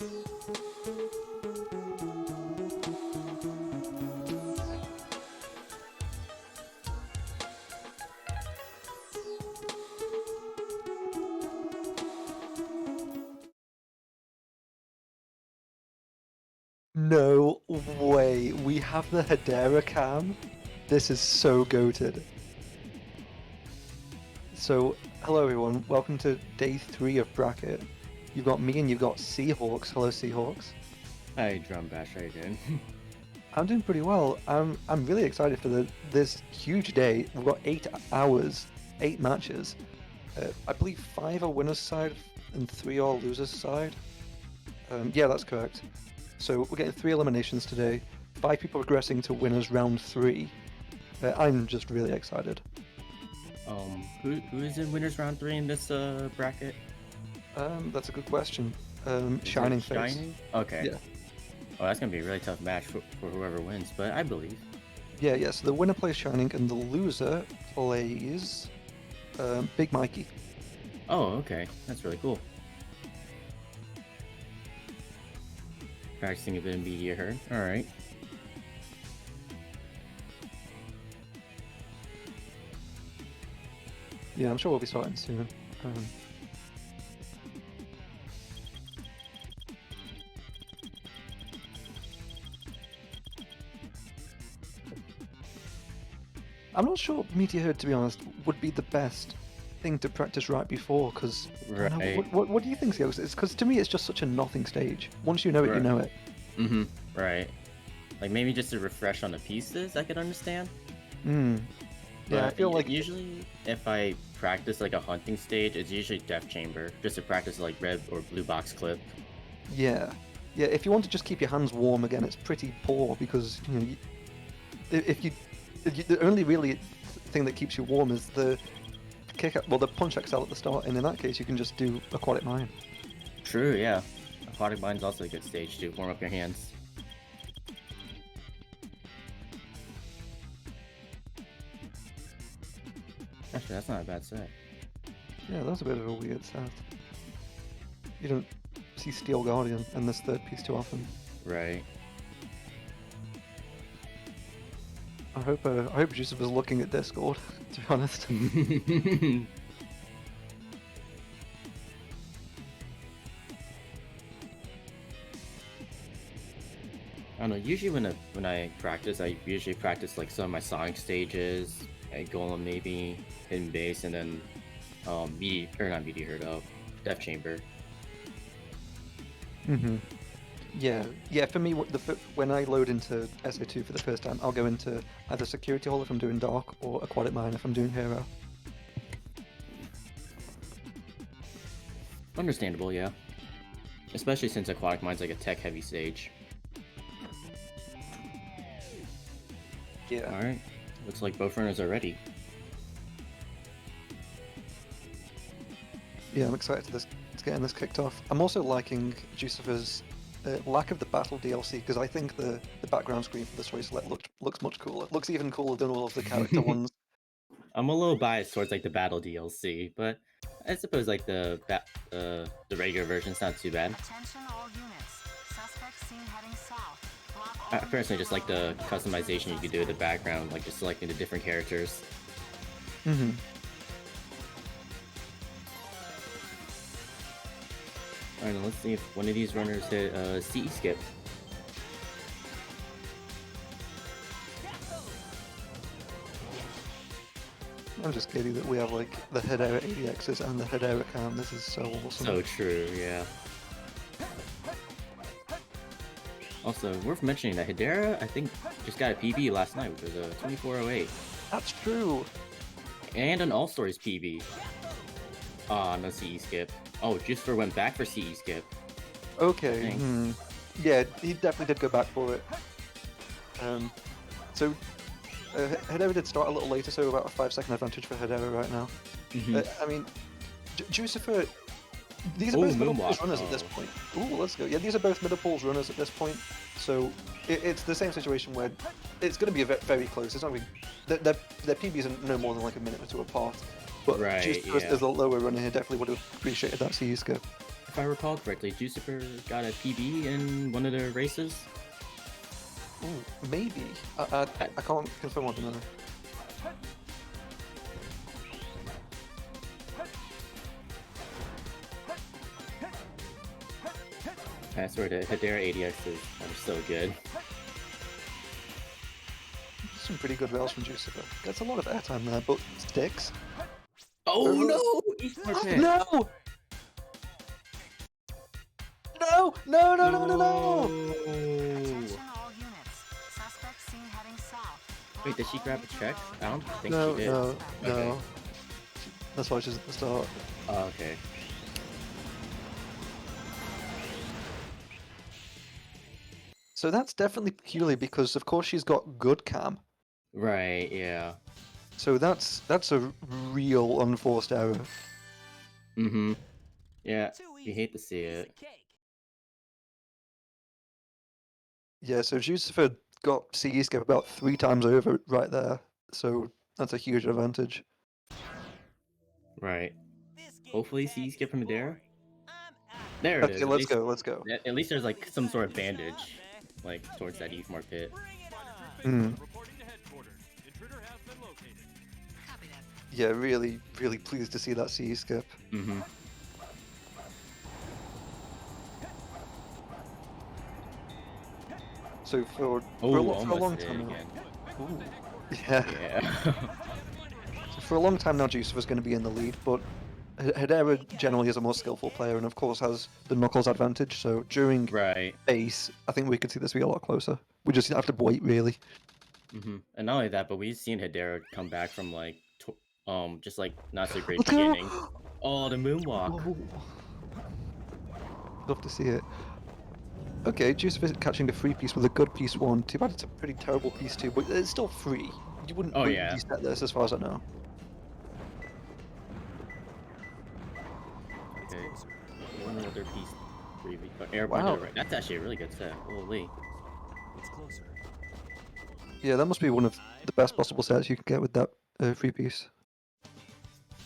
No way, we have the Hedera cam? This is so goated. So, hello everyone, welcome to day 3 of Bracket. You've got me and you've got Seahawks. Hello Seahawks. Hi, Drum Bash, how you doing? I'm doing pretty well. I'm really excited for this huge day. We've got 8 hours, 8 matches. I believe 5 are winners side and 3 are losers side. Yeah, that's correct. So we're getting 3 eliminations today. 5 people progressing to winners round 3. I'm just really excited. Who is in winners round 3 in this bracket? That's a good question. Is Shining it Face. Shining? Okay. Yeah. Oh, that's gonna be a really tough match for whoever wins, but I believe. Yeah. So the winner plays Shining, and the loser plays Big Mikey. Oh, okay. That's really cool. Practicing a bit of media herd. Alright. Yeah, I'm sure we'll be starting soon. I'm not sure Meteor Herd, to be honest, would be the best thing to practice right before, because... Right. What do you think, Seahawks? It's because to me it's just such a nothing stage. Once you know it, you know it. Mm-hmm. Right. Like maybe just a refresh on the pieces I could understand. Yeah, I feel like... Usually if I practice like a hunting stage, it's usually Death Chamber, just to practice like red or blue box clip. Yeah. Yeah, if you want to just keep your hands warm again, it's pretty poor, because, you know, the only really thing that keeps you warm is the the punch XL at the start, and in that case you can just do Aquatic Mine. True, yeah. Aquatic Mine's also a good stage to warm up your hands. Actually, that's not a bad set. Yeah, that was a bit of a weird set. You don't see Steel Guardian in this third piece too often. Right. I hope Joseph was looking at Discord, to be honest. I don't know, usually when I practice, I usually practice like some of my Sonic stages, like Golem maybe, Hidden Base, and then Death Chamber. Yeah, for me, when I load into SA2 for the first time, I'll go into either Security Hall if I'm doing Dark, or Aquatic Mine if I'm doing Hero. Understandable, yeah. Especially since Aquatic Mine's like a tech-heavy stage. Yeah. Alright, looks like both runners are ready. Yeah, I'm excited to getting this kicked off. I'm also liking Jucifer's lack of the battle DLC, because I think the background screen for this race looks much cooler. It looks even cooler than all of the character ones. I'm a little biased towards like the battle DLC, but I suppose like the regular version's not too bad. Attention all units. Suspect seen heading south. I personally just like the customization you could do with the background, like just selecting the different characters. Alright, let's see if one of these runners hit CE skip. I'm just kidding that we have like the Hedera ADXs and the Hedera cam. This is so awesome. So true, yeah. Also, worth mentioning that Hedera, I think, just got a PB last night, which was a 2408. That's true. And an All-Stars PB. Ah, no CE skip. Oh, Juicer went back for CE skip. Okay. Yeah, he definitely did go back for it. So Hedera did start a little later, so about a 5-second advantage for Hedera right now. I mean, Jucifer, these are both middle pools runners at this point. Ooh, let's go. Yeah, these are both middle pools runners at this point. So it's the same situation where it's going to be very close. It's not really, their PBs are no more than like a minute or two apart. But right, Jucifer, as the lower runner here, definitely would have appreciated that CE skip. If if I recall correctly, Jucifer got a PB in one of the races. Ooh, maybe. I can't confirm one another. I swear the Hedera ADXs are so good. Some pretty good rails from Jucifer. Gets a lot of airtime there, but sticks. Oh no! Eastmar pit. No! No! No! No! No! No! No! Attention all units. Suspect seen heading south. Wait, did she grab a check? I don't think No! she did. No! Okay. No! That's why she's at the start. Oh, okay. So that's definitely peculiar because, of course, she's got good cam. Right, yeah. So that's a real unforced error. Mm-hmm. Yeah, you hate to see it. Yeah, so Jucifer got CE skip about 3 times over right there. So that's a huge advantage. Right. Hopefully CE skip from there. There it is. Okay, let's go. Let's go. At least there's like some sort of bandage, like towards that Eastmar pit. Mm. Yeah, really, really pleased to see that CE skip. Mm-hmm. So for a almost long did time it now, again. ooh, yeah. Yeah. So for a long time now, Jucifer's going to be in the lead, but Hedera generally is a more skillful player, and of course has the knuckles advantage. So during Right. base, I think we could see this be a lot closer. We just have to wait, really. Mm-hmm. And not only that, but we've seen Hedera come back from like, just like not so great Let's go! beginning. Oh, the moonwalk. Oh. Love to see it. Okay, Jucifer catching the free piece with a good piece 1. Too bad it's a pretty terrible piece 2, but it's still free. You wouldn't Oh, really yeah. reset this as far as I know. Okay. One other piece. Air Wow. right. That's actually a really good set. Holy. It's closer. Yeah, that must be one of the best possible sets you can get with that free piece.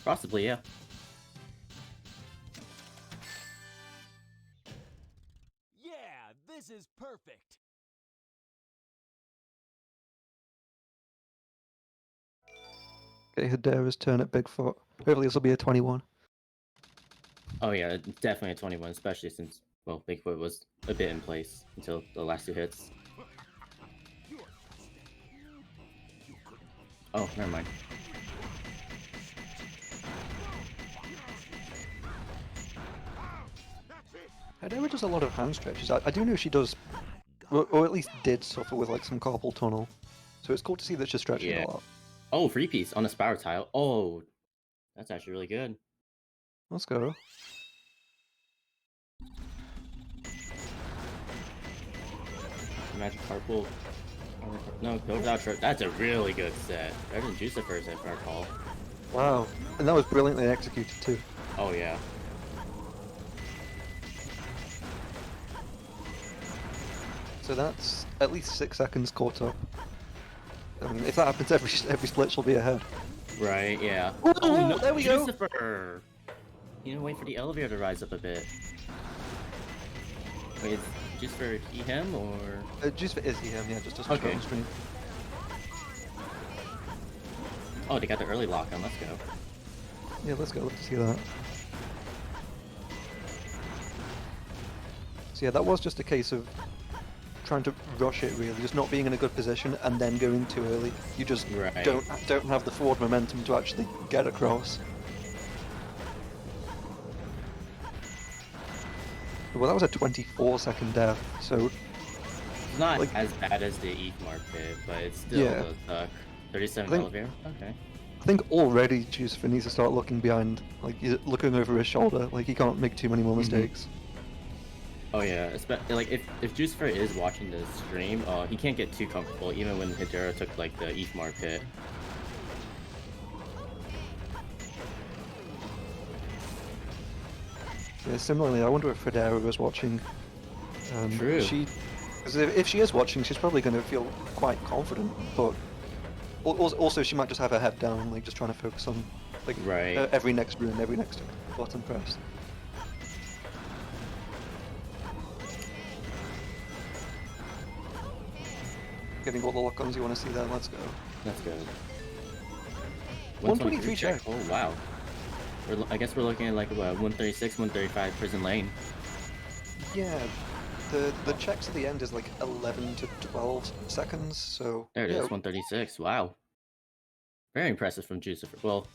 Possibly, yeah. Yeah, this is perfect. Okay, Hedera's turn at Bigfoot. Hopefully this will be a 21. Oh yeah, definitely a 21, especially since, well, Bigfoot was a bit in place until the last 2 hits. Oh, never mind. Hedera does a lot of hand stretches. I do know she does, or at least did suffer with like some carpal tunnel. So it's cool to see that she's stretching Yeah. a lot. Oh, free piece on a spiral tile. Oh, that's actually really good. Let's go. Imagine carpool. No, go without trip. That's a really good set. Better than Jucifer's, if I recall. Wow. And that was brilliantly executed too. Oh yeah. So that's at least 6 seconds caught up. If that happens, every split she'll be ahead. Right, yeah. Ooh, Oh no, there we go. Jucifer! You know, wait for the elevator to rise up a bit. Wait, is Jucifer he him or? Just for Izzy him, yeah, just doesn't show Okay. on screen. Oh, they got the early lock on. Let's go. Yeah, let's go. Love to see that. So yeah, that was just a case of trying to rush it really, just not being in a good position and then going too early. You just Right. don't have the forward momentum to actually get across. Well, that was a 24-second death, so It's not like- as bad as the Eatmar pit, but it's still Yeah. does suck. 37 I think- elevator? Okay. I think already Jucifer needs to start looking behind, like he's looking over his shoulder, like he can't make too many more mistakes. Oh yeah, like if Jucifer is watching the stream, he can't get too comfortable even when Hedera took like the Eatmar pit. Yeah, similarly, I wonder if Hedera was watching. True. Because if she is watching, she's probably going to feel quite confident, but also she might just have her head down, like just trying to focus on like Right. every next rune, every next button press. Getting all the lock-ons you want to see there. Let's go. That's good. 123 check. Oh wow. I guess we're looking at like what, 136, 135 prison lane. Yeah, the checks at the end is like 11 to 12 seconds. So There it yeah. is, 136. Wow. Very impressive from Jucifer. Well,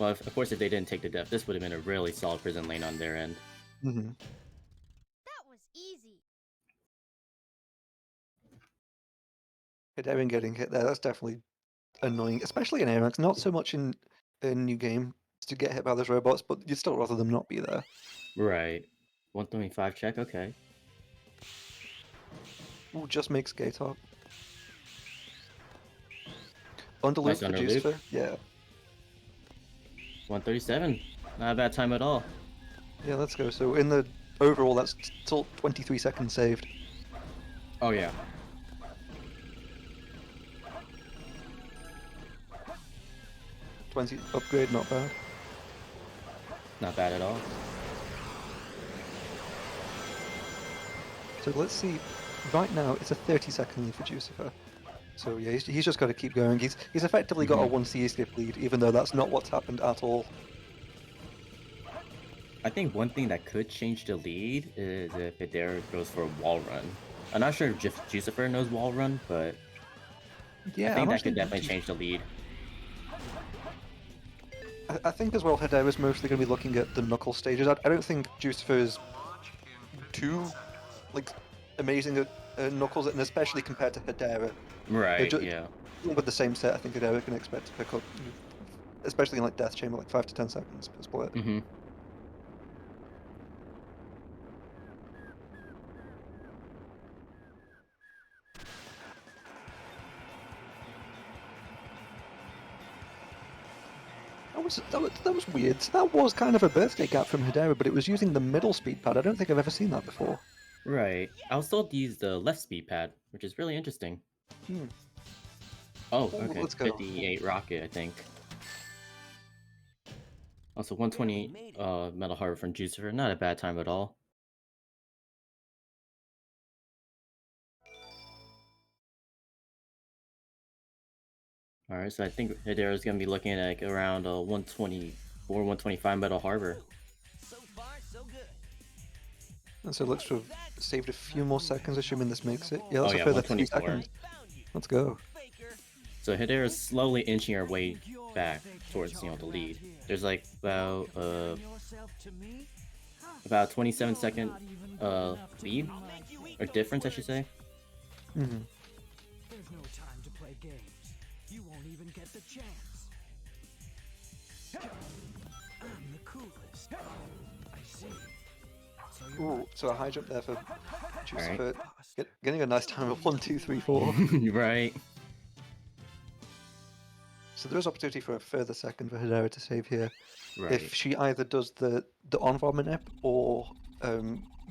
of course, if they didn't take the death, this would have been a really solid prison lane on their end. Mm-hmm. That was easy. Hidarian getting hit there, that's definitely annoying, especially in Airmax. Not so much in New Game to get hit by those robots, but you'd still rather them not be there. Right. 125 check, okay. Ooh, just makes gate up. Underloop Nice for underloop. Jucifer, yeah. 137. Not a bad time at all. Yeah, let's go. So in the overall, that's still 23 seconds saved. Oh yeah. '20 upgrade, not bad. Not bad at all. So let's see. Right now, it's a 30-second lead for Jucifer. So yeah, he's just got to keep going. He's effectively got a 1 C skip lead, even though that's not what's happened at all. I think one thing that could change the lead is if Hidera goes for a wall run. I'm not sure if Jucifer knows wall run, but Yeah, I think that honestly, could definitely change the lead. I think as well, Hedera's mostly going to be looking at the knuckle stages. I don't think Jucifer is too like amazing at knuckles, and especially compared to Hedera. Right, ju- yeah. With the same set, I think Hedera can expect to pick up, especially in like Death Chamber, like 5 to 10 seconds per split. Mm-hmm. That was weird. That was kind of a birthday gap from Hedera, but it was using the middle speed pad. I don't think I've ever seen that before. Right. I was told to use the left speed pad, which is really interesting. Hmm. Oh, Oh, okay. let's go. 58 rocket, I think. Also 120 Metal Harbor from Jucifer. Not a bad time at all. Alright, so I think Hidera's gonna be looking at like around 124, 125 Metal Harbor. So far, so good. And so looks to have saved a few more seconds, assuming this makes it. Yeah, that's Oh, a yeah, further 3 124. seconds. Let's go. Faker. So Hidera's slowly inching her way back towards, you know, the lead. There's like about 27-second lead or difference, I should say. Hmm. There's no time to play games. You won't even get the chance. I'm the coolest. I see. So you're Ooh, so a high jump there for Alright. Jucifer. Getting a nice time of 1, 2, 3, 4. Right. So there is opportunity for a further second for Hedera to save here. Right. If she either does the on-varmint ep or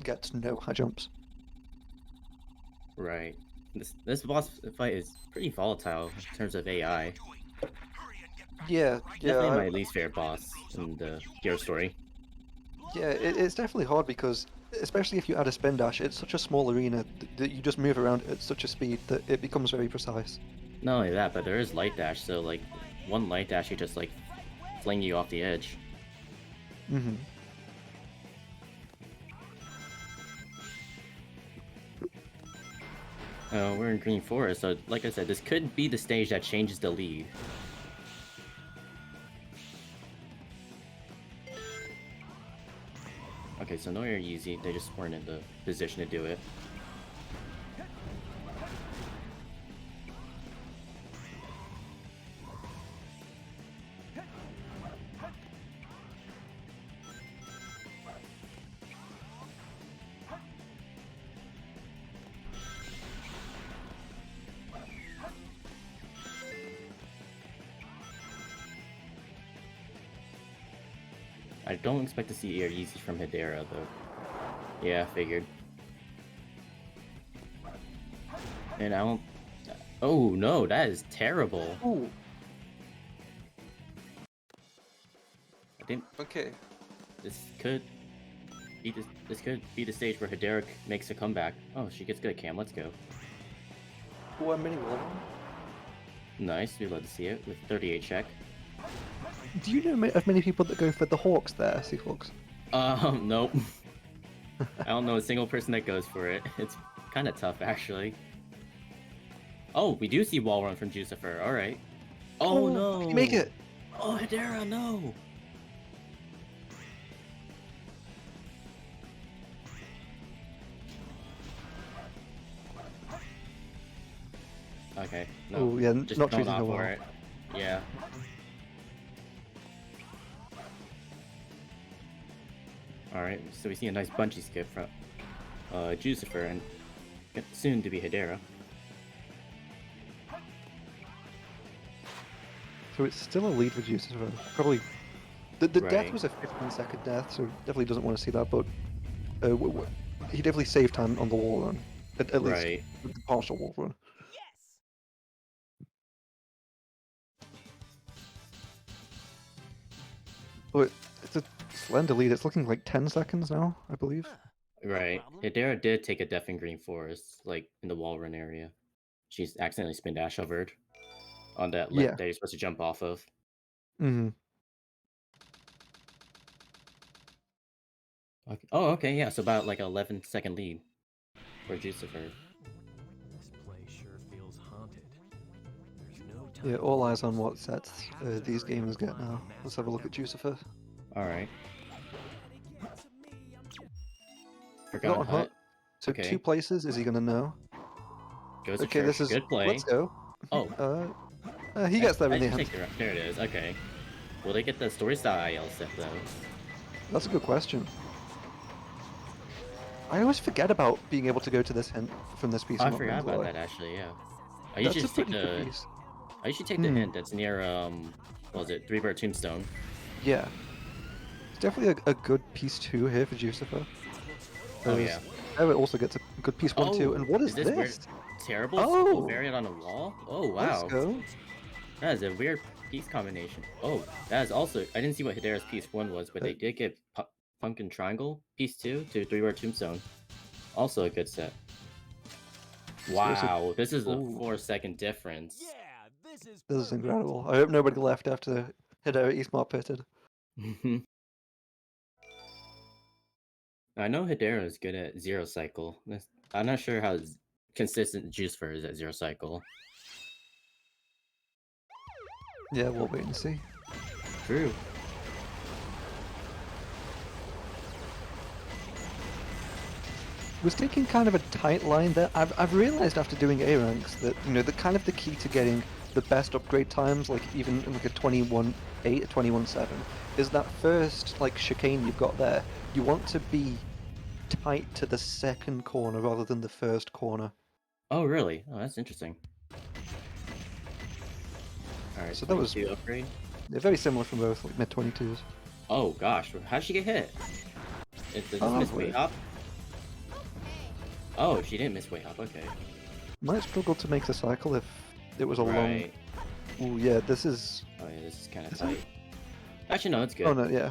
gets no high jumps. Right. This boss fight is pretty volatile in terms of AI. Yeah, Definitely yeah, my least favorite boss in the Hero story. yeah. It's definitely hard because, especially if you add a spin dash, it's such a small arena that you just move around at such a speed that it becomes very precise. Not only that, but there is light dash, so like one light dash you just like fling you off the edge. Mm-hmm. We're in Green Forest, so like I said, this could be the stage that changes the lead. Okay, so no air easy, they just weren't in the position to do it. I don't expect to see air easy from Hedera, though. Yeah, figured. And I don't... Oh, no, that is terrible. Ooh, I think okay. this could be the stage where Hedera makes a comeback. Oh, she gets good at cam, let's go. Oh, a mini wall run. Nice, we'd love to see it with 38 check. Do you know of many people that go for the Hawks there, Seahawks? Nope. I don't know a single person that goes for it. It's kind of tough, actually. Oh, we do see wall run from Jucifer. All right. Oh no! Did he make it? Oh, Hedera, no! Okay. No. Oh yeah, Just not don't choosing her opt well. for it. Yeah. Alright, so we see a nice bunchy skip from Jucifer and soon to be Hedera. So it's still a lead for Jucifer. Probably. The death Right. was a 15-second death, so definitely doesn't want to see that. But he definitely saved time on the wall run, at least Right. with the partial wall run. Yes! But it's a slender lead. It's looking like 10 seconds now, I believe. Right. Hedera did take a death in Green Forest, like in the wall run area. She's accidentally spin dash hovered on that lip Yeah. that you're supposed to jump off of. Mm-hmm. Okay. Oh, okay, yeah, so about like 11-second lead for Jucifer. This place sure feels haunted. There's no time Yeah, to all worry, eyes on what so sets we have to these hurry and games get find now. the Let's have a look at master Jucifer. Alright. Not Forgotten on Hut. Hut. So Okay. 2 places. Is he gonna know? Goes to Okay, church. this is. Good play. Let's go. Oh. He gets there I in the should end. take the there it is. Okay. Will they get the story style IL set though? That's a good question. I always forget about being able to go to this hint from this piece. Oh, I I'm not forgot going to about lie. that actually, yeah. I That's usually a just take pretty good the piece. I usually take the hint that's near what was it, 3-bird tombstone. Yeah. It's definitely a good piece 2 here for Jucifer. Oh yeah. It also gets a good piece 1 too. And what is this weird this? terrible Oh! skull variant on a wall? Oh Let's wow. go. That is a weird piece combination. Oh, that is also I didn't see what Hedera's piece 1 was, but they did get Pumpkin Triangle piece 2 to 3-bird tombstone. Also a good set. Wow, this is a Ooh. 4-second difference. Yeah, this is This is perfect. incredible. I hope nobody left after Hideo Ismar pitted. I know Hedera is good at zero cycle. I'm not sure how consistent Jucifer is at zero cycle. Yeah, we'll wait and see. True. Was taking kind of a tight line there. I've realized after doing A ranks that the kind of the key to getting the best upgrade times, like even in like a 21.8, a 21.7, is that first like chicane you've got there. You want to be tight to the second corner rather than the first corner. Oh really? Oh, that's interesting. All right, So that was the upgrade. they're very similar from both like mid 22s. Oh gosh, how'd she get hit? Does this Oh, miss wait. weight hop? Oh, she didn't miss weight hop. Okay. Might struggle to make the cycle if it was a Right. long. Ooh, yeah, this is. Oh yeah, this is kind of Is it? tight. Actually, no, it's good. Oh no, yeah.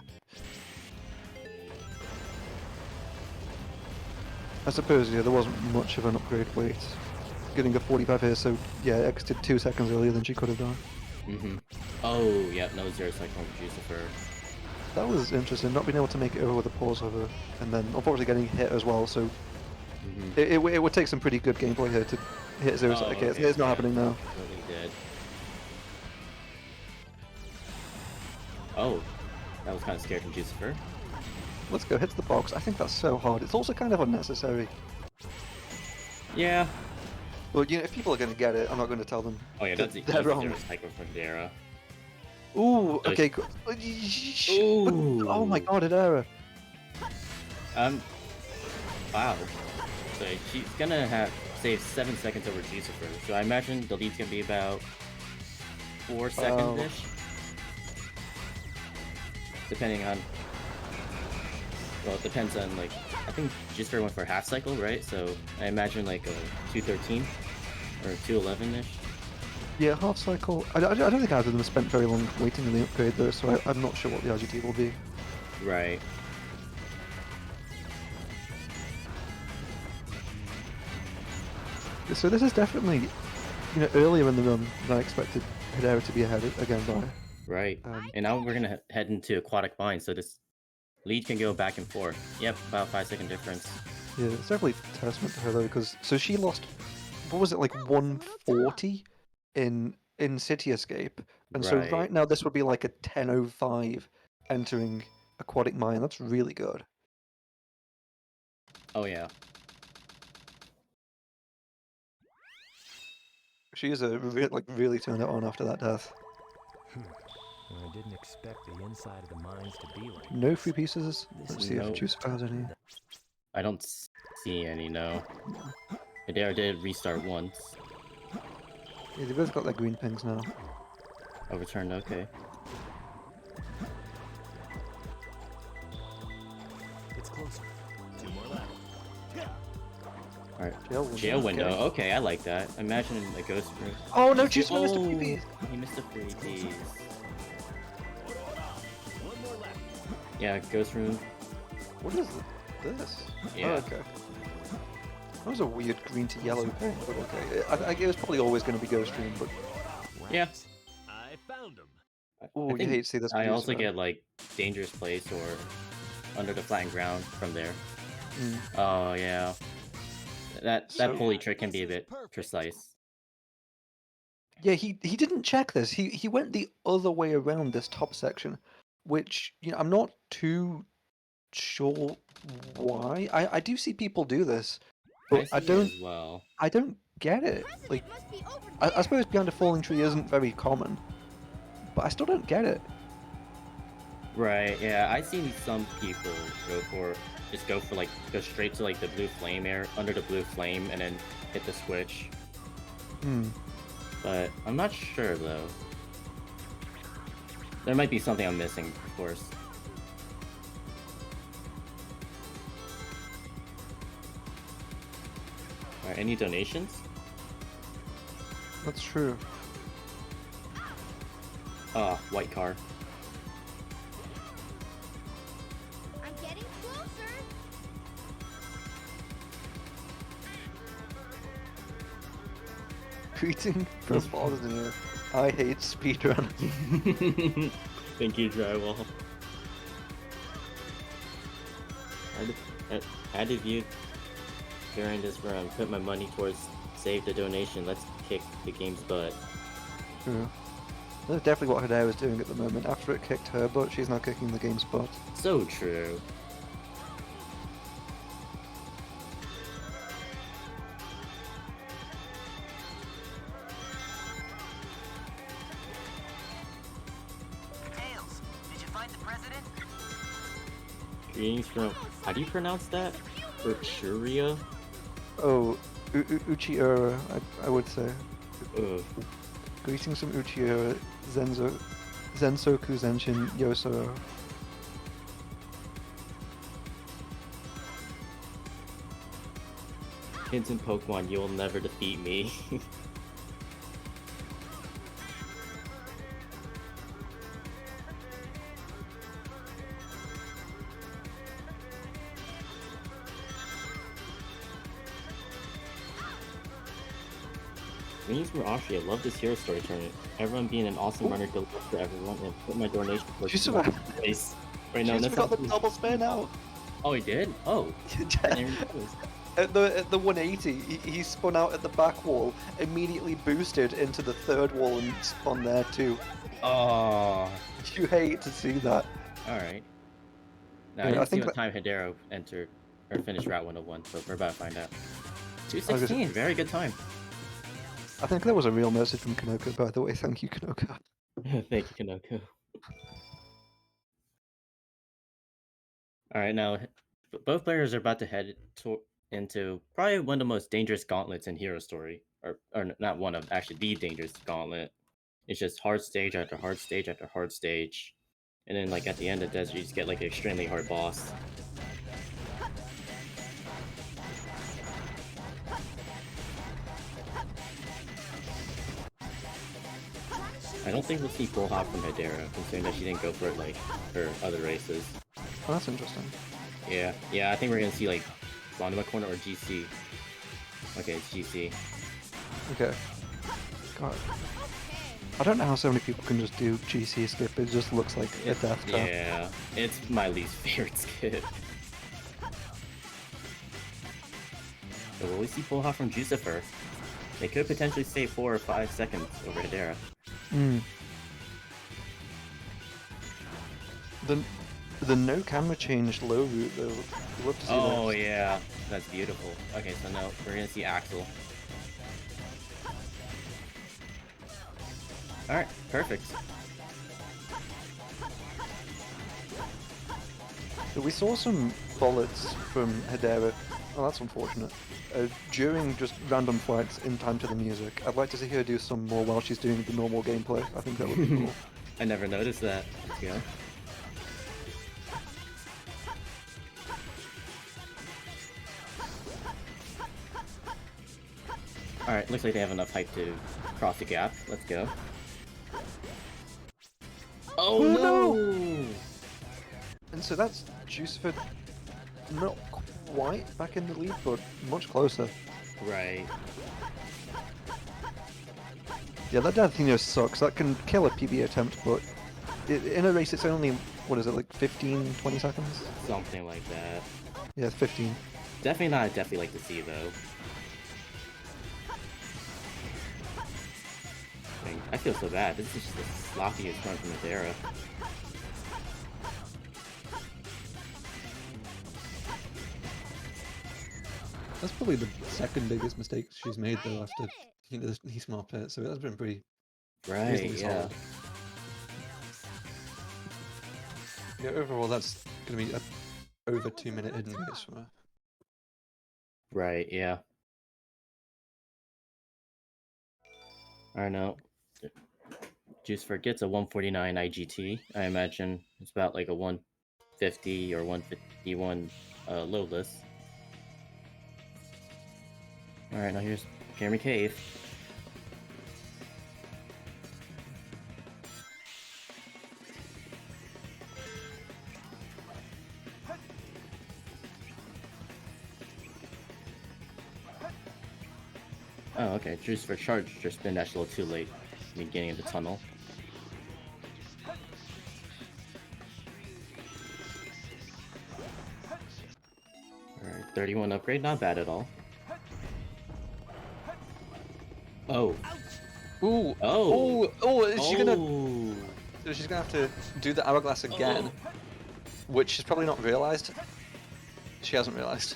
I suppose yeah, there wasn't much of an upgrade weight. Getting a 45 here, so yeah, exited 2 seconds earlier than she could have done. Oh, yeah, no zero cycle from Jucifer. That was interesting, not being able to make it over with a pause over, and then unfortunately getting hit as well, so it would take some pretty good gameplay here to hit zero. Oh, Okay, okay, it's not yeah. happening now. Totally did. Oh, that was kind of scary from Jucifer. Let's go, hits the box. I think that's so hard. It's also kind of unnecessary. Yeah. Well, if people are going to get it, I'm not going to tell them. Oh yeah, that that's they're the wrong. zero cycle from Dara. Ooh, So okay, good. Ooh. Oh my god, an error. Wow. So she's gonna have saved 7 seconds over Jucifer. So I imagine the lead's gonna be about 4 seconds-ish. Depending on... Well, it depends on, like... I think Jucifer went for a half cycle, right? So I imagine like a 213 or 211-ish. Yeah, half cycle. I don't think either of them spent very long waiting in the upgrade though, so I'm not sure what the RGT will be. Right. So this is definitely earlier in the run than I expected Hedera to be ahead again by. Right. Um, And now we're gonna head into Aquatic Mine, so this lead can go back and forth. Yep, about 5-second difference. Yeah, it's definitely testament to her though, because so she lost, what was it, like 140 in City Escape, and so Right. right now this would be like a 10:05 entering Aquatic Mine. That's really good. Oh yeah. She is really turned it on after that death. I didn't expect the inside of the mines to be like No this. free pieces. Let's see No. if Juice has any. I don't see any, no. Hedera did restart once. Yeah, they both got their green pings now. Overturned, okay. It's closer. 2 more left. Alright. Jail window. Okay, I like that. Imagine a ghost room. Oh no, Juice missed a freebie! He missed a freebie. Yeah, ghost room. What is this? Yeah. Oh, okay. That was a weird green to yellow ping, but okay. It was probably always going to be Ghost Room, but Yeah. I found him. oh, you think hate to see this. I with also Lucifer. get like dangerous place or under the flattened ground from there. Mm. Oh yeah. That So- pulley trick can be a bit precise. Yeah, he didn't check this. He went the other way around this top section, which I'm not too sure why. I do see people do this, but I see it don't as well. I don't get it. Like Must be over I suppose behind a falling tree isn't very common, but I still don't get it. Right, yeah, I've seen some people go straight to like the blue flame under the blue flame and then hit the switch. Hmm. But I'm not sure though. There might be something I'm missing, of course. Alright, any donations? That's true. Ah, white car. I'm getting closer. Greeting from Bosnia. I hate speedrun. Thank you, Drywall. How did you during this run put my money towards save the donation? Let's kick the game's butt. True. That's definitely what Hedera is doing at the moment. After it kicked her butt, she's now kicking the game's butt. So true. Tails, did you find the president? Greetings from, how do you pronounce that? Urchuria? Oh, Uchiura, I would say. Ugh. Greetings from Uchiura, Zensoku Zenshin Yosoro. Kids in Pokemon, you'll never defeat me. Greetings from Austria. Love this hero story tournament. Everyone being an awesome runner, good luck for everyone, and put my donation for You survived. place. Wait, no, She's that's got the not. double spin now. Oh, he did? Oh. There he goes. At the 180, he spun out at the back wall, immediately boosted into the third wall and spun there too. Oh. You hate to see that. Alright. Now, Yeah, I didn't I see think what time Hedera entered or finished Route 101, so we're about to find out. I was 2:16, very good time. I think that was a real message from Kanoko, by the way. Thank you, Kanoko. Thank you, Kanoko. Alright, now both players are about to head into probably one of the most dangerous gauntlets in Hero Story. Or not one of, actually the dangerous gauntlet. It's just hard stage after hard stage after hard stage. And then like at the end of the desert you just get like an extremely hard boss. I don't think we'll see full hop from Hedera, considering that she didn't go for it like her other races. Oh, that's interesting. Yeah, I think we're gonna see like Bondama Corner or GC. Okay, it's GC. Okay. God. I don't know how so many people can just do GC skip. It just looks like a death trap. Yeah, it's my least favorite skip. So will we see pull off from Jucifer? They could potentially save 4 or 5 seconds over Hedera. The no camera change low route though. Love to see Oh that. yeah, that's beautiful. Okay, so no, we're gonna see Axel. Alright, perfect. We saw some bullets from Hedera. Oh, that's unfortunate. During just random fights in time to the music. I'd like to see her do some more while she's doing the normal gameplay. I think that would be cool. I never noticed that. Let's go. Alright, looks like they have enough height to cross the gap. Let's go. Oh, no! And so that's Juiceford not quite back in the lead, but much closer. Right. Yeah, that D'Atheno sucks. That can kill a PB attempt, but in a race it's only, what is it, like 15, 20 seconds? Something like that. Yeah, 15. Definitely not a definitely like to see, though. Dang, I feel so bad. This is just the sloppiest run from this era. That's probably the second biggest mistake she's made though after the Heathmore pit, so that's been pretty Right, reasonably yeah. solid. Yeah, overall that's gonna be a over 2-minute hidden race from her. Right, yeah. I know. Juicefer gets a 149 IGT. I imagine it's about like a 150 or 151 low list. Alright, now here's Jeremy Cave. Oh, okay. Juicefer charge just been actually a little too late in the beginning of the tunnel. Alright, 31 upgrade, not bad at all. Oh. Ooh! Oh! Oh! Is she gonna? Oh. So she's gonna have to do the hourglass again, which she's probably not realized. She hasn't realized.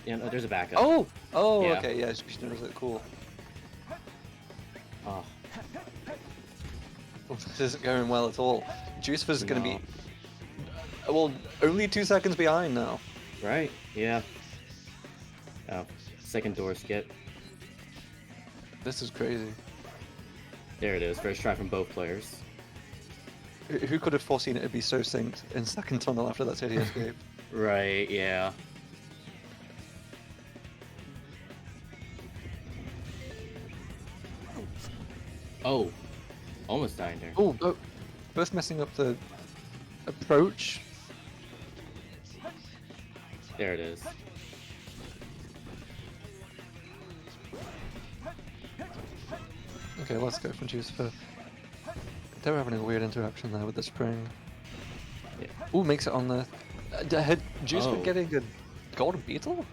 You know, there's a backup. Oh! Oh, Yeah. okay, yeah, she knows it. Cool. Oh. This isn't going well at all. Juicefer's gonna No. be, well, only 2 seconds behind now. Right, yeah. Oh, second door skip. This is crazy. There it is, first try from both players. Who could have foreseen it to be so synced in second tunnel after that city escape? Right, yeah. Oh, almost dying there. Oh, both messing up the approach. There it is. Okay, let's go from Juicefer. They were having a weird interaction there with the spring. Yeah. Ooh, makes it on the head. Juicefer Oh. getting a golden beetle?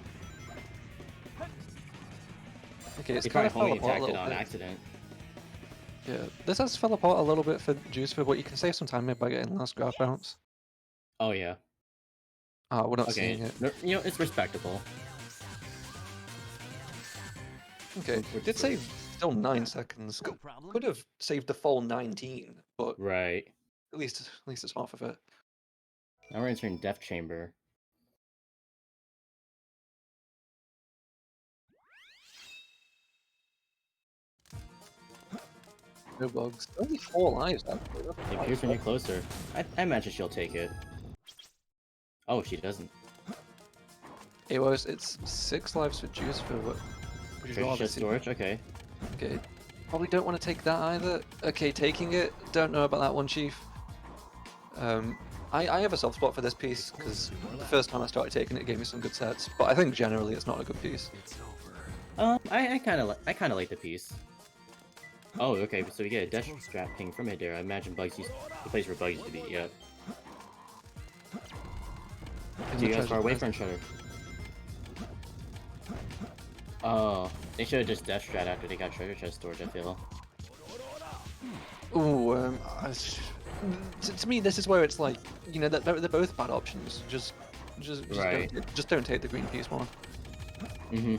Okay, it's He kind probably of fell apart a attacked it little on bit. accident. Yeah, this has fell apart a little bit for Juicefer, but you can save some time here by getting last grab bounce. Oh yeah. Ah, we're not Okay, seeing it. no, you know, it's respectable. Okay, Which did is save still 9 seconds. No problem. Could have saved the full 19, but Right. at least it's half of it. Now we're entering Death Chamber. No bugs. Only 4 lives, actually. That's It quite appears when you're good. closer. I imagine she'll take it. Oh, she doesn't. It's 6 lives for Juicefer, but would you Treasure rather chest see- storage, okay. Okay. Probably don't want to take that either. Okay, taking it. Don't know about that one, Chief. I have a soft spot for this piece because the first time I started taking it, it gave me some good sets. But I think generally it's not a good piece. It's over. I kind of like the piece. Oh, okay, so we get a death strap ping from Hedera. I imagine Bugs used the place where Bugs used to be, yeah. In So you the guys far away treasure from each other. Oh, they should have just death strat after they got treasure chest storage, I feel. Ooh, to me, this is where it's like, you know, they're both bad options. Right. Just don't take the green piece one. Mm-hmm.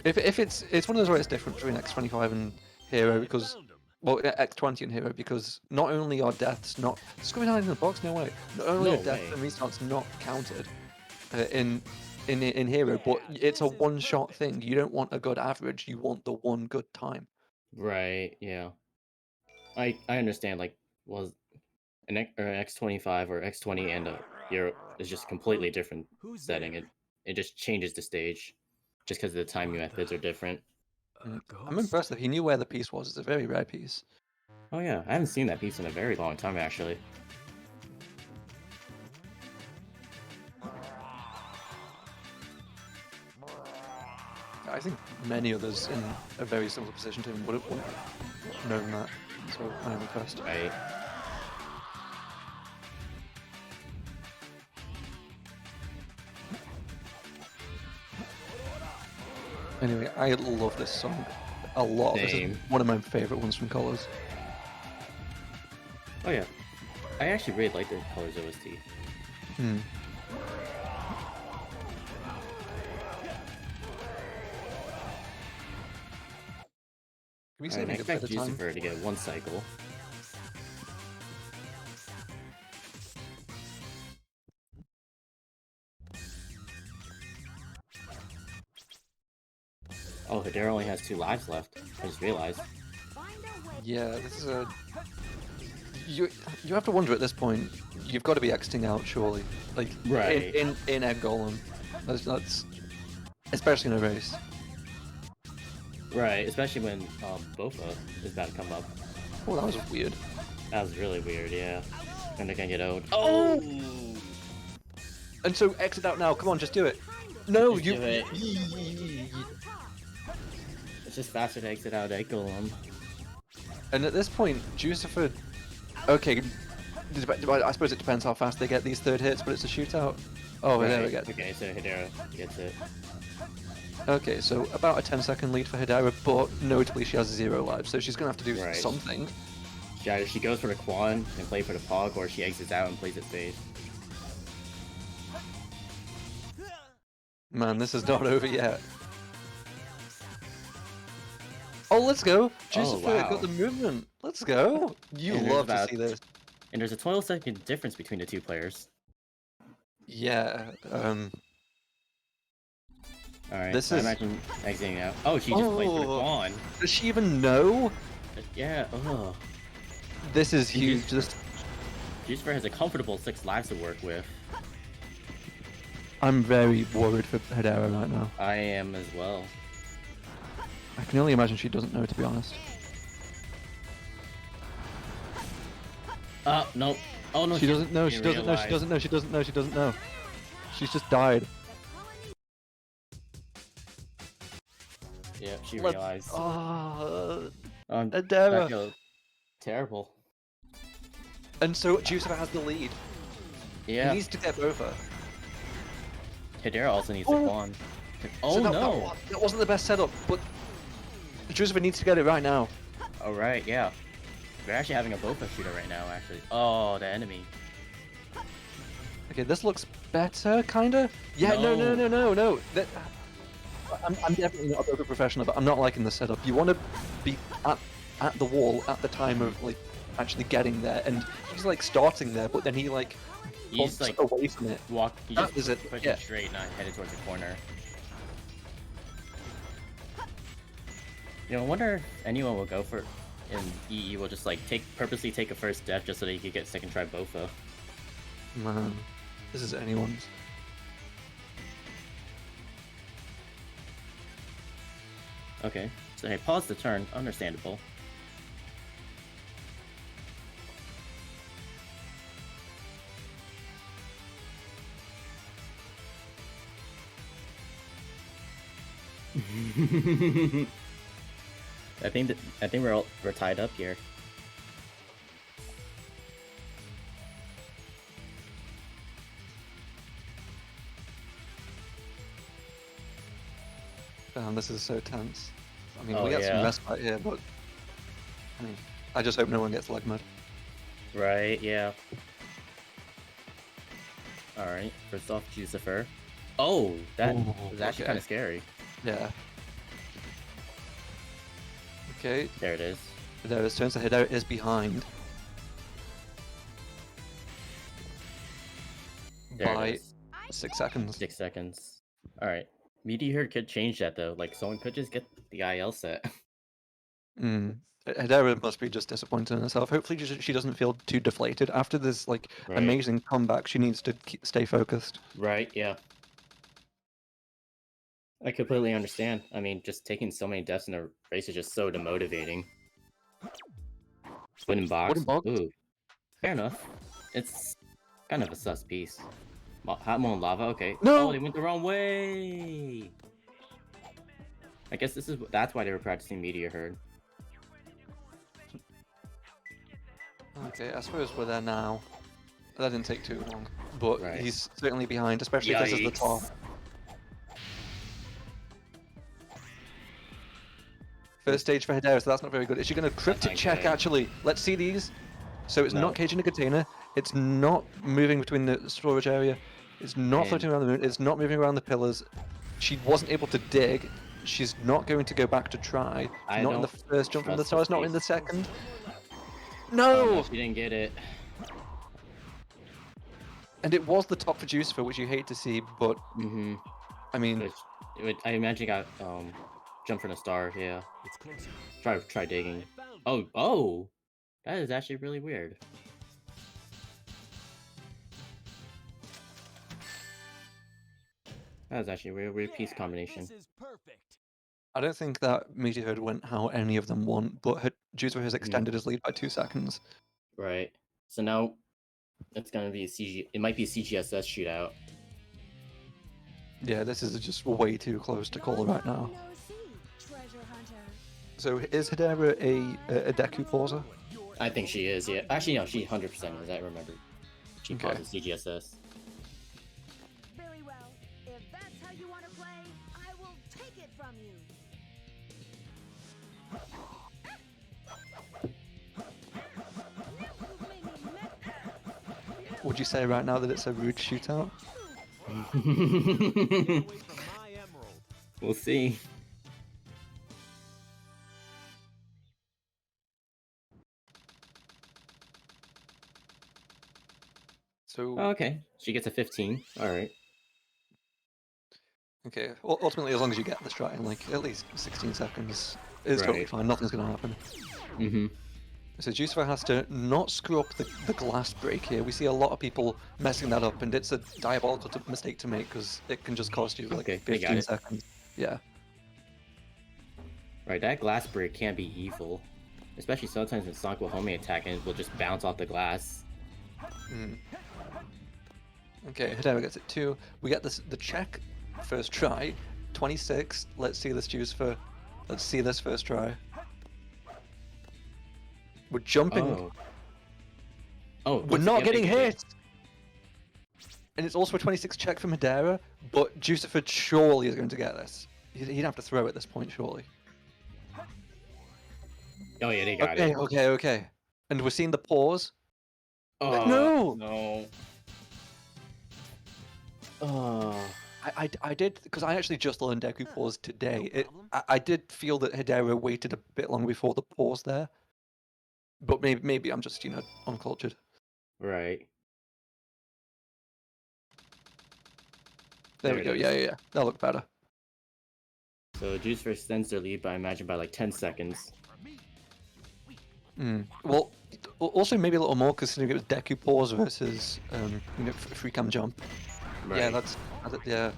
If it's one of those where it's different between X25 and Hero because, well, X20 and Hero because not only are deaths not screwing out in the box, no way. Not only No are deaths way. and restarts not counted in Hero, but it's a one-shot thing. You don't want a good average. You want the one good time. Right, yeah. I understand, like, was an X25 or X20 and a Europe is just completely different Who's setting. there? It just changes the stage, just because the timing methods are different. I'm Ghost? impressed that he knew where the piece was. It's a very rare piece. Oh yeah, I haven't seen that piece in a very long time, actually. I think many others in a very similar position to him wouldn't have known that. So I'm impressed. Right. Anyway, I love this song a lot. This is Same. one of my favorite ones from Colors. Oh yeah. I actually really like the Colors OST. Hmm. Can we I say didn't make a bit expect of time? Jucifer to get one cycle. Oh, Hedera only has 2 lives left. I just realized. Yeah, this is a. You have to wonder at this point. You've got to be exiting out, surely. Like Right. in Egg Golem. That's especially in a race. Right, especially when Bofa is about to come up. Oh, that was weird. That was really weird, yeah. And they're gonna get out. Oh! And so exit out now. Come on, just do it. No, Just you. do it. It's just faster to exit out Egg Golem. And at this point, Jucifer. Okay, I suppose it depends how fast they get these third hits, but it's a shootout. Oh, there we go. Okay, so Hedera gets it. Okay, so about a 10-second lead for Hedera, but notably she has 0 lives, so she's gonna have to do Right. something. Either she goes for the Quan and play for the Pog, or she exits out and plays it safe. Man, this is not over yet. Oh, let's go! Jucifer wow. got the movement. Let's go! You And there's love to about- see this. And there's a 12-second difference between the two players. Yeah. Alright, This I is- imagine exiting out. Oh, she just played for the Oh. Quan. Does she even know? Yeah, ugh. This is huge. Jucifer has a comfortable 6 lives to work with. I'm very worried for Hedera right now. I am as well. I can only imagine she doesn't know, to be honest. No. Oh no, She doesn't know. She didn't doesn't know. She realize. doesn't know. She doesn't know. She doesn't know. She's just died. Yeah, she Let's- realized. Oh, That Hedera. feels terrible. And so Jucifer has the lead. Yeah, He needs to get Bofa. Hedera also needs Oh. the Quan. Oh So no! that wasn't the best setup, but Jucifer needs to get it right now. Alright, yeah. They're actually having a Bofa shooter right now, actually. Oh, the enemy. Okay, this looks better, kinda. Yeah, no. I'm definitely not a Bofa professional, but I'm not liking the setup. You want to be at the wall at the time of like actually getting there, and he's like starting there, but then he like He's bumps like away from it. he That just is it, pushing yeah. straight, not headed towards the corner. You know, I wonder if anyone will go for in EE will just like purposely take a first death just so that he could get second try Bofa. Man, this is anyone's. Okay, so hey, pause the turn. Understandable. I think we're tied up here. This is so tense. I mean, Oh, we got some yeah. respite here, but I mean, I just hope no one gets leg mud. Right, yeah. Alright, first off, Jucifer. Oh, that Ooh, was actually okay. kind of scary. Yeah. Okay, There it is. Hidera's turn, so Hidera is behind There by it is. 6 seconds. 6 seconds. Alright. Meteor could change that though. Like, someone could just get the IL set. Hidera must be just disappointed in herself. Hopefully she doesn't feel too deflated. After this like Right. amazing comeback, she needs to stay focused. Right, yeah. I completely understand. I mean, just taking so many deaths in a race is just so demotivating. Wooden box. Wooden box? Ooh. Fair enough. It's kind of a sus piece. Hot molten lava, okay. No! Oh, they went the wrong way! I guess that's why they were practicing Meteor Herd. Okay, I suppose we're there now. That didn't take too long. But Right. he's certainly behind, especially if this is the top. Yikes. First stage for Hidera, so that's not very good. Is she going to cryptic not check, good. actually? Let's see these. So it's No. not caging a container. It's not moving between the storage area. It's not And- floating around the moon. It's not moving around the pillars. She wasn't able to dig. She's not going to go back to try. She's I not in the don't first jump from the trust stars, this not in the piece. second. Oh, No! no, she didn't get it. And it was the top producer, which you hate to see, but Mm-hmm. I mean, I imagine you got jump from the star, yeah. It's closer. Try digging. I found Oh, oh! That is actually really weird. That was actually a weird piece combination. This is perfect. I don't think that Meteor Herd went how any of them want, but Juicer has extended his lead by 2 seconds. Right. So now it's gonna be a CG. It might be a CGSS shootout. Yeah, this is just way too close to call right now. So is Hidera a Deku pauser? I think she is. Yeah. Actually, no. She 100% is. I remember. She Okay. pauses CGSS. Very well. If that's how you want to play, I will take it from you. Would you say right now that it's a rude shootout? Away from my emerald. We'll see. So Okay. She gets a 15. All right. okay, ultimately, as long as you get this right in like at least 16 seconds, it's totally Right. fine. Nothing's gonna happen. Mm-hmm. So Jucifer has to not screw up the glass break here. We see a lot of people messing that up, and it's a diabolical mistake to make because it can just cost you like Okay, I got 15 it. seconds. Yeah. Right. That glass break can be evil, especially sometimes when Sonic will homing attack and it will just bounce off the glass. Mm. Okay, Hidera gets it 2. We get the check first try. 26. Let's see this Jucifer. Let's see this first try. We're jumping. Oh. Oh. We're yes, not yep, getting they get it. hit! And it's also a 26 check from Hidera, but Jucifer surely is going to get this. He'd have to throw at this point, surely. Oh yeah, they got Okay, it. okay. And we're seeing the pause. Oh No! No. Oh. I did, because I actually just learned Deku pause today. I did feel that Hidera waited a bit long before the pause there. But maybe I'm just, uncultured. Right. There There we it go. is. Yeah. That looked better. So Juicer extends their lead by, I imagine, by like 10 seconds. Well, also maybe a little more considering it was Deku pause versus free cam jump. Right. Yeah, yeah.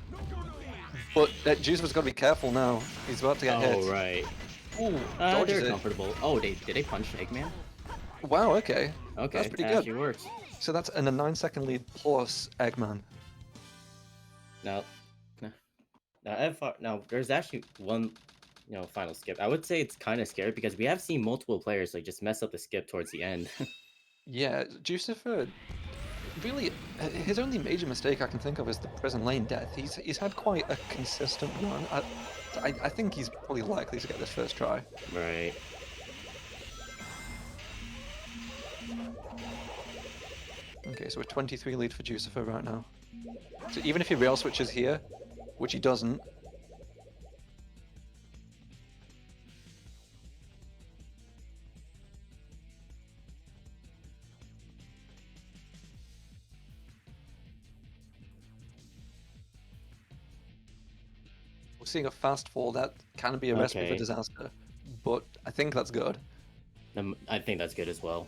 But Juicer's got to be careful now. He's about to get hit. Oh, right. Ooh, dodges They're it. comfortable. Oh, did they punch Eggman? Wow. Okay. Okay, That's pretty that good. actually works. So that's in a 9-second lead plus Eggman. Now, there's actually one final skip. I would say it's kind of scary because we have seen multiple players like just mess up the skip towards the end. Yeah, Jucifer, really, his only major mistake I can think of is the prison lane death. He's had quite a consistent run. I think he's probably likely to get this first try. Right. Okay, so we're 23 lead for Jucifer right now. So even if he rail switches here, which he doesn't, we're seeing a fast fall. That can be a recipe for Okay. disaster, but I think that's good. I think that's good as well.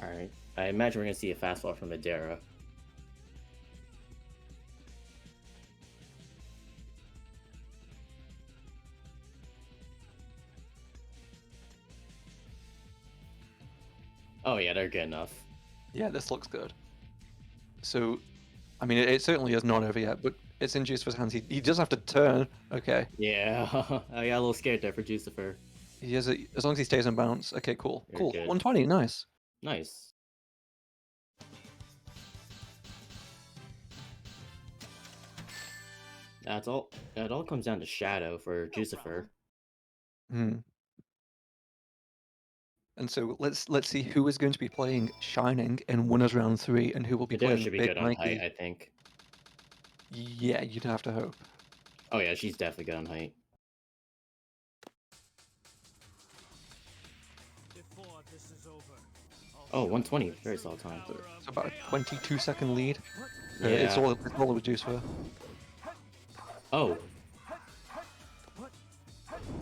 All right. I imagine we're gonna see a fastball from Adara. Oh yeah, they're good enough. Yeah, this looks good. So, I mean, it certainly is not over yet, but it's in Jucifer's hands. He does have to turn. Okay. Yeah, I got a little scared there for Jucifer. He has a, as long as he stays in bounce. Okay, cool. Very Cool. good. 120, nice. Nice. That's all. It all comes down to Shadow for Jucifer. Hmm. And so let's see who is going to be playing Shining in Winners Round 3 and who will be Adara playing should be Big good on height, Mikey. I think. Yeah, you'd have to hope. Oh yeah, she's definitely good on height. Before this is over, Oh, 120, very solid time. It's about a 22-second lead. Yeah. It's all with Jucifer. Oh.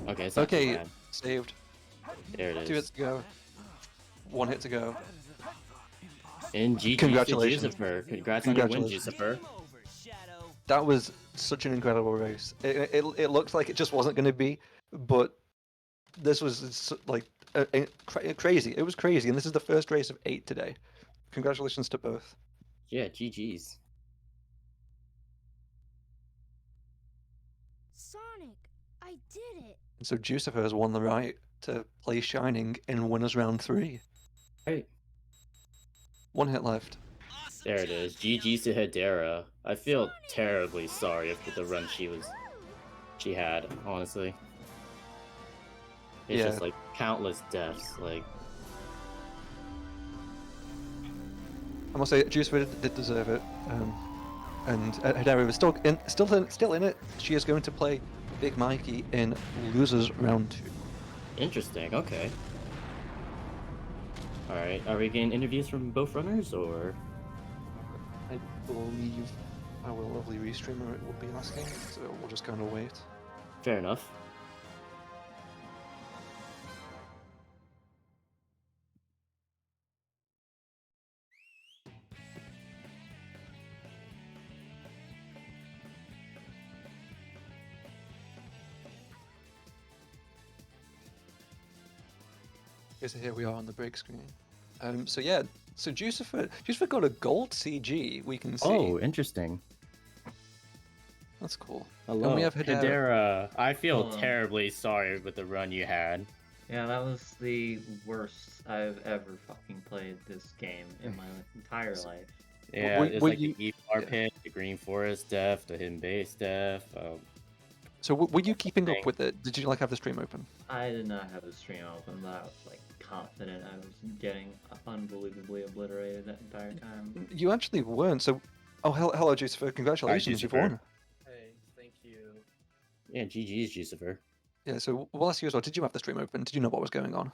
Okay, it's not too Okay, bad. saved. There it 2 hits is. to go. 1 hit to go. And GG to Congratulations. Jucifer. Congrats on your win, Congratulations. Jucifer. That was such an incredible race. It looks like it just wasn't going to be, but this was like crazy. It was crazy, and this is the first race of 8 today. Congratulations to both. Yeah, GG's. Sonic, I did it. And so Jucifer has won the right to play Shining in Winners Round 3. Right. 1 hit left. There it is. GG's to Hedera. I feel terribly sorry for the run she had, honestly. It's Yeah. just like countless deaths. Like, I must say, Jucifer did deserve it. And Hedera is still in it. She is going to play Big Mikey in Losers Round 2. interesting. Okay. All right. Are we getting interviews from both runners, or? I believe our lovely restreamer will be asking, so we'll just kind of wait. Fair enough. Okay, so here we are on the break screen. So yeah, so Jucifer got a gold CG. We can see. Oh, interesting. That's cool. Hello, And we have Hedera. Hedera. I feel Hello. terribly sorry with the run you had. Yeah, that was the worst I've ever fucking played this game in my entire life. Yeah, Were- it's were like you- the ER yeah. pit, the Green Forest death, the Hidden Base death. So were you keeping up Thing. with it? Did you like have the stream open? I did not have the stream open, but I was like confident I was getting unbelievably obliterated that entire time. You actually weren't. So, oh hello Jucifer. Congratulations, you've Jucifer. won. Hey, thank you. Yeah, GG's, Jucifer. Yeah. So we'll ask you as well. Did you have the stream open? Did you know what was going on?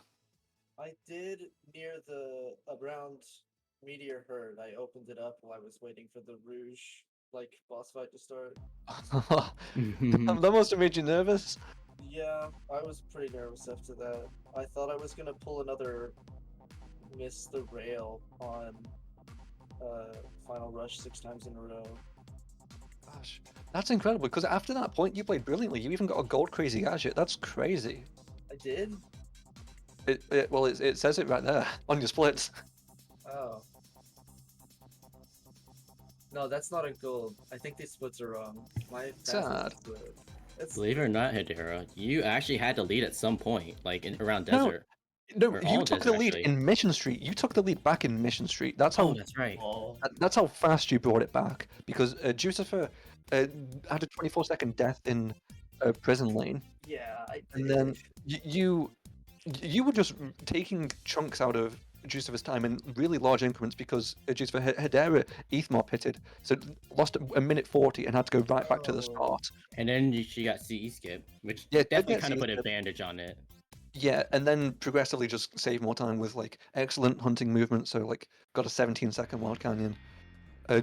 I did near the around Meteor Herd. I opened it up while I was waiting for the Rouge boss fight to start. That must have made you nervous. Yeah, I was pretty nervous after that. I thought I was gonna pull another miss the rail on Final Rush 6 times in a row. Gosh, that's incredible. Because after that point, you played brilliantly. You even got a gold crazy gadget. That's crazy. I did? It says it right there on your splits. Oh. No, that's not a gold. I think these splits are wrong. My Sad. It's Believe it or not, Hedera, you actually had to lead at some point, like around No, desert. No, Or you all took desert, the lead actually. in Mission Street. You took the lead back in Mission Street. That's Oh, how that's right. Oh, that's how fast you brought it back. Because Jucifer had a 24-second death in Prison Lane, yeah, I and did. then you were just taking chunks out of Jucifer's time in really large increments because Jucifer Hedera ETH pitted, so lost a minute 40 and had to go right back to the Oh. start. And then she got CE skip, which Yeah, definitely did kind of CE put a skip. bandage on it. Yeah, and then progressively just save more time with like excellent hunting movement. So like got a 17-second Wild Canyon.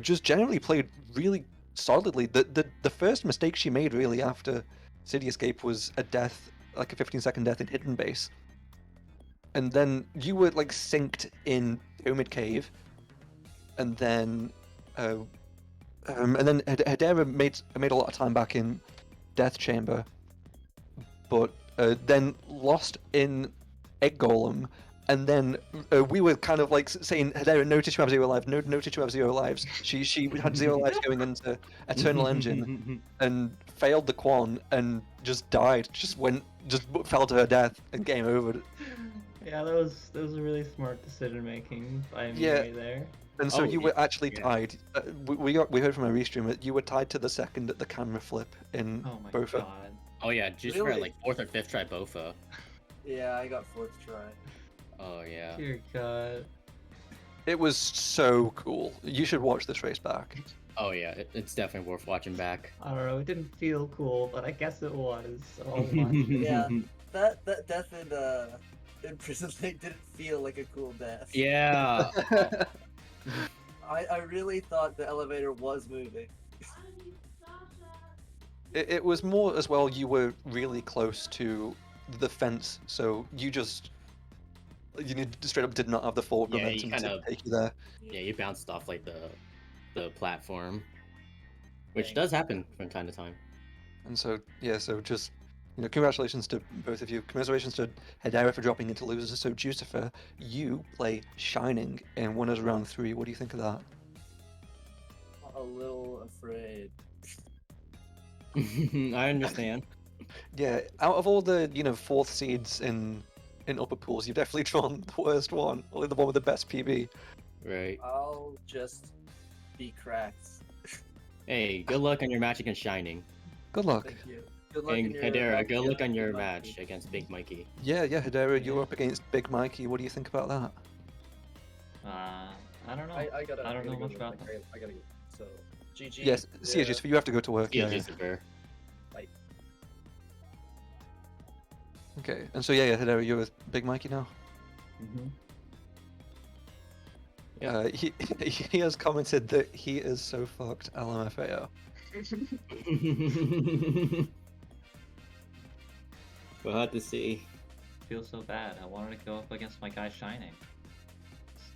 Just generally played really solidly. The first mistake she made really after City Escape was a death, like a 15-second death in Hidden Base. And then you were like synced in Pyramid Cave, and then Hedera made a lot of time back in Death Chamber, but then lost in Egg Golem, and then we were kind of like saying, Hedera, notice you have 0 lives, notice you have 0 lives. She had 0 lives going into Eternal Engine, and failed the Quan, and just died, just fell to her death, and game over. yeah, that was a really smart decision making by me Yeah. right there. And so Oh, you were actually yeah. tied. We heard from a restream that you were tied to the second at the camera flip in Oh my Bofa. god. Oh yeah, just for Really? like 4th or 5th try Bofa. Yeah, I got 4th try. Oh yeah. Dear god. It was so cool. You should watch this race back. Oh yeah, it's definitely worth watching back. I don't know, it didn't feel cool, but I guess it was. Oh my. Yeah. That death in Prison Lane didn't feel like a cool death. Yeah. I really thought the elevator was moving. It was more as well. You were really close to the fence, so you straight up did not have the forward Yeah, you momentum kind to of- take you there. Yeah, you bounced off like the platform, which Dang. does happen from time to time. And so just congratulations to both of you. Commiserations to Hedera for dropping into losers. So Jucifer, you play Shining in winners round 3. What do you think of that? A little afraid. I understand. Yeah, out of all the 4th seeds in upper pools, you've definitely drawn the worst one, or the one with the best PB. Right. I'll just be cracked. Hey, good luck on your match against Shining. Good luck. Thank you. Good luck And in your Hedera, good luck on your Good luck. match against Big Mikey. Yeah, Hedera, you're up against Big Mikey. What do you think about that? I don't know. I gotta. I don't know gotta much go. about that. I gotta go. So, GG. Yes, see you, Jucifer. You have to go to work. Yeah, Yeah. Lucifer. Okay, and so yeah, Hedera, you're with Big Mikey now. Mm-hmm. Yeah. He has commented that he is so fucked. LMFAO. We'll have to see. Feel so bad. I wanted to go up against my guy Shining.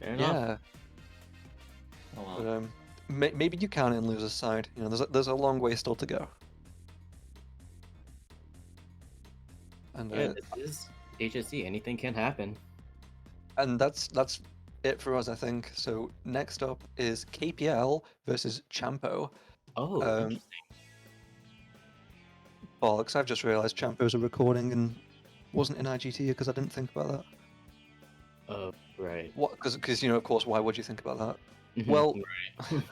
Fair enough. Yeah, Oh but well. maybe you can in loser's side. There's a long way still to go. And Yeah, this is HSC. Anything can happen. and that's it for us, I think. So next up is KPL versus Champo. Oh, Um, interesting. Bollocks! I've just realised Champo's a recording and wasn't in IGT because I didn't think about that. Oh, right. What? Because of course, why would you think about that? Mhm, Well, right.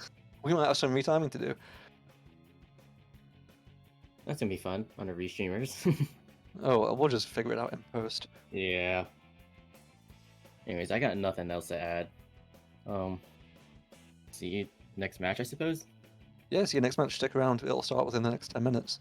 we might have some retiming to do. That's gonna be fun on the restreamers. Oh, well, we'll just figure it out in post. Yeah. Anyways, I got nothing else to add. See you next match, I suppose. Yeah, see you next match. Stick around. It'll start within the next 10 minutes.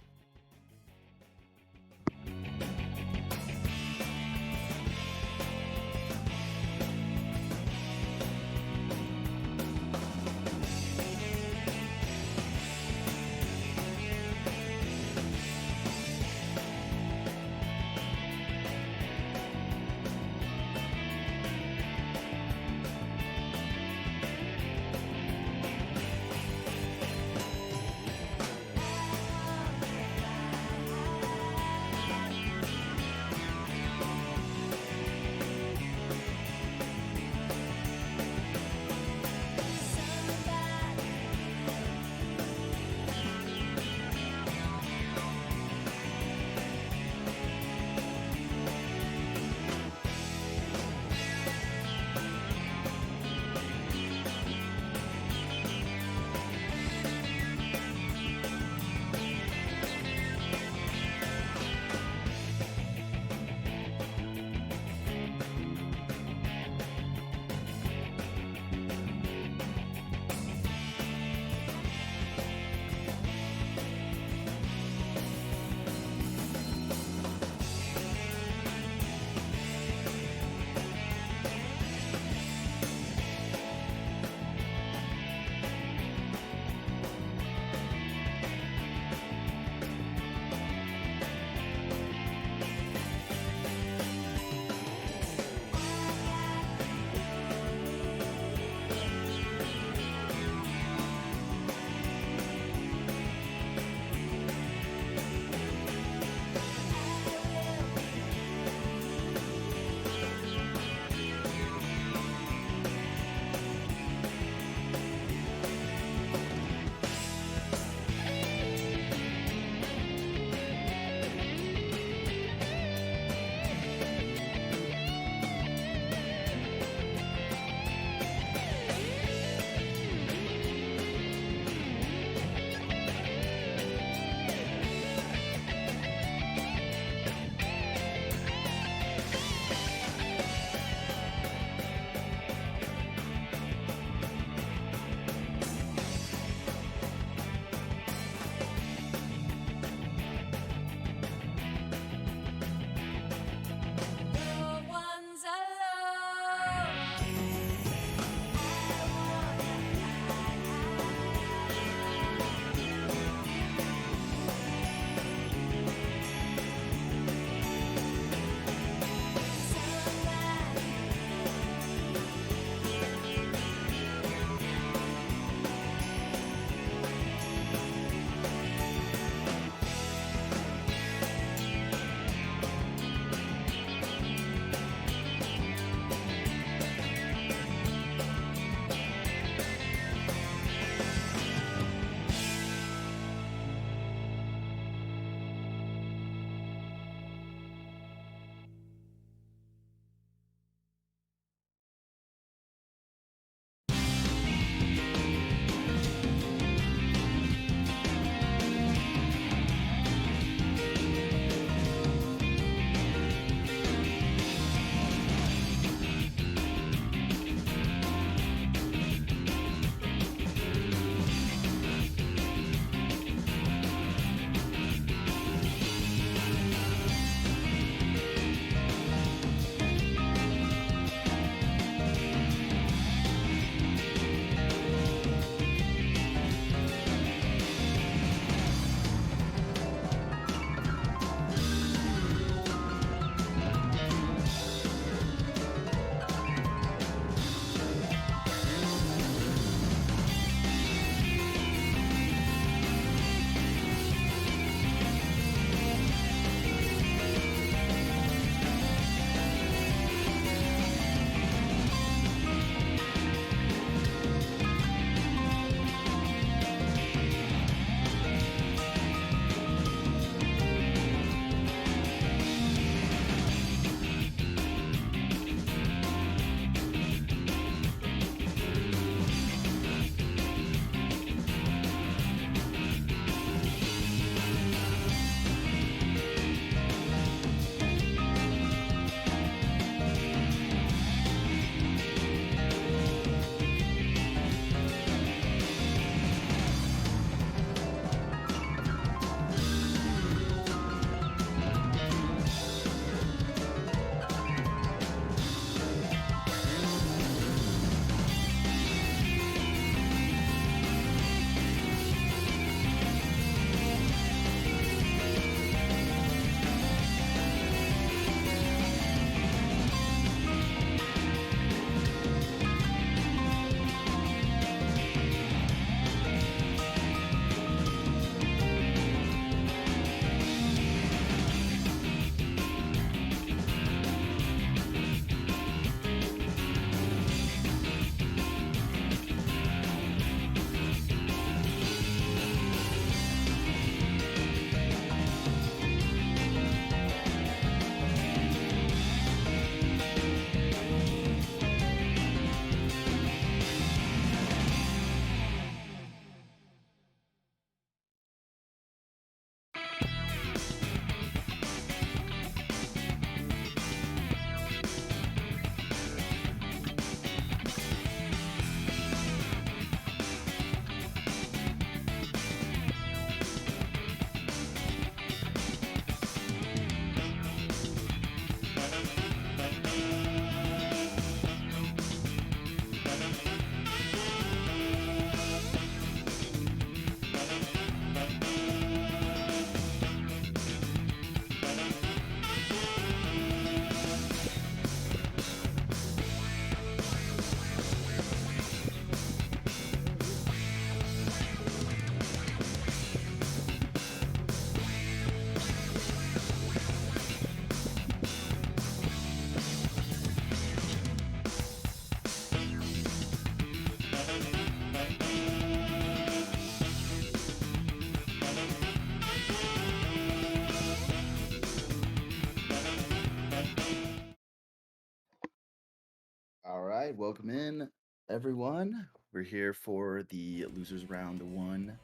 right, welcome in, everyone. We're here for the losers round 1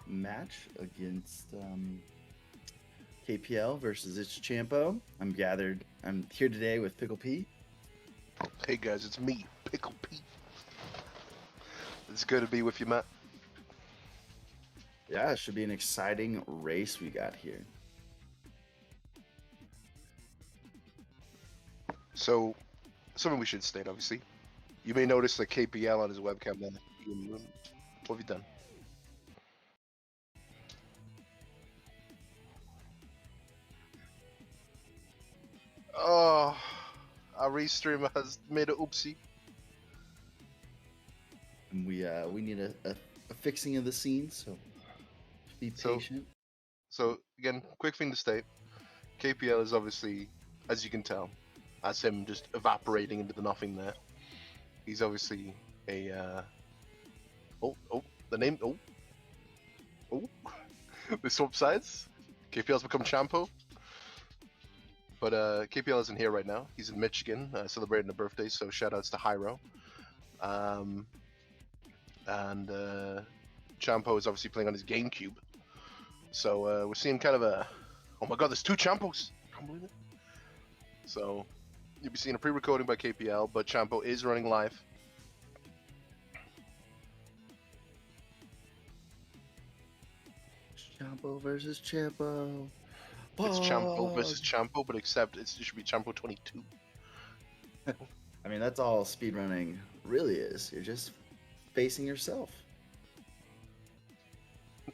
match against KPL versus It's Champo. I'm here today with Pickle P. Hey guys, it's me, Pickle Pete. It's good to be with you, Matt. Yeah, it should be an exciting race we got here. So, something we should state, obviously. You may notice the KPL on his webcam there. What have you done? Oh, our restreamer has made an oopsie. And we need a fixing of the scene, so be patient. So again, quick thing to state: KPL is obviously, as you can tell, as him just evaporating into the nothing there. He's obviously a we swap sides. KPL's become Champo. But KPL isn't here right now. He's in Michigan celebrating a birthday, so shout outs to Hyro. And Champo is obviously playing on his GameCube. So we're seeing kind of a, oh my god, there's 2 Champos! I can't believe it. So you'll be seeing a pre-recording by KPL, but Champo is running live. Champo versus Champo. It's Champo versus Champo, but except it should be Champo 22. I mean, that's all speedrunning really is. You're just facing yourself.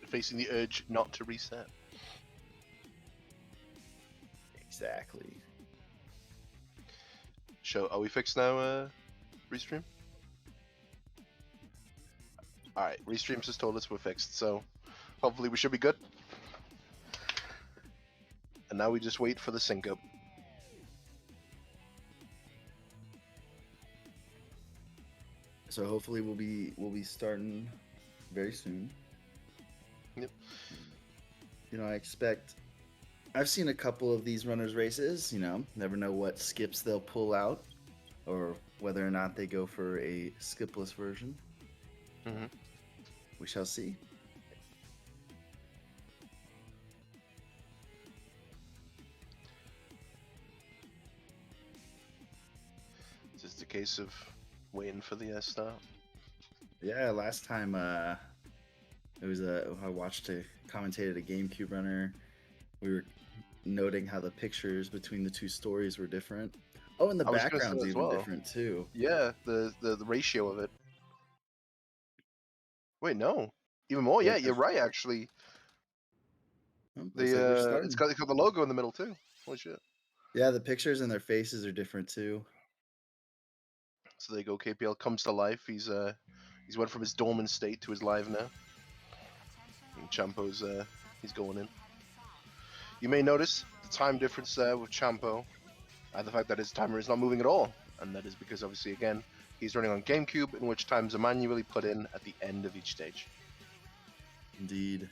Facing the urge not to reset. Exactly. So, are we fixed now, Restream? Alright, Restream just told us we're fixed, so hopefully we should be good. And now we just wait for the sync up. So hopefully we'll be starting very soon. Yep. You know, I've seen a couple of these runners races, you know, never know what skips they'll pull out or whether or not they go for a skipless version. Mm-hmm. We shall see. It's just a case of waiting for the start. Yeah, last time it was I watched a commentated a GameCube runner. We were noting how the pictures between the 2 stories were different. Oh, and the background's even different too. Yeah, the ratio of it. Wait, no, even more. Yeah, you're right. Actually, it's got the logo in the middle too. Holy shit. Yeah, the pictures and their faces are different too. So there you go. KPL comes to life. He's went from his dormant state to his live now. And Champo's he's going in. You may notice the time difference there with Champo, and the fact that his timer is not moving at all, and that is because obviously again he's running on GameCube, in which times are manually put in at the end of each stage. Indeed.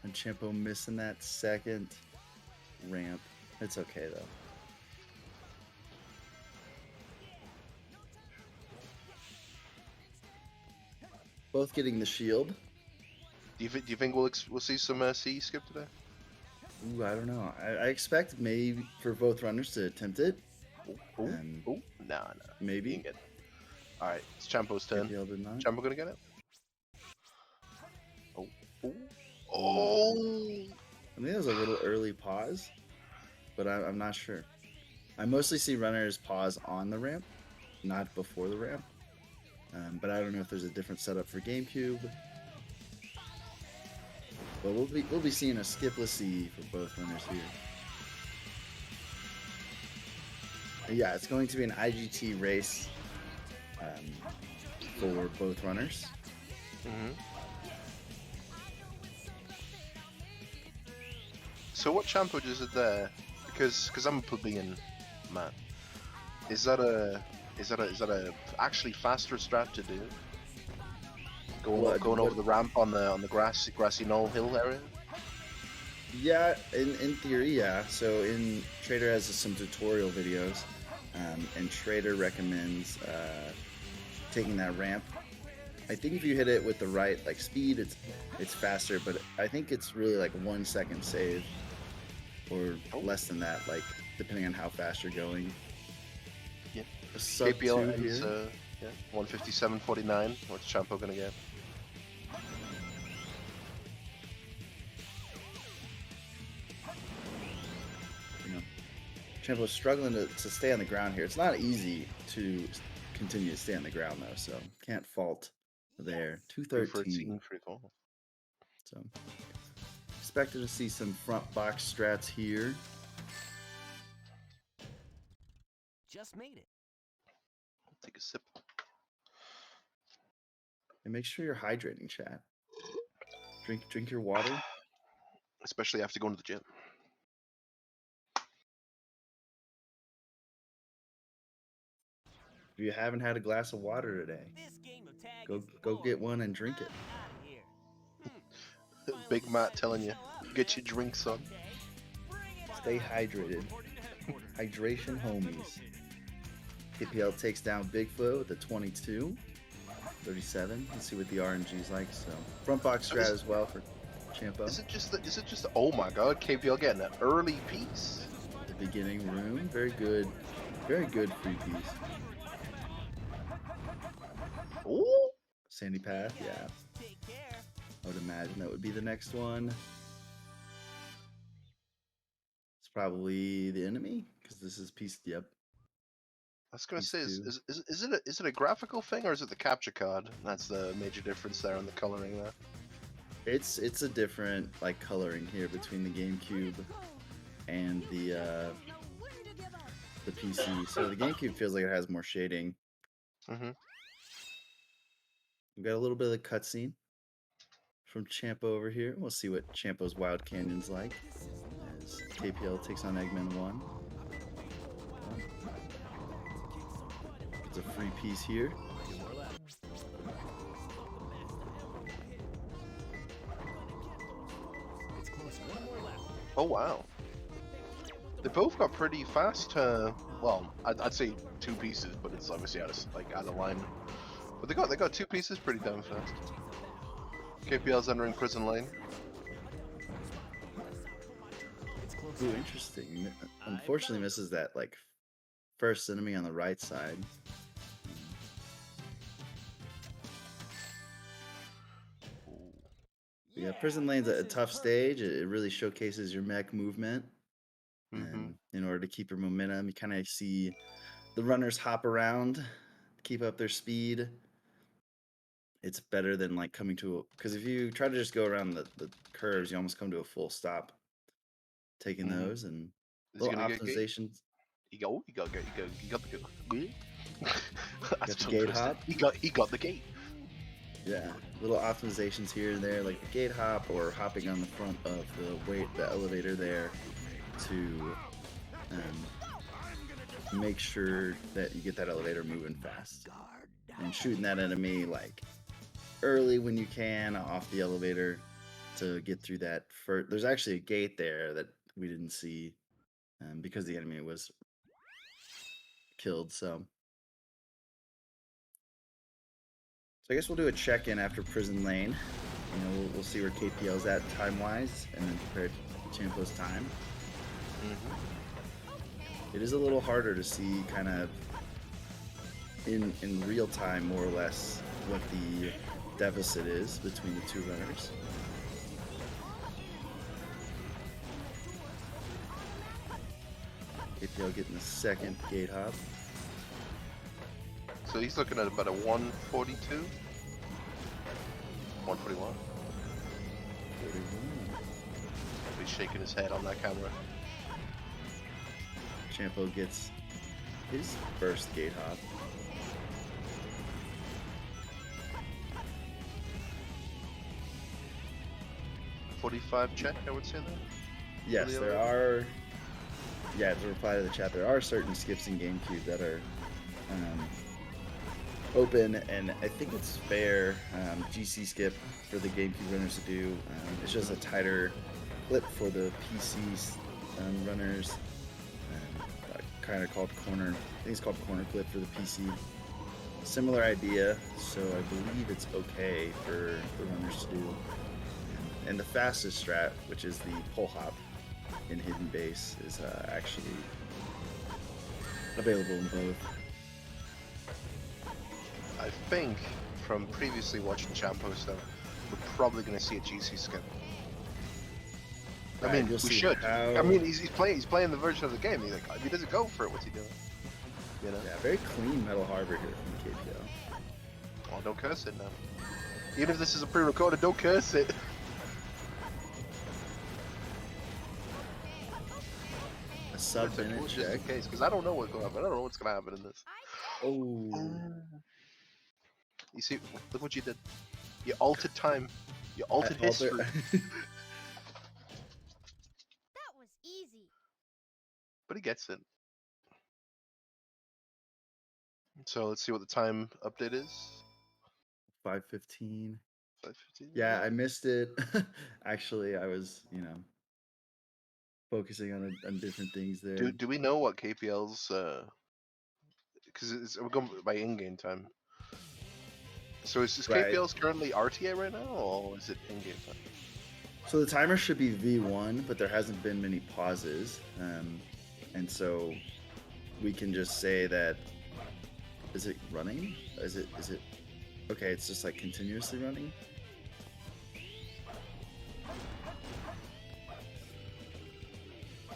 And Champo missing that second ramp. It's okay though. Both getting the shield. Do you think we'll see some C skip today? Ooh, I don't know. I expect maybe for both runners to attempt it. No. Maybe. All right, it's Champo's turn. Champo gonna get it? I think it was a little early pause, but I'm not sure. I mostly see runners pause on the ramp, not before the ramp. But I don't know if there's a different setup for GameCube. But we'll be seeing a skipless C for both runners here. Yeah, it's going to be an IGT race for both runners. Mm-hmm. So what Champo just did there? Because I'm a plebeian, Matt. Is that a actually faster strat to do? Going over the ramp on the grassy knoll hill area? Yeah, in theory, yeah. So Trader has some tutorial videos. and Trader recommends taking that ramp. I think if you hit it with the right like speed, it's faster, but I think it's really like 1 second save or less than that, like depending on how fast you're going. Yeah. A sub KPL 2 ends, here. yeah, 157.49. What's Champo gonna get? You know, Champo's struggling to stay on the ground here. It's not easy to continue to stay on the ground though, so can't fault there. 213. Free call. So expected to see some front box strats here. Just made it. Take a sip. And make sure you're hydrating, chat. Drink your water. Especially after going to the gym. If you haven't had a glass of water today, go get one and drink it. Big Matt telling you, get your drinks on. Stay hydrated. Hydration, homies. KPL takes down Bigfoot with a 22. 37. Let's see what the RNG's like. So front box strat as well for Champo. Is it just oh my god, KPL getting an early piece? The beginning room, very good free piece. Ooh. Sandy Path, yeah. I would imagine that would be the next one. It's probably the enemy because this is piece. Yep. I was gonna say, is it a graphical thing or is it the capture card? That's the major difference there in the coloring there. It's a different like coloring here between the GameCube and the PC. So the GameCube feels like it has more shading. Mm-hmm. We've got a little bit of the cutscene from Champo over here. We'll see what Champo's Wild Canyon's like as KPL takes on Eggman 1. It's a free piece here. Oh wow. They both got pretty fast. Well, I'd say 2 pieces, but it's obviously out of line. But they got 2 pieces pretty damn fast. KPL's entering prison lane. Ooh, interesting. Unfortunately, misses that like first enemy on the right side. Yeah, prison lane's a tough stage. It really showcases your mech movement. And in order to keep your momentum, you kind of see the runners hop around, keep up their speed. It's better than like coming to a, because if you try to just go around the curves, you almost come to a full stop. Taking those and little optimizations. He got the gate. Got the gate hop. He got the gate. Yeah, little optimizations here and there, like the gate hop or hopping on the front of the elevator there to make sure that you get that elevator moving fast and shooting that enemy like early when you can off the elevator to get through that first. There's actually a gate there that we didn't see because the enemy was killed. So I guess we'll do a check-in after Prison Lane. You know, we'll see where KPL's at time-wise, and then compare it to Champo's time. It is a little harder to see kind of in real time, more or less, what the deficit is between the two runners. KPL getting the second gate hop. So he's looking at about a 142? 141? He's shaking his head on that camera. Champo gets his first gate hop. .45 check, I would say that. Yes, there are. Yeah, to reply to the chat, there are certain skips in GameCube that are open, and I think it's fair GC skip for the GameCube runners to do. It's just a tighter clip for the PC runners. kind of called Corner. I think it's called Corner Clip for the PC. Similar idea, so I believe it's okay for the runners to do. And the fastest strat, which is the pull hop in hidden base, is actually available in both. I think from previously watching Champo stuff, we're probably going to see a GC skip. I Right, mean, you'll we see should. how- I mean, he's playing the version of the game. He's like, if he doesn't go for it, what's he doing? You know? Yeah, very clean Metal Harbor here from KPL. Oh, don't curse it now. Even if this is a pre-recorded, don't curse it. A sub It's like, minute well, just in check. case, because I don't know what's going to happen. I don't know what's going to happen in this. Oh. You see, look what you did. You altered time. You altered history. That was easy. But he gets it. So let's see what the time update is. 5:15. 5:15. Yeah, I missed it. Actually, I was, focusing on different things there. Do we know what KPL's? Because we're going by in-game time. So is Right. KPL's currently RTA right now, or is it in-game time? So the timer should be V1, but there hasn't been many pauses, and so we can just say that. Is it running? Is it? Okay, it's just like continuously running.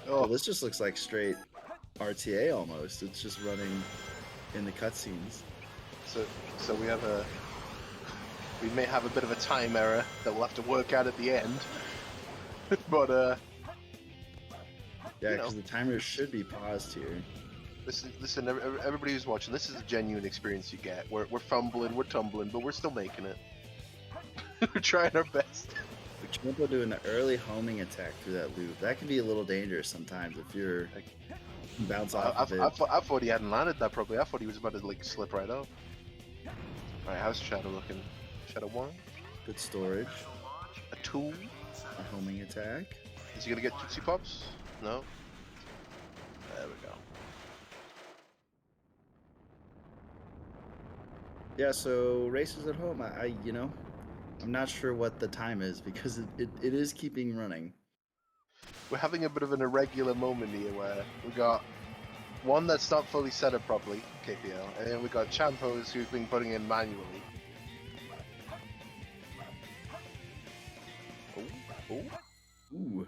Oh, Well, this just looks like straight RTA almost. It's just running in the cutscenes. so we may have a bit of a time error that we'll have to work out at the end. But Yeah, you know. because the timer should be paused here. Listen, everybody who's watching, this is a genuine experience you get. We're fumbling, we're tumbling, but we're still making it. We're trying our best. Champo doing the early homing attack through that loop. That can be a little dangerous sometimes if you're bounce off of it. I thought he hadn't landed that properly. I thought he was about to like slip right off. Alright, how's Shadow looking? Shadow 1? Good storage. A 2? A homing attack. Is he gonna get Tootsie Pops? No? There we go. Yeah, so races at home, I'm not sure what the time is because it is keeping running. We're having a bit of an irregular moment here where we got one that's not fully set up properly, KPL, and then we got Champos who's been putting in manually. Ooh.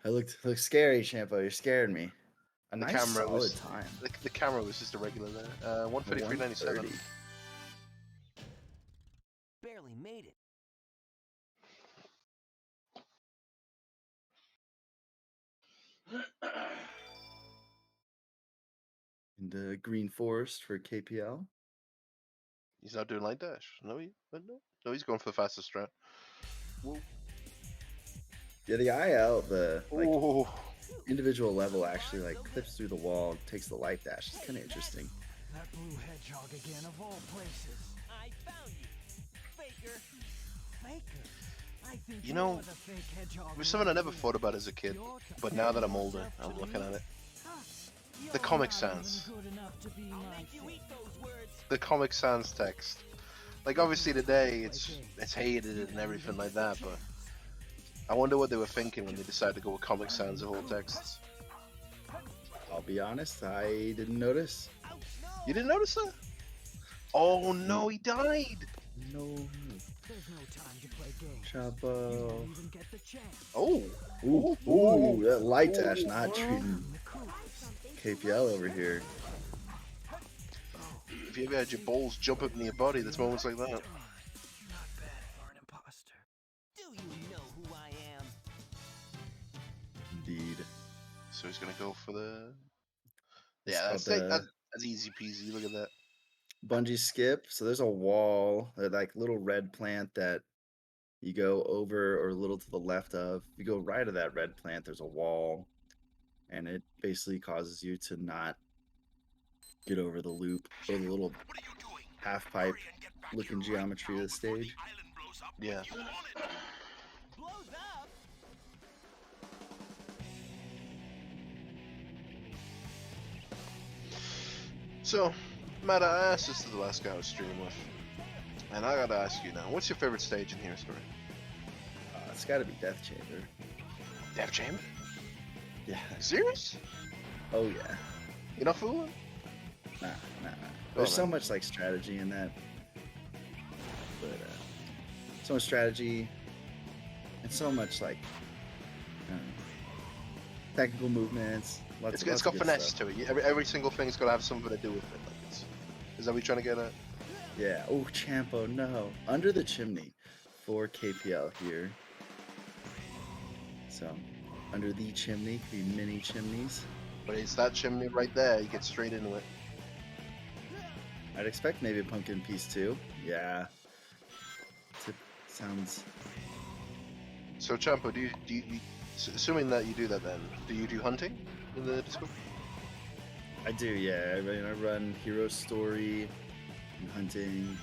That looked scary, Champo. You're scaring me. A The nice camera solid was time. the camera was just irregular there. 133.97. Barely made it. In the Green Forest for KPL. He's not doing light dash. No, he's going for the fastest strat. Whoa. Yeah, the IL, the Ooh. individual level actually clips through the wall, takes the light dash. It's kind of interesting. That blue hedgehog again, of all places. I found you, faker. Faker. I think You know, you're the fake hedgehog. it was something I never thought about as a kid, but now that I'm older, I'm looking at it. The Comic Sans. The Comic Sans text. Like obviously today it's hated and everything like that, but I wonder what they were thinking when they decided to go with Comic Sans of all texts. I'll be honest, I didn't notice. You didn't notice that? Oh no, he died! No. There's no time to play games. Chapo. Don't even get the chance. Oh! Ooh, that light dash not treating KPL over here. If you ever had your balls jump up in your body, there's moments like that. Not bad for an imposter. Do you know who I am? Indeed. So he's gonna go for the... It's Yeah, called that's easy peasy, look at that. bungee skip. So there's a wall, little red plant that you go over or a little to the left of. If you go right of that red plant, there's a wall, and it basically causes you to not get over the loop or the little half pipe looking geometry of the stage. Yeah. Blows up. So, Matt, I asked this to the last guy I was streaming with, and I gotta ask you now: what's your favorite stage in Hero Story? It's got to be Death Chamber. Death Chamber? Yeah. Serious? Oh yeah. You're not fooling? Nah. There's so man. much like strategy in that, but so much strategy and so much like technical movements. It's got finesse to it. Every single thing's got to have something to do with it. Like is that what you're trying to get at? Yeah. Oh, Champo, no. Under the chimney for KPL here. So, under the chimney, the mini chimneys. But it's that chimney right there. You get straight into it. I'd expect maybe a pumpkin piece too. Yeah. Sounds. So, Champo, do you assuming that you do that, then do you do hunting in the Discord? I do, yeah. I run Hero Story and hunting.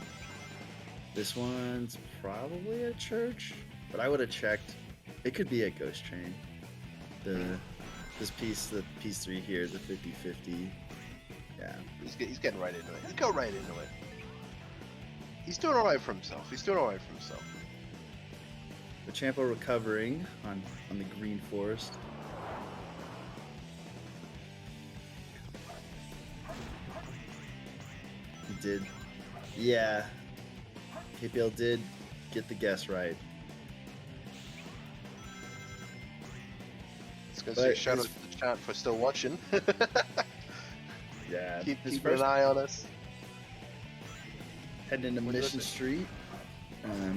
This one's probably a church, but I would have checked. It could be a ghost train. This piece, the piece 3 here, the 50-50. Yeah. He's getting right into it. He go right into it. He's doing all right for himself. The Champo recovering on the green forest. He did. Yeah. KPL did get the guess right. It's gonna say shout out to the chat for still watching. Yeah. Keep an eye on us. Heading into Mission Street.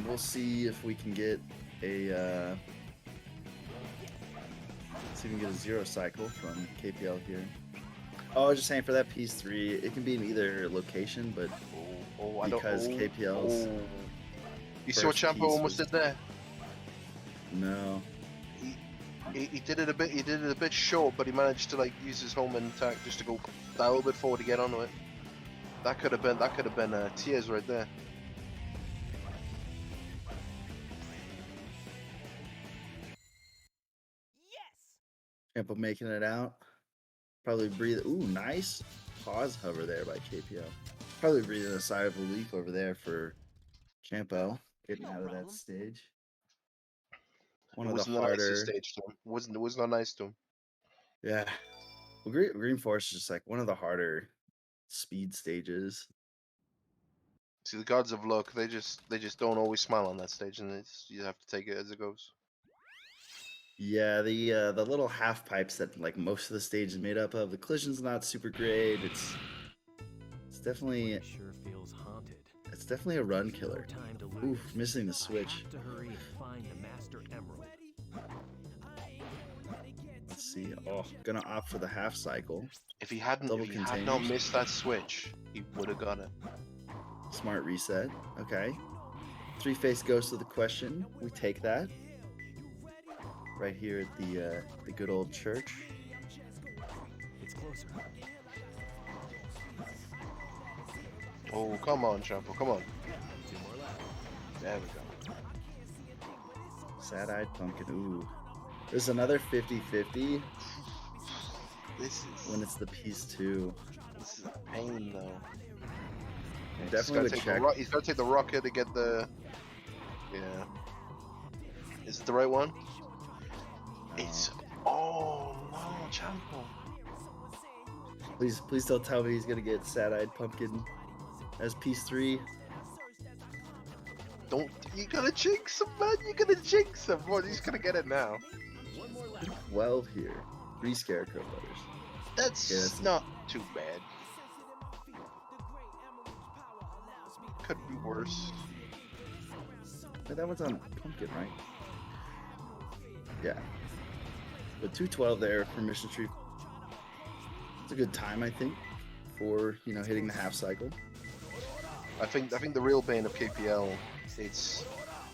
We'll see if we can get a see if we can get a 0 cycle from KPL here. Oh, I was just saying for that piece 3, it can be in either location, but because KPL's you see what Champo almost did there? No. He did it a bit. He did it a bit short, but he managed to like use his home attack just to go a little bit forward to get onto it. That could have been tears right there. Champo making it out. Probably breathe. Ooh, nice pause hover there by KPL. Probably breathing a sigh of relief over there for Champo getting out of that stage. One of the harder stage to him. It was not nice to him. Yeah. Well, Green Forest is just like one of the harder speed stages. See, the gods of luck, they just don't always smile on that stage, and you have to take it as it goes. Yeah, the little half pipes that like most of the stage is made up of. The collision's not super great. It's definitely sure feels haunted. It's definitely a run killer. Oof, missing the switch. To hurry and find the Master Emerald. Let's see. Oh, gonna opt for the half cycle. If he had not missed that switch, he would have got it. Smart reset. Okay. 3-face ghost of the question. We take that. Right here at the good old church. It's closer. Oh, come on, Champo, come on. 2 more left. There we go. Sad-eyed pumpkin. Ooh. There's another 50-50. This is when it's the piece 2. This is a pain though. Definitely would check. He's gotta take the rocket to get the. Yeah. Is it the right one? No. It's. Oh no, Champo. Please don't tell me he's gonna get sad-eyed pumpkin as piece 3. Don't. You gotta jinx him, man. You gotta jinx him. Boy, he's gonna get it now. 12 here. 3 scarecrow letters. That's not too bad. Could be worse. But that one's on pumpkin, right? Yeah. But 212 there for Mission Street. It's a good time, I think, for hitting the half cycle. I think the real bane of KPL, its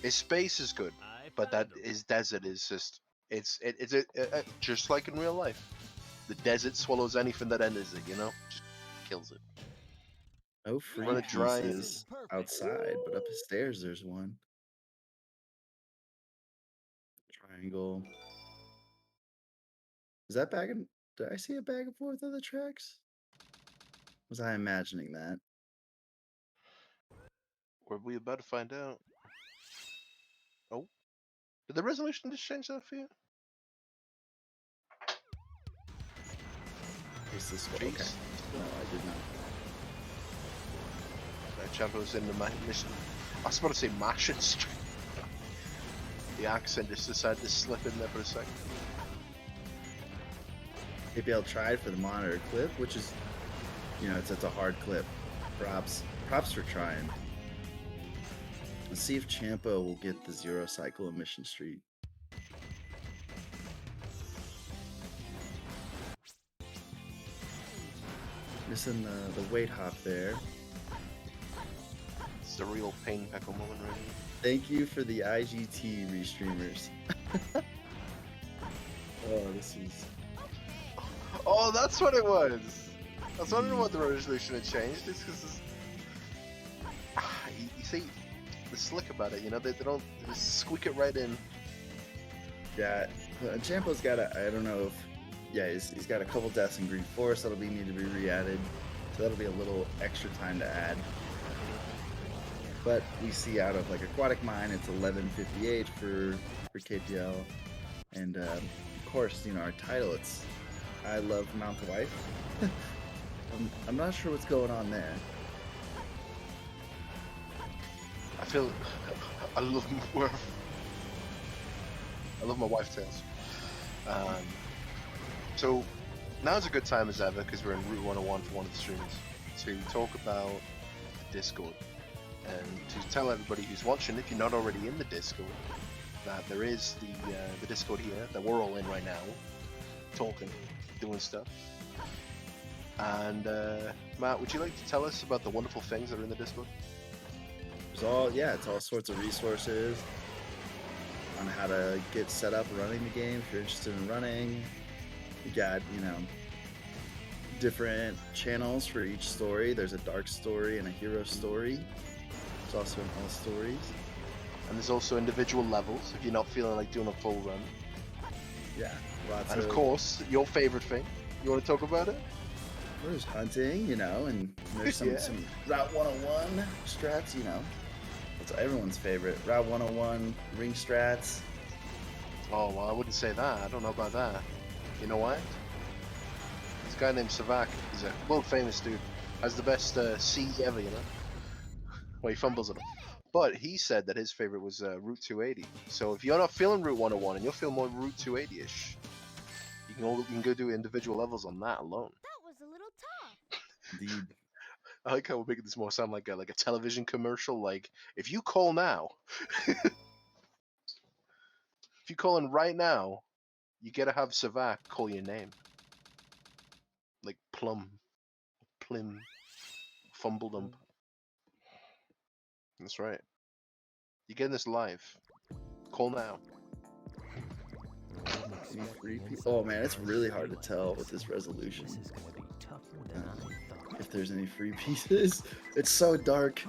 space is good, but that his desert is just it's just like in real life. The desert swallows anything that enters it, just kills it. No free Run it dry pieces outside, but up the stairs there's one. Triangle. Is that back in? Did I see a back and forth of the tracks? Was I imagining that? Were we about to find out? Oh, did the resolution just change that for you? Is this what? Okay. Jeez. No, I did not. Champo's in the mission. I was about to say Mashing Street. The accent just decided to slip in there for a second. KPL tried for the monitor clip, which is, you know, it's a hard clip. Props for trying. Let's see if Champo will get the 0 cycle of Mission Street. Missing the weight hop there. It's a real pain peckle moment right here. Thank you for the IGT restreamers. Oh, this is... Oh, that's what it was! I was wondering what the resolution had changed. It's because you see, they're slick about it, you know, they don't they just squeak it right in. Yeah, Champo's got I don't know if, yeah, he's got a couple deaths in Green Forest that'll need to be re-added, so that'll be a little extra time to add. But we see out of like Aquatic Mine, it's 11:58 for KPL, and of course, you know, our title, it's I Love Mount the Wife. I'm not sure what's going on there. I feel I love my wife tales. So now's a good time as ever because we're in Route 101 for one of the streams to talk about the Discord and to tell everybody who's watching, if you're not already in the Discord, that there is the Discord here that we're all in right now, talking, doing stuff. And Matt, would you like to tell us about the wonderful things that are in the Discord? It's all sorts of resources on how to get set up running the game if you're interested in running. You got, you know, different channels for each story. There's a dark story and a hero story. There's also an all stories. And there's also individual levels if you're not feeling like doing a full run. Yeah, and of course, your favorite thing. You want to talk about it? There's hunting, you know, and there's some Route 101 strats, you know. That's everyone's favorite. Route 101 ring strats. Oh, well, I wouldn't say that. I don't know about that. You know why? This guy named Savak, he's a world famous dude. Has the best C ever, you know? Well, he fumbles at him. But he said that his favorite was Route 280. So if you're not feeling Route 101 and you'll feel more Route 280-ish, you can go do individual levels on that alone. That was a little tough. Indeed. I like how we're making this more sound like a television commercial. Like, if you call now, if you call in right now, you gotta have Savak call your name. Like Plum, Plim, Fumbledump. That's right. You're getting this live. Call now. Oh man, it's really hard to tell with this resolution. If there's any free pieces. It's so dark.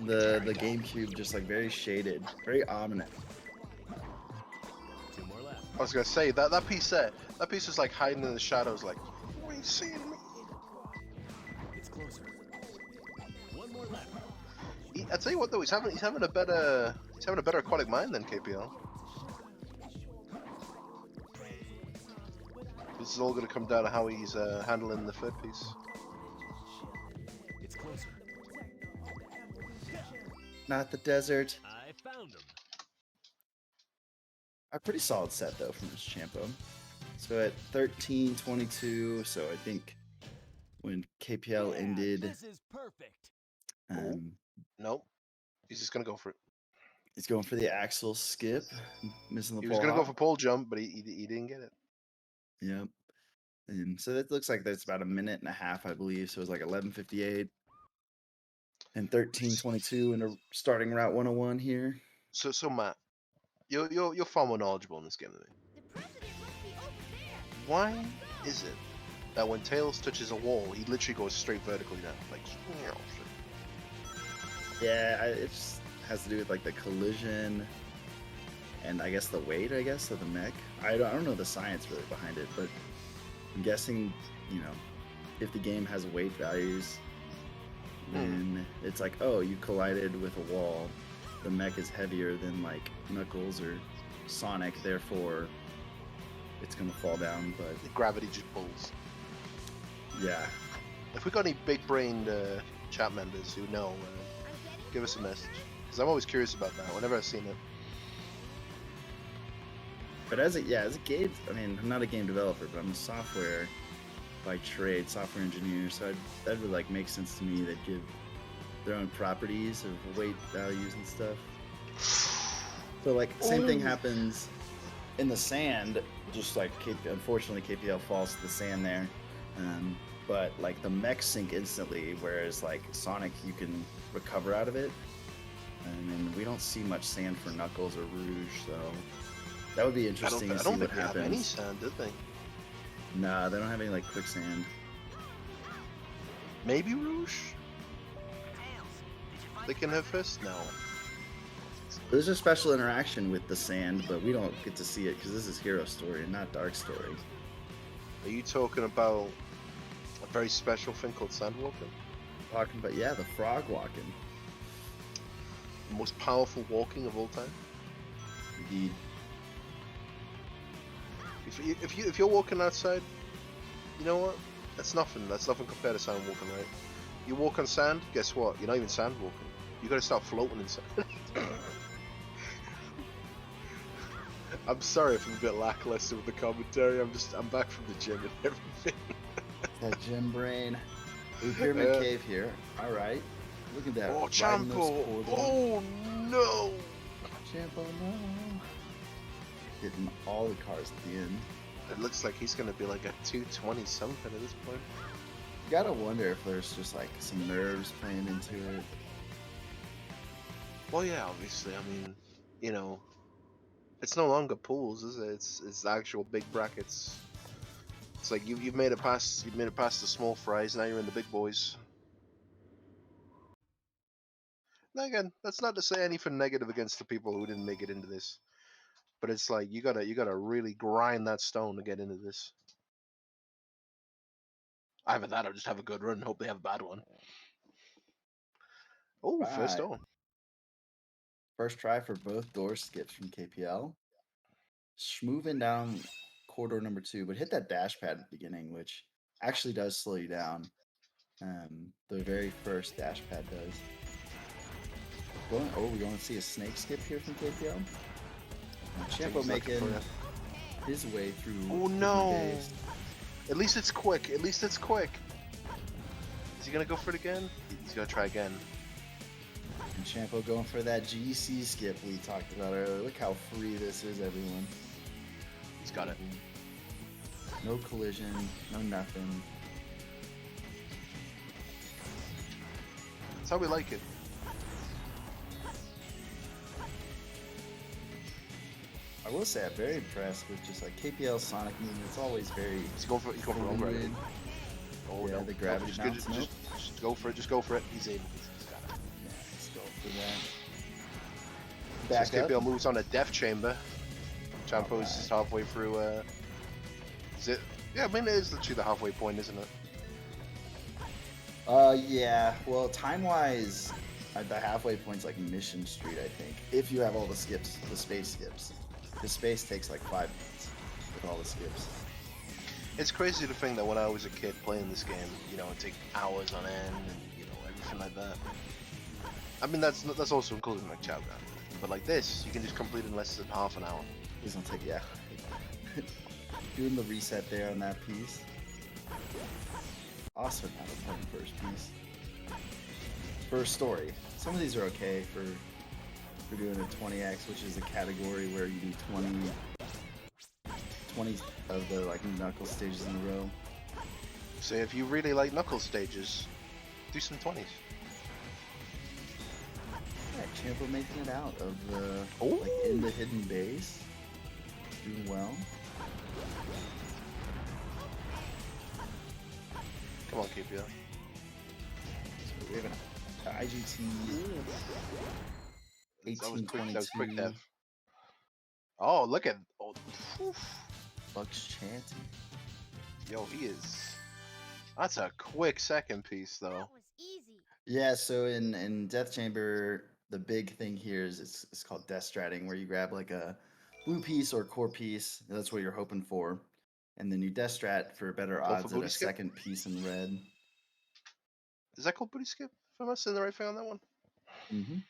The GameCube just like very shaded, very ominous. I was gonna say that piece there. That piece was like hiding in the shadows, like, "You ain't seeing me." It's closer. One more lap. I tell you what though, he's having a better aquatic mind than KPL. This is all gonna come down to how he's handling the third piece. It's closer. Not the desert. I found him. A pretty solid set though from this Champo. So at 13:22, so I think when KPL ended, This is perfect. Nope. He's just gonna go for it. He's going for the axle skip, missing the He pole. was gonna go hop. for pole jump, but he didn't get it. Yep. And so that looks like that's about a minute and a half, I believe. So it was like 11:58 and 13:22 into starting Route 101 here. So Matt, you're far more knowledgeable in this game than me. The president must be over there. Why is it that when Tails touches a wall, he literally goes straight vertically down? Like, Yeah, it just has to do with like the collision and I guess the weight, of the mech. I don't know the science really behind it, but I'm guessing, you know, if the game has weight values, then it's like, oh, you collided with a wall. The mech is heavier than like Knuckles or Sonic, therefore it's gonna fall down. But The gravity just pulls. yeah, If we got any big-brained chat members who know, give us a message. Because I'm always curious about that. Whenever I've seen it. but as a game, I mean, I'm not a game developer, but I'm a software by trade, software engineer. So that would like make sense to me. That give their own properties of weight values and stuff. So like same thing happens in the sand. Just like unfortunately KPL falls to the sand there, but like the mechs sink instantly, whereas like Sonic you can recover out of it. And we don't see much sand for Knuckles or Rouge, so that would be interesting to see what happens. Have any sand, did they? Nah, they don't have any like quicksand. Maybe Rouge? They can have fist? No. There's a special interaction with the sand, but we don't get to see it because this is Hero Story and not Dark Story. Are you talking about a very special thing called sandwalking? Talking about, yeah, the frog walking. The most powerful walking of all time? Indeed. If you're walking outside, you know what? That's nothing. That's nothing compared to sand walking, right? You walk on sand, guess what? You're not even sand walking. You gotta start floating in sand. I'm sorry if I'm a bit lackluster with the commentary. I'm back from the gym and everything. That gym brain. Ooh, Pyramid Cave here. All right. Look at that. Oh, riding those Champo! corridors. Oh no! Champo, no. Hitting all the cars at the end. It looks like he's gonna be like a 220 something at this point. You gotta wonder if there's just like some nerves playing into it. Well, yeah, obviously. I mean, you know, it's no longer pools, is it? It's actual big brackets. It's like you've made it past the small fries. Now you're in the big boys. Now again, that's not to say anything negative against the people who didn't make it into this, but it's like you gotta really grind that stone to get into this. Either that or just have a good run. Hope they have a bad one. Oh, first Right. on. First try for both door skips from KPL. Moving down corridor number 2, but hit that dash pad at the beginning, which actually does slow you down. The very first dash pad does. We're going to see a snake skip here from KPL. Champo making his way through. Oh no! At least it's quick. At least it's quick. Is he gonna go for it again? He's gonna try again. And Champo going for that GC skip we talked about earlier. Look how free this is, everyone. He's got it. No collision, no nothing. That's how we like it. I will say I'm very impressed with just like KPL Sonic movement. It's always very. He's going for override. Oh yeah, no! the gravity just, bounce. just go for it. Just go for it. He's able. He's got it. Yeah, let's go for that. Back so KPL moves on a Death Chamber. Champo's is halfway through. Is it? Yeah, I mean it is literally the halfway point, isn't it? Yeah. Well, time-wise, the halfway point's like Mission Street, I think. If you have all the skips, the space skips. The space takes like 5 minutes with all the skips. It's crazy to think that when I was a kid playing this game, you know, it'd take hours on end and you know everything like that. I mean that's also including like Chow Gun, but like this, you can just complete in less than half an hour. It's gonna take doing the reset there on that piece. Also not a fun first piece. First story. Some of these are okay for doing a 20x, which is a category where you do 20 of the like knuckle stages in a row. So if you really like knuckle stages, do some 20s. Alright, Champo making it out of the like in the hidden base. Doing well. Come on, keep you. So we have an IGT 1822. That was quick dev. Oh, look at Lux Chanty. Yo, he is. That's a quick second piece, though. That was easy. Yeah, so in Death Chamber, the big thing here is it's called Death Stratting, where you grab like a blue piece or core piece. That's what you're hoping for, and then you Death Strat for better Go for odds at booty a skip? second piece in red. Is that called booty skip? Am I saying the right thing on that one?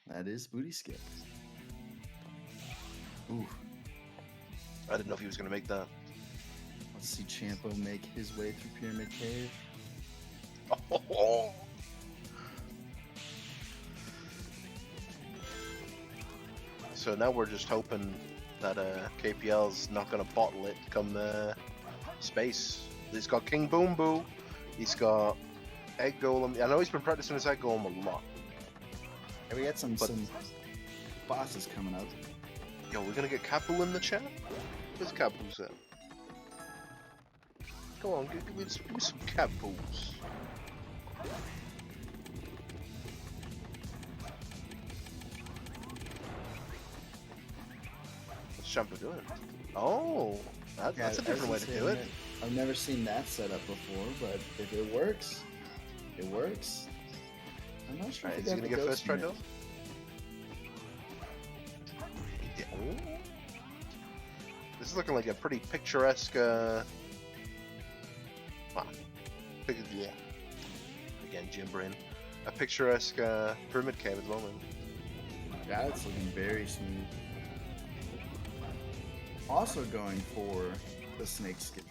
That is Booty Skip. Ooh, I didn't know if he was gonna make that. let's see Champo make his way through Pyramid Cave. Oh. So now we're just hoping that KPL's not gonna bottle it come space. He's got King Boom Boo. He's got Egg Golem. I know he's been practicing his Egg Golem a lot. And we got some bosses coming up. Yo, we're gonna get Kapu in the chat? Where's Kapu's at? Come on, give me some Kapus. What's Champa doing? Oh, that's a different way to do it. I've never seen that setup before, but if it works, it works. I'm not sure. Alright, if is he gonna get first try though? though? Yeah. Ooh. This is looking like a pretty picturesque. Wow. Yeah. Again, Jim Brain. A picturesque pyramid cave at the moment. Yeah, it's looking very smooth. Also going for the snake skin.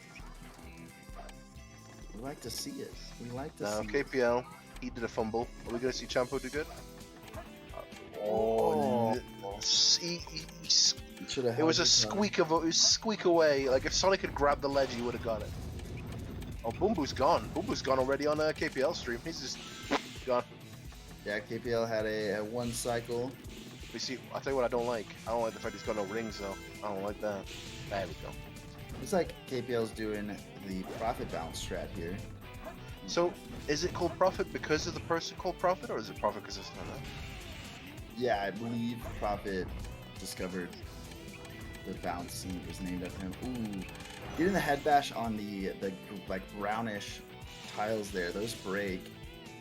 We like to see it. We like to Now see KPL, he did a fumble. Are we gonna see Champo do good? It was a squeak away. Like if Sonic had grabbed the ledge, he would have got it. Oh, Boom Boo's gone. Boom Boo's gone already on a KPL stream. He's just gone. Yeah, KPL had a one cycle. We see. I'll tell you what I don't like. I don't like the fact he's got no rings though. I don't like that. There we go. Looks like KPL's doing the profit bounce strat here. So, is it called Profit because of the person called Profit, or is it Profit because it's not that? Yeah, I believe Prophet discovered the bounce and it was named after him. Ooh, getting the head bash on the like brownish tiles there. Those break.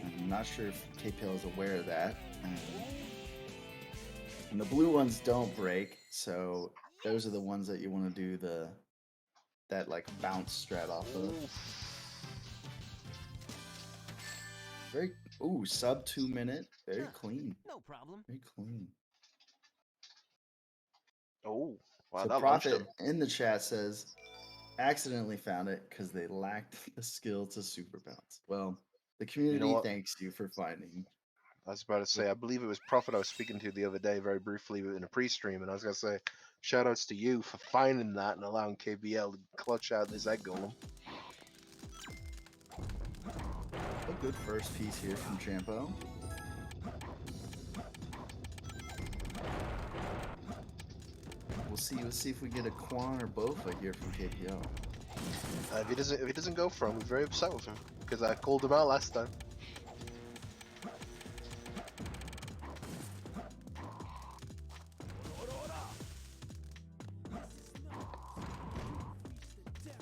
I'm not sure if KPL is aware of that. And the blue ones don't break, so those are the ones that you want to do that like bounce strat off of. Very sub 2 minute, very clean. No problem. Very clean. Oh, wow, So that launched Prophet him. in the chat says accidentally found it because they lacked the skill to super bounce. Well, the community what? thanks you for finding. I was about to say, I believe it was Prophet I was speaking to the other day very briefly in a pre-stream, and I was going to say, shoutouts to you for finding that and allowing KBL to clutch out this Egg Golem. A good first piece here from Champo. We'll see if we get a Quan or Bofa here from KPL. If he doesn't go for him, we're very upset with him because I called him out last time.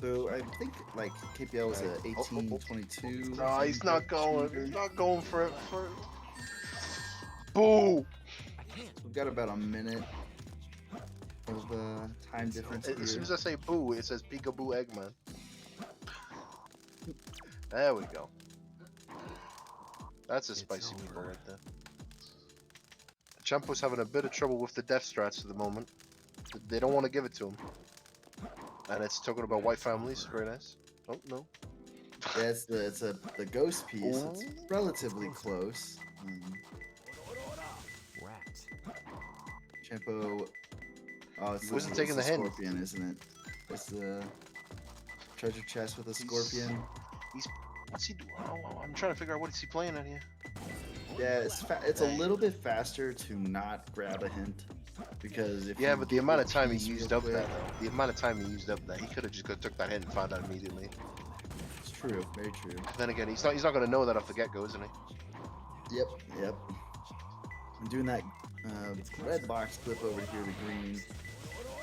So I think like KPL was a 18-22. No, he's not going. He's not going for it. Boo! We've got about a minute of time difference As soon here. as I say boo, it says Peekaboo Eggman. There we go. That's a spicy meatball right there. Champo's having a bit of trouble with the death strats at the moment. They don't want to give it to him. And it's talking about white families. Very nice. Oh, no. Yeah, it's the ghost piece. It's relatively close. Rats. Champo. Oh, it's He wasn't it's taking the hint. scorpion, isn't it? It's the treasure chest with a scorpion. What's he doing? Oh, I'm trying to figure out what is he playing at here. Yeah, it's a little bit faster to not grab a hint because if Yeah, you but the get amount a of time he piece used real up quick- that, though. The amount of time he used up that, he could have just took that hint and found out immediately. It's true, very true. Then again, he's not going to know that off the get-go, isn't he? Yep. I'm doing that red box flip over here to green.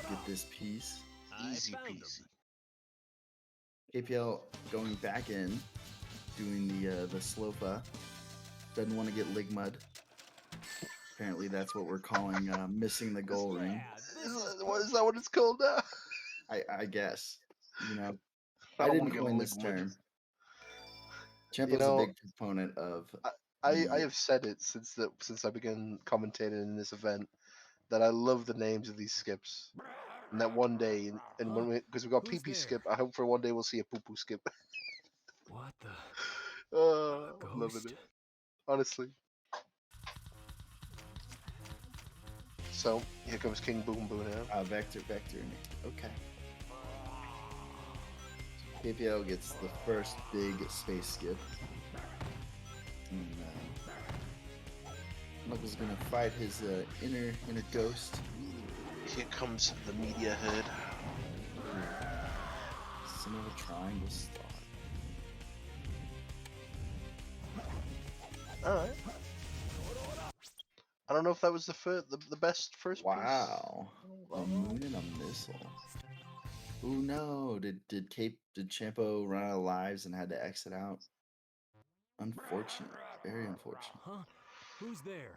Get this piece. Easy peasy. KPL going back in. doing the Slopa. Doesn't want to get Ligmud. Apparently, that's what we're calling missing the goal ring. Is that what it's called now? I guess. You know, I I don't didn't wanna get coin this Ligmud. term. You Champo's a know, big proponent of. I have said it since I began commentating in this event that I love the names of these skips, and that one day, and when because we got Who's pee there? skip, I hope for one day we'll see a poo poo skip. What the? I'm loving Ghost? it, honestly. So here comes King Boom Boo now. Vector. Okay. KPL gets the first big space skip. And Knuckles gonna fight his inner ghost. Here comes the media herd. It's another triangle star. All right. I don't know if that was the best first piece. Wow. A moon and a missile. Ooh no! Did Champo run out of lives and had to exit out? Unfortunate. Very unfortunate. Huh? Who's there?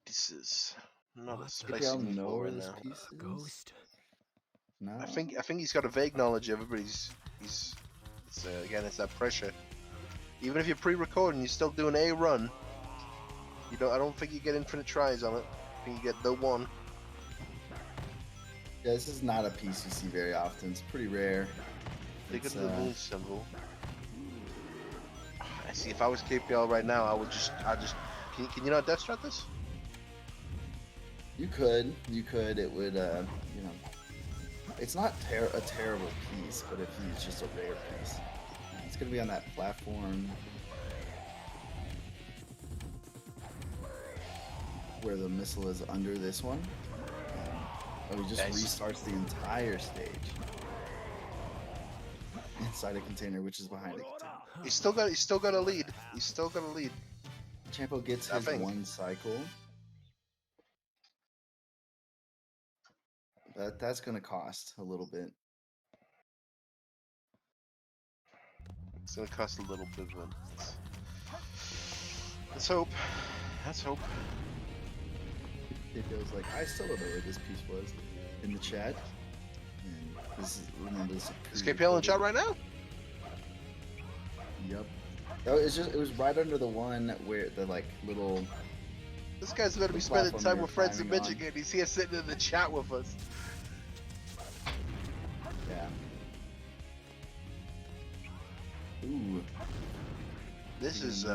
This is not a What the- spicy Y'all meatball know where right this now. piece is? Ghost? No. I think he's got a vague knowledge of it, but he's it's again it's that pressure. Even if you're pre-recording, you're still doing a run. I don't think you get infinite tries on it. I think you get the one. Yeah, this is not a piece you see very often. It's pretty rare. Think It's, of the moon symbol. I see. If I was KPL right now, I just. Can you not death strat this? You could. It would. It's not a terrible piece, but it's just a rare piece. It's gonna be on that platform where the missile is under this one. He just restarts the entire stage inside a container, which is behind a container. He's still got a lead. Champo gets his one cycle. That's gonna cost a little bit. It's gonna cost a little bit, but let's hope. It feels like I still don't know where this piece was in the chat. And this is KPL in chat right now? Yep. Oh, it was right under the one where the little. This guy's gonna be spending time with friends in Michigan. He's here sitting in the chat with us. Yeah. Ooh. This is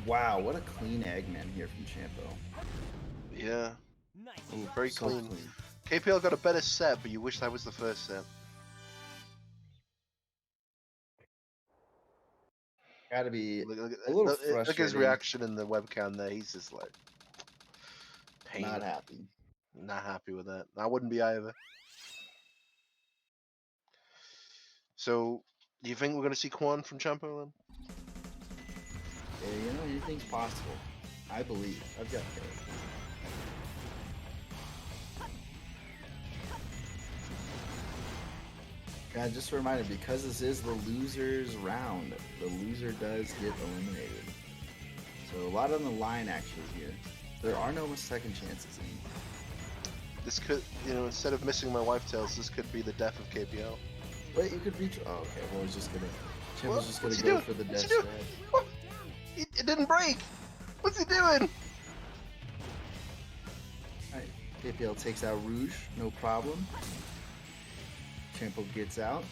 wow, what a clean Eggman here from Champo. Yeah. Ooh, very so clean. KPL got a better set, but you wish that was the first set. Gotta be a little frustrating. Look at his reaction in the webcam there. He's just like pain. Not happy. Not happy with that. I wouldn't be either. So, do you think we're gonna see Quan from Champo then? Yeah, anything's possible. I believe. I've got faith. God, just a reminder, because this is the loser's round, the loser does get eliminated. So a lot on the line actually here. There are no second chances anymore. This could, instead of missing my wife tails, this could be the death of KPL. Wait, you could reach. Oh, okay. Well, he's just gonna. Champo's just gonna What's he go doing? for the What's death he doing? strat. What? It didn't break. What's he doing? Alright, KPL takes out Rouge, no problem. Champo gets out.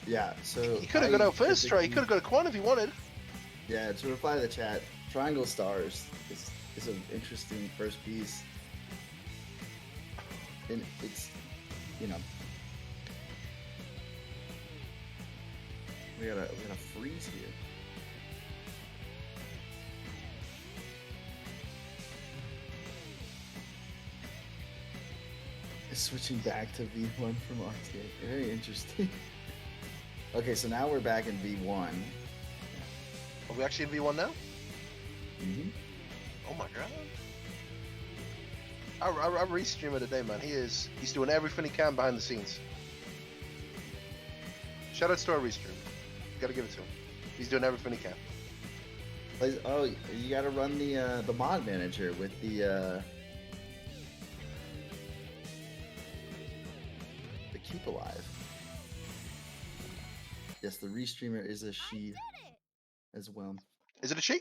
Yeah, so He could have got out first try. He could have got a Quan if he wanted. Yeah, to reply to the chat, Triangle Stars is an interesting first piece. And it's, we gotta freeze here. Switching back to V1 from RTA. Very interesting. Okay, so now we're back in V1. Are we actually in V1 now? Mm-hmm. Oh my god. I restream it today, man. He's doing everything he can behind the scenes. Shout out to our restream. Gotta give it to him. He's doing everything he can. Oh, you gotta run the mod manager with the keep alive. Yes, the restreamer is a she as well. Is it a she?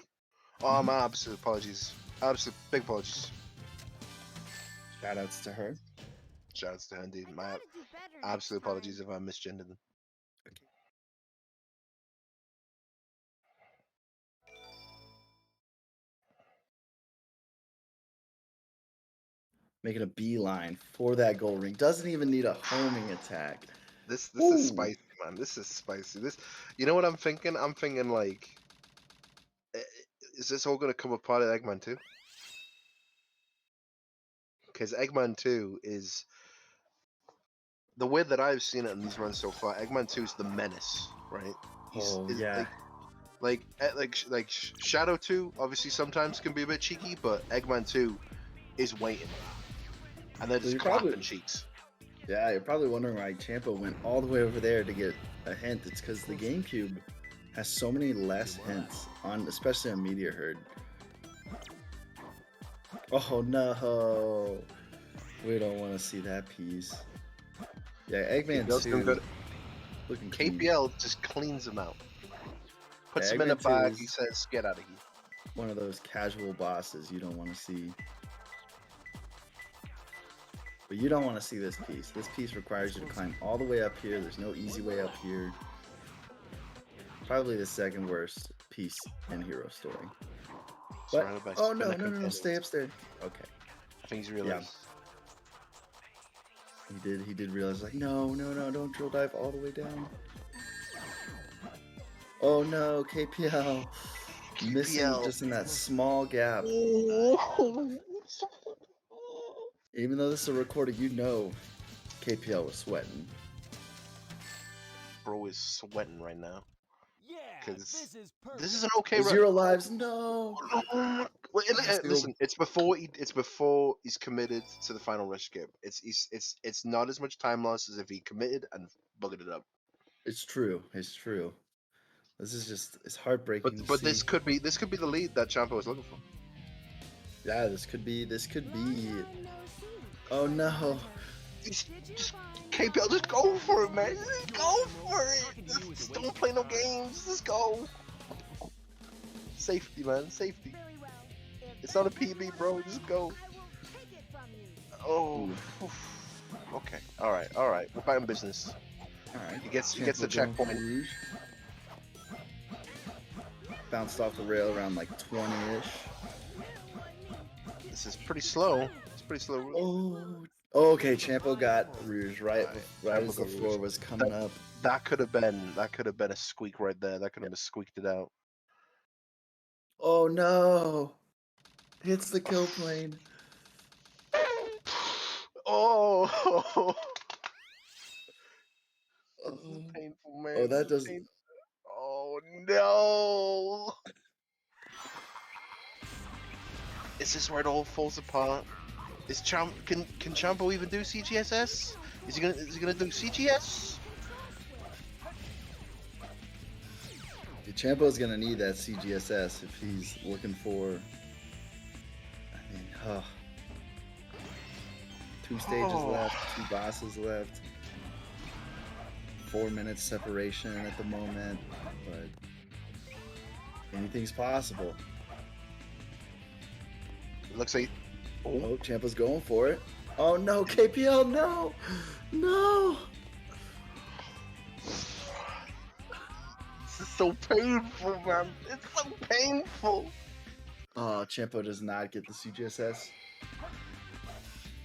Oh, my absolute apologies. Absolute big apologies. Shoutouts to her. Shoutouts to her indeed. My Gotta do better next absolute time. apologies if I misgendered them. Making a beeline for that gold ring. Doesn't even need a homing attack. This Ooh. is spicy, man. This is spicy. You know what I'm thinking? I'm thinking like, is this all gonna come apart at Eggman 2? Because Eggman 2 is the way that I've seen it in these runs so far. Eggman 2 is the menace, right? Yeah. Like Shadow 2 obviously sometimes can be a bit cheeky, but Eggman 2 is waiting, and then So just you're clapping probably- cheeks. Yeah, you're probably wondering why Champa went all the way over there to get a hint. It's because the GameCube has so many less hints on, especially on Meteor Herd. Oh no, we don't want to see that piece. Yeah, Eggman KPL's 2 doing good. looking clean. KPL just cleans him out, puts Yeah, him in a Eggman 2 bag. is He says, "Get out of here." one of those casual bosses you don't want to see. But you don't want to see this piece. This piece requires you to climb all the way up here. There's no easy way up here. Probably the second worst piece in Hero Story. But, Surrounded by oh no, spinner no, no, no, companions. stay upstairs. Okay. I think he's realized. He did realize, like, no, don't drill dive all the way down. Oh no, KPL. Missing just in that small gap. Even though this is a recording, you know KPL was sweating. Bro is sweating right now. Yeah, Because this is perfect. this is an okay run. 0 lives, no. Wait, Still- listen, it's before he's committed to the final rush skip. It's not as much time loss as if he committed and buggered it up. It's true. It's true. This is just, it's heartbreaking. But to this see. could be the lead that Champa was looking for. Yeah, this could be. Oh no. Just KPL, just go for it, man. Just go for it. Just don't play no games. Just go. Safety, man. Safety. Very well. If It's not a that's what you PB, wanna bro. play, Just go. I will take it from you. Oh. Okay. All right. We're back in business. Alright. He gets the Champa going for checkpoint. Rouge. Bounced off the rail around like 20-ish. This is pretty slow. It's pretty slow. Oh, okay. Champo got Rouge right Champa as the got floor Rouge. was coming up. That could have been a squeak right there. That could have squeaked it out. Oh no! Hits the kill plane. Oh. This is Oh, painful, man. oh, This that is does. painful. Oh no! Is this where it all falls apart? Can Champo even do CGSS? Is he gonna do CGS? Champo's gonna need that CGSS if he's looking for. I mean, 2 stages left, 2 bosses left. 4 minutes separation at the moment, but anything's possible. It looks like. Oh, Champa's going for it. Oh no, KPL, no! No! This is so painful, man. It's so painful. Oh, Champo does not get the CGSS.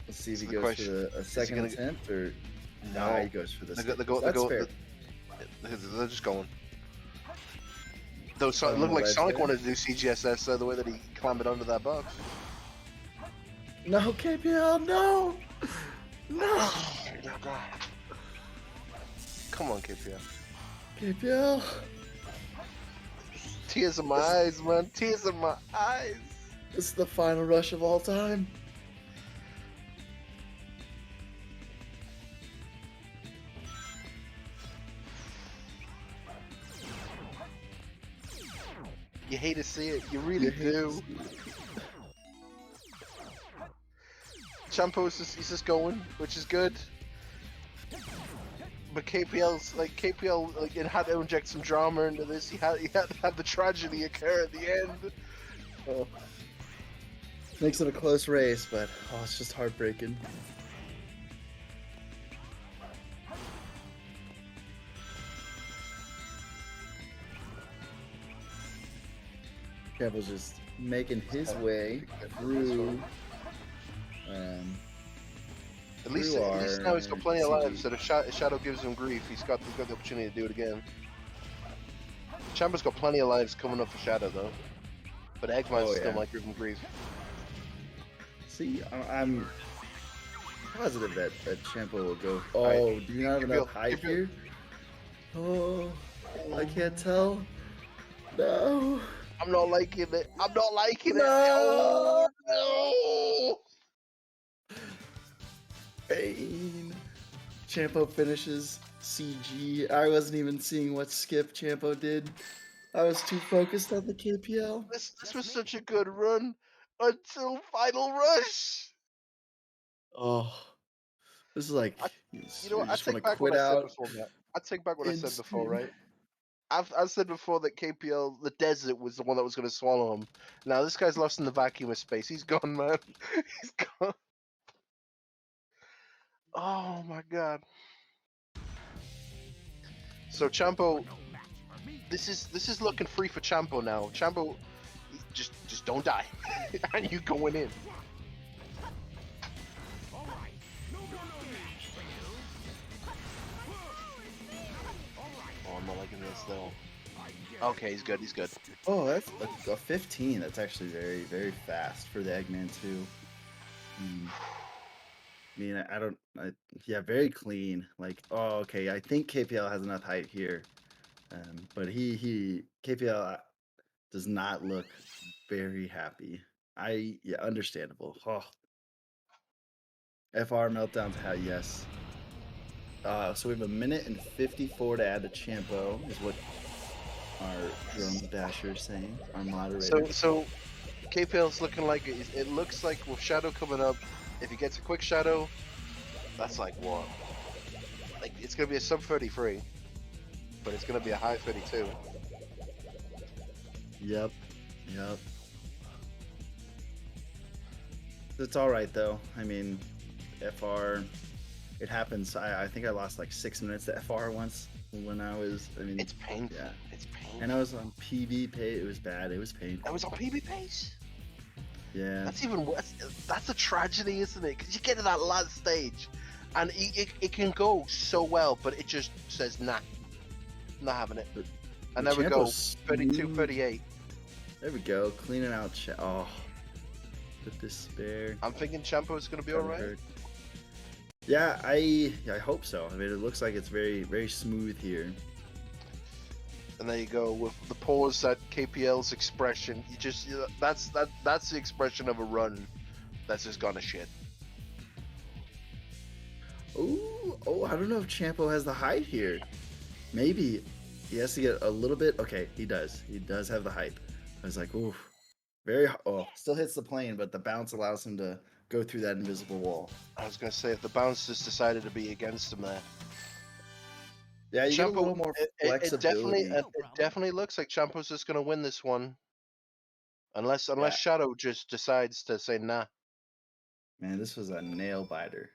Let's see if he the goes question. for a second gonna- attempt or No. he goes for this. That's fair. They're just going. Though it On looked the like ledge Sonic there. wanted to do CGSS the way that he clambered under that box. No, KPL, no! No! Come on, KPL. KPL! Tears in my eyes, man. Tears in my eyes. This is the final rush of all time. You hate to see it. You really hate to do. see it. Champo's he's just going, which is good. But KPL like it had to inject some drama into this. He had to have the tragedy occur at the end. Oh. Makes it a close race, but it's just heartbreaking. Kevin's just making his way through. At least now he's got plenty of lives. So if Shadow gives him grief, he's got the opportunity to do it again. Chamba's got plenty of lives coming up for Shadow though, but Eggman's still might give him grief. See, I'm positive that Champa will go. Oh, do you not have enough height here? Oh, I can't tell. No. I'm not liking it. I'm not liking No. it. Oh, no. Pain. Champo finishes CG. I wasn't even seeing what skip Champo did. I was too focused on the KPL. This was such a good run until Final Rush. Oh, this is like You know what? I just want to take back what quit I said out. before, Matt. I take back what I said before, Insane. right? I've said before that KPL, the desert, was the one that was going to swallow him. Now this guy's lost in the vacuum of space. He's gone, man. He's gone. Oh my god. So Champo, this is looking free for Champo now. Champo, just don't die, and you going in. Oh, I'm not liking this though. Okay, he's good. He's good. Oh, that's a 15. That's actually very, very fast for the Eggman too. I mean, yeah, very clean. Like, oh, okay. I think KPL has enough height here, but KPL does not look very happy. Yeah, understandable. Oh, FR meltdown to yes. So we have 1:54 to add to Champo, is what our drone dasher is saying. Our moderator. So KPL's looking like it looks like with Shadow coming up. If he gets a quick Shadow, that's like what? Like it's gonna be a sub 33, but it's gonna be a high 32. Yep. It's all right though. I mean, FR, it happens. I think I lost like 6 minutes to FR once when I was. I mean, it's painful. Yeah, it's painful. And I was on PB pace. It was bad. It was painful. That was on PB pace. Yeah. That's even worse. That's a tragedy, isn't it? Because you get to that last stage, and it can go so well, but it just says nah, not having it. And there we go, 32, 38. There we go, cleaning out. Oh, the despair. I'm thinking Champo's gonna be all right. Yeah, I hope so. I mean, it looks like it's very, very smooth here. And there you go with the pause at KPL's expression. That's the expression of a run that's just gone to shit. Oh, I don't know if Champo has the height here. Maybe he has to get a little bit. Okay, he does. He does have the hype. I was like, ooh, still hits the plane, but the bounce allows him to go through that invisible wall. I was gonna say if the bounce just decided to be against him there. Yeah, you get a little more flexibility. It definitely looks like Champo's just gonna win this one, unless Shadow just decides to say nah. Man, this was a nail biter,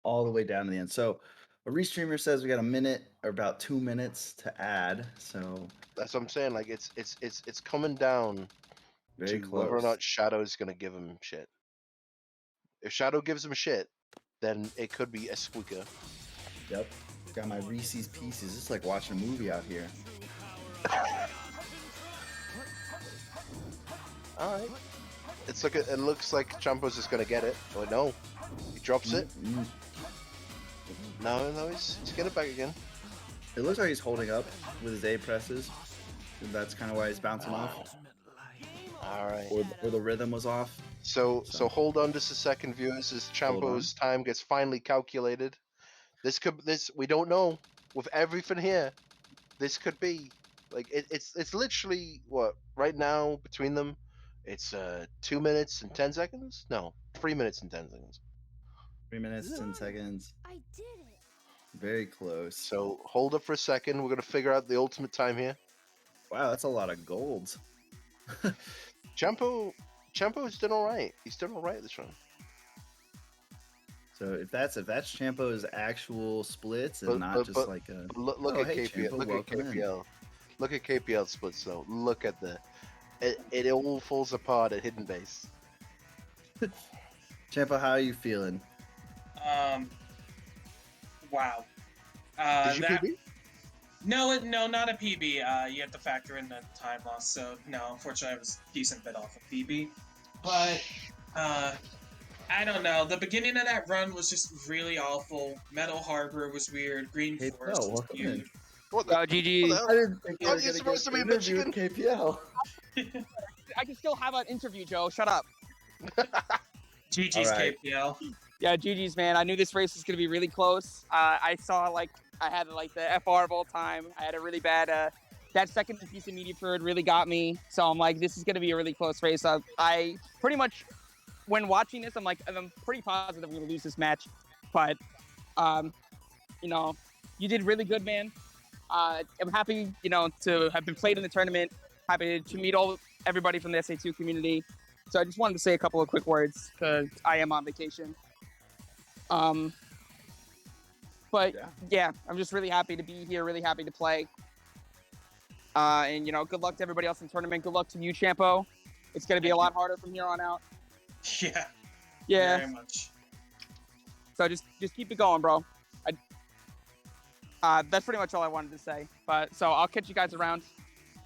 all the way down to the end. So, a restreamer says we got a minute or about 2 minutes to add. So that's what I'm saying. Like it's coming down very to close. whether or not Shadow's gonna give him shit. If Shadow gives him shit, then it could be a squeaker. Yep. Got my Reese's Pieces. It's like watching a movie out here. All right. It looks like Champo's just gonna get it. Oh no, he drops it. No, he's getting it back again. It looks like he's holding up with his A presses. And that's kind of why he's bouncing off. All right. Or the rhythm was off. So hold on just a second, viewers, as Champo's time gets finally calculated. We don't know with everything here. This could be Like it's literally what right now between them, it's 2 minutes and 10 seconds. No, 3 minutes and 10 seconds. 3 minutes, 10 seconds. I did it. Very close. So hold up for a second. We're gonna figure out the ultimate time here. Wow, that's a lot of gold. Champo's done all right. He's done all right this run. So if that's Champo's actual splits and But- not but- just but- like a Look oh, at hey, KPL. Champo, Look at welcome in. KPL. Look at KPL splits though. Look at it all falls apart at hidden base. Champo, how are you feeling? Wow. Did you that- PB? No, not a PB. You have to factor in the time loss. So no, unfortunately, I was a decent bit off of PB. But I don't know. The beginning of that run was just really awful. Metal Harbor was weird. Green Hey, Forest Bell, was welcome weird. in. What the? GG. What the hell? I didn't think you were Aren't you gonna supposed get to be in interview with Michigan? KPL. I can still have an interview, Joe. Shut up. GG's All right. KPL. Yeah, GG's, man. I knew this race was going to be really close. I saw, like, I had, like, the FR of all time. I had a really bad, that second piece of media fluid really got me. So I'm like, this is going to be a really close race. I pretty much, when watching this, I'm pretty positive we're going to lose this match. But, you know, you did really good, man. I'm happy, you know, to have been played in the tournament. Happy to meet everybody from the SA2 community. So I just wanted to say a couple of quick words because I am on vacation. But yeah, I'm just really happy to be here, really happy to play. And, you know, good luck to everybody else in the tournament. Good luck to you, Champo. It's going to be a lot harder from here on out. Yeah. Yeah. Very much. So just keep it going, bro. That's pretty much all I wanted to say. But so I'll catch you guys around,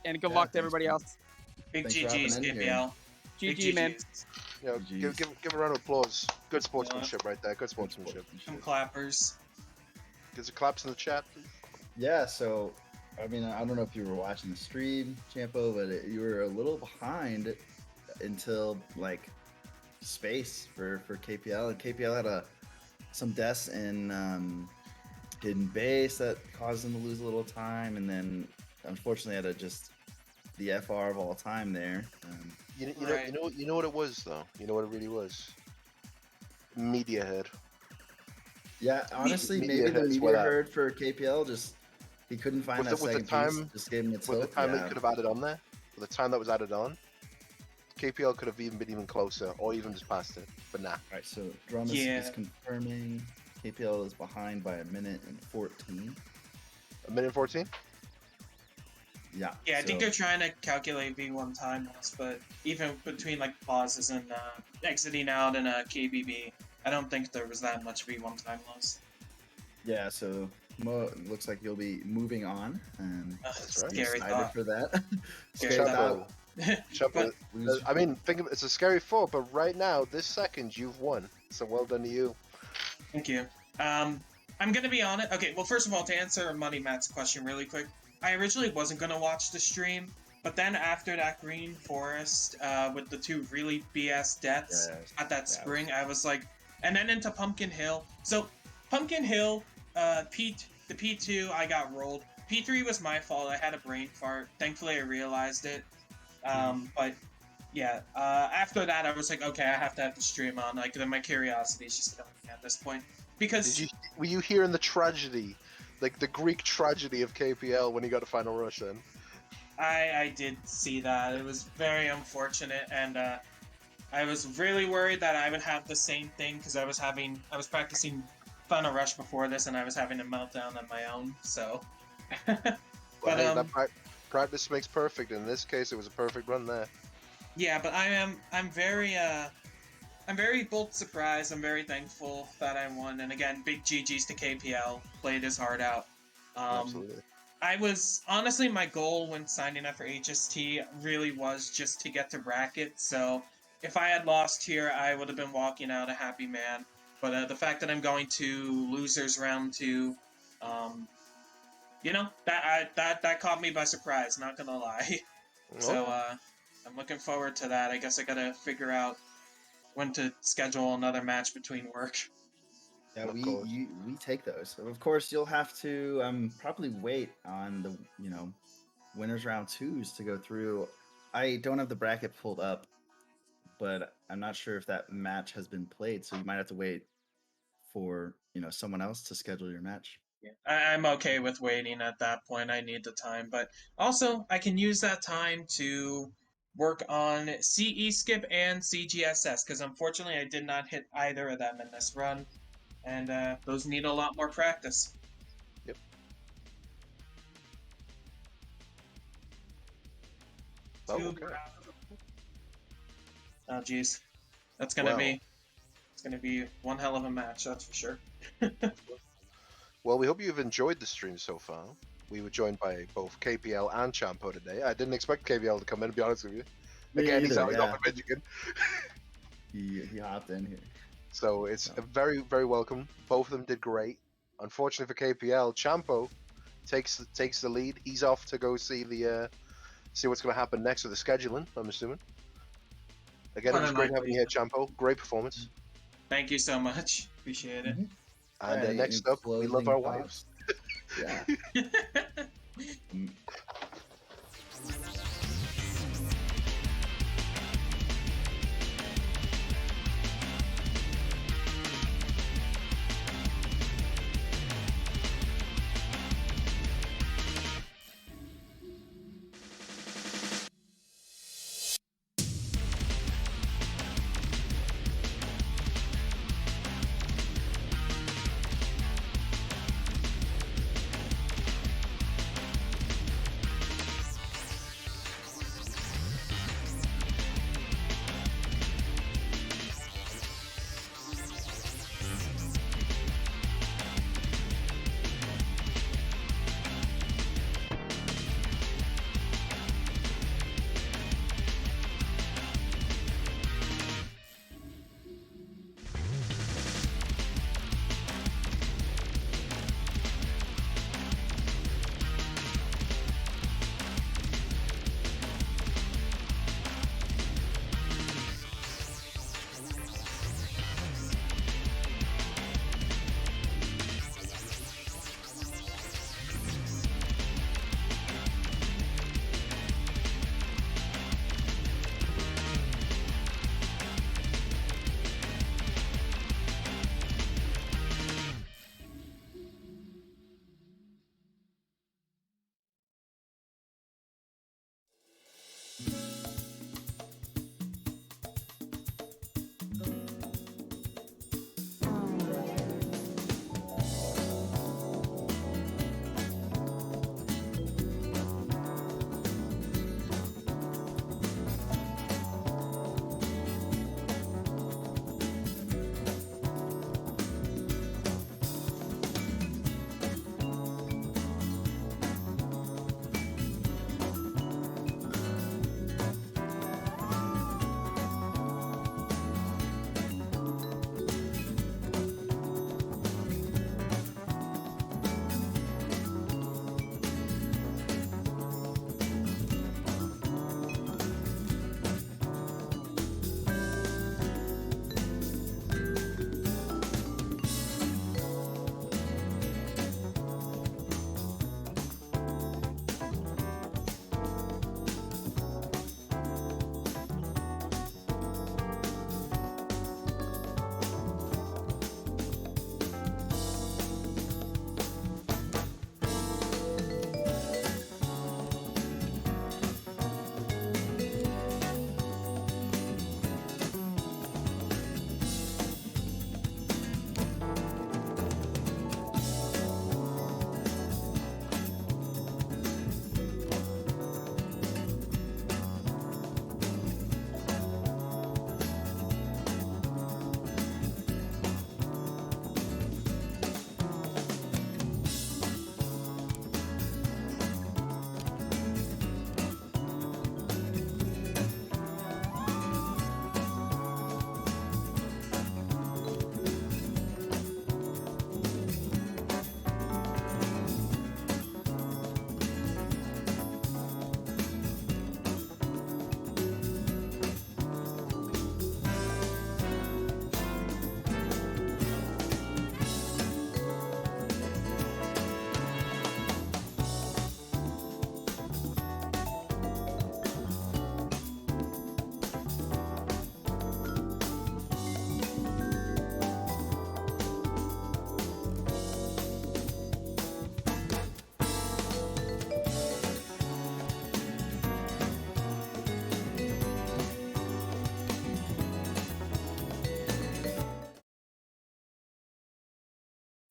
and good luck to everybody else. Big Thanks for GG's, hopping in here. KPL. Big GG, man. GGs. Yeah, Jeez. give a round of applause. Good sportsmanship right there. Good sportsmanship. Some clappers. Get some claps in the chat, please. Yeah, so I mean, I don't know if you were watching the stream, Champo, but you were a little behind until like space for KPL, and KPL had some deaths in hidden base that caused him to lose a little time, and then unfortunately had the FR of all time there. You know what it was though. You know what it really was. Media head. Yeah, honestly, Media maybe the heads media were that. herd for KPL he couldn't find that second piece. Just gave him its with the hope. time Yeah. they could have added on there, with the time that was added on, KPL could have even been even closer, or even just passed it. But nah. All right, so Drumus is confirming KPL is behind by 1:14. 1:14. Yeah. Yeah, I think so- they're trying to calculate V1 time loss, but even between like pauses and exiting out and KBB, I don't think there was that much V1 time loss. Yeah, so Mo, looks like you'll be moving on, and That's right. I'm Scary excited thought. for that. Scary Scary thought. thought. Chapo, I mean, think of it's a scary thought, but right now, this second, you've won. So well done to you. Thank you. I'm gonna be honest. Okay, well, first of all, to answer Money Matt's question really quick, I originally wasn't gonna watch the stream, but then after that Green Forest with the two really BS deaths at that spring, I was like, and then into Pumpkin Hill. So Pumpkin Hill, the P2, I got rolled. P3 was my fault. I had a brain fart. Thankfully, I realized it. But yeah, after that, I was like, okay, I have to have the stream on. Like, then my curiosity is just killing me at this point. Because Were you hearing the tragedy, like the Greek tragedy of KPL when he got a final rush? Then I did see that. It was very unfortunate, and I was really worried that I would have the same thing because I was practicing Final Rush before this, and I was having a meltdown on my own. So, well, hey, that practice makes perfect. In this case, it was a perfect run there. Yeah, but I'm very both surprised. I'm very thankful that I won, and again, big GGs to KPL. Played his heart out. Absolutely. I was honestly, my goal when signing up for HST really was just to get to bracket. So if I had lost here, I would have been walking out a happy man. But the fact that I'm going to losers round 2, you know, that caught me by surprise. Not gonna lie. So I'm looking forward to that. I guess I gotta figure out when to schedule another match between work. Yeah, we take those. So of course, you'll have to probably wait on the winners round twos to go through. I don't have the bracket pulled up, but I'm not sure if that match has been played, so you might have to wait for someone else to schedule your match. Yeah. I'm okay with waiting at that point. I need the time, but also I can use that time to work on CE Skip and CGSS because unfortunately I did not hit either of them in this run, and those need a lot more practice. Yep. Oh, okay. Oh, geez, that's gonna be one hell of a match, that's for sure. Well, we hope you've enjoyed the stream so far. We were joined by both KPL and Champo today. I didn't expect KPL to come in, to be honest with you. Again, he's out in Michigan. He hopped in here. So it's very, very welcome. Both of them did great. Unfortunately for KPL, Champo takes the lead. He's off to go see what's going to happen next with the scheduling, I'm assuming. Again, it was great having you here, Champo. Great performance. Thank you so much. Appreciate it. And next up, we love our wives. Yeah.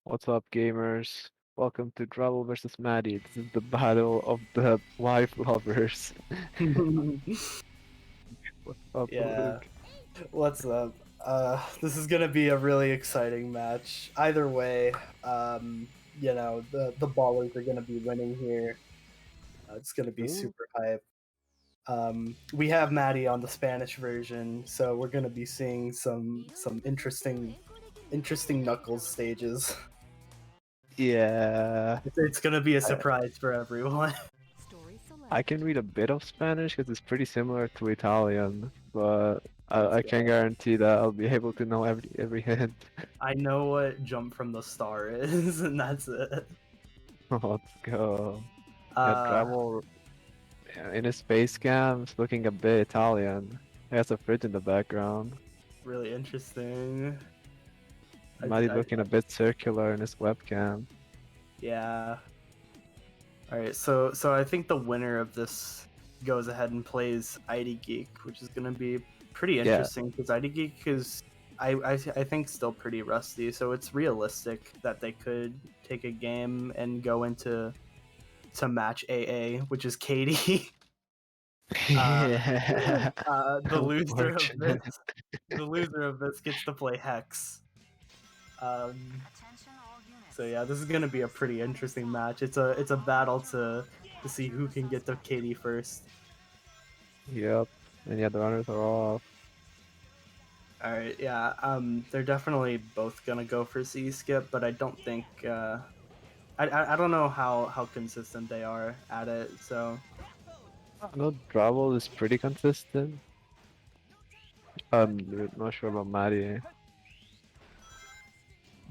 What's up, gamers? Welcome to Drabble versus Maddie. This is the battle of the wife lovers. What's up, Yeah. Luke? What's up? This is gonna be a really exciting match. Either way, the ballers are gonna be winning here. It's gonna be Ooh. super hype. We have Maddie on the Spanish version, so we're gonna be seeing some interesting Knuckles stages. Yeah. It's gonna be a surprise for everyone. I can read a bit of Spanish because it's pretty similar to Italian, but I can't guarantee that I'll be able to know every hint. I know what Jump from the Star is, and that's it. Let's go. Yeah, Uh, Drabble in his face cam is looking a bit Italian. He has a fridge in the background. Really interesting. Maddie's looking a bit circular in his webcam. Yeah. All right, so I think the winner of this goes ahead and plays ID Geek, which is gonna be pretty interesting because ID Geek is, I think, still pretty rusty. So it's realistic that they could take a game and go into match AA, which is Katie. The loser of this gets to play Hex. So yeah, this is gonna be a pretty interesting match. It's a battle to see who can get to Katie first. Yep, and yeah, the runners are off. All right, yeah, they're definitely both gonna go for C skip, but I don't think I don't know how consistent they are at it. So I know Drabble is pretty consistent. I'm not sure about Maddie.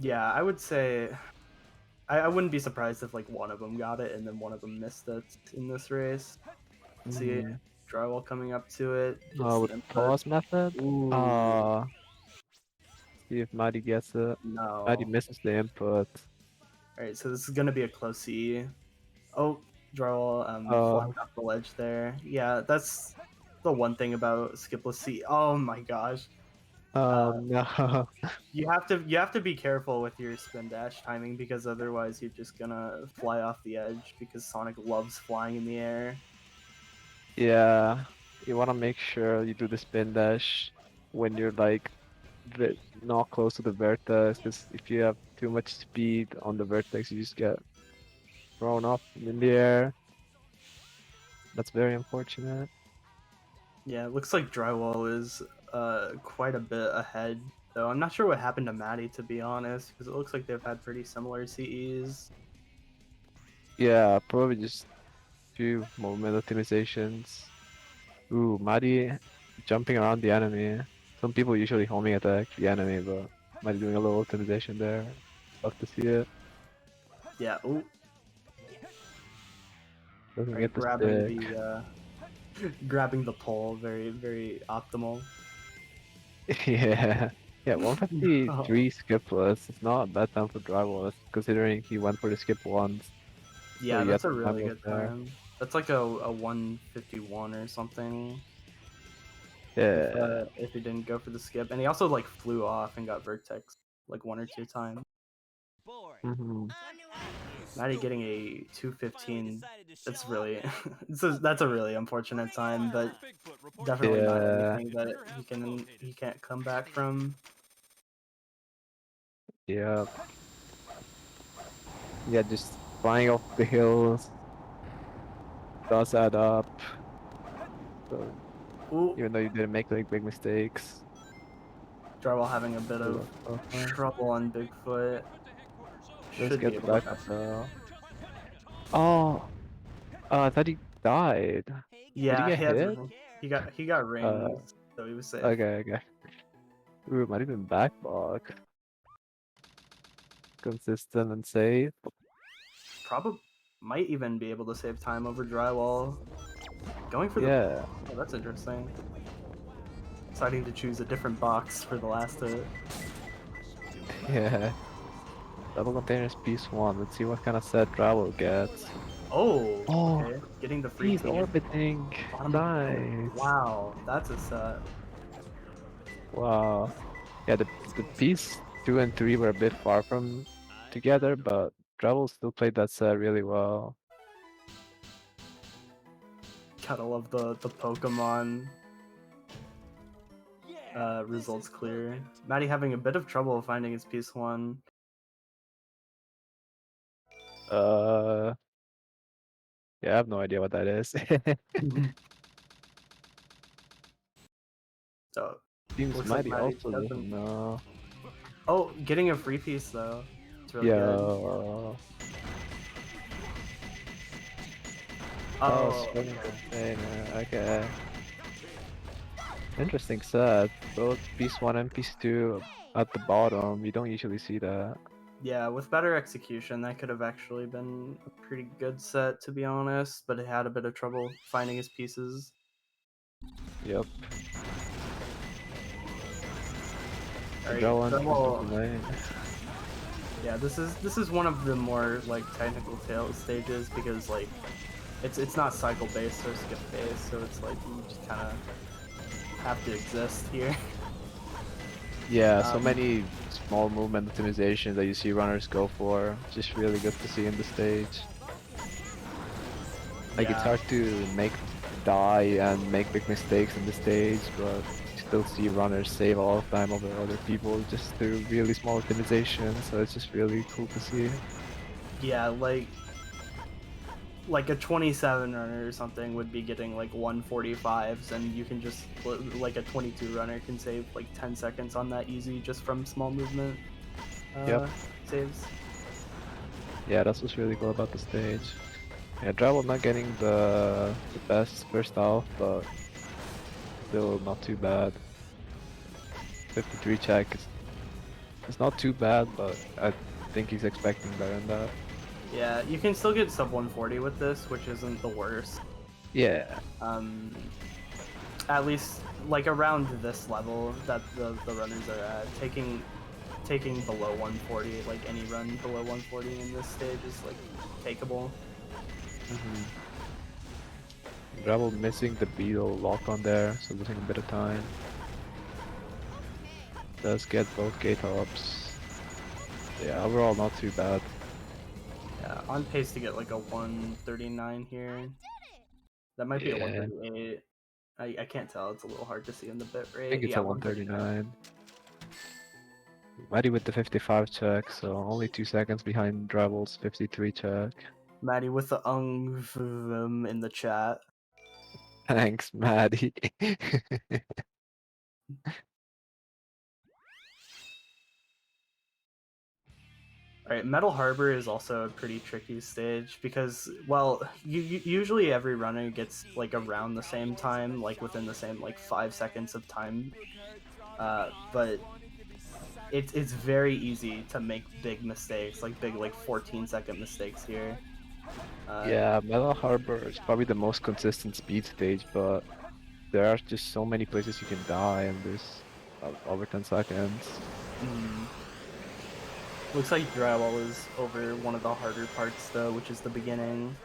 yeah, I would say I wouldn't be surprised if like one of them got it and then one of them missed it in this race. See, Drywall coming up to it. With pause method? See if Maddie gets it. No. Maddie misses the input. Alright, so this is gonna be a close E. Oh, Drywall flying off the ledge there. Yeah, that's the one thing about skipless C. Oh my gosh. No. You have to be careful with your spin dash timing because otherwise you're just gonna fly off the edge because Sonic loves flying in the air. Yeah, you want to make sure you do the spin dash when you're like not close to the vertex, because if you have too much speed on the vertex, you just get thrown up in the air. That's very unfortunate. Yeah, it looks like Drywall is quite a bit ahead, though. I'm not sure what happened to Maddie, to be honest, because it looks like they've had pretty similar CEs. Yeah, probably just few movement optimizations. Ooh, Maddie jumping around the enemy. Some people usually homing attack the enemy, but Maddie doing a little optimization there. Love to see it. Yeah, ooh. Doesn't get the grabbing stick. the grabbing the pole, very, very optimal. Yeah. Yeah, 153 skipless. It's not a bad time for Drywall, considering he went for the skip once. Yeah, so that's a the really time good there. time. That's like a 151 or something. Yeah. If he didn't go for the skip, and he also like flew off and got vertex like 1 or 2 times. Maddie getting a 215. That's really that's a really unfortunate time, but definitely not anything that he can't come back from. Yeah. Yeah, just flying off the hills does add up. So, even though you didn't make like big mistakes. Drywall having a bit of trouble on Bigfoot. Let's Should be get able back to catch now. Oh, I thought he died. Yeah, Did he get hit? he got rings, so he was safe. Okay. Ooh, might even backblock. Consistent and safe. Probably might even be able to save time over Drywall. Going for Yeah. Oh, that's interesting. Deciding to choose a different box for the last hit. Yeah. Double containers piece 1. Let's see what kind of set Drywall gets. Oh, Oh, okay. Getting the free he's key. orbiting. Nice. Wow, that's a set. Wow. Yeah, the piece 2 and 3 were a bit far from together, but Drabble still played that set really well. Gotta love the Pokemon results clear. Maddie having a bit of trouble finding his piece 1. Yeah, I have no idea what that is. So Seems looks like Mighty Maddie also doesn't. doesn't know. Oh, getting a free piece though. It's really good. Yo. Oh, Spring okay. container. Okay. Interesting set. Both piece 1 and piece 2 at the bottom. You don't usually see that. Yeah, with better execution, that could have actually been a pretty good set, to be honest, but it had a bit of trouble finding his pieces. Yep. Alright, Draw one Dremel- from the lane. Yeah, this is one of the more like technical tail stages because like it's not cycle based or skip based, so it's like you just kind of have to exist here. Yeah, so many small movement optimizations that you see runners go for. Just really good to see in the stage. Like it's Yeah. hard to die and make big mistakes in the stage, but you still see runners save a lot of time over other people just through really small optimizations. So it's just really cool to see. Yeah, like a 27 runner or something would be getting like 145s, and you can just like a 22 runner can save like 10 seconds on that easy just from small movement saves. Yeah, that's what's really cool about the stage. Yeah, Drabble not getting the best first off, but still not too bad. 53 check it's not too bad, but I think he's expecting better than that. Yeah, you can still get sub 140 with this, which isn't the worst. Yeah. At least like around this level that the runners are at, taking below 140, like any run below 140 in this stage is like takeable. Drabble missing the beetle lock on there, so losing a bit of time. Does get both gate ups. Yeah, overall not too bad. Yeah, on pace to get like a 139 here. That might be a 138. I can't tell, it's a little hard to see in the bit rate. I think it's Yeah, a 139. Maddie with the 55 check, so only 2 seconds behind Drabble's 53 check. Maddie with the in the chat. Thanks, Maddie. Alright, Metal Harbor is also a pretty tricky stage because, well, usually every runner gets like around the same time, like within the same like 5 seconds of time, but it's very easy to make big mistakes, like big like 14-second mistakes here. Yeah, Metal Harbor is probably the most consistent speed stage, but there are just so many places you can die in this over 10 seconds. Looks like drywall is over one of the harder parts though, which is the beginning.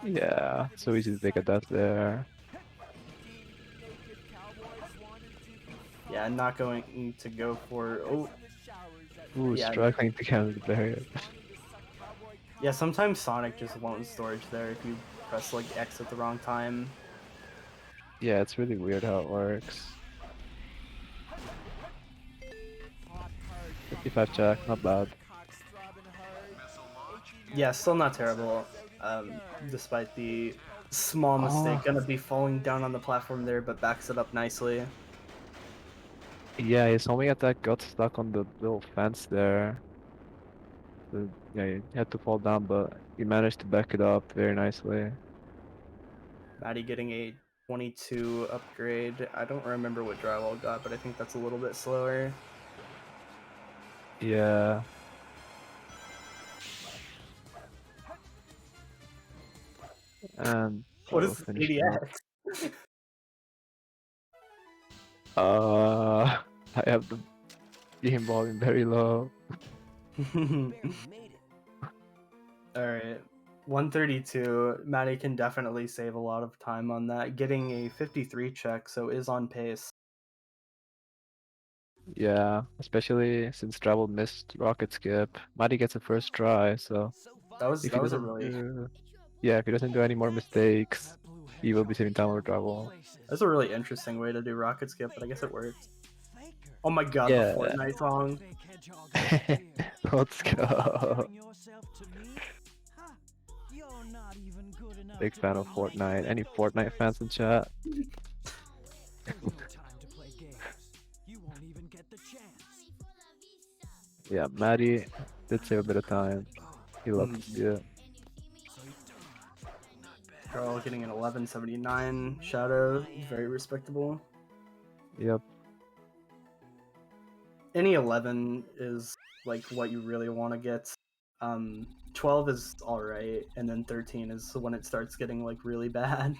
Yeah, so easy to take a death there. Yeah, not going to go for Ooh, yeah. struggling to get the barrier. Yeah, sometimes Sonic just won't storage there if you press like X at the wrong time. Yeah, it's really weird how it works. 55 check, not bad. Yeah, still not terrible, despite the small mistake. Gonna be falling down on the platform there, but backs it up nicely. Yeah, his homing attack got stuck on the little fence there. So, yeah, he had to fall down, but he managed to back it up very nicely. Maddie getting a 22 upgrade. I don't remember what drywall got, but I think that's a little bit slower. Yeah. And what is ADX? I have the game volume very low. Alright. 132. Maddie can definitely save a lot of time on that. Getting a 53 check, so is on pace. Yeah, especially since Travel missed Rocket Skip. Mighty gets a first try, so That was if he a doesn't really do, yeah, if he doesn't do any more mistakes, he will be saving time over Travel. that's a really interesting way to do rocket skip, but I guess it works. Oh my god, the Yeah. Fortnite song. Let's go. Big fan of Fortnite. Any Fortnite fans in chat? Yeah, Maddie did save a bit of time. He loved to see it. Carl getting an 1179 shadow, very respectable. Yep. Any 11 is like what you really want to get. 12 is alright, and then 13 is when it starts getting like really bad.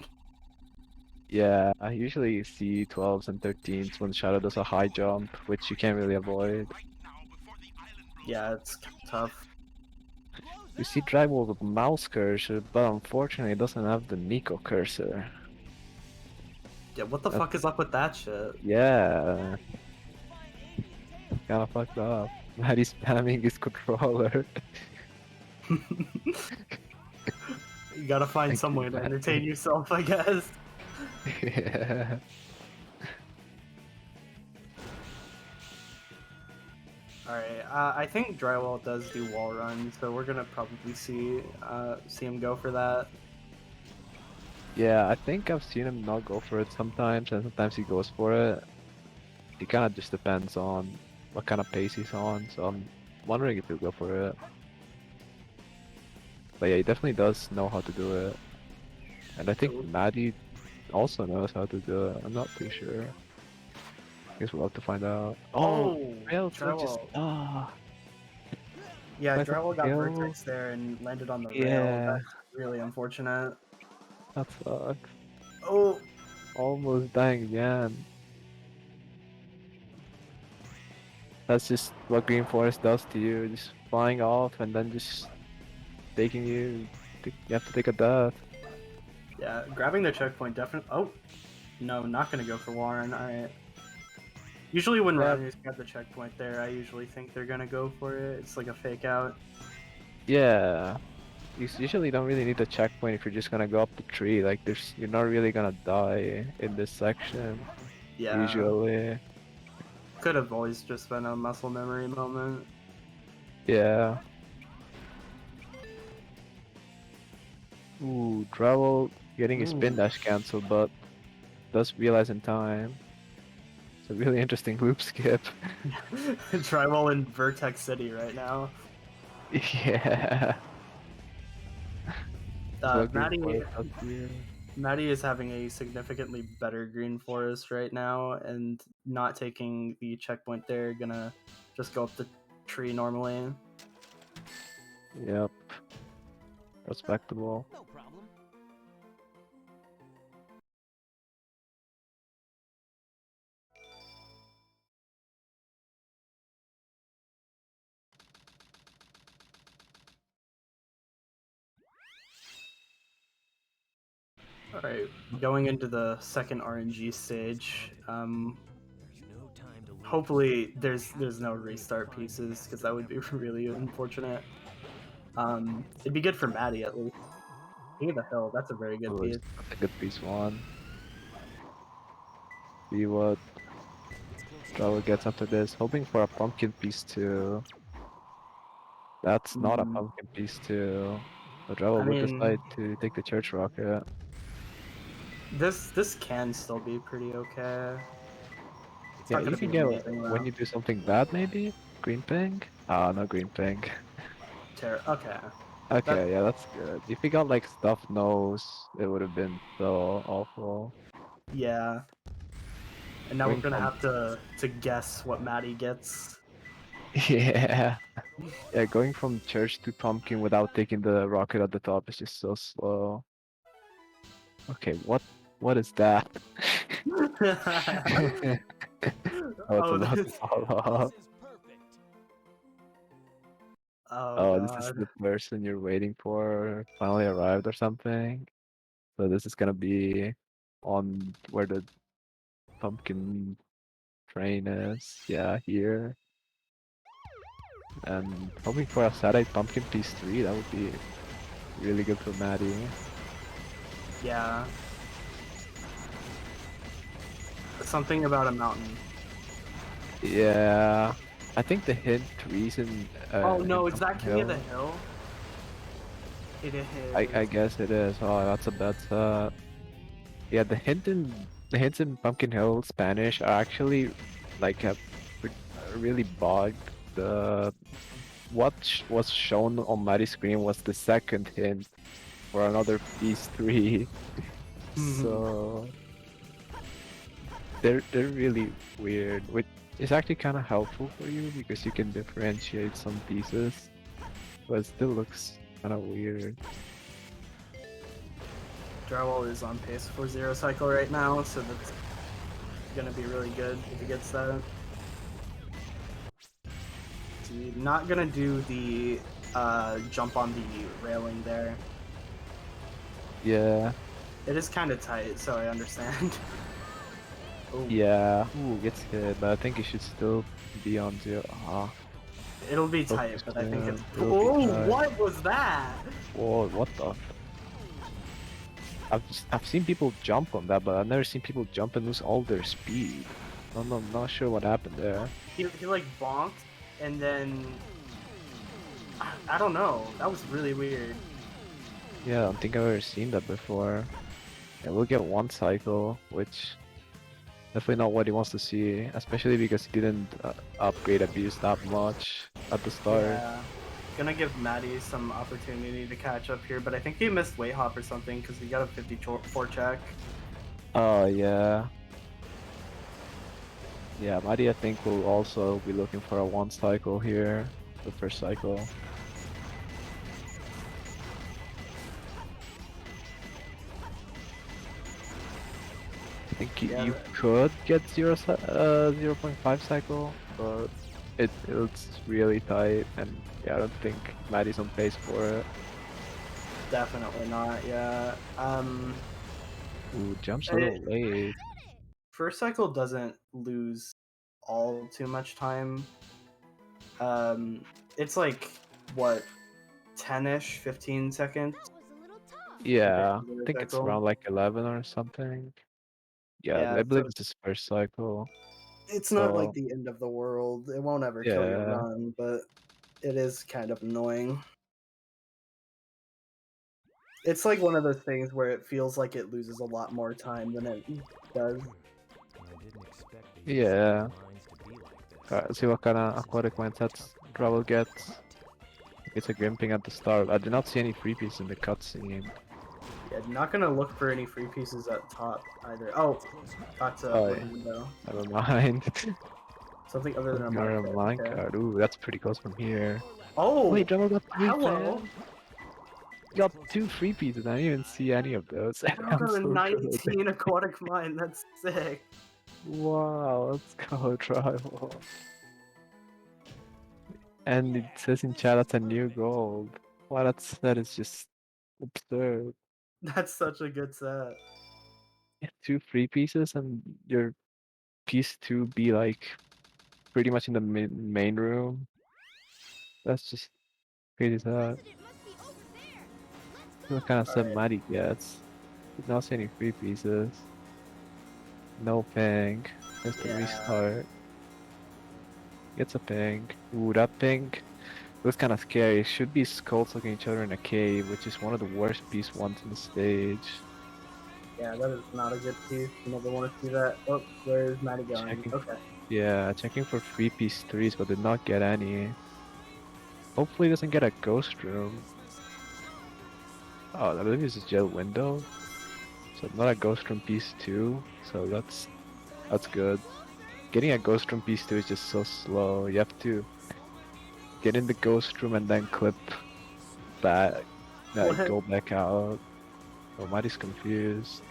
Yeah, I usually see 12s and 13s when Shadow does a high jump, which you can't really avoid. Yeah, it's tough. You see Drywall with mouse cursor, but unfortunately it doesn't have the Nico cursor. Yeah, what the fuck is up with that shit? Yeah. Kinda fucked up. Maddie's spamming his controller. You gotta find Thank some you, way to Maddie. entertain yourself, I guess. Yeah. Alright, I think Drywall does do wall runs, so we're gonna probably see him go for that. Yeah, I think I've seen him not go for it sometimes, and sometimes he goes for it. It kind of just depends on what kind of pace he's on, so I'm wondering if he'll go for it. But yeah, he definitely does know how to do it. And I think Maddie also knows how to do it. I'm not too sure. Guess we'll have to find out. Oh, Rail just Drywall. Yeah, Nice Drywall got kill. Vertex there and landed on the rail. Yeah. That's really unfortunate. That sucks. Oh! Almost dying again. That's just what Green Forest does to you. Just flying off and then just taking you. You have to take a death. Yeah, grabbing the checkpoint definitely. Oh! No, not gonna go for Warren. Alright. Usually when runners grab the checkpoint there, I usually think they're gonna go for it. It's like a fake out. Yeah. You usually don't really need a checkpoint if you're just gonna go up the tree. Like, you're not really gonna die in this section. Yeah. Usually. Could have always just been a muscle memory moment. Yeah. Ooh, Travel getting his spin dash cancelled, but does realize in time. It's a really interesting loop skip. Drywall in Vertex City right now. Yeah. Maddie is having a significantly better Green Forest right now, and not taking the checkpoint there, gonna just go up the tree normally. Yep. Respectable. No problem. Alright, going into the second RNG stage. Hopefully there's no restart pieces, because that would be really unfortunate. It'd be good for Maddie at least. King of the Hill, that's a very good piece. That's a good piece one. See what Travel gets after this. Hoping for a pumpkin piece too. That's not a pumpkin piece too. But Travel would decide to take the church rocket. This can still be pretty okay. It's Yeah, not you gonna can be get amazing when though. you do something bad maybe? Green pink? Ah, no green pink. Okay. Okay, yeah, that's good. If he got like stuffed nose, it would have been so awful. Yeah. And now Going we're gonna from- have to guess what Maddie gets. Yeah. Yeah, going from church to pumpkin without taking the rocket at the top is just so slow. Okay, what is that? Oh, it's about to fall off. Oh, this is the person you're waiting for finally arrived or something. So this is gonna be on where the pumpkin train is. Yeah, here. And hoping for a Satellite Pumpkin Piece 3, that would be really good for Maddie. Yeah. Something about a mountain. Yeah, I think the hint reason. Oh no, in is that Pumpkin King of the Hill- Hill? It is. I guess it is. Oh, that's yeah. The hints in Pumpkin Hill Spanish are actually like really bugged. The was shown on Maddie's screen was the second hint for another piece 3. So they're really weird, which is actually kind of helpful for you because you can differentiate some pieces, but it still looks kind of weird. Drywall is on pace for Zero Cycle right now, so that's gonna be really good if he gets that. Dude, not gonna do the jump on the railing there. Yeah. It is kind of tight, so I understand. Ooh. Yeah. Ooh, gets hit, but I think it should still be on 0. It'll be tight, but I think it's. It'll be Oh, tight. what was that? Whoa, what the? I've seen people jump on that, but I've never seen people jump and lose all their speed. I'm not sure what happened there. He like bonked, and then I don't know. That was really weird. Yeah, I don't think I've ever seen that before. Yeah, we'll get one cycle, which definitely not what he wants to see, especially because he didn't upgrade abuse that much at the start. Yeah. Gonna give Maddie some opportunity to catch up here, but I think he missed weight hop or something because he got a 54 check. Oh yeah. Yeah, Maddie I think will also be looking for a one cycle here, the first cycle. I think you could get 0.5 cycle, but it's really tight, and yeah, I don't think Maddie's on pace for it. Definitely not, yeah. Ooh, jumps a little late. First cycle doesn't lose all too much time. It's like, what, 10-ish, 15 seconds? Yeah, compared to I think it's cycle. around like 11 or something. Yeah, I believe it's his first cycle. It's not like So, the end of the world. It won't ever kill your yeah. run, but it is kind of annoying. It's like one of those things where it feels like it loses a lot more time than it does. Yeah. Alright, let's see what kind of aquatic mindsets Gravel gets. It's a grimping at the start. I did not see any freebies in the cutscene. Yeah, not gonna look for any free pieces at top either. Oh, that's a Oh, wooden window. never mind. Something other than a Or a minecart. Okay. minecart. Ooh, that's pretty close from here. Oh, wait, Gravel got 3 hello. fans? You got 2 free pieces. I didn't even see any of those. I I'm got a so good. 19 aquatic mine. That's sick. Wow, let's go, Tribal. And it says in chat that's a new gold. Wow, that is just absurd. That's such a good set. Yeah, 2 free pieces and your piece 2 be like pretty much in the main room. That's just crazy sad. What kind of set Maddie gets? Did not see any free pieces. No ping. There's the restart. Gets a ping. Ooh, that ping looks kind of scary. It should be skulls looking at each other in a cave, which is one of the worst piece ones in the stage. Yeah, that is not a good piece. You never want to see that. Oh, where's Maddie going? Checking, Okay. yeah, checking for free piece 3s, but did not get any. Hopefully he doesn't get a ghost room. Oh, I believe it's a jail window. So not a ghost room piece 2, so that's good. Getting a ghost room piece 2 is just so slow. You have to get in the ghost room and then clip back, go back out. Oh, Maddie's confused.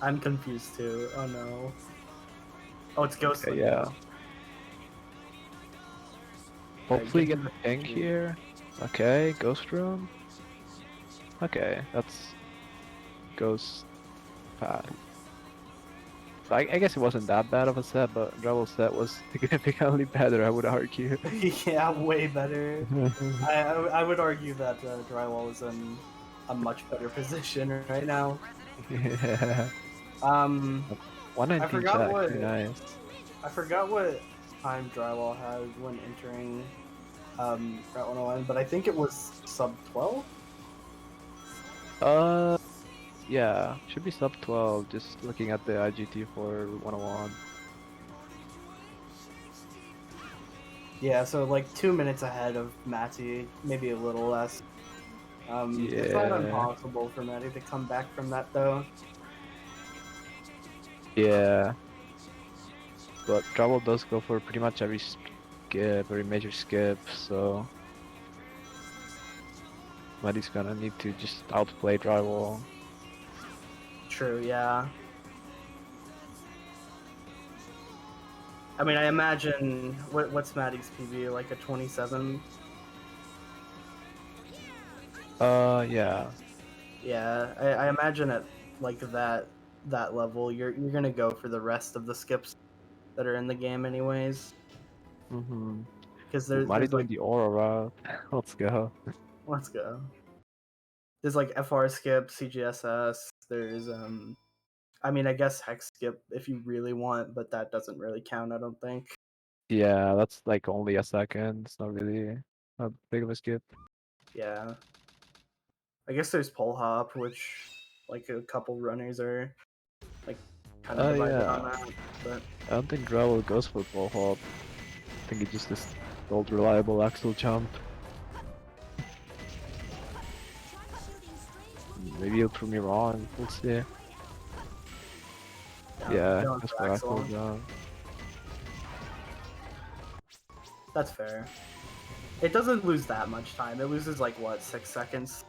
I'm confused too. Oh no. Oh, it's ghost. Okay, yeah. Hopefully get the ping here. Okay, ghost room. Okay, that's ghost path. I guess it wasn't that bad of a set, but Drabel's set was significantly better, I would argue. Yeah, way better. I would argue that Drywall is in a much better position right now. Yeah. I 119 forgot check, what pretty nice. I forgot what time Drywall had when entering Route 101, but I think it was sub 12. Yeah, should be sub 12, just looking at the IGT for 101. Yeah, so like 2 minutes ahead of Matty, maybe a little less. It's not Yeah. impossible for Matty to come back from that though. Yeah. But Drabble does go for pretty much every skip, every major skip, so Matty's gonna need to just outplay Drywall. True, yeah. I mean, I imagine what's Matty's PB, like a 27? Yeah. Yeah, I imagine at like that level, you're gonna go for the rest of the skips that are in the game, anyways. Mm-hmm. Because Matty there's doing like, the aura route. Let's go. let's go. There's like FR skip, CGSS. There's I mean, I guess hex skip if you really want, but that doesn't really count, I don't think. Yeah, that's like only a second. It's not really a big of a skip. Yeah. I guess there's pole hop, which like a couple runners are like kind of divided Yeah. on that, but I don't think Drabble goes for ball hop. I think it's just this old reliable axle jump. Maybe he'll prove me wrong. We'll see. Yeah, going that's for for axle. axle jump. That's fair. It doesn't lose that much time. It loses like what, 6 seconds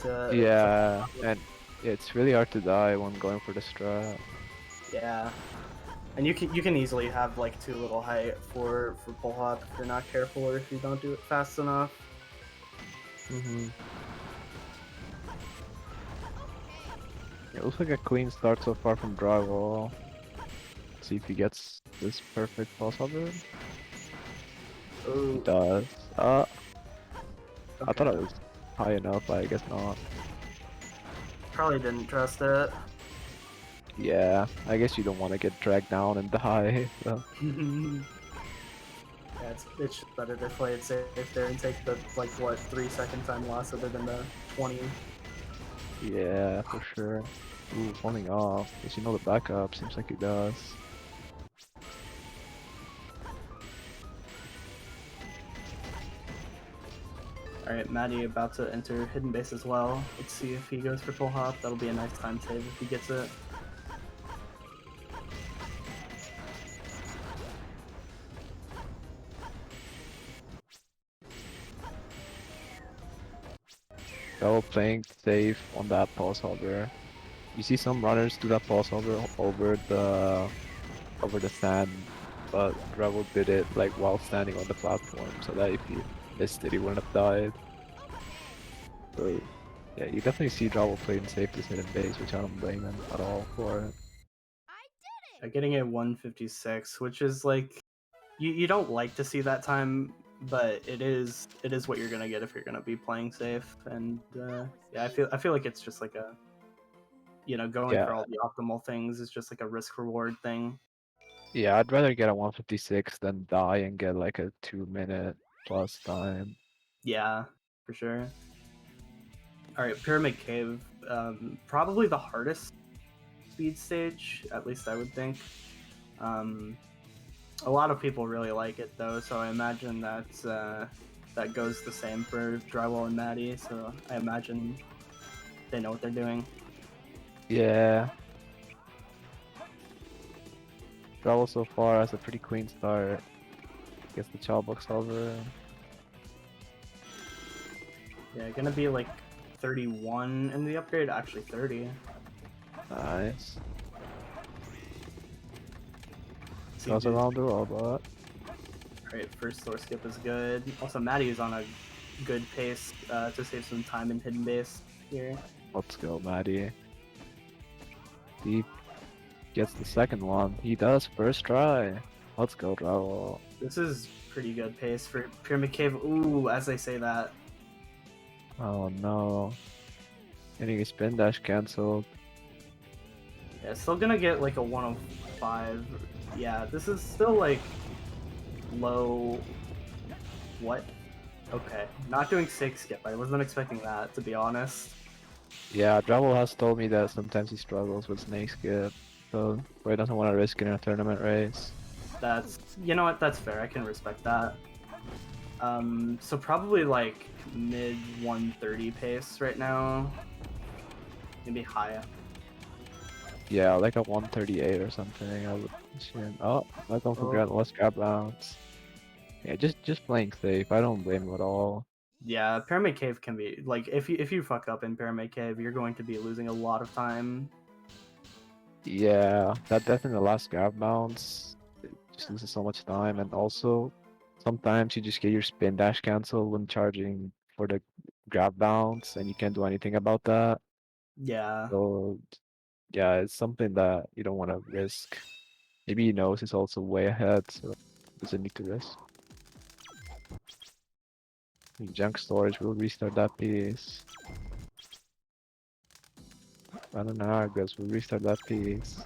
to Yeah, and it's really hard to die when going for the strat. Yeah. And you can easily have like too little height for pull hop if you're not careful or if you don't do it fast enough. Mm-hmm. It looks like a clean start so far from Drywall. See if he gets this perfect pulse hover. He does. I thought it was high enough, but I guess not. Probably didn't trust it. Yeah, I guess you don't want to get dragged down and die. So. Yeah, it's just better to play it safe there and take the like what 3-second time loss other than the 20. Yeah, for sure. Ooh, falling off. Does he know the backup? Seems like he does. Alright, Matty about to enter hidden base as well. Let's see if he goes for full hop. That'll be a nice time save if he gets it. Double playing safe on that pulse hover. You see some runners do that pulse hover over the sand, but Rebel did it like while standing on the platform, so that if he missed it, he wouldn't have died. So yeah, you definitely see Rebel playing safe this hidden base, which I don't blame him at all for it. Getting a 156, which is like you don't like to see that time, but it is what you're gonna get if you're gonna be playing safe. And yeah, I feel like it's just like a going for all the optimal things is just like a risk reward thing. Yeah, I'd rather get a 156 than die and get like a 2-minute plus time. Yeah, for sure. All right, Pyramid Cave, probably the hardest speed stage, at least I would think. A lot of people really like it though, so I imagine that that goes the same for Drywall and Matty. So I imagine they know what they're doing. Yeah. Drywall so far has a pretty clean start. Gets the child box over. Yeah, gonna be like 31 in the upgrade, actually 30. Nice. Goes around the robot. Alright, first store skip is good. Also, Matty is on a good pace to save some time in hidden base here. Let's go, Matty. Deep. Gets the second one. He does first try. Let's go, Raul. This is pretty good pace for Pyramid Cave. Ooh, as I say that. Oh no. Getting his spin dash cancelled. Yeah, still gonna get like a 105. Yeah, this is still like low. What? Okay, not doing 6 skip. I wasn't expecting that, to be honest. Yeah, Dravel has told me that sometimes he struggles with snake skip, so he doesn't want to risk it in a tournament race. That's, you know what, that's fair. I can respect that. So probably like mid 130 pace right now. Maybe high. Yeah, like a 138 or something. I would assume. Oh, not going for grab. Let's grab bounce. Yeah, just playing safe. I don't blame him at all. Yeah, Pyramid Cave can be like if you fuck up in Pyramid Cave, you're going to be losing a lot of time. Yeah, that death in the last grab bounce just loses so much time, and also sometimes you just get your spin dash cancel when charging for the grab bounce, and you can't do anything about that. Yeah. So yeah, it's something that you don't want to risk. Maybe he knows he's also way ahead, so doesn't need to risk. Junk storage will restart that piece. I don't know how it goes. We'll restart that piece.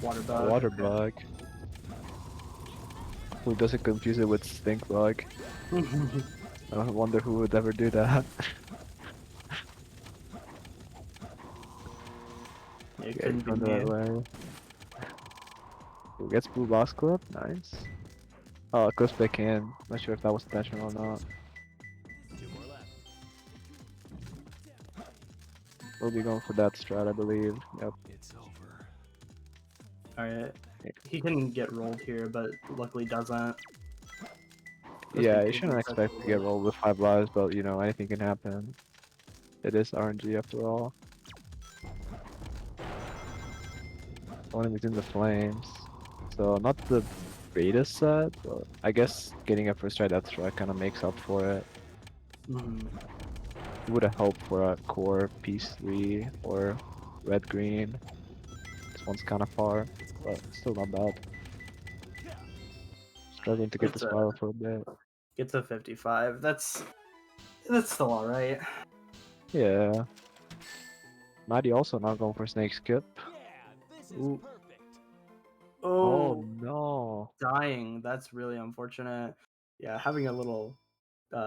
Water bug. Water bug. Who doesn't confuse it with stink bug? I wonder who would ever do that. It Yeah, couldn't be going me. that way. Who gets blue boss clip? Nice. Oh, it goes back in. Not sure if that was intentional or not. We'll be going for that strat, I believe. Yep. It's over. Alright. He can get rolled here, but luckily doesn't. Yeah, you shouldn't expect to get rolled with 5 lives, but you know, anything can happen. It is RNG after all. Only between the flames. So not the greatest set, but I guess getting a first try that strat kind of makes up for it. It would have helped for a core piece 3 or red green. This one's kind of far, but still not bad. Struggling to get the spiral for a bit. Gets a 55. That's still alright. Yeah. Maddie also not going for snake skip. Ooh. Oh Oh, no. dying. That's really unfortunate. Yeah, having a little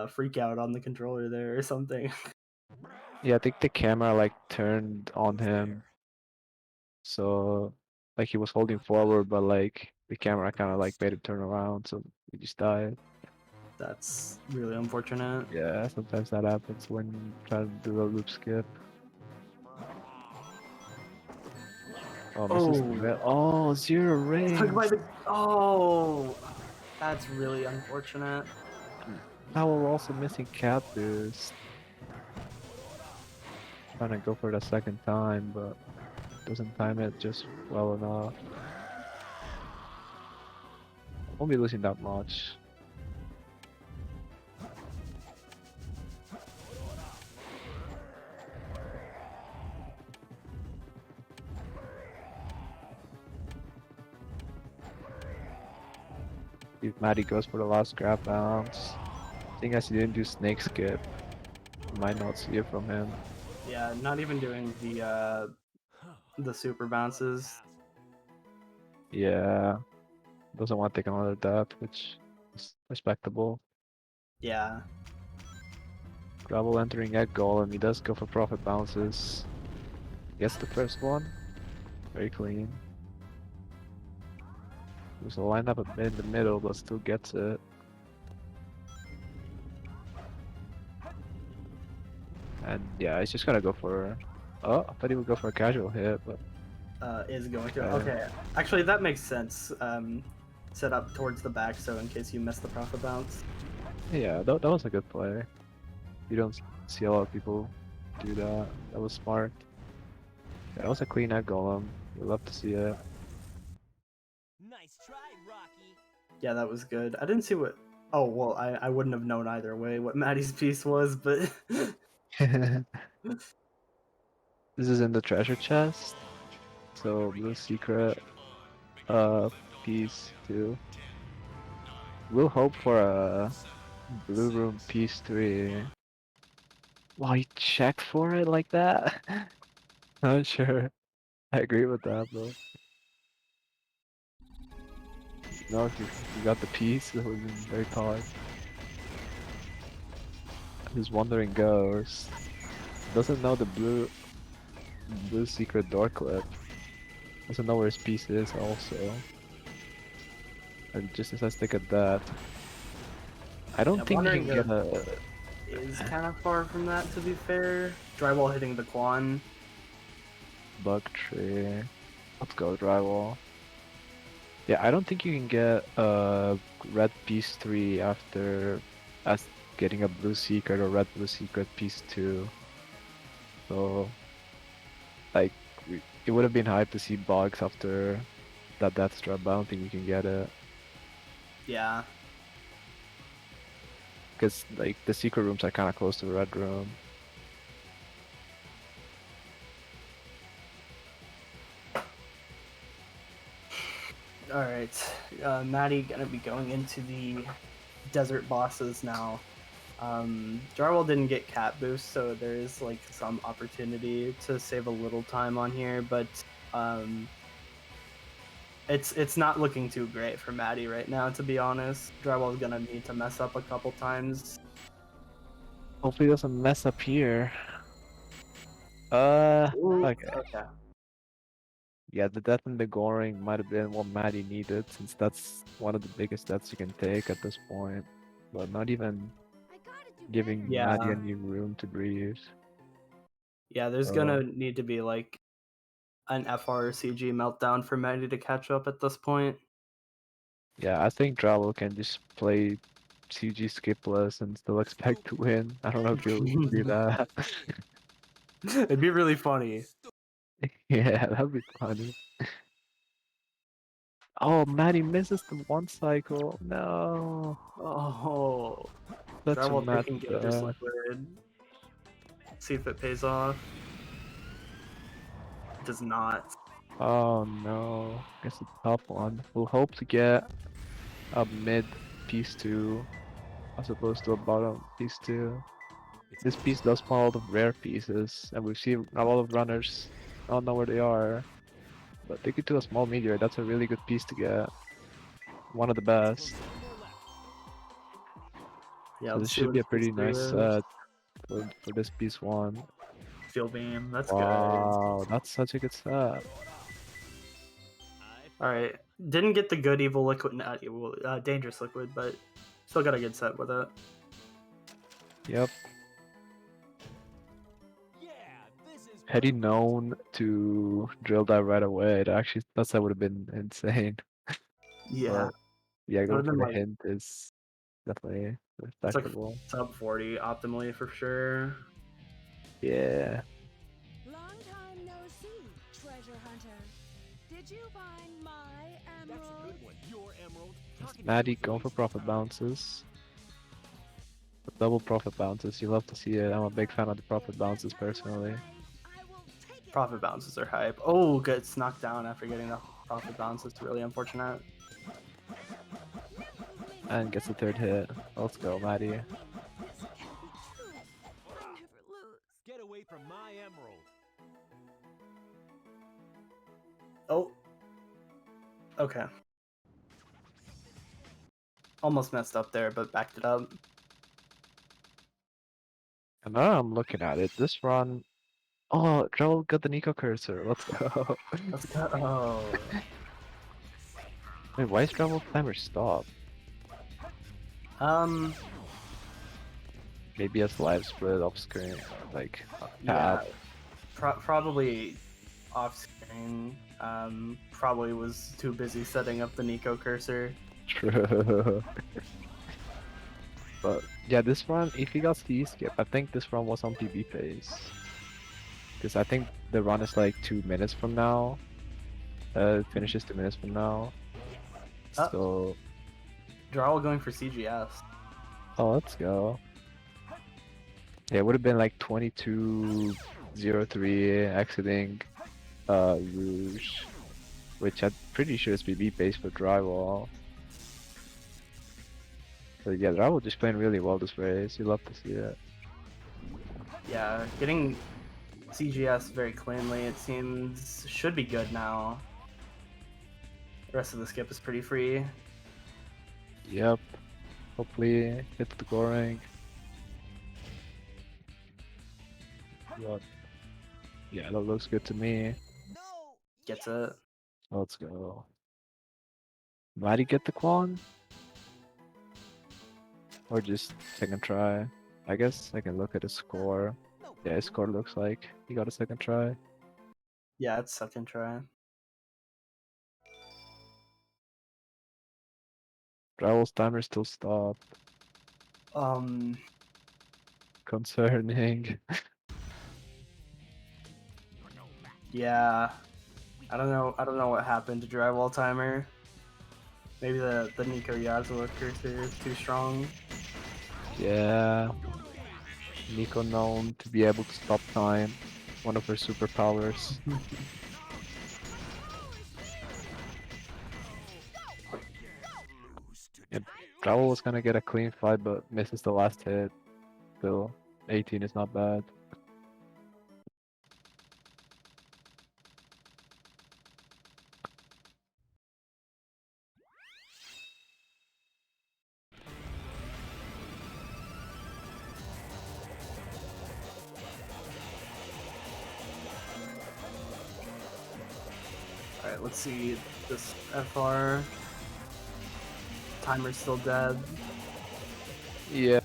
freak out on the controller there or something. Yeah, I think the camera like turned on him. So like he was holding forward, but like the camera kind of like made him turn around, so he just died. That's really unfortunate. Yeah, sometimes that happens when you try to do a loop skip. Oh, misses the rail. Oh, 0 rings. Took by the. Oh, that's really unfortunate. Now we're also missing cat boost. Trying to go for the second time, but doesn't time it just well enough. Won't be losing that much. If Maddie goes for the last grab bounce. Seeing as he didn't do snake skip, you might not see it from him. Yeah, not even doing the super bounces. Yeah. Doesn't want to take another depth, which is respectable. Yeah. Gravel entering egg golem, he does go for profit bounces. Gets the first one. Very clean. There's a lineup in the middle, but still gets it. And yeah, he's just gonna go for. Oh, I thought he would go for a casual hit, but. Is going to. Okay. Actually, that makes sense. Set up towards the back, so in case you miss the profit bounce. Yeah, that was a good play. You don't see a lot of people do that. That was smart. Yeah, that was a clean egg golem. We love to see it. Nice try, Rocky. Yeah, that was good. I didn't see what. Oh well, I wouldn't have known either way what Maddie's piece was, but. This is in the treasure chest. So blue secret, piece 2. We'll hope for a blue room piece 3. Why check for it like that? Not sure. I agree with that, bro. No, if you got the piece, that would have been very hard. His wandering ghost doesn't know the blue secret door clip. Doesn't know where his piece is also. And just decides to take a that. I don't think you Wandering can get Ghost is kind of far from that, to be fair. Drywall hitting the Quan. bug tree. Let's go drywall. Yeah, I don't think you can get a red piece 3 after as getting a blue secret or red blue secret piece 2. So, like, it would have been hype to see bugs after that death strap, but I don't think you can get it. Yeah. Because, like, the secret rooms are kind of close to the red room. Alright, Maddie gonna be going into the desert bosses now. Jarwell didn't get cat boost, so there is like some opportunity to save a little time on here, but it's not looking too great for Maddie right now, to be honest. Drywall's gonna need to mess up a couple times. Hopefully he doesn't mess up here. Ooh, Okay. okay. Yeah, the death and the goring might have been what Maddie needed, since that's one of the biggest deaths you can take at this point. But not even giving Maddie any room to breathe. Yeah, there's gonna need to be like an FR or CG meltdown for Maddie to catch up at this point. Yeah, I think Dravo can just play CG skipless and still expect to win. I don't know if he'll do that. It'd be really funny. Yeah, that'd be funny. Oh, Maddie misses the one cycle. No. Oh. Such a Drywall mad taking Dangerous Liquid. See if it pays off. It does not. Oh no. Guess a tough one. We'll hope to get a mid piece 2 as opposed to a bottom piece 2. This piece does spawn a lot of rare pieces, and we've seen a lot of runners don't know where they are. But take it to a small meteor, that's a really good piece to get. One of the best. Yeah, So let's this see should what be a piece pretty two nice is. set for this piece 1. Steel beam, that's Wow, that's such a good set. Alright. Didn't get the good evil liquid, not evil, dangerous liquid, but still got a good set with it. Yep. Had he known to drill that right away, that would have been insane. Yeah. But yeah, That going would've for been the like, hint is definitely it's like respectable. sub 40 optimally for sure. Yeah. Long time no see, treasure hunter. Did you find my emerald? That's a good one. Your emerald. Maddie going for profit bounces. Double profit bounces, you love to see it. I'm a big fan of the profit bounces personally. Profit bounces are hype. Oh, gets knocked down after getting the profit bounce. It's really unfortunate. And gets the third hit. Let's go, Maddie. Get away from my emerald. Oh. Okay. Almost messed up there, but backed it up. And now I'm looking at it. This run. Oh, Joel got the Nico cursor. Let's go. Let's go. Wait, why is travel timer stop? Maybe as live split off screen, like Yeah. tab. Probably off screen. Probably was too busy setting up the Nico cursor. True. But yeah, this run, if he got C skip, I think this run was on PB phase. Because I think the run is like 2 minutes from now. It finishes 2 minutes from now. So. Drawell going for CGS. Oh, let's go. Yeah, it would have been like 22:03 exiting Rouge, which I'm pretty sure is BB based for drywall. But yeah, drywall just playing really well this race. You love to see it. Yeah, getting CGS very cleanly, it seems, should be good now. The rest of the skip is pretty free. Yep. Hopefully hit the goring. Yep. Yeah, that looks good to me. Gets it. Let's go. Might he get the Quan? Or just second try? I guess I can look at his score. Yeah, his score looks like he got a second try. Yeah, it's second try. Drywall's timer still stopped. Concerning. Yeah. I don't know what happened to drywall timer. Maybe the Nico Yasuo cursor is too strong. Yeah. Nico known to be able to stop time. One of her superpowers. Yeah, Drywall was gonna get a clean fight, but misses the last hit. Still, 18 is not bad. Alright, let's see this FR. Timer's still dead. Yeah.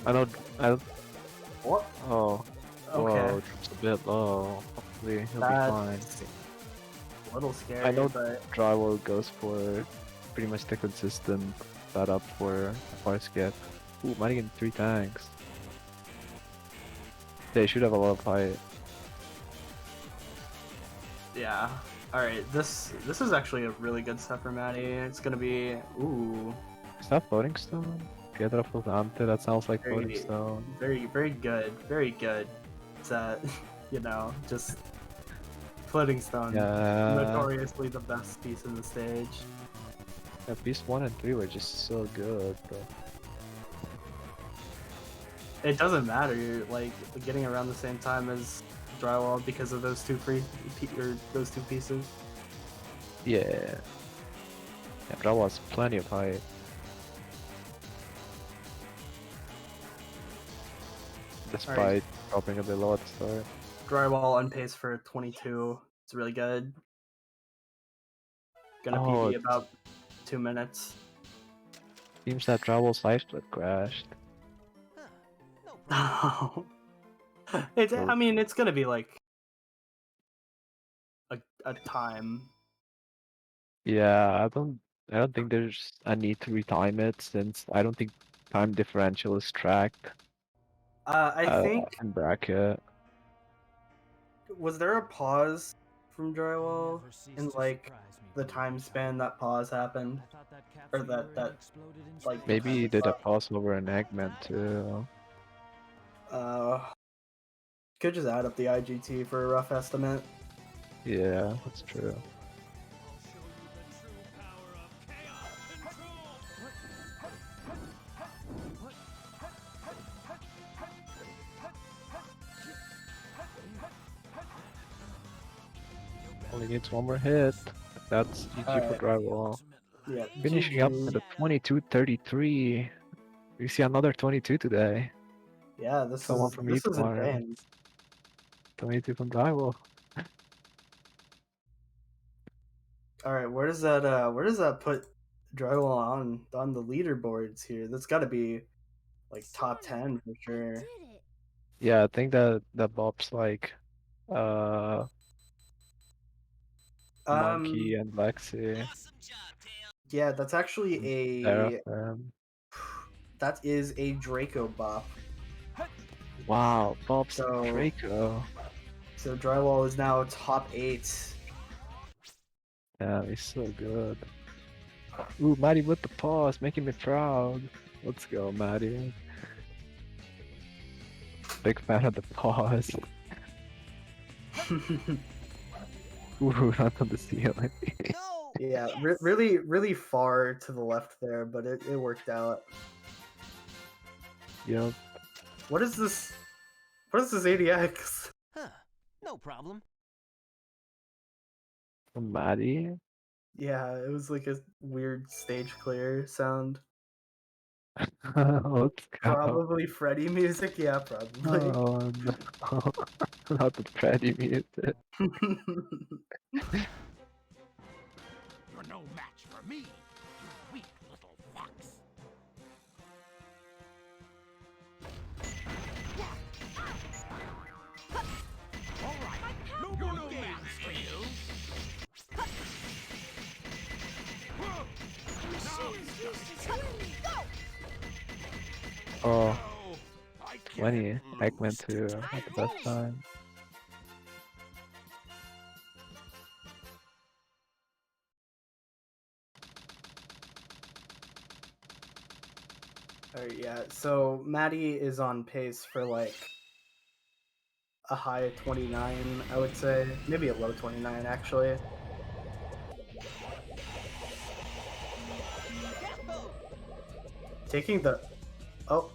I don't. What? Oh. Okay. Whoa, it's a bit low. Hopefully he'll be fine. A little scary, I know but Drywall goes for pretty much the consistent setup for a far skip. Ooh, might get 3 tanks. They should have a lot of height. yeah. Alright, this is actually a really good step for Maddie. It's gonna be Is that floating stone? Piedra flotante, that sounds like floating very, stone. very good. Very good. It's just floating stone. Yeah. Notoriously the best piece in the stage. Yeah, piece 1 and 3 were just so good, but It doesn't matter, you're like getting around the same time as drywall because of those two those two pieces. yeah. Yeah, Drywall has plenty of height. Despite Alright. dropping a bit low at the start. Drywall on pace for 22. It's really good. Gonna Oh, PB about 2 minutes. Seems that Drywall's life split crashed. I mean, it's gonna be like a time. Yeah, I don't think there's a need to retime it since I don't think time differential is tracked. I think in bracket. was there a pause from drywall in like the time span that pause happened, or that like the Maybe time he was did a up? pause over an Eggman too. Could just add up the IGT for a rough estimate. Yeah, that's true. Only needs one more hit. That's GG for drywall. Yeah, Finishing up GG. with a 22-33. We see another 22 today. Yeah, this Someone is from this is Eatmar. insane. 22 from drywall. All right, where does that put drywall on the leaderboards here? That's got to be like top 10 for sure. Yeah, I think that Bob's like Monkey and Lexi. Yeah, that's actually Seraphim. that is a Draco bop. Wow, Bob's So- Draco. So drywall is now top 8. Yeah, he's so good. Ooh, Maddie with the pause, making me proud. Let's go, Maddie. big fan of the pause. Ooh, not on the ceiling. Yeah, really, really far to the left there, but it worked out. Yep. What is this? What is this ADX? Huh. No problem. Maddie? Yeah, it was like a weird stage clear sound. Let's go. Probably Freddy music. Yeah, probably. Oh no. Not the Freddy music. You're no match for me, you weak little fox. All right, no games for you. Oh. 20. Eggman 2 at the best time. Alright, yeah. So Maddie is on pace for like a high 29, I would say. Maybe a low 29, actually. Taking the... Oh.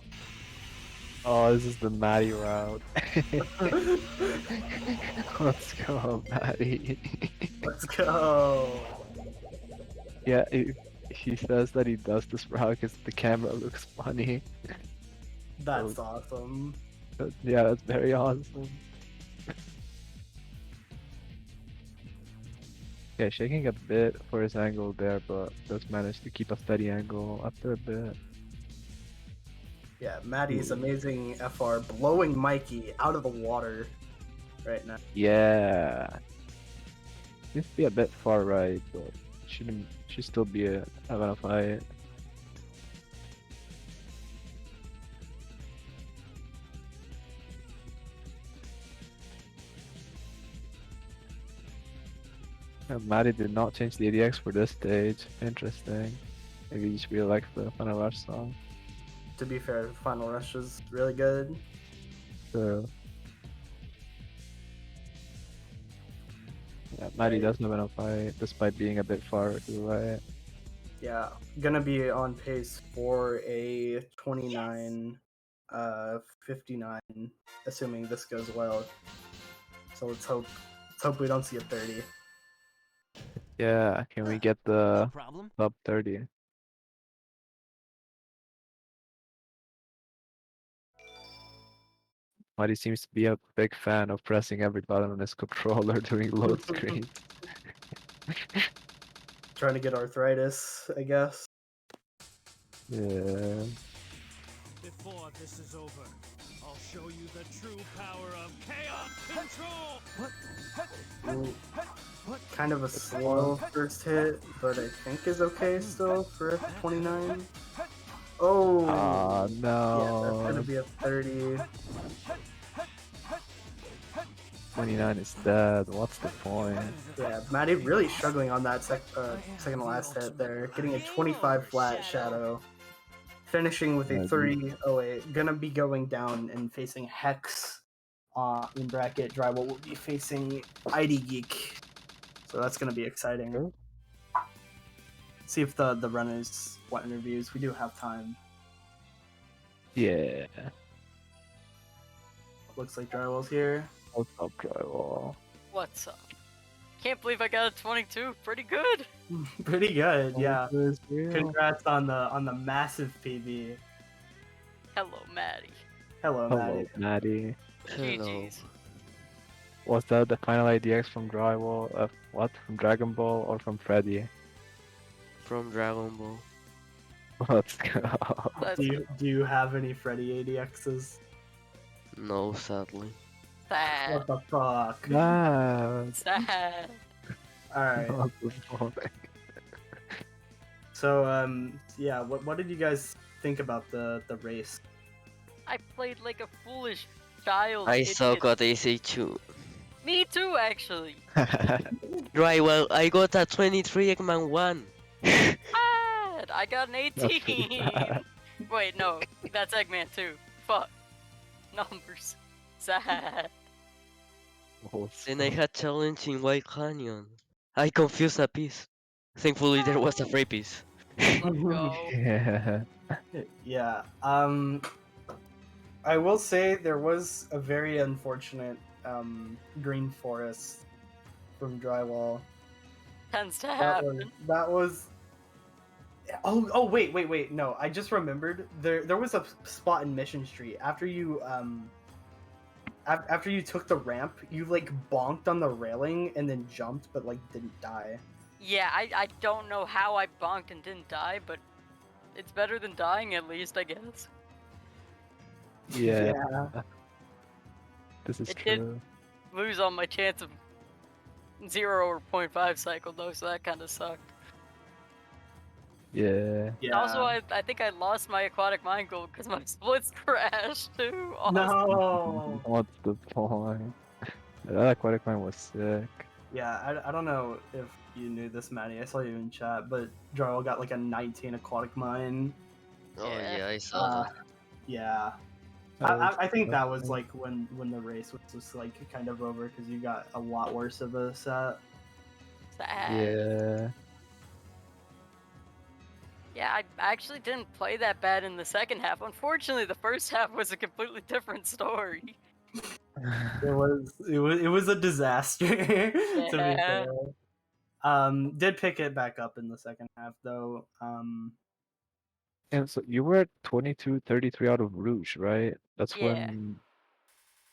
Oh, this is the Maddie route. Let's go, Maddie. Let's go. Yeah, he says that he does this route because the camera looks funny. That's awesome. Yeah, that's very awesome. Yeah, shaking a bit for his angle there, but does manage to keep a steady angle after a bit. Yeah, Maddie's amazing FR blowing Mikey out of the water right now. Yeah. Seems to be a bit far right, but should still be having a fight. Maddie did not change the ADX for this stage. Interesting. Maybe you just really like the Final Rush song. To be fair, Final Rush is really good. So yeah, Maddie does have enough fight despite being a bit far to the right. Yeah, gonna be on pace for a 29, 59, assuming this goes well. So let's hope we don't see a 30. Yeah, can we get the top 30? Maddie seems to be a big fan of pressing every button on his controller during load screen. Trying to get arthritis, I guess. Yeah. Before this is over, I'll show you the true power of chaos control. Kind of a slow first hit, but I think is okay still for a 29. Oh! Oh no. Yeah, that's gonna be a 30. 29 is dead. What's the point? Yeah, Maddie really struggling on that second to last hit there. Getting a 25 flat shadow. Finishing with a 30-08. Gonna be going down and facing Hex in bracket. Drywall will be facing ID Geek. So that's gonna be exciting. See if the runners want interviews. We do have time. Yeah. Looks like Drywall's here. What's up, Drywall? What's up? Can't believe I got a 22. Pretty good. Pretty good, yeah. Is real. Congrats on the massive PB. Hello, Maddie. Hello, Maddie. Hello, Maddie. GG's. Was that the final IDX from Drywall? What? From Dragon Ball or from Freddy? From Dragon Ball. Let's go. Do you have any Freddy ADXs? No, sadly. Sad. What the fuck? Nah. Sad. Alright. What the fuck? So, yeah, what did you guys think about the race? I played like a foolish child. I idiot. suck at AC2. Me too, actually. Right, well, I got a 23 Eggman 1. Bad. I got an 18. Wait, no, that's Eggman too. Fuck. Numbers. Sad. Then I had challenge in White Canyon. I confused a piece. Thankfully, there was a free piece. Let's go. Yeah. Yeah. I will say there was a very unfortunate green forest from drywall. Tends to That was happen. that was. Oh wait. No, I just remembered there was a spot in Mission Street after you after you took the ramp, you like bonked on the railing and then jumped, but like didn't die. Yeah, I don't know how I bonked and didn't die, but it's better than dying at least, I guess. Yeah. This is It true. did lose on my chance of 0 or 0.5 cycle though, so that kind of sucked. Yeah. And also, I think I lost my aquatic mine gold because my splits crashed too. Awesome. No. What's the point? That aquatic mine was sick. Yeah, I don't know if you knew this, Maddie. I saw you in chat, but Jarl got like a 19 aquatic mine. Oh yeah, I saw that. Yeah. That was I think that was awesome. like when the race was just like kind of over because you got a lot worse of a set. Yeah. Yeah, I actually didn't play that bad in the second half. Unfortunately, the first half was a completely different story. It was a disaster to be Yeah. fair. Did pick it back up in the second half though. And so you were at 22, 33 out of Rouge, right? That's Yeah. when.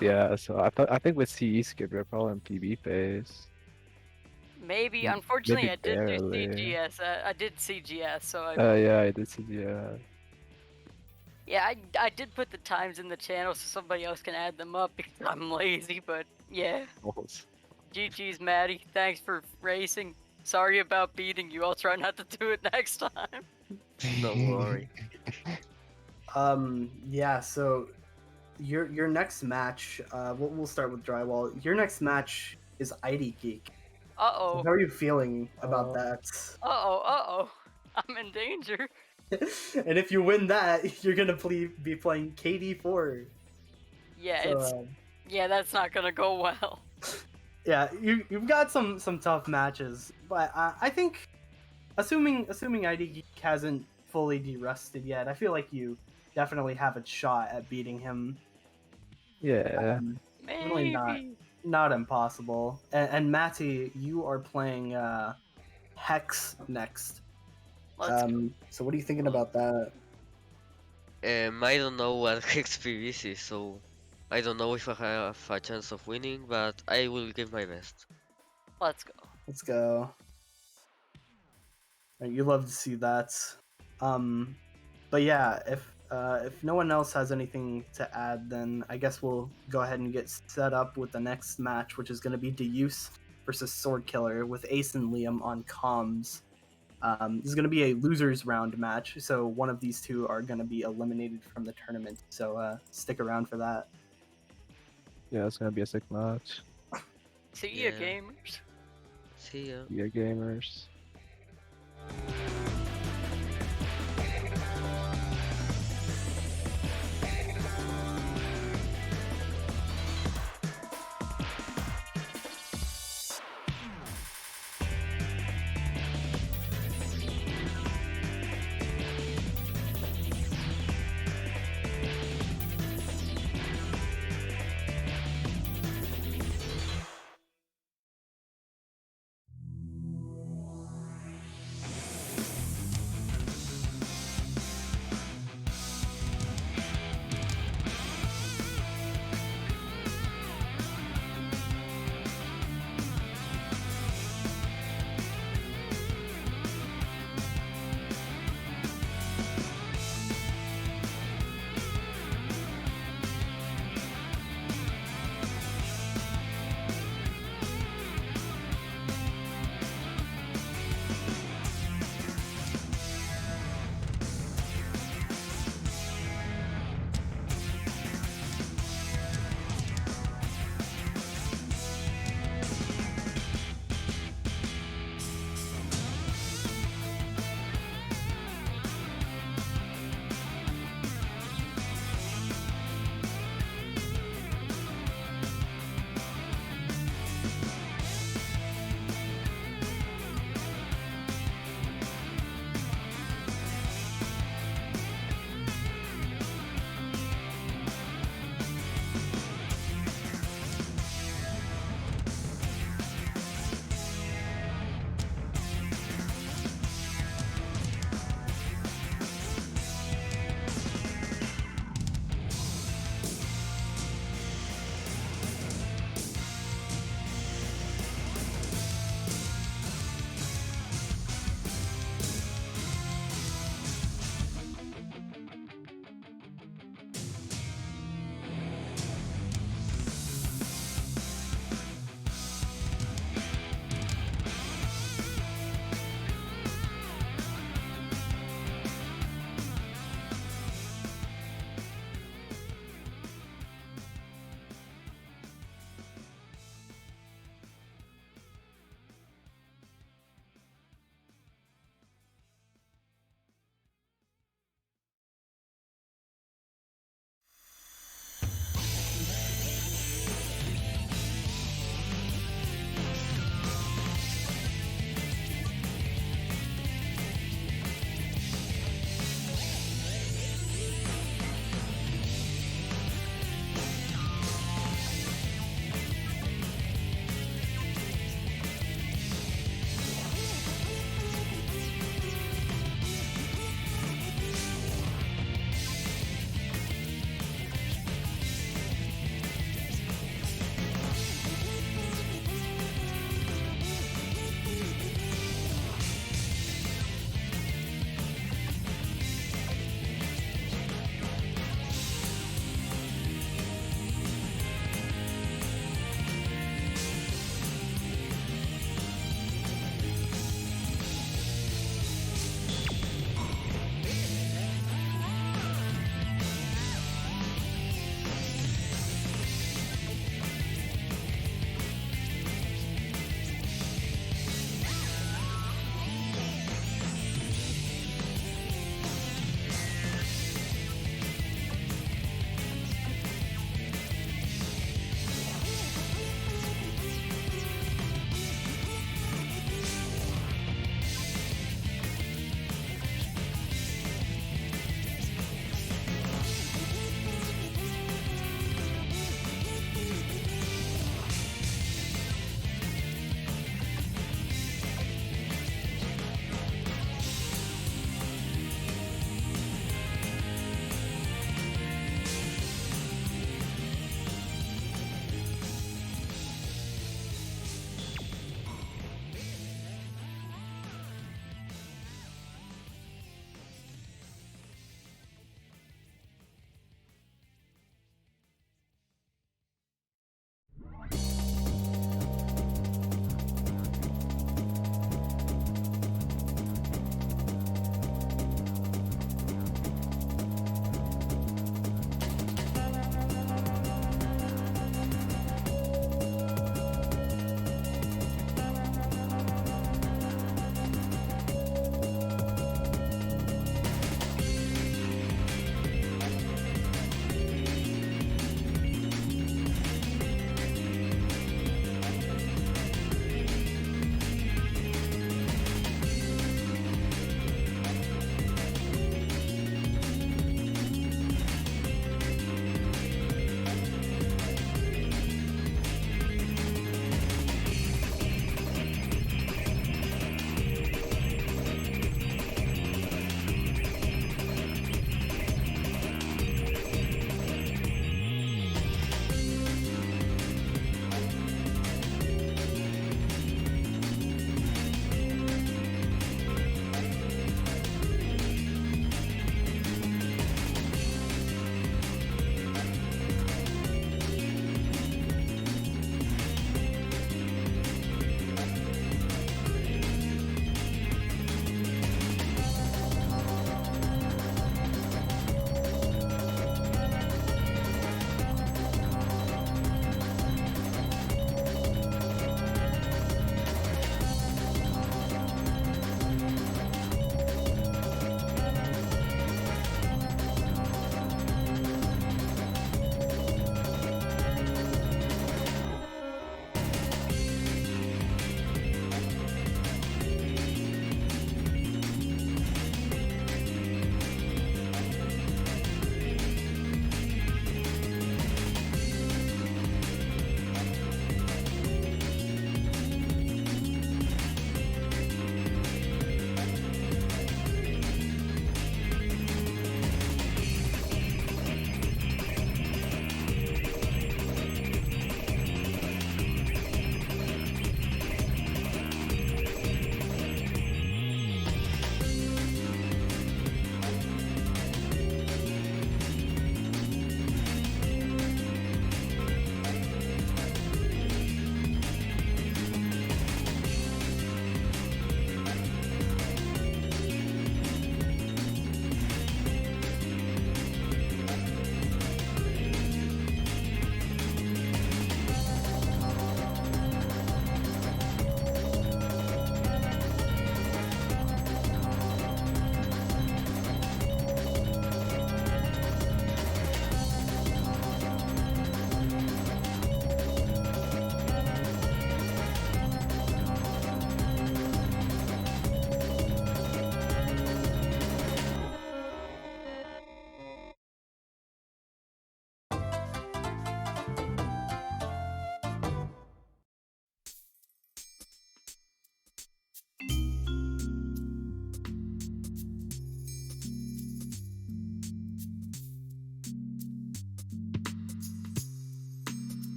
Yeah. So I think with CE skip, you're probably in PB phase. Maybe. Mm, Unfortunately, maybe I did do barely. CGS. I did CGS, so I. Yeah, I did see. Yeah. Yeah, I did put the times in the channel so somebody else can add them up because I'm lazy, but yeah. GG's, Maddie. Thanks for racing. Sorry about beating you. I'll try not to do it next time. Don't worry. Yeah. So your next match. We'll start with drywall. Your next match is ID Geek. Uh-oh. How are you feeling about that? Uh-oh. I'm in danger. And if you win that, you're gonna be playing KD4. Yeah, So, yeah, that's not gonna go well. Yeah, you've got some tough matches, but I think, assuming ID Geek hasn't fully de-rusted yet, I feel like you definitely have a shot at beating him. Yeah. Really not impossible. And Matty, you are playing Hex next. So what are you thinking about that? I don't know what Hex PVs is, so I don't know if I have a chance of winning, but I will give my best. Let's go. Let's go. You love to see that. But yeah, if no one else has anything to add, then I guess we'll go ahead and get set up with the next match, which is going to be Deuse versus Sword Killer with Ace and Liam on comms. This is going to be a losers round match, so one of these two are going to be eliminated from the tournament. So stick around for that. Yeah, it's gonna be a sick match. See ya, gamers. See ya. Yeah, gamers.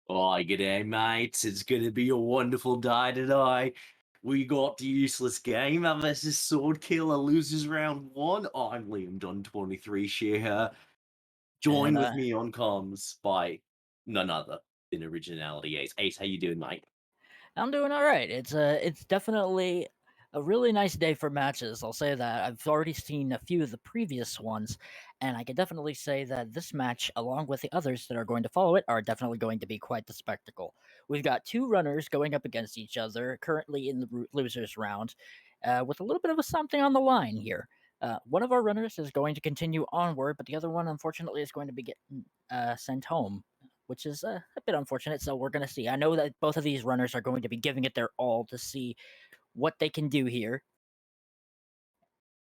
Oh, g'day, mates. It's going to be a wonderful day today. We got the useless gamer versus sword killer loses round one. I'm Liam Dunn 23 here. Join And, with me on comms by none other than Originality Ace. Ace, how you doing, mate? I'm doing all right. It's definitely a really nice day for matches. I'll say that. I've already seen a few of the previous ones, and I can definitely say that this match, along with the others that are going to follow it, are definitely going to be quite the spectacle. We've got two runners going up against each other, currently in the losers round, with a little bit of a something on the line here. One of our runners is going to continue onward, but the other one, unfortunately, is going to be getting sent home, which is a bit unfortunate. So we're going to see. I know that both of these runners are going to be giving it their all to see what they can do here.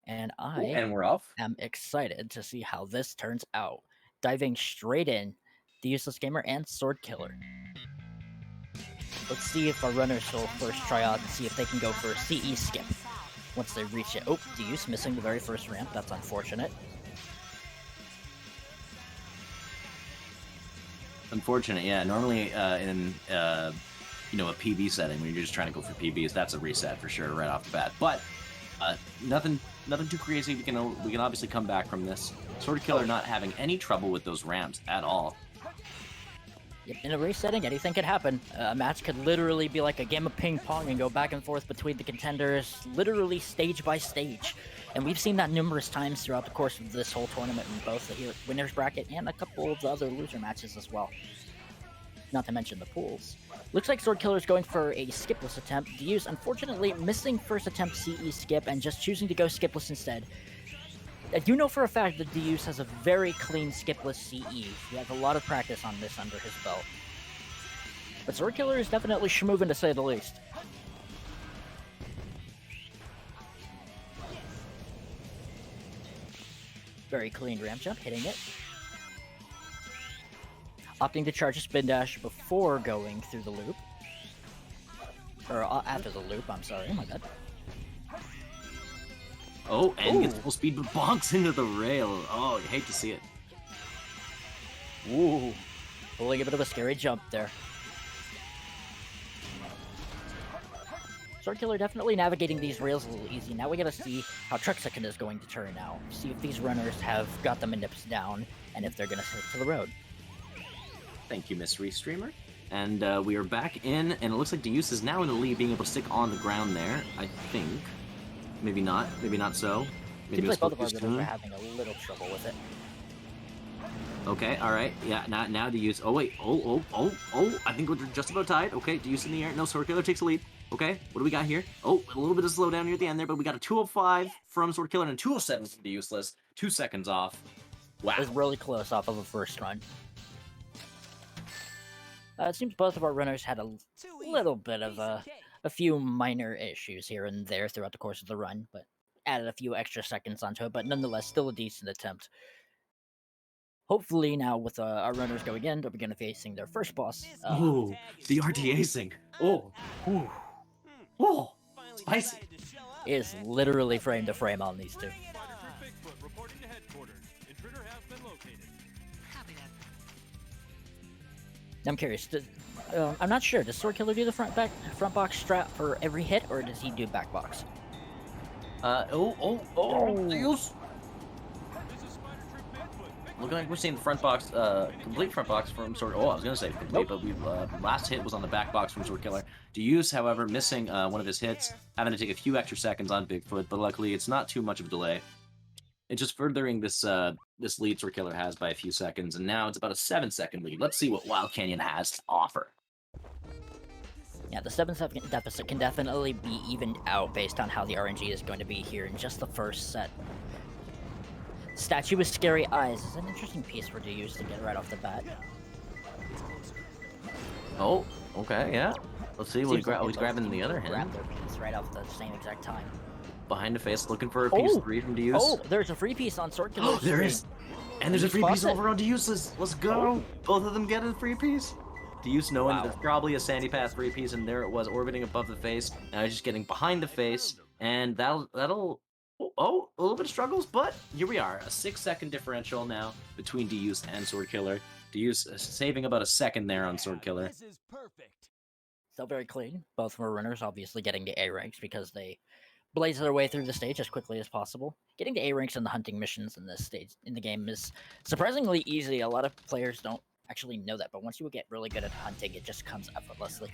And And we're off. am excited to see how this turns out. Diving straight in the Useless Gamer and Sword Killer. Let's see if our runners will first try out and see if they can go for a CE skip once they reach it. Oh, Deus missing the very first ramp. That's unfortunate. Unfortunate, yeah. Normally in a PB setting, when you're just trying to go for PBs, that's a reset for sure right off the bat. But nothing too crazy. We can obviously come back from this. Sword Killer not having any trouble with those ramps at all. Yep, in a race setting, anything could happen. A match could literally be like a game of ping pong and go back and forth between the contenders, literally stage by stage. And we've seen that numerous times throughout the course of this whole tournament in both the winner's bracket and a couple of the other loser matches as well. Not to mention the pools. Looks like Sword Killer is going for a skipless attempt. Deus, unfortunately, missing first attempt CE skip and just choosing to go skipless instead. I do know for a fact that Deus has a very clean skipless CE. He has a lot of practice on this under his belt. But Sword Killer is definitely schmoovin' to say the least. Very clean ramp jump, hitting it. Opting to charge a spin dash before going through the loop. Or after the loop, I'm sorry, my bad. Oh, and gets full speed, but bonks into the rail. Oh, you hate to see it. Ooh, pulling a bit of a scary jump there. Sword Killer definitely navigating these rails a little easy. Now we gotta see how Truck Second is going to turn out. See if these runners have got the nips down, and if they're gonna stick to the road. Thank you, Mystery Streamer. And we are back in, and it looks like Deus is now in the lead, being able to stick on the ground there, I think. Maybe not so. Maybe Seems like both of our runners are having a little trouble with it. Okay, alright. Yeah, now Deus. Oh, wait. Oh. I think we're just about tied. Okay, Deus in the air. No, Sword Killer takes the lead. Okay, what do we got here? Oh, a little bit of slowdown near the end there, but we got a 205 from Sword Killer and a 207 from Deuseless. 2 seconds off. Wow. It was really close off of a first run. It seems both of our runners had a little bit of a few minor issues here and there throughout the course of the run, but added a few extra seconds onto it, but nonetheless, still a decent attempt. Hopefully now with our runners going in, they'll begin facing their first boss. Ooh, the RTAcing. Oh, spicy. It is literally frame to frame on these two. I'm curious. I'm not sure. Does Sword Killer do the front box strap for every hit, or does he do back box? Deus. Looking like we're seeing the front box, complete front box from Sword. Oh, I was gonna say complete, but we last hit was on the back box from Sword Killer. Deus, however, missing one of his hits, having to take a few extra seconds on Bigfoot, but luckily it's not too much of a delay. It's just furthering this this lead Sword Killer has by a few seconds, and now it's about a 7-second lead. Let's see what Wild Canyon has to offer. Yeah, the 7-second deficit can definitely be evened out based on how the RNG is going to be here in just the first set. Statue with Scary Eyes is an interesting piece for Deus to get right off the bat. Oh, okay, yeah. Let's see what he's grabbing the other hand. Grab their piece right off the same exact time. Behind the face, looking for a piece 3 from Deus. Oh, there's a free piece on Sword Killer. There is! And there's a free piece over on Deus. Let's go! Both of them get a free piece. Deus knowing that there's probably a Sandy Path free piece, and there it was, orbiting above the face. Now he's just getting behind the face, and that'll... Oh, a little bit of struggles, but here we are. A 6-second differential now between Deus and Sword Killer. Deus saving about a second there on Sword Killer. This is perfect. Still very clean. Both of our runners obviously getting to A ranks because they blaze their way through the stage as quickly as possible. Getting to A ranks in the hunting missions in this stage in the game is surprisingly easy. A lot of players don't actually know that, but once you get really good at hunting, it just comes effortlessly.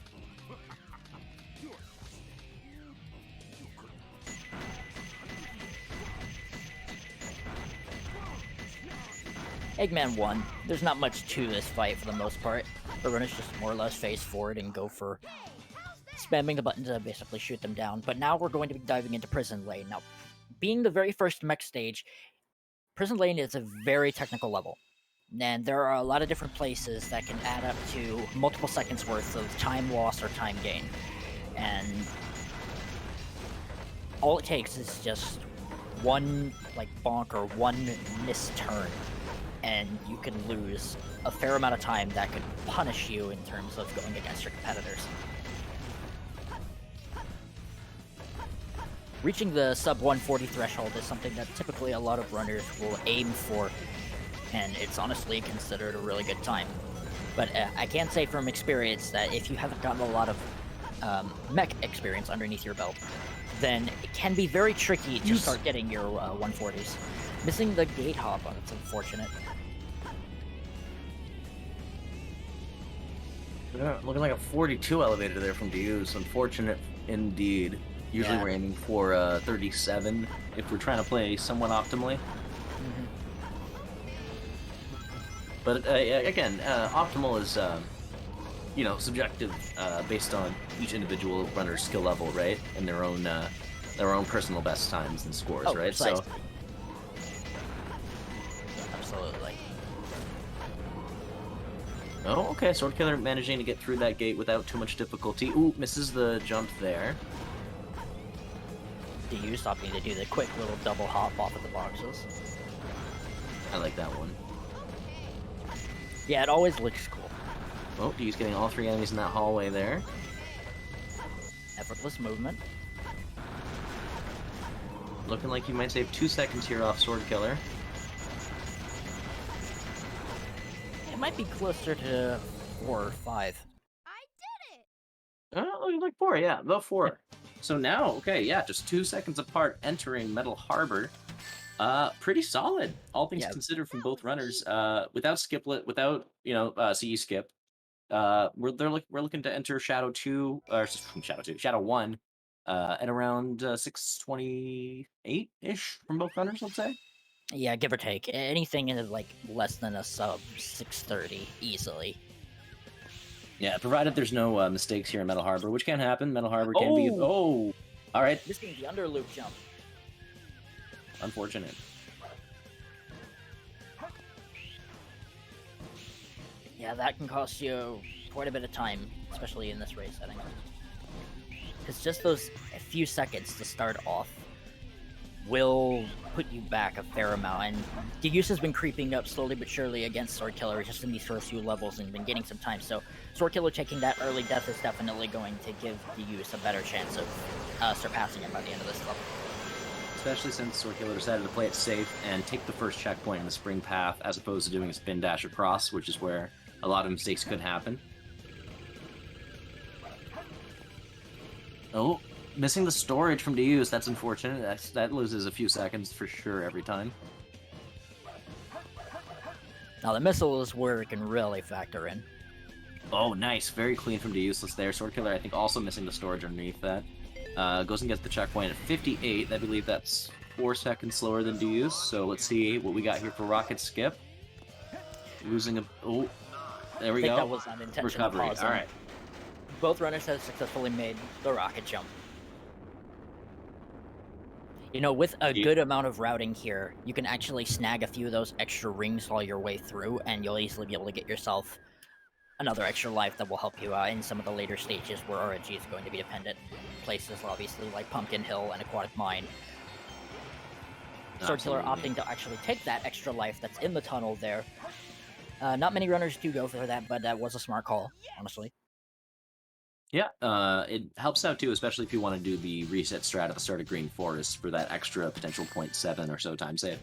Eggman won. There's not much to this fight for the most part. The runners just more or less face forward and go for spamming the button to basically shoot them down. But now we're going to be diving into Prison Lane. Now, being the very first mech stage, Prison Lane is a very technical level. And there are a lot of different places that can add up to multiple seconds worth of time loss or time gain. And all it takes is just one bonk or one missed turn and you can lose a fair amount of time that could punish you in terms of going against your competitors. Reaching the sub 140 threshold is something that typically a lot of runners will aim for, and it's honestly considered a really good time. But I can say from experience that if you haven't gotten a lot of mech experience underneath your belt, then it can be very tricky to start getting your 140s. Missing the gate hop, it's unfortunate. Yeah, looking like a 42 elevator there from Deus. Unfortunate indeed. Usually Yeah. we're aiming for 37 if we're trying to play somewhat optimally. But again, optimal is subjective based on each individual runner's skill level, right, and their own personal best times and scores, Oh, right? precisely. So Absolutely. oh, okay, Sword Killer managing to get through that gate without too much difficulty. Ooh, misses the jump there. Do you stop me to do the quick little double hop off of the boxes? I like that one. Yeah, it always looks cool. Oh, he's getting all three enemies in that hallway there. Effortless movement. Looking like you might save 2 seconds here off Sword Killer. It might be closer to 4 or 5. Oh, like 4, yeah, about 4. So now, okay, yeah, just 2 seconds apart entering Metal Harbor. Pretty solid, all things considered from both runners. Without skiplet, without CE skip, we're looking to enter Shadow 2 or Shadow 1, at around 628 ish from both runners, let's say. Yeah, give or take. Anything in like less than a sub 630 easily. Yeah, provided there's no mistakes here in Metal Harbor, which can happen. Metal Harbor can be. Oh, all right. Missing the under loop jump. Unfortunate. Yeah, that can cost you quite a bit of time, especially in this race setting. Because just those few seconds to start off will put you back a fair amount, and Deus has been creeping up slowly but surely against Sword Killer just in these first few levels and been getting some time, so Sword Killer taking that early death is definitely going to give Deus a better chance of surpassing him by the end of this level. Especially since Sword Killer decided to play it safe and take the first checkpoint in the spring path as opposed to doing a spin dash across, which is where a lot of mistakes could happen. Oh, missing the storage from Deus, that's unfortunate. That loses a few seconds for sure every time. Now the missile is where it can really factor in. Oh, nice. Very clean from Deuseless there. Sword Killer, I think, also missing the storage underneath that. Goes and gets the checkpoint at 58. I believe that's 4 seconds slower than Deus. So let's see what we got here for Rocket Skip. Losing a... Oh, there we go. That was unintentional Recovery. pausing. All right. Both runners have successfully made the rocket jump. You know, with a good amount of routing here, you can actually snag a few of those extra rings while your way through, and you'll easily be able to get yourself another extra life that will help you out in some of the later stages where RNG is going to be dependent. Places obviously like Pumpkin Hill and Aquatic Mine. Sword Killer opting to actually take that extra life that's in the tunnel there. Not many runners do go for that, but that was a smart call, honestly. Yeah, it helps out too, especially if you want to do the reset strat at the start of Green Forest for that extra potential 0.7 or so time save.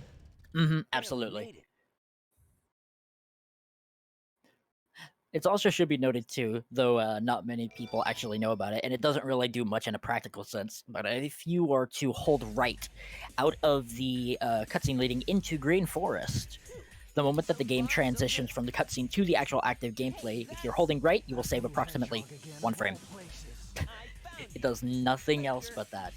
Absolutely. It also should be noted too, though not many people actually know about it, and it doesn't really do much in a practical sense, but if you are to hold right out of the cutscene leading into Green Forest, the moment that the game transitions from the cutscene to the actual active gameplay, if you're holding right, you will save approximately 1 frame. It does nothing else but that.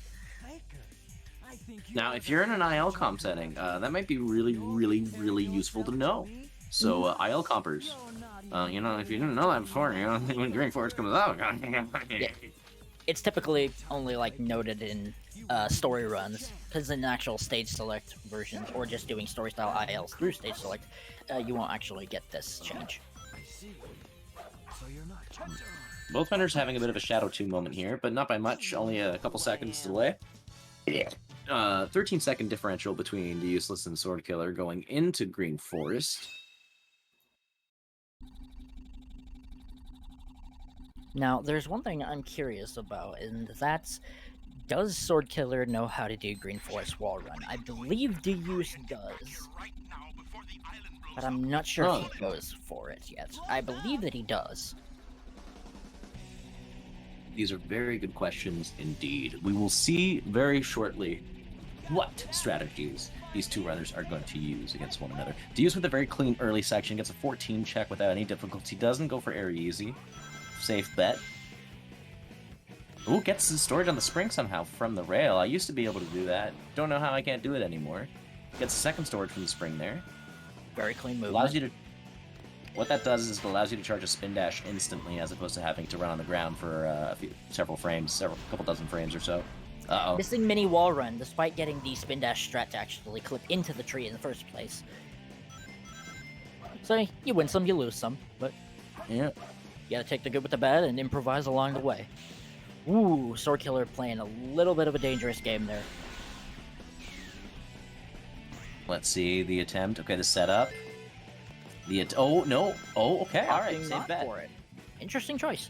Now, if you're in an IL comp setting, that might be really, really, really useful to know. So, IL compers, if you didn't know that before, when Green Forest comes out, Yeah. It's typically only noted in story runs, because in actual stage select versions, or just doing story style ILs through stage select, you won't actually get this change. Both runners having a bit of a Shadow 2 moment here, but not by much, only a couple seconds delay. 13-second differential between the Useless and Sword Killer going into Green Forest. Now, there's one thing I'm curious about, and that's, does Sword Killer know how to do Green Forest wall run? I believe Deuse does, but I'm not sure if he goes for it yet. I believe that he does. These are very good questions indeed. We will see very shortly what strategies these two runners are going to use against one another. Deuse with a very clean early section, gets a 14 check without any difficulty, doesn't go for air easy. Safe bet. Ooh, gets his storage on the spring somehow from the rail. I used to be able to do that. Don't know how I can't do it anymore. Gets second storage from the spring there. Very clean movement. Allows you to... What that does is it allows you to charge a spin dash instantly as opposed to having to run on the ground for several frames, couple dozen frames or so. Uh-oh. Missing mini wall run, despite getting the spin dash strat to actually clip into the tree in the first place. So, you win some, you lose some, but... Yeah. You gotta take the good with the bad and improvise along the way. Ooh, Sword Killer playing a little bit of a dangerous game there. Let's see the attempt. Okay, the setup. Oh, no. Oh, okay. All right. Safe bet. For it. Interesting choice.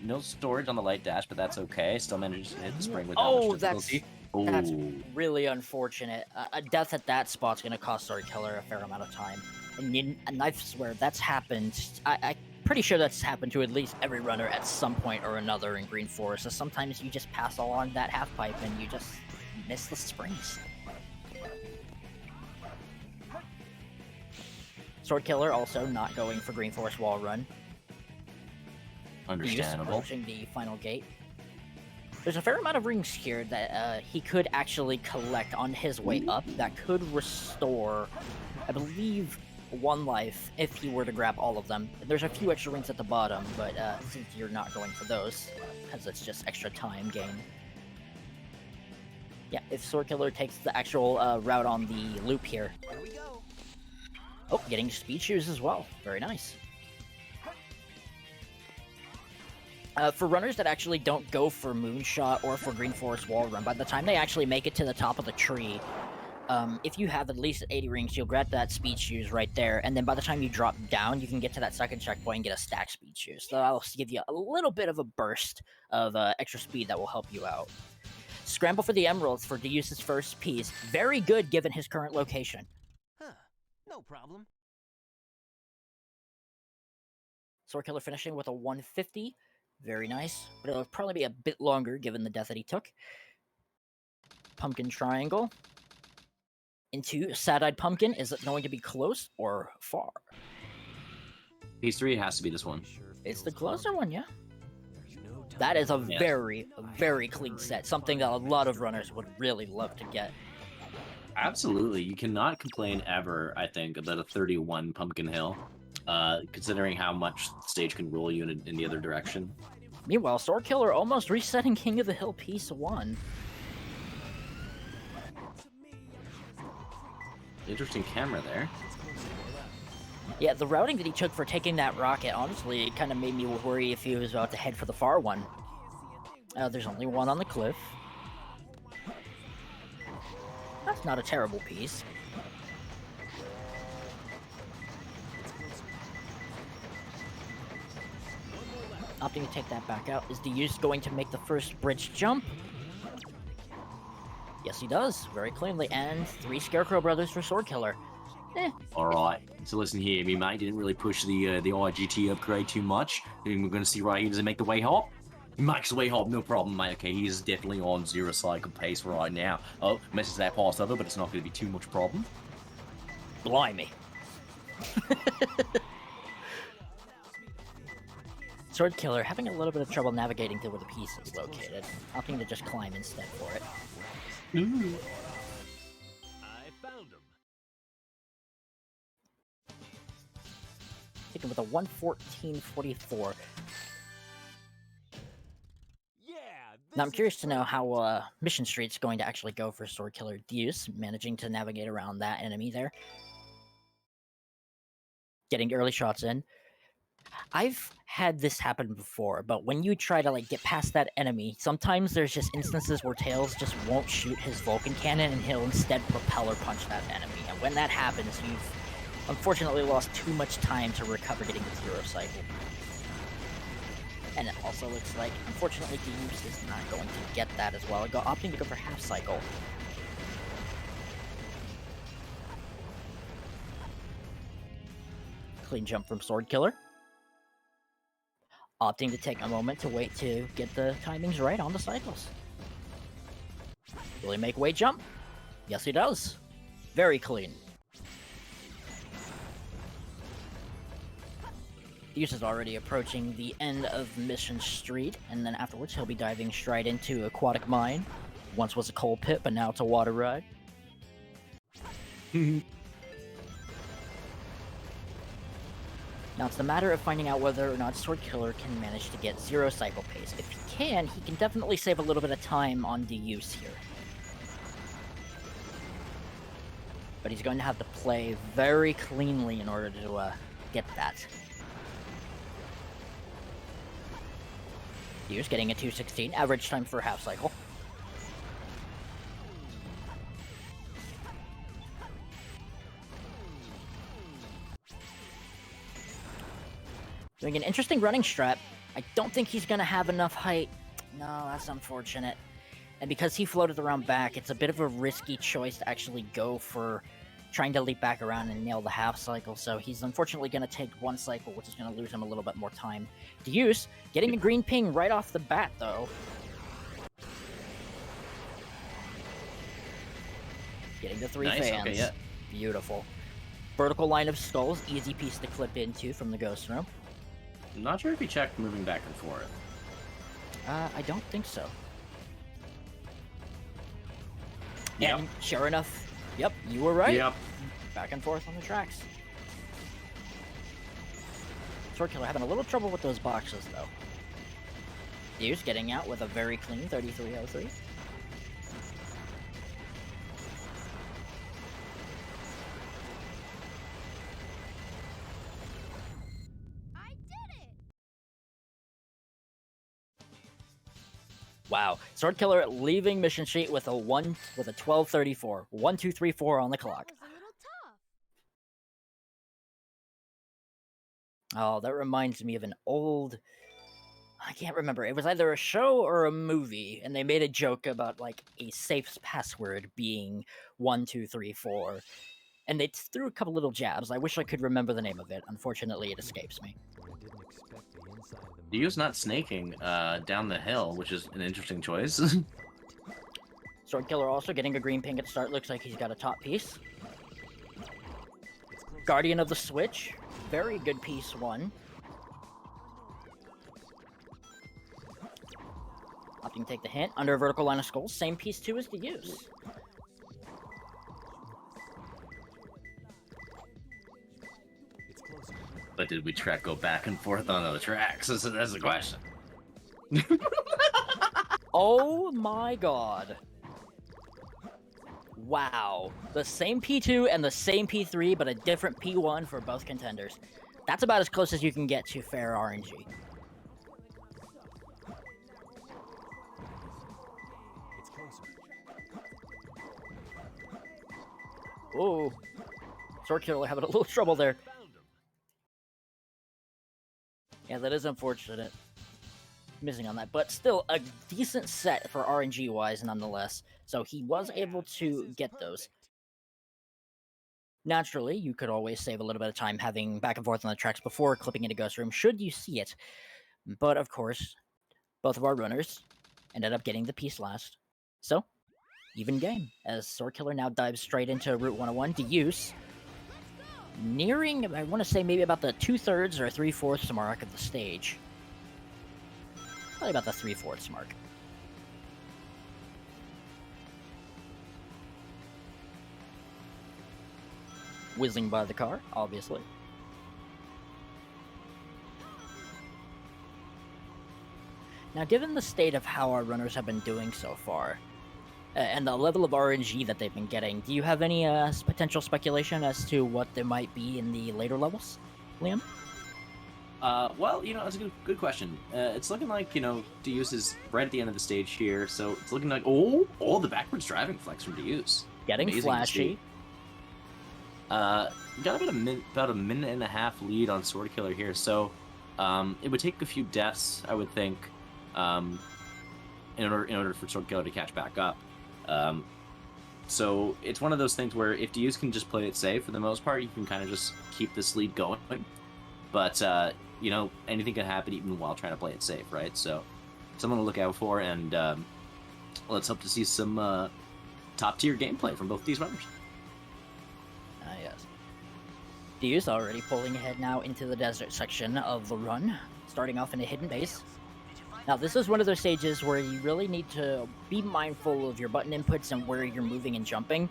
No storage on the light dash, but that's okay. Still managed to hit the spring without Oh, much difficulty. that's really unfortunate. A death at that spot's gonna cost Sword Killer a fair amount of time. And I swear, that's happened. I'm pretty sure that's happened to at least every runner at some point or another in Green Forest. So sometimes you just pass along that half pipe and you just miss the springs. Sword Killer also not going for Green Forest wall run. Understandable. Approaching the final gate. There's a fair amount of rings here that he could actually collect on his way up that could restore, I believe, 1 life if he were to grab all of them. There's a few extra rings at the bottom, but since you're not going for those, because it's just extra time gain. Yeah, if Sword Killer takes the actual route on the loop here. Oh, getting speed shoes as well. Very nice. For runners that actually don't go for Moonshot or for Green Forest Wall Run, by the time they actually make it to the top of the tree, if you have at least 80 rings, you'll grab that speed shoes right there, and then by the time you drop down, you can get to that second checkpoint and get a stack speed shoes. So that'll give you a little bit of a burst of extra speed that will help you out. Scramble for the emeralds for Deuce's first piece. Very good given his current location. Huh. No problem. Sword Killer finishing with a 150. Very nice, but it'll probably be a bit longer given the death that he took. Pumpkin Triangle. Into Sad-Eyed Pumpkin. Is it going to be close or far? Piece 3 has to be this one. It's the closer one, yeah. That is a very clean set. Something that a lot of runners would really love to get. Absolutely. You cannot complain ever, I think, about a 31 Pumpkin Hill, considering how much the stage can roll you in the other direction. Meanwhile, Sword Killer almost resetting King of the Hill Piece 1. Interesting camera there. Yeah, the routing that he took for taking that rocket, honestly, it kind of made me worry if he was about to head for the far one. There's only one on the cliff. That's not a terrible piece. Opting to take that back out. Is Deuse going to make the first bridge jump? Yes, he does. Very cleanly. And 3 Scarecrow Brothers for Sword Killer. Alright, so listen here, me mate didn't really push the IGT upgrade too much. And we're going to see right here, does it make the way hop? He makes the way hop, no problem, mate. Okay, he's definitely on 0 cycle pace right now. Oh, messes that pass over, but it's not going to be too much problem. Blimey. Sword Killer having a little bit of trouble navigating to where the piece is located. Opting to just climb instead for it. Ooh. I found him. Taken with a 114.44. Now I'm curious to know how Mission Street's going to actually go for Sword Killer Deuse, managing to navigate around that enemy there. Getting early shots in. I've had this happen before, but when you try to like get past that enemy, sometimes there's just instances where Tails just won't shoot his Vulcan cannon and he'll instead propeller punch that enemy. And when that happens, you've unfortunately lost too much time to recover getting the zero cycle. And it also looks like, unfortunately, Deems is not going to get that as well. Opting to go for half cycle. Clean jump from Sword Killer. Opting to take a moment to wait to get the timings right on the cycles. Will he make weight jump? Yes, he does. Very clean. Use is already approaching the end of Mission Street, and then afterwards he'll be diving straight into Aquatic Mine. Once was a coal pit, but now it's a water ride. Now it's the matter of finding out whether or not Sword Killer can manage to get zero cycle pace. If he can definitely save a little bit of time on Deuse here. But he's going to have to play very cleanly in order to get that. Deuse getting a 2:16, average time for a half cycle. Doing an interesting running strat. I don't think he's going to have enough height. No, that's unfortunate. And because he floated around back, it's a bit of a risky choice to actually go for trying to leap back around and nail the half cycle. So he's unfortunately going to take one cycle, which is going to lose him a little bit more time. Deuse getting a green ping right off the bat, though. Getting the three fans. Okay, yeah. Beautiful. Vertical line of skulls, easy piece to clip into from the ghost room. I'm not sure if he checked moving back and forth. I don't think so. Yep. And sure enough, yep, you were right. Yep. Back and forth on the tracks. Sword Killer having a little trouble with those boxes, though. Deuse getting out with a very clean 3303. Wow, Sword Killer leaving Mission Street with a 12:34, 1, 2, 3, 4 on the clock. Oh, that reminds me of an old. I can't remember. It was either a show or a movie, and they made a joke about like a safe password being 1, 2, 3, 4, and they threw a couple little jabs. I wish I could remember the name of it. Unfortunately, it escapes me. Deuse not snaking down the hill, which is an interesting choice. Sword Killer also getting a green ping at start. Looks like he's got a top piece. Guardian of the Switch. Very good piece one. Opting to take the hint. Under a vertical line of skulls. Same piece two as Deuse. But did we go back and forth on those tracks? That's the question. Oh my god. Wow. The same P2 and the same P3, but a different P1 for both contenders. That's about as close as you can get to fair RNG. Oh. Sword Killer having a little trouble there. Yeah, that is unfortunate. Missing on that, but still a decent set for RNG-wise nonetheless. So he was able to get those. Naturally, you could always save a little bit of time having back and forth on the tracks before clipping into Ghost Room, should you see it. But of course, both of our runners ended up getting the piece last. So, even game, as Sword Killer now dives straight into Route 101. Deuse nearing, I want to say maybe about the 2/3 or 3/4 mark of the stage. Probably about the 3/4 mark. Whizzing by the car, obviously. Now, given the state of how our runners have been doing so far, and the level of RNG that they've been getting, do you have any potential speculation as to what there might be in the later levels, Liam? Well, that's a good question. It's looking like, Deus is right at the end of the stage here, so it's looking like, the backwards driving flex from Deus. Getting Amazing flashy. Got about a minute and a half lead on Sword Killer here, so it would take a few deaths, I would think, in order for Sword Killer to catch back up. So it's one of those things where if Deus can just play it safe for the most part, you can kind of just keep this lead going. But anything can happen even while trying to play it safe, right? So something to look out for, and let's hope to see some top-tier gameplay from both these runners. Yes. Deus already pulling ahead now into the desert section of the run, starting off in a hidden base. Now, this is one of those stages where you really need to be mindful of your button inputs and where you're moving and jumping.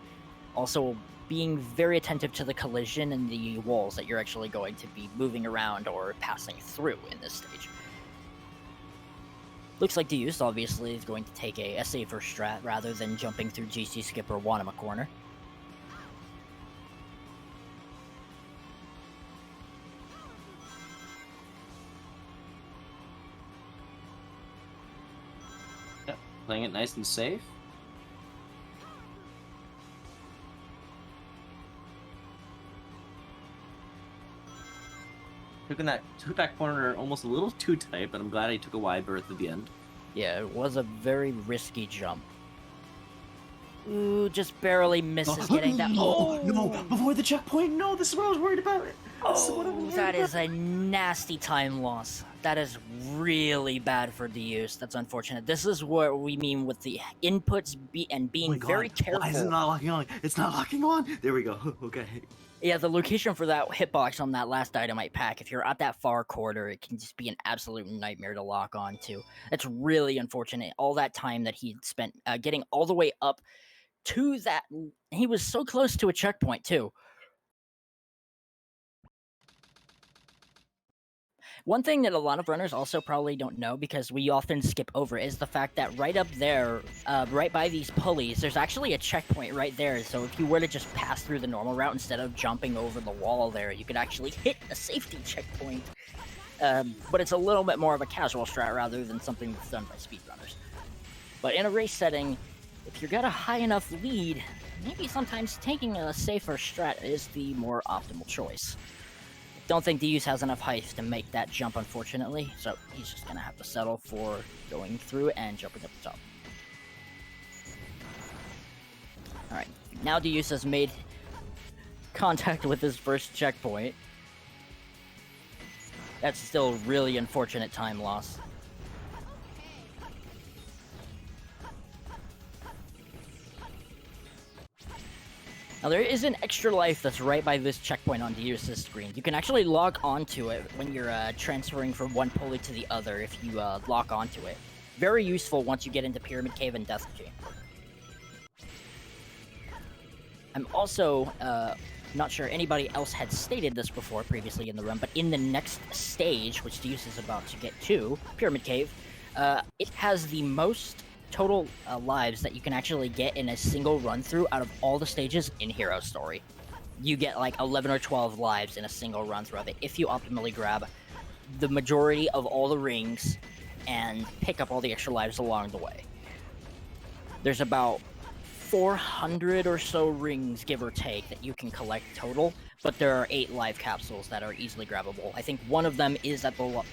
Also, being very attentive to the collision and the walls that you're actually going to be moving around or passing through in this stage. Looks like Deus obviously is going to take a safer strat rather than jumping through GC Skip or Wanema Corner. Playing it nice and safe. Took that corner almost a little too tight, but I'm glad he took a wide berth at the end. Yeah, it was a very risky jump. Ooh, just barely misses getting that. No, before the checkpoint. No, this is what I was worried about. Oh, that is a nasty time loss. That is really bad for Deus. That's unfortunate. This is what we mean with the inputs being very careful. Why is it not locking on? It's not locking on. There we go. Okay. Yeah, the location for that hitbox on that last Dynamite pack, if you're at that far corner, it can just be an absolute nightmare to lock on to. It's really unfortunate. All that time that he spent getting all the way up to that, he was so close to a checkpoint too. One thing that a lot of runners also probably don't know, because we often skip over, is the fact that right up there, right by these pulleys, there's actually a checkpoint right there. So if you were to just pass through the normal route instead of jumping over the wall there, you could actually hit a safety checkpoint. But it's a little bit more of a casual strat rather than something that's done by speedrunners. But in a race setting, if you've got a high enough lead, maybe sometimes taking a safer strat is the more optimal choice. Don't think Deus has enough height to make that jump, unfortunately, so he's just going to have to settle for going through and jumping up the top. Alright, now Deus has made contact with his first checkpoint. That's still really unfortunate time loss. Now, there is an extra life that's right by this checkpoint on Deus' screen. You can actually log onto it when you're transferring from one pulley to the other if you lock onto it. Very useful once you get into Pyramid Cave and Death Chamber. I'm also not sure anybody else had stated this before previously in the run, but in the next stage, which Deus is about to get to, Pyramid Cave, it has the most total lives that you can actually get in a single run through out of all the stages in Hero Story. You get like 11 or 12 lives in a single run through of it if you optimally grab the majority of all the rings and pick up all the extra lives along the way. There's about 400 or so rings, give or take, that you can collect total, but there are 8 live capsules that are easily grabbable. I think one of them is at the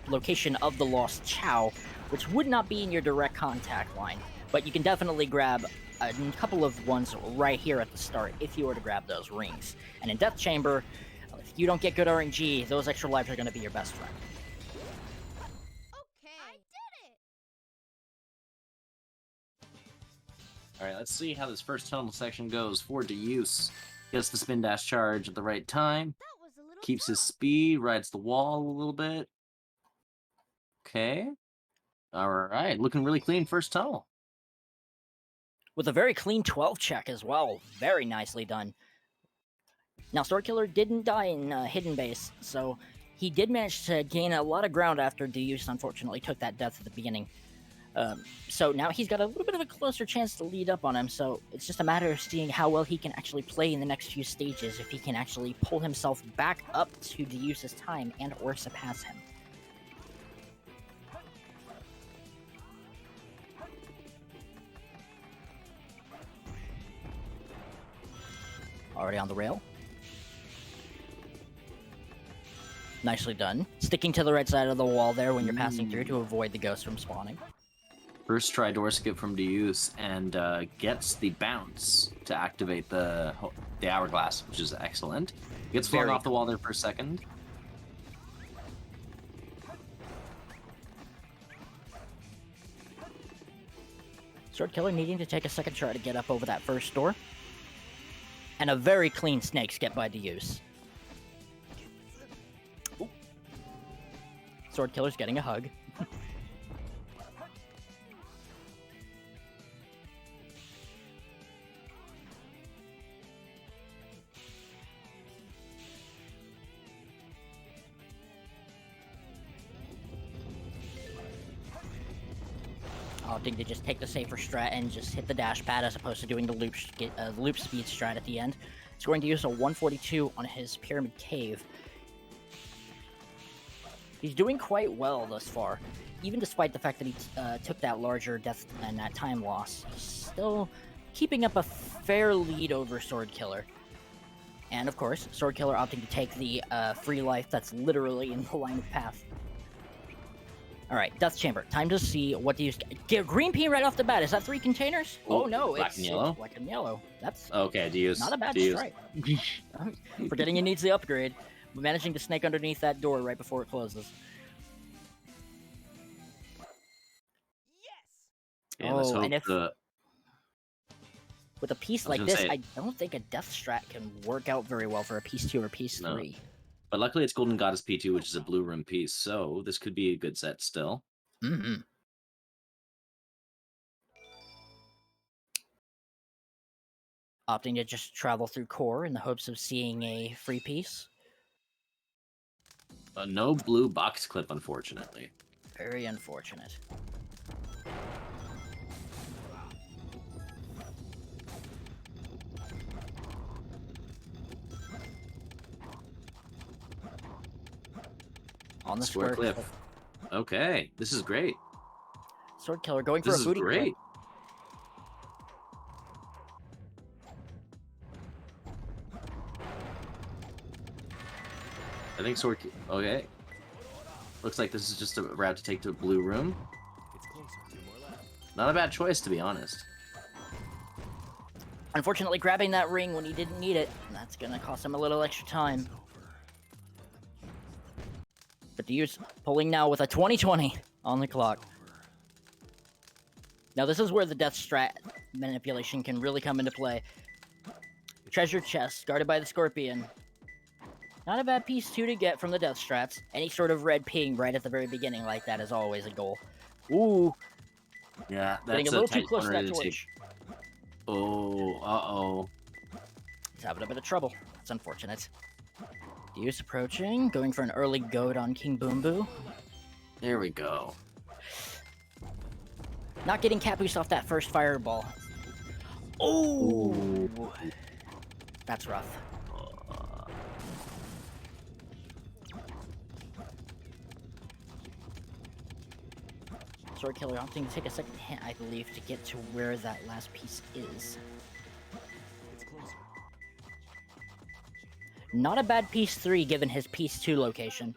location of the Lost Chow, which would not be in your direct contact line, but you can definitely grab a couple of ones right here at the start if you were to grab those rings. And in Death Chamber, if you don't get good RNG, those extra lives are going to be your best friend. Alright, let's see how this first tunnel section goes for Deus. Gets the spin dash charge at the right time. Keeps his speed, rides the wall a little bit. Okay. Alright, looking really clean first tunnel. With a very clean 12 check as well. Very nicely done. Now, Sword Killer didn't die in Hidden Base, so he did manage to gain a lot of ground after Deus unfortunately took that death at the beginning. So now he's got a little bit of a closer chance to lead up on him, so it's just a matter of seeing how well he can actually play in the next few stages, if he can actually pull himself back up to Deuce's time and or surpass him. Already on the rail. Nicely done. Sticking to the right side of the wall there when you're passing through to avoid the ghost from spawning. First try door skip from Deus and gets the bounce to activate the hourglass, which is excellent. Gets flung off the wall there for a second. Sword Killer needing to take a second try to get up over that first door. And a very clean snake skip by Deus. Sword Killer's getting a hug. Opting to just take the safer strat and just hit the dash pad as opposed to doing the loop speed strat at the end. He's going to use a 142 on his Pyramid Cave. He's doing quite well thus far, even despite the fact that he took that larger death and that time loss. He's still keeping up a fair lead over Sword Killer. And of course, Sword Killer opting to take the free life that's literally in the line of path. Alright, Death Chamber. Time to see what do you get. Green pea right off the bat. Is that 3 containers? Oh, Oh no, black it's and yellow. black and yellow. That's Okay, Deus. not a bad Deus. strike. Forgetting he needs the upgrade. Managing to snake underneath that door right before it closes. Yeah, let's hope and if the... with a piece I was like gonna this, say- I don't think a death strat can work out very well for a piece 2 or piece No. 3. But luckily it's Golden Goddess P2, which is a blue room piece, so this could be a good set still. Mm-hmm. Opting to just travel through core in the hopes of seeing a free piece. No blue box clip, unfortunately. Very unfortunate. On the Square cliff. Okay, this is great. Sword Killer going for This a is booty great. clip. I think Sword... Okay. Looks like this is just a route to take to a blue room. Not a bad choice, to be honest. Unfortunately, grabbing that ring when he didn't need it, that's gonna cost him a little extra time. But Deus pulling now with a 2020 on the clock. Now this is where the death strat manipulation can really come into play. Treasure chest, guarded by the Scorpion. Not a bad piece 2 to get from the death strats. Any sort of red ping right at the very beginning like that is always a goal. Ooh. Yeah, Getting that's a little tight too close to corner that to take. torch. Oh, uh-oh. He's having a bit of trouble. It's unfortunate. Deus approaching, going for an early goad on King Boom Boo. There we go. Not getting cat boost off that first fireball. Oh, that's rough. Sword Killer opting to take a second hit, I believe, to get to where that last piece is. Not a bad piece 3 given his piece 2 location.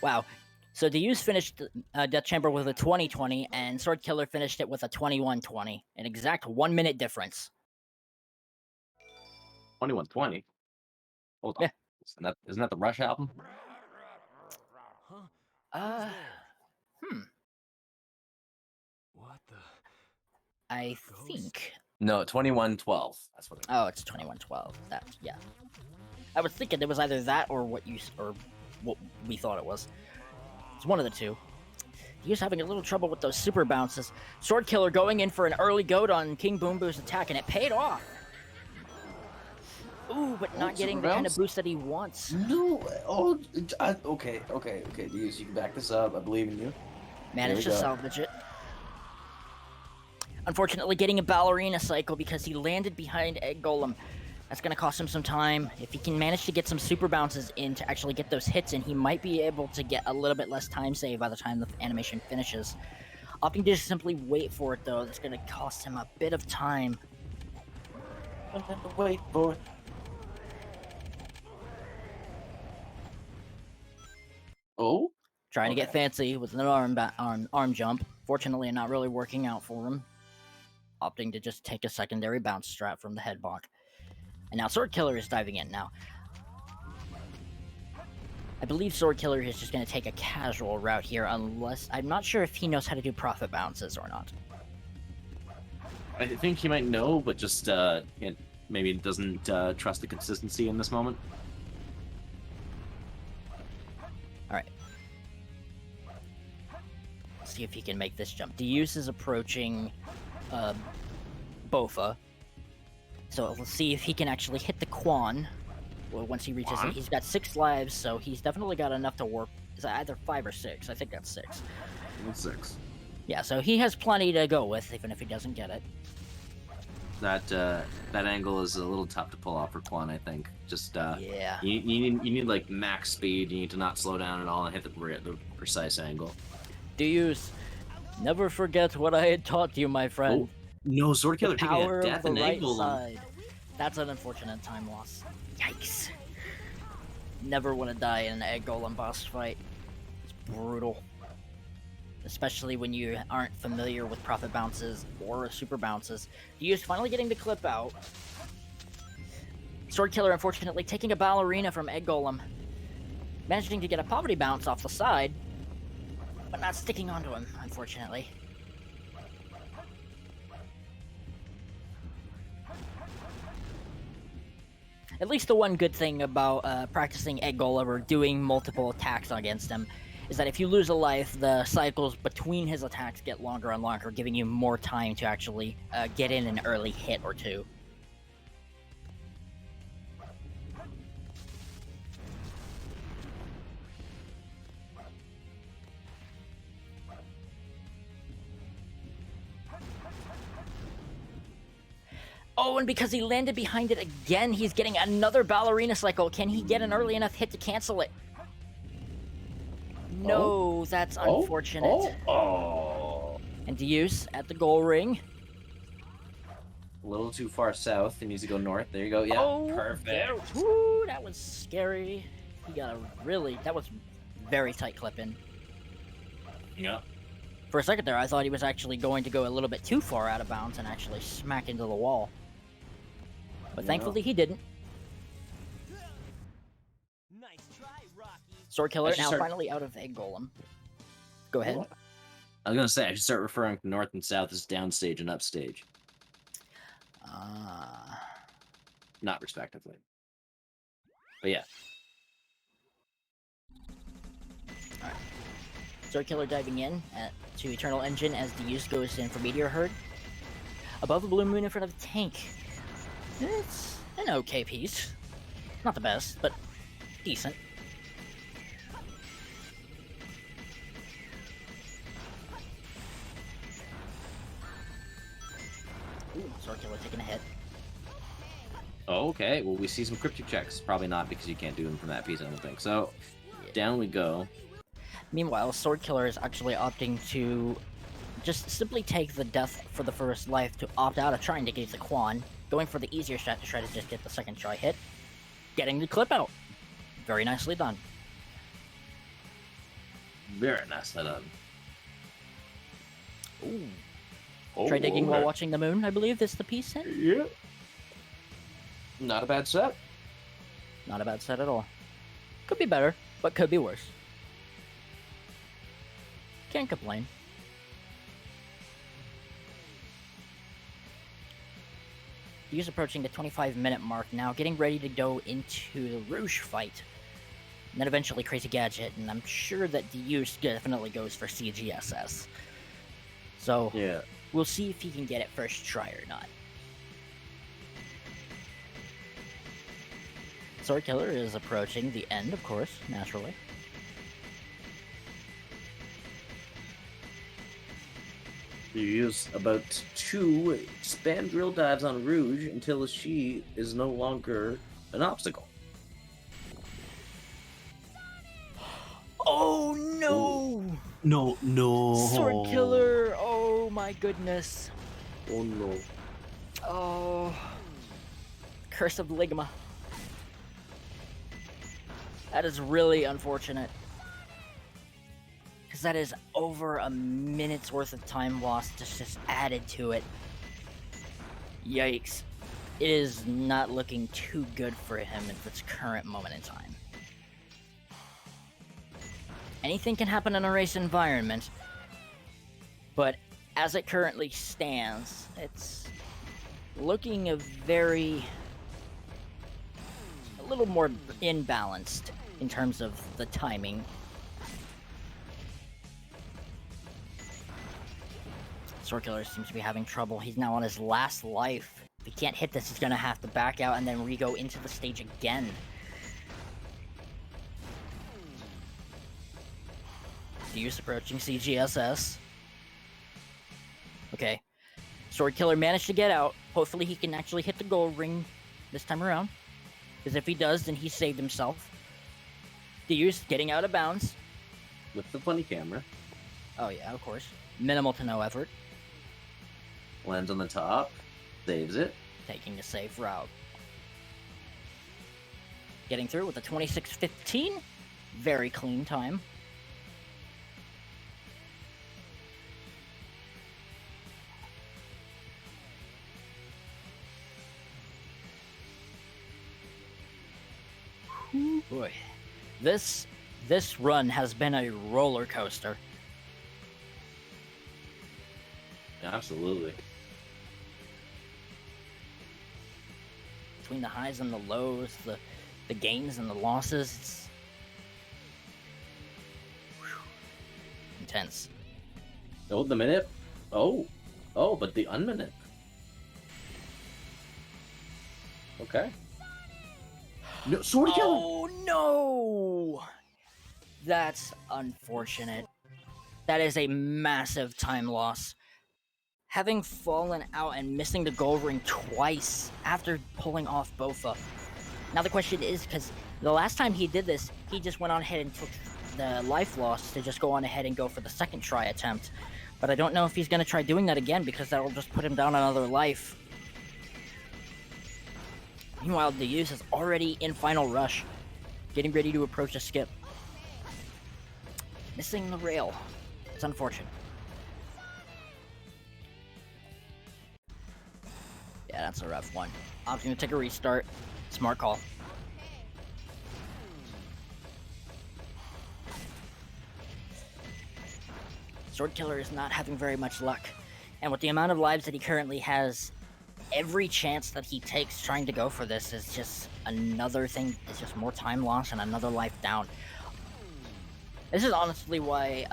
Wow. So Deus finished Death Chamber with a 20-20, and Sword Killer finished it with a 21-20. An exact 1 minute difference. 2120. Hold on. Yeah. Isn't that the Rush album? What the? I think. No, 2112. That's what it is. Oh, it's 21-12. That, yeah. I was thinking it was either that or what we thought it was. It's one of the two. He was having a little trouble with those super bounces. Sword Killer going in for an early goad on King Boom Boo's attack, and it paid off. Ooh, but not getting super the kind of bounce? boost that he wants. No. Okay. Deus, you can back this up. I believe in you. Managed to salvage it. Unfortunately, getting a ballerina cycle because he landed behind Egg Golem. That's going to cost him some time. If he can manage to get some super bounces in to actually get those hits in, he might be able to get a little bit less time save by the time the animation finishes. Opting to just simply wait for it, though, that's going to cost him a bit of time. Wait for it. Oh? Trying to get fancy with an arm jump. Fortunately, not really working out for him. Opting to just take a secondary bounce strat from the head bonk. And now Sword Killer is diving in. Now, I believe Sword Killer is just going to take a casual route here, unless... I'm not sure if he knows how to do profit bounces or not. I think he might know, but just maybe doesn't trust the consistency in this moment. Alright. Let's see if he can make this jump. Deus is approaching Bofa. So let's see if he can actually hit the Quan. Well, once he reaches it, he's got 6 lives, so he's definitely got enough to work. Is that either 5 or 6? I think that's 6. That's 6. Yeah, so he has plenty to go with, even if he doesn't get it. That angle is a little tough to pull off for Quan, I think. Just yeah, you need like max speed. You need to not slow down at all and hit the precise angle. Deus, never forget what I had taught you, my friend. Oh, no, Sword Killer the taking power a death of the and right angle. side. That's an unfortunate time loss. Yikes. Never want to die in an Egg Golem boss fight. It's brutal. Especially when you aren't familiar with profit bounces or super bounces. Deus finally getting the clip out. Sword Killer, unfortunately, taking a ballerina from Egg Golem. Managing to get a poverty bounce off the side, but not sticking onto him, unfortunately. At least the one good thing about practicing Egg Golem or doing multiple attacks against him is that if you lose a life, the cycles between his attacks get longer and longer, giving you more time to actually get in an early hit or two. Oh, and because he landed behind it again, he's getting another ballerina cycle. Can he get an early enough hit to cancel it? No, that's unfortunate. And Deus at the goal ring. A little too far south. He needs to go north. There you go. Yeah, perfect. Yeah. Woo, that was scary. He got a that was very tight clip in. Yeah. For a second there, I thought he was actually going to go a little bit too far out of bounds and actually smack into the wall. But thankfully he didn't. Nice try, Rocky. Sword Killer now finally out of Egg Golem. Go ahead. I was gonna say I should start referring to north and south as downstage and upstage. Not respectively. But yeah. Alright. Sword Killer diving in to Eternal Engine as Deus goes in for Meteor Herd. Above the Blue Moon in front of the tank. It's an okay piece. Not the best, but decent. Ooh, Sword Killer taking a hit. Oh, okay. Well, we see some cryptic checks. Probably not because you can't do them from that piece, I don't think. So, down we go. Meanwhile, Sword Killer is actually opting to just simply take the death for the first life to opt out of trying to get the Quan, going for the easier shot to try to just get the second try hit, getting the clip out. Very nicely done. Very nicely done. Ooh. Try digging while watching the moon, I believe, is the piece in? Yeah. Not a bad set. Not a bad set at all. Could be better, but could be worse. Can't complain. He's approaching the 25-minute mark now, getting ready to go into the Rouge fight. And then eventually Crazy Gadget, and I'm sure that Deus definitely goes for CGSS. So, yeah, we'll see if he can get it first try or not. Sword Killer is approaching the end, of course, naturally. You use about 2 spam drill dives on Rouge until she is no longer an obstacle. Oh no! No. Sword Killer! Oh my goodness. Oh no. Oh. Curse of Ligma. That is really unfortunate. Because that is over a minute's worth of time lost just added to it. Yikes. It is not looking too good for him at this current moment in time. Anything can happen in a race environment, but as it currently stands, it's looking a little more imbalanced in terms of the timing. Sword Killer seems to be having trouble. He's now on his last life. If he can't hit this, he's gonna have to back out and then re-go into the stage again. Deuce approaching CGSS. Okay. Sword Killer managed to get out. Hopefully he can actually hit the goal ring this time around. Because if he does, then he saved himself. Deuce getting out of bounds. With the funny camera. Oh yeah, of course. Minimal to no effort. Lands on the top. Saves it. Taking the safe route. Getting through with a 26:15. Very clean time. Ooh, boy. This run has been a roller coaster. Absolutely. Between the highs and the lows, the gains and the losses, it's intense. Oh, the minute. Oh, but the unminute. Okay. No, Sword Killer. Oh no! That's unfortunate. That is a massive time loss. Having fallen out and missing the goal ring twice after pulling off Bofa. Now the question is, because the last time he did this, he just went on ahead and took the life loss to just go on ahead and go for the second try attempt. But I don't know if he's going to try doing that again, because that will just put him down another life. Meanwhile, Deuce is already in final rush, getting ready to approach a skip. Missing the rail. It's unfortunate. Yeah, that's a rough one. Opting to take a restart. Smart call. Sword Killer is not having very much luck. And with the amount of lives that he currently has, every chance that he takes trying to go for this is just another thing. It's just more time lost and another life down. This is honestly why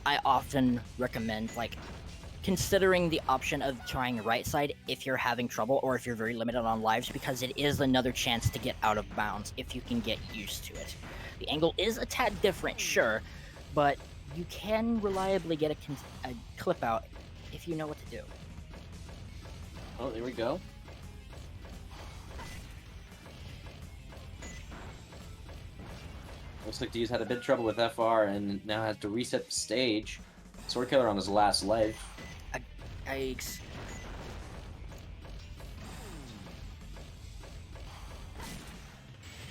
I often recommend, like, considering the option of trying right side if you're having trouble or if you're very limited on lives, because it is another chance to get out of bounds if you can get used to it. The angle is a tad different, sure, but you can reliably get a clip out if you know what to do. Oh, there we go. Looks like D's had a bit of trouble with FR and now has to reset the stage. Sword Killer on his last life. Yikes.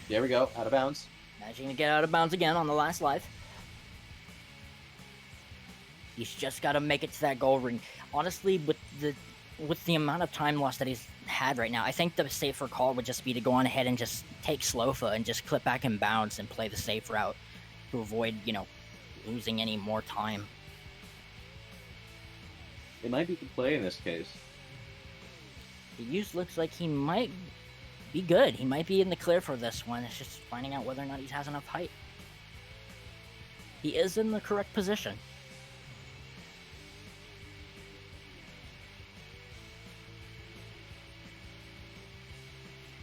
There we go, out of bounds. Managing to get out of bounds again on the last life. He's just got to make it to that goal ring. Honestly, with the amount of time loss that he's had right now, I think the safer call would just be to go on ahead and just take Slofa and just clip back in bounds and play the safe route to avoid, losing any more time. It might be the play in this case. The use looks like he might be good. He might be in the clear for this one. It's just finding out whether or not he has enough height. He is in the correct position.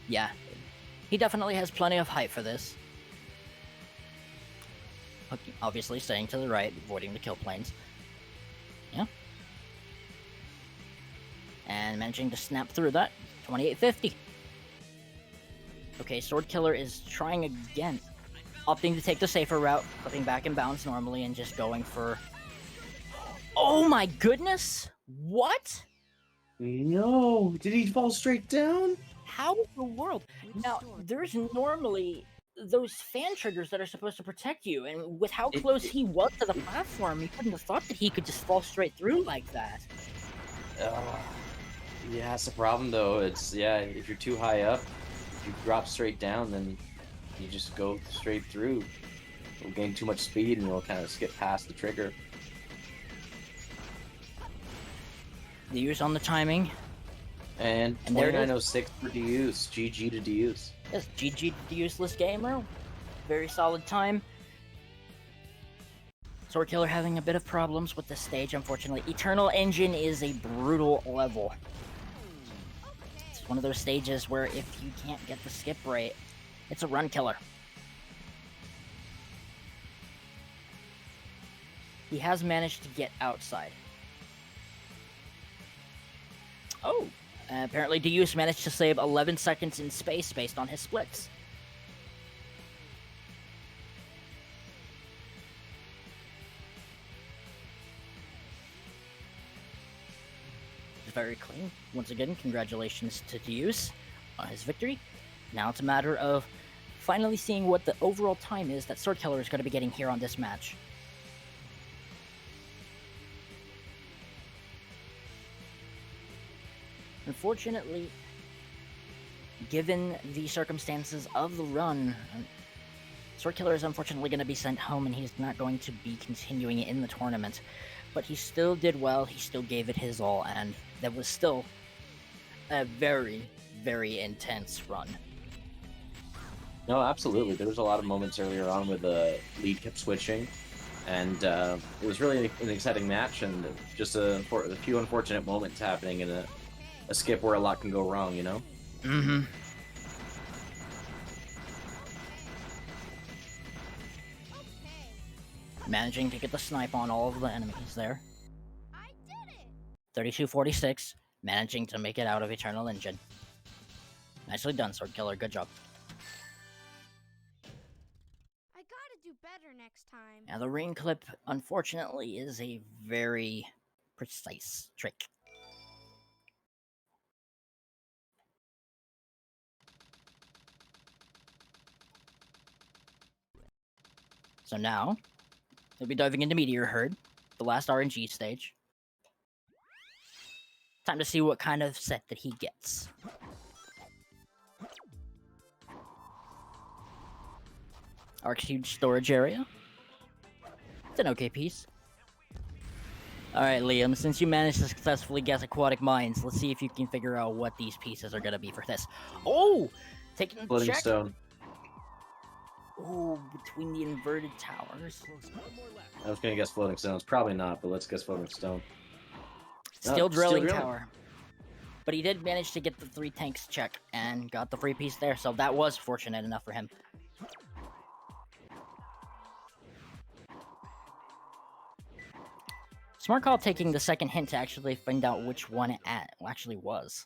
Yeah. He definitely has plenty of height for this. Obviously staying to the right, avoiding the kill planes. Yeah. And managing to snap through that. 2850. Okay, Sword Killer is trying again. Opting to take the safer route, flipping back in bounds normally and just going for... Oh my goodness! What? No! Did he fall straight down? How in the world? Now, there's normally those fan triggers that are supposed to protect you, and with how close he was to the platform, you couldn't have thought that he could just fall straight through like that. Yeah, that's the problem though. It's, yeah, if you're too high up, if you drop straight down, then you just go straight through. You'll gain too much speed and you'll kind of skip past the trigger. Deus on the timing. And there it is. 2906 for Deus. GG to Deus. Yes, GG to Useless Gamer. Very solid time. Sword Killer having a bit of problems with this stage, unfortunately. Eternal Engine is a brutal level. It's one of those stages where if you can't get the skip right, it's a run killer. He has managed to get outside. Oh, apparently Deus managed to save 11 seconds in space based on his splits. Very clean. Once again, congratulations to Deus on his victory. Now it's a matter of finally seeing what the overall time is that Sword Killer is going to be getting here on this match. Unfortunately, given the circumstances of the run, Sword Killer is unfortunately going to be sent home and he's not going to be continuing in the tournament. But he still did well, he still gave it his all, and that was still a very, very intense run. No, absolutely. There was a lot of moments earlier on where the lead kept switching, and it was really an exciting match, and just a few unfortunate moments happening in a skip where a lot can go wrong, you know? Mm-hmm. Managing to get the snipe on all of the enemies there. 3246, managing to make it out of Eternal Engine. Nicely done, Sword Killer. Good job. I gotta do better next time. Now, the rain clip, unfortunately, is a very precise trick. So now, we'll be diving into Meteor Herd, the last RNG stage. Time to see what kind of set that he gets. Ark's huge storage area. It's an okay piece. Alright, Liam, since you managed to successfully guess Aquatic Mines, let's see if you can figure out what these pieces are going to be for this. Oh! Taking Floating check. stone. Oh, between the inverted towers. I was gonna guess floating stone. It's probably not, but let's guess floating stone. Still drilling tower. But he did manage to get the 3 tanks check and got the free piece there, so that was fortunate enough for him. Smart call taking the second hint to actually find out which one it actually was.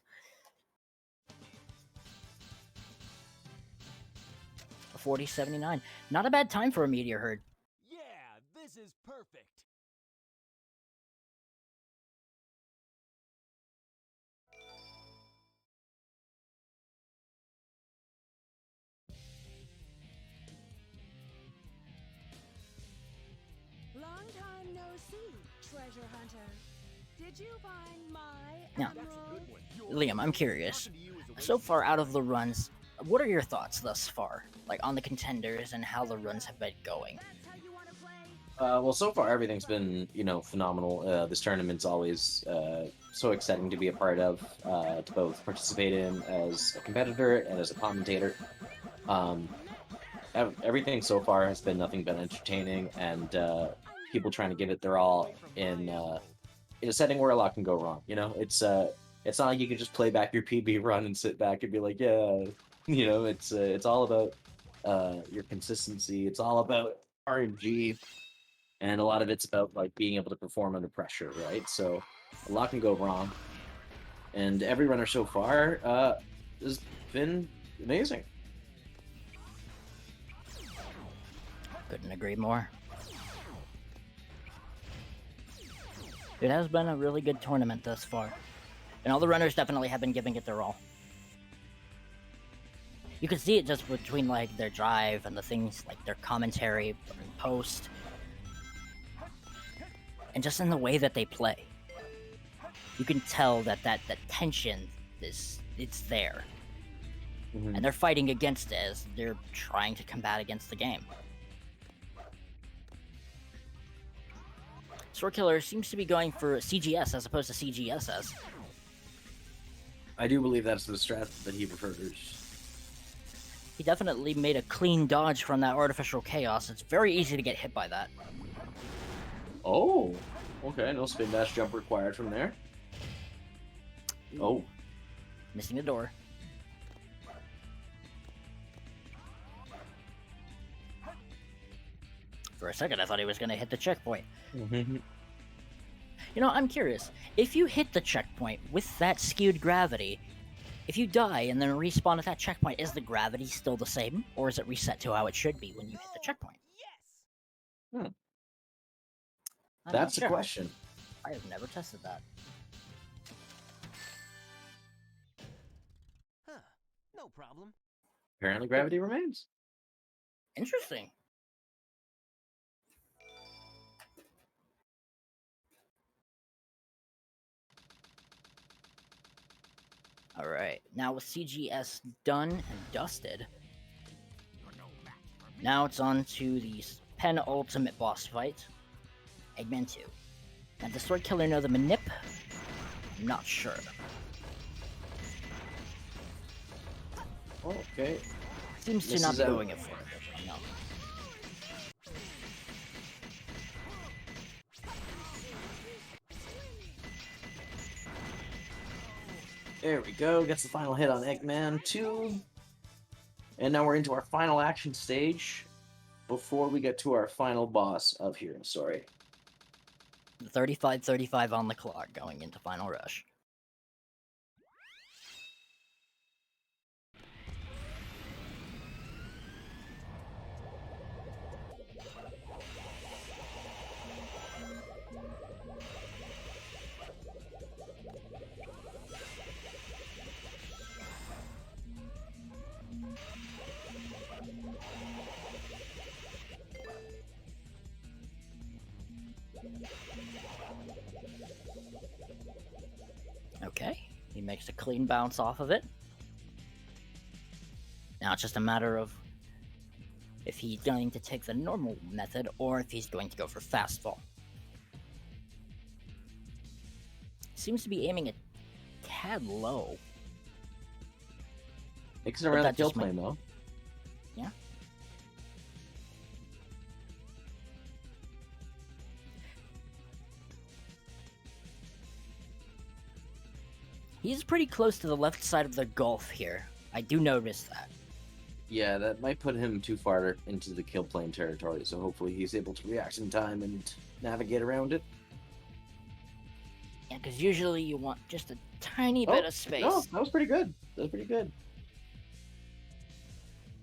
A 4079. Not a bad time for a Meteor Herd. Yeah, this is perfect. Long time no see, treasure hunter. Did you find my Now, emerald? Liam, I'm curious. So far out of the runs, what are your thoughts thus far? Like, on the contenders and how the runs have been going? Well, so far everything's been, you know, phenomenal. This tournament's always so exciting to be a part of, to both participate in as a competitor and as a commentator. Everything so far has been nothing but entertaining, and people trying to give it their all in a setting where a lot can go wrong. You know, it's not like you can just play back your PB run and sit back and be like, yeah, You know, it's all about your consistency. It's all about RNG, and a lot of it's about like being able to perform under pressure, right? So a lot can go wrong, and every runner so far has been amazing. Couldn't agree more. It has been a really good tournament thus far, and all the runners definitely have been giving it their all. You can see it just between like their drive and the things like their commentary and post, and just in the way that they play. You can tell that tension it's there, and they're fighting against it as they're trying to combat against the game. Sword Killer seems to be going for CGS as opposed to CGSS. I do believe that's the strat that he prefers. He definitely made a clean dodge from that artificial chaos. It's very easy to get hit by that. Oh, okay. No spin dash jump required from there. Oh. Missing the door. For a second, I thought he was going to hit the checkpoint. You know, I'm curious. If you hit the checkpoint with that skewed gravity, if you die and then respawn at that checkpoint, is the gravity still the same? Or is it reset to how it should be when you hit the checkpoint? Hmm. I'm That's not the sure. question. I have never tested that. Huh. No problem. Apparently gravity remains. Interesting. Alright, now with CGS done and dusted, now it's on to the penultimate boss fight, Eggman 2. Now, does Sword Killer know the manip? I'm not sure. Okay. Seems to This not is be out. going it for it. No. There we go. Gets the final hit on Eggman 2. And now we're into our final action stage before we get to our final boss of Hero Story. 35-35 on the clock going into Final Rush. Okay, he makes a clean bounce off of it. Now it's just a matter of if he's going to take the normal method or if he's going to go for fastball. Seems to be aiming a tad low. Mixing around the kill plane, though. Yeah. He's pretty close to the left side of the gulf here. I do notice that. Yeah, that might put him too far into the kill plane territory, so hopefully he's able to react in time and navigate around it. Yeah, because usually you want just a tiny bit of space. No, that was pretty good. That was pretty good.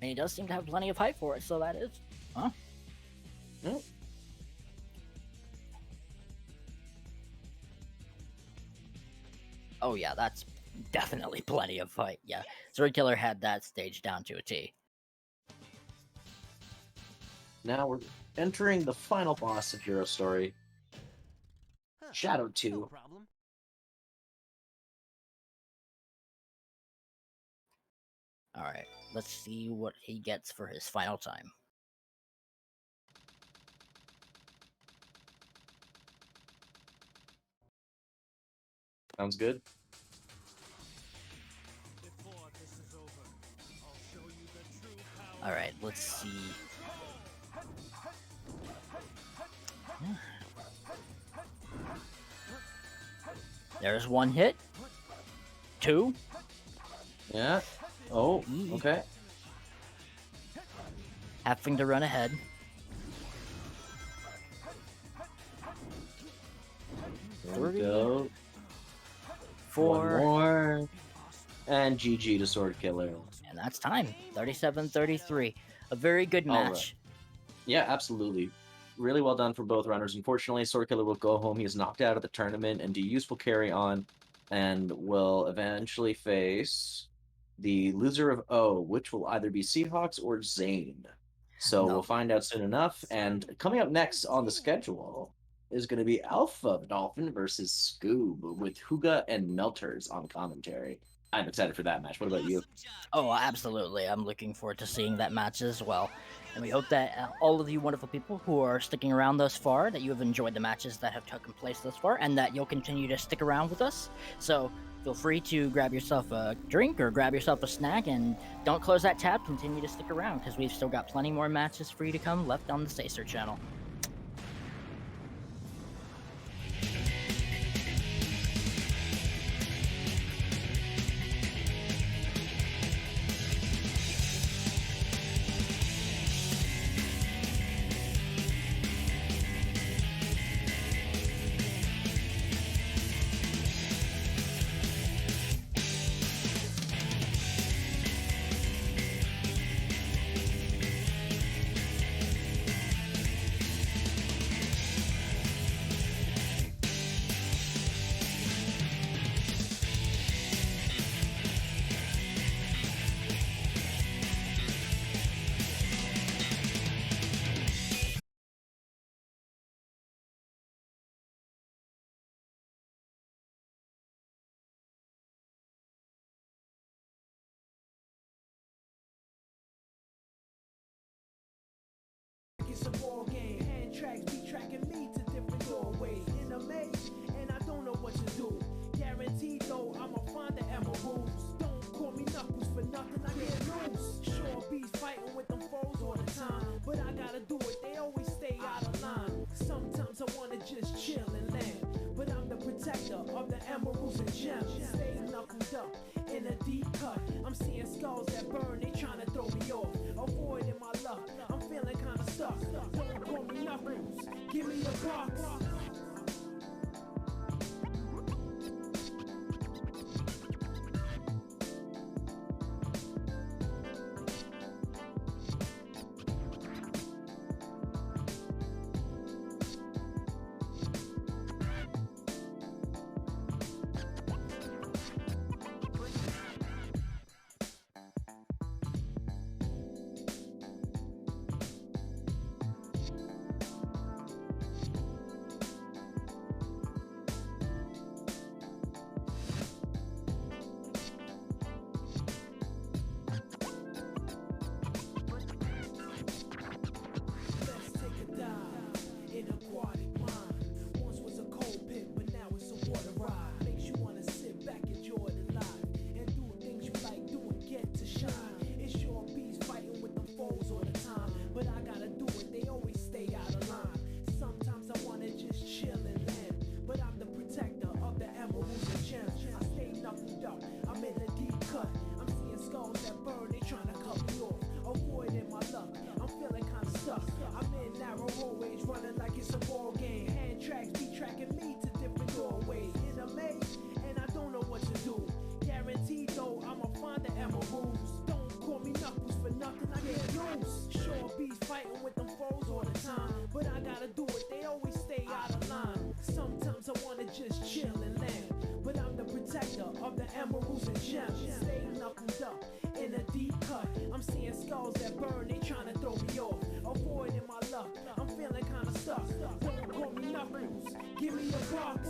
And he does seem to have plenty of height for it, so that is... Huh? Nope. Oh yeah, that's definitely plenty of height. Yeah, Sword Killer had that stage down to a T. Now we're entering the final boss of Hero Story. Shadow 2. No problem. Alright, let's see what he gets for his final time. Sounds good. Alright, let's see. There's one hit. Two. Yeah. Oh, okay. Having to run ahead. There we 3, go. 4, One more. And GG to Sword Killer. And that's time. 37-33. A very good All right. match. Yeah, absolutely. Really well done for both runners. Unfortunately, Sword Killer will go home. He is knocked out of the tournament, and Deuce will carry on and will eventually face the loser of O, which will either be Seahawks or Zane. So No. we'll find out soon enough. And coming up next on the schedule is going to be Alpha Dolphin versus Scoob with Huga and Melters on commentary. I'm excited for that match. What about you? Oh, absolutely. I'm looking forward to seeing that match as well. And we hope that all of you wonderful people who are sticking around thus far, that you have enjoyed the matches that have taken place thus far, and that you'll continue to stick around with us. So feel free to grab yourself a drink or grab yourself a snack, and don't close that tab. Continue to stick around, because we've still got plenty more matches for you to come left on the Sacer channel. It's a ball game. Hand tracks be tracking me to different doorways. In a maze, and I don't know what to do. Guaranteed though, I'ma find the emeralds. Don't call me Knuckles for nothing, I get loose. Sure bees fighting with them foes all the time, but I gotta do it, they always stay out of line. Sometimes I wanna just chill and land, but I'm the protector of the emeralds and gems. Stay knuckled up in a deep cut. I'm seeing skulls that burn, they tryna throw me off. Avoiding my luck, I'm feeling kinda stuck. Don't call me Knuckles, give me a box. Let's take a dive in aquatic mind. Once was a cold pit, but now it's a water ride. Makes you wanna sit back, enjoy the life, and do things you like doing, get to shine. It's your bees fighting with them foes all the time, but I gotta do it, they always stay out of line. Sometimes I wanna just chill and land, but I'm the protector of the emeralds and gems. I stay knuckled up, I'm in a deep cut. I'm seeing skulls that burn, they tryna cut me off. Avoiding my luck, I'm feeling kinda stuck. I'm in narrow hallways, running like it's a ball game. Hand tracks be tracking me to different doorways. In a maze, and I don't know what to do. Guaranteed though, I'ma find the emeralds. Don't call me Knuckles for nothing, I get loose. Sure bees fighting with them foes all the time, but I gotta do it, they always stay out of line. Sometimes I wanna just chill and land, but I'm the protector of the emeralds and gems. Stay knuckled up in a deep cut. I'm seeing skulls that burn, they tryna throw me off. Avoiding my luck, I'm feeling kinda stuck. Don't call me Knuckles, give me a box.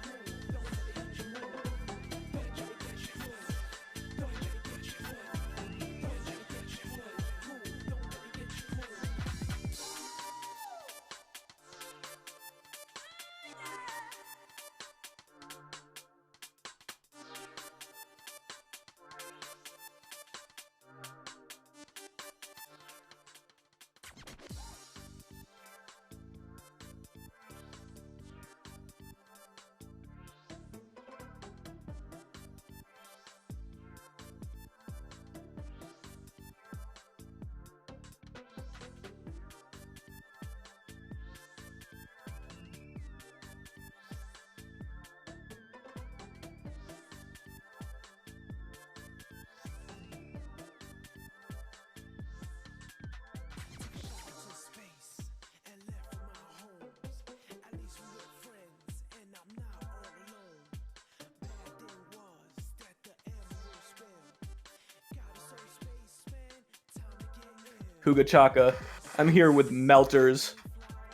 Huga Chaka. I'm here with Melters.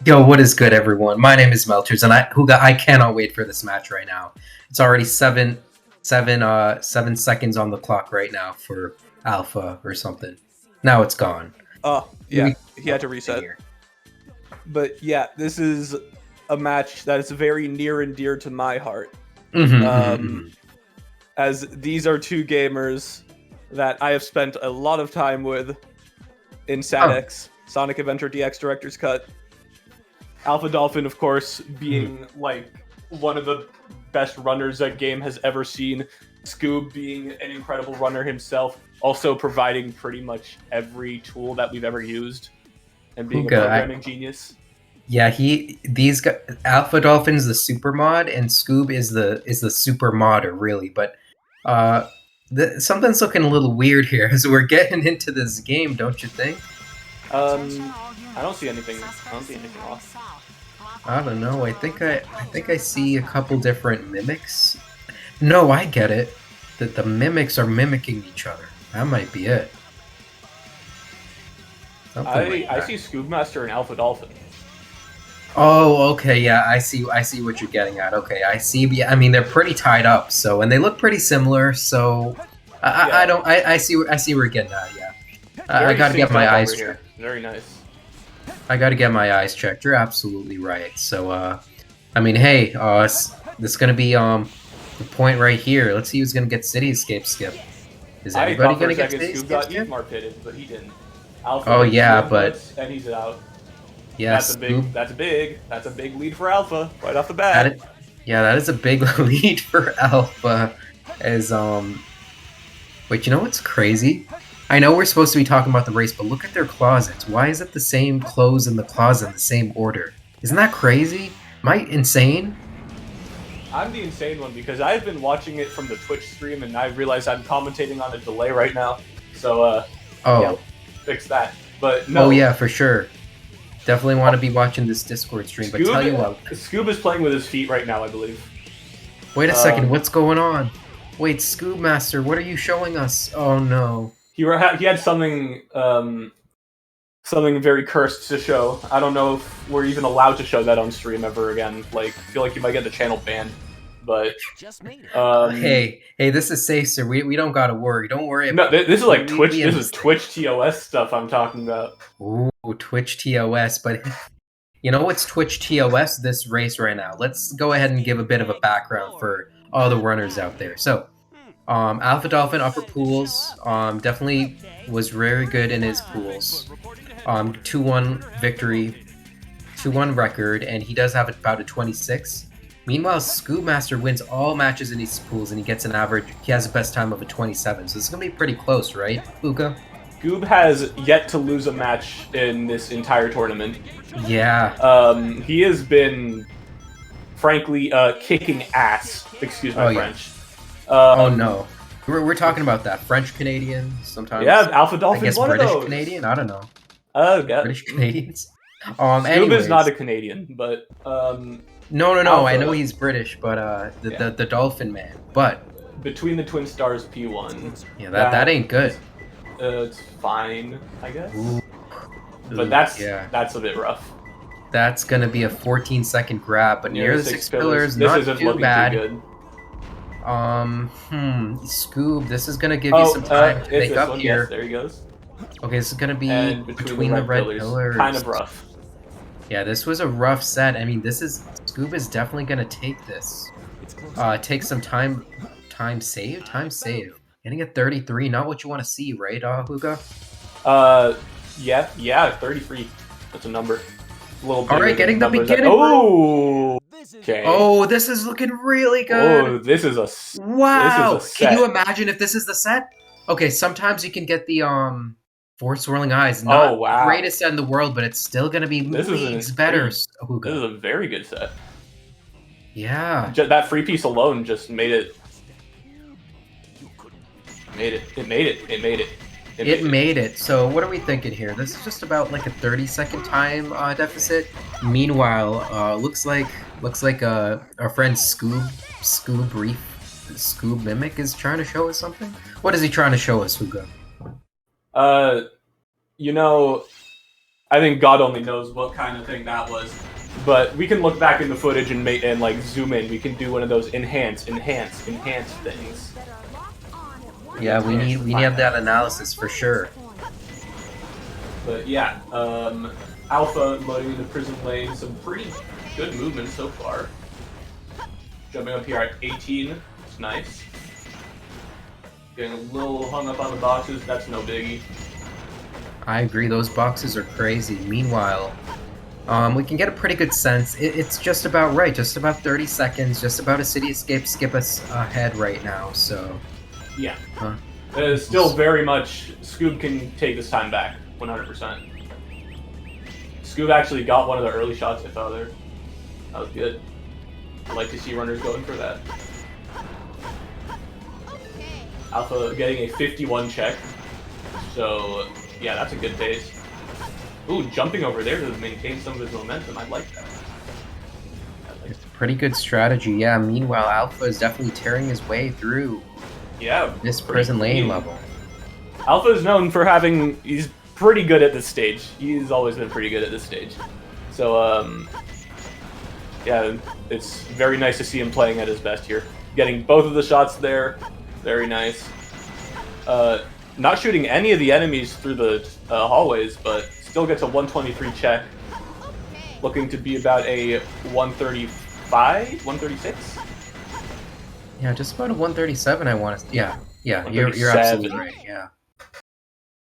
Yo, what is good, everyone? My name is Melters, and Huga, I cannot wait for this match right now. It's already 7 seconds on the clock right now for Alpha or something. Now it's gone. Oh, yeah, he had to reset. But yeah, this is a match that is very near and dear to my heart. As these are two gamers that I have spent a lot of time with in SADX, Sonic Adventure DX Director's Cut. Alpha Dolphin, of course, being like one of the best runners that game has ever seen. Scoob being an incredible runner himself, also providing pretty much every tool that we've ever used, and being a programming genius. Yeah, these guys, Alpha Dolphin's the super mod, and Scoob is the super modder, really. But something's looking a little weird here as we're getting into this game, don't you think? I don't see anything. Off. I don't know. I think I see a couple different mimics. No, I get it. That the mimics are mimicking each other. That might be it. I see Scoob Master and Alpha Dolphin. Oh, okay, yeah, I see what you're getting at. Okay, I see. I mean, they're pretty tied up, so, and they look pretty similar. So, I see where you're getting at. Yeah, I gotta get my eyes checked. Very nice. I gotta get my eyes checked. You're absolutely right. So, I mean, hey, this is gonna be the point right here. Let's see who's gonna get Cityscape skip. Is anybody gonna get Cityscape skip? Mark pitted, but he didn't. Alpha Oh yeah, but and he's out. Yeah, that's a big lead for Alpha right off the bat. That is a big lead for Alpha. As wait, you know what's crazy? I know we're supposed to be talking about the race, but look at their closets. Why is it the same clothes in the closet in the same order? Isn't that crazy? Am I insane? I'm the insane one because I've been watching it from the Twitch stream and I realize I'm commentating on a delay right now. So yeah, fix that. But no. Oh yeah, for sure. Definitely want to be watching this Discord stream, but tell you what. Scoob is playing with his feet right now, I believe. Wait a second, what's going on? Wait, Scoob Master, what are you showing us? Oh no. He had something very cursed to show. I don't know if we're even allowed to show that on stream ever again. Like, I feel like you might get the channel banned. But hey, this is safe, sir. We don't gotta worry. Don't worry. No, this is like Twitch. This is Twitch TOS stuff I'm talking about. Ooh, Twitch TOS. But you know what's Twitch TOS this race right now? Let's go ahead and give a bit of a background for all the runners out there. So, Alpha Dolphin upper pools definitely was very good in his pools. 2-1 victory, 2-1 record, and he does have about a 26. Meanwhile, Scoob Master wins all matches in these pools, and he gets an average. He has the best time of a 27. So it's gonna be pretty close, right, Luca? Scoob has yet to lose a match in this entire tournament. Yeah. He has been, frankly, kicking ass. Excuse my French. Oh no. We're talking about that French Canadian sometimes. Yeah, Alpha I Dolphin's guess one British of those. Canadian. I don't know. Oh, yeah. British Canadians. Scoob Anyways. is not a Canadian, but No. Alpha, I know he's British, but the Dolphin Man. But between the Twin Stars P1. Yeah, that ain't good. It's fine, I guess. Ooh. But that's a bit rough. That's gonna be a 14-second grab, but near the six pillars, this not isn't too looking bad. too good. Scoob, this is gonna give you some time to make up here. Yes, there he goes. Okay, this is gonna be And between the red pillars. Kind of rough. Yeah, this was a rough set. I mean, Scoob is definitely gonna take this. Take some time save. Getting a 33, not what you want to see, right, Hugo? Yeah, 33. That's a number. A little All right, getting the beginning. Oh, okay. Oh, this is looking really good. Oh, this is a wow. This is a set. Can you imagine if this is the set? Okay, sometimes you can get the four swirling eyes. Not the greatest set in the world, but it's still gonna be leagues better. Hugo. This is a very good set. Yeah. That free piece alone just made it. It made it. So what are we thinking here? This is just about like a 30-second time deficit. Meanwhile, looks like our friend Scoob Mimic is trying to show us something. What is he trying to show us, Hugo? You know, I think God only knows what kind of thing that was. But we can look back in the footage and like zoom in. We can do one of those enhance things. Yeah, we need that analysis for sure. But yeah, Alpha loading into prison lane, some pretty good movement so far. Jumping up here at 18, it's nice. Getting a little hung up on the boxes, that's no biggie. I agree, those boxes are crazy. Meanwhile, we can get a pretty good sense. It's just about right, just about 30 seconds, just about a city escape skip us ahead right now, so... Yeah. Still very much, Scoob can take this time back, 100%. Scoob actually got one of the early shots I saw there. That was good. I like to see runners going for that. Alpha getting a 51 check. So, yeah, that's a good pace. Ooh, jumping over there to maintain some of his momentum. I like that. It's a pretty good strategy, yeah. Meanwhile, Alpha is definitely tearing his way through this prison lane level. Alpha is known for he's pretty good at this stage. He's always been pretty good at this stage. So, yeah, it's very nice to see him playing at his best here. Getting both of the shots there, very nice. Not shooting any of the enemies through the hallways, but still gets a 123 check. Looking to be about a 135, 136? Yeah, just about a 137 I want to... Yeah, you're absolutely right, yeah.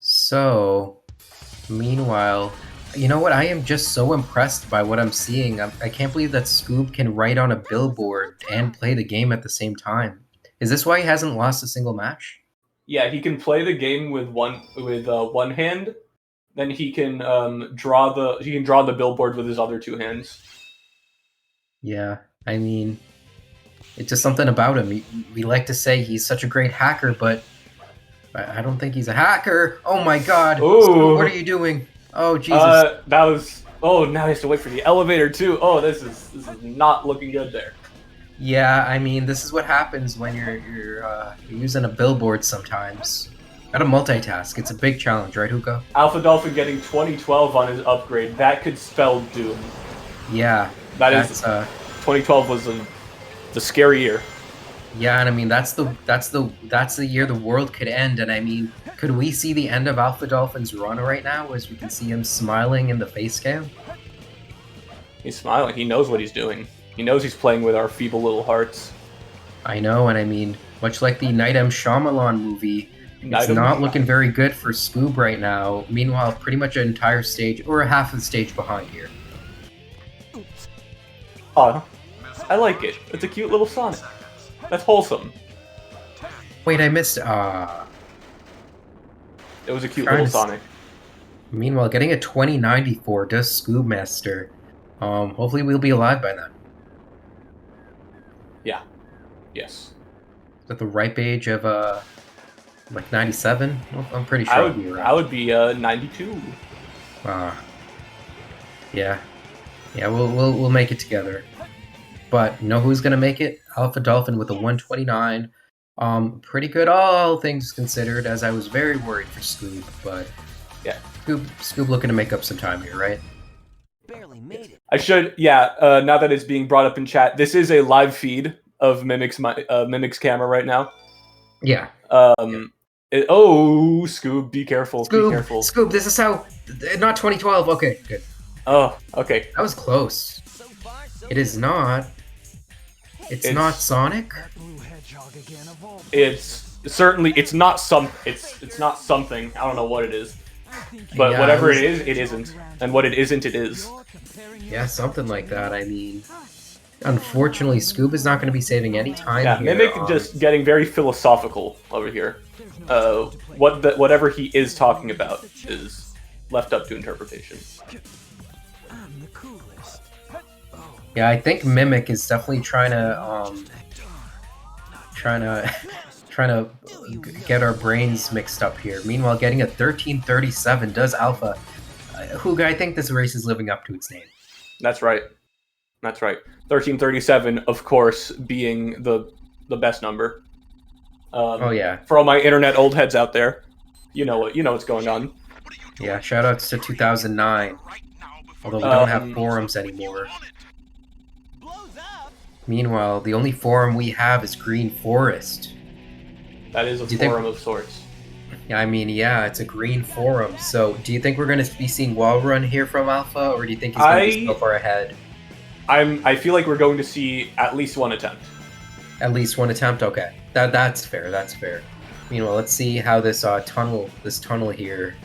So, meanwhile, you know what? I am just so impressed by what I'm seeing. I can't believe that Scoob can write on a billboard and play the game at the same time. Is this why he hasn't lost a single match? Yeah, he can play the game with one hand. Then he can draw the billboard with his other two hands. Yeah, I mean, it's just something about him. We like to say he's such a great hacker, but I don't think he's a hacker. Oh my god! Ooh. What are you doing? Oh Jesus! That was. Oh, now he has to wait for the elevator too. Oh, this is not looking good there. Yeah, I mean, this is what happens when you're using a billboard sometimes. Gotta multitask. It's a big challenge, right, Hugo? Alpha Dolphin getting 2012 on his upgrade. That could spell doom. Yeah. That's 2012 was the scary year. Yeah, and I mean that's the year the world could end, and I mean, could we see the end of Alpha Dolphin's run right now, as we can see him smiling in the face cam? He's smiling. He knows what he's doing. He knows he's playing with our feeble little hearts. I know, and I mean, much like the Night M. Shyamalan movie, it's not looking very good for Scoob right now. Meanwhile, pretty much an entire stage, or a half of the stage behind here. I like it. It's a cute little Sonic. That's wholesome. Wait, I missed. It was a cute little Sonic. Meanwhile, getting a 2094 does Scoob Master. Hopefully we'll be alive by then. Yeah. Yes. at the ripe age of like 97. Well, I'm pretty sure I I'll would be around. I would be 92. Yeah, we'll make it together. But you know who's gonna make it? Alpha Dolphin with a 129. Pretty good, all things considered. As I was very worried for Scoob, but yeah, Scoob looking to make up some time here, right? I should, yeah. Now that it's being brought up in chat, this is a live feed of Mimic's camera right now. Yeah. Oh, Scoob, be careful. Be careful. Scoob, this is how. Not 2012. Okay, good. Oh, okay. That was close. It is not. It's not Sonic. It's certainly it's not something. I don't know what it is, but Yeah, whatever it it is, it isn't, and what it isn't, it is. Yeah, something like that. I mean, unfortunately, Scoob is not going to be saving any time Yeah, here. Mimic just getting very philosophical over here. Whatever he is talking about is left up to interpretation. Yeah, I think Mimic is definitely trying to get our brains mixed up here. Meanwhile, getting a 1337 does Alpha. Huga, I think this race is living up to its name. That's right. That's right. 1337, of course, being the best number. Oh yeah. For all my internet old heads out there, you know what's going on. Yeah, shoutouts to 2009. Although we don't have forums anymore. Meanwhile, the only forum we have is Green Forest. That is a forum of sorts. Yeah, I mean, yeah, it's a green forum. So, do you think we're going to be seeing wall run here from Alpha, or do you think he's going to be so far ahead? I feel like we're going to see at least one attempt. At least one attempt. Okay, that's fair. That's fair. Meanwhile, let's see how this tunnel here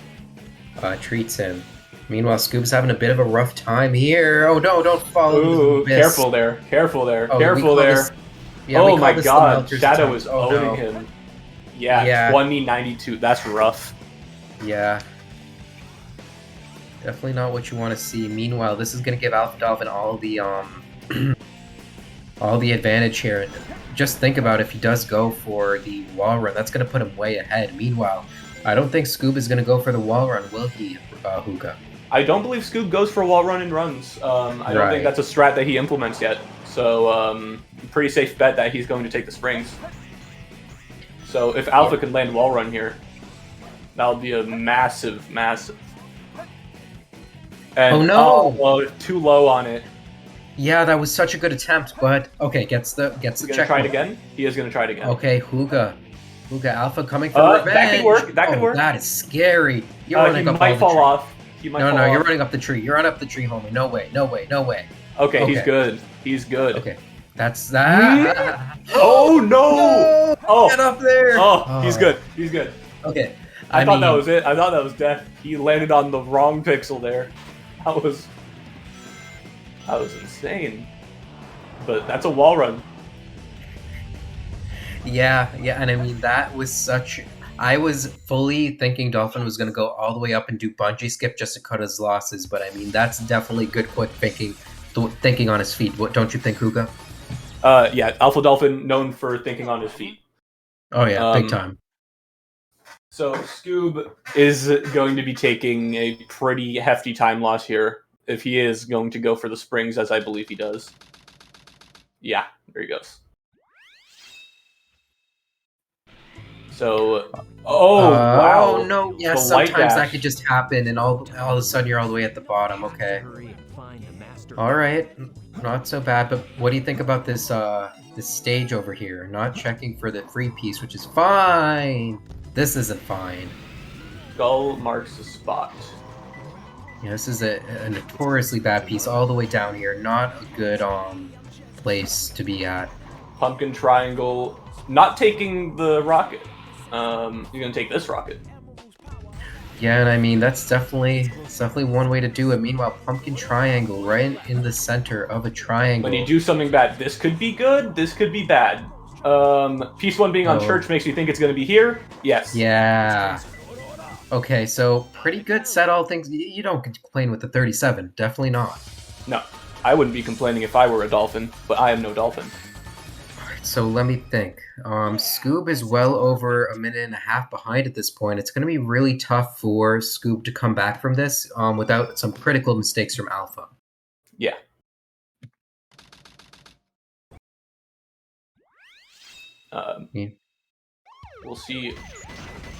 treats him. Meanwhile, Scoob's having a bit of a rough time here. Oh no, don't fall into the abyss. Careful there. Careful there. Oh, careful there. This, yeah, oh my god, the Shadow attempt. is owning him. Yeah, 2092. That's rough. Yeah. Definitely not what you want to see. Meanwhile, this is going to give Alpha Dolphin all the all the advantage here. And just think about if he does go for the wall run, that's going to put him way ahead. Meanwhile, I don't think Scoob is going to go for the wall run, will he, Hookah? I don't believe Scoob goes for wall run and runs. I don't think that's a strat that he implements yet. So, pretty safe bet that he's going to take the springs. So, if Alpha can land wall run here, that'll be a massive. And, oh no! Oh, too low on it. Yeah, that was such a good attempt, but okay, gets the He's check. Gonna try it again. He is gonna try it again. Okay, Huga Alpha coming for revenge. That could work. That could work. That is scary. You're running he up might all the fall tree. off. He might fall No, you're off. running up the tree. You're up the tree, homie. No way. Okay, he's good. He's good. Okay, that's that. Oh no! Oh, get up there! Oh, he's good. He's good. Okay, I thought that was it. I thought that was death. He landed on the wrong pixel there. That was insane. But that's a wall run. Yeah, and I mean that was such. I was fully thinking Dolphin was going to go all the way up and do bungee skip just to cut his losses, but I mean that's definitely good quick thinking on his feet. What don't you think, Huga? Yeah, Alpha Dolphin known for thinking on his feet. Oh yeah, big time. So Scoob is going to be taking a pretty hefty time loss here if he is going to go for the springs, as I believe he does. Yeah, there he goes. So, wow. Oh no, yeah, The light sometimes that dash. could just happen, and all of a sudden you're all the way at the bottom. Okay. All right, not so bad. But what do you think about this this stage over here? Not checking for the free piece, which is fine. This isn't fine. Skull marks the spot. Yeah, this is a notoriously bad piece all the way down here. Not a good place to be at. Pumpkin triangle. Not taking the rocket. You're gonna take this rocket. Yeah, and I mean that's definitely one way to do it. Meanwhile, pumpkin triangle right in the center of a triangle. When you do something bad, this could be good. This could be bad. Piece 1 being on church makes me think it's gonna be here. Yes. Yeah. Okay, so pretty good set. All things you don't complain with the 37. Definitely not. No, I wouldn't be complaining if I were a dolphin, but I am no dolphin. so let me think. Scoob is well over a minute and a half behind at this point. It's going to be really tough for Scoob to come back from this without some critical mistakes from Alpha. Yeah. Yeah. We'll see.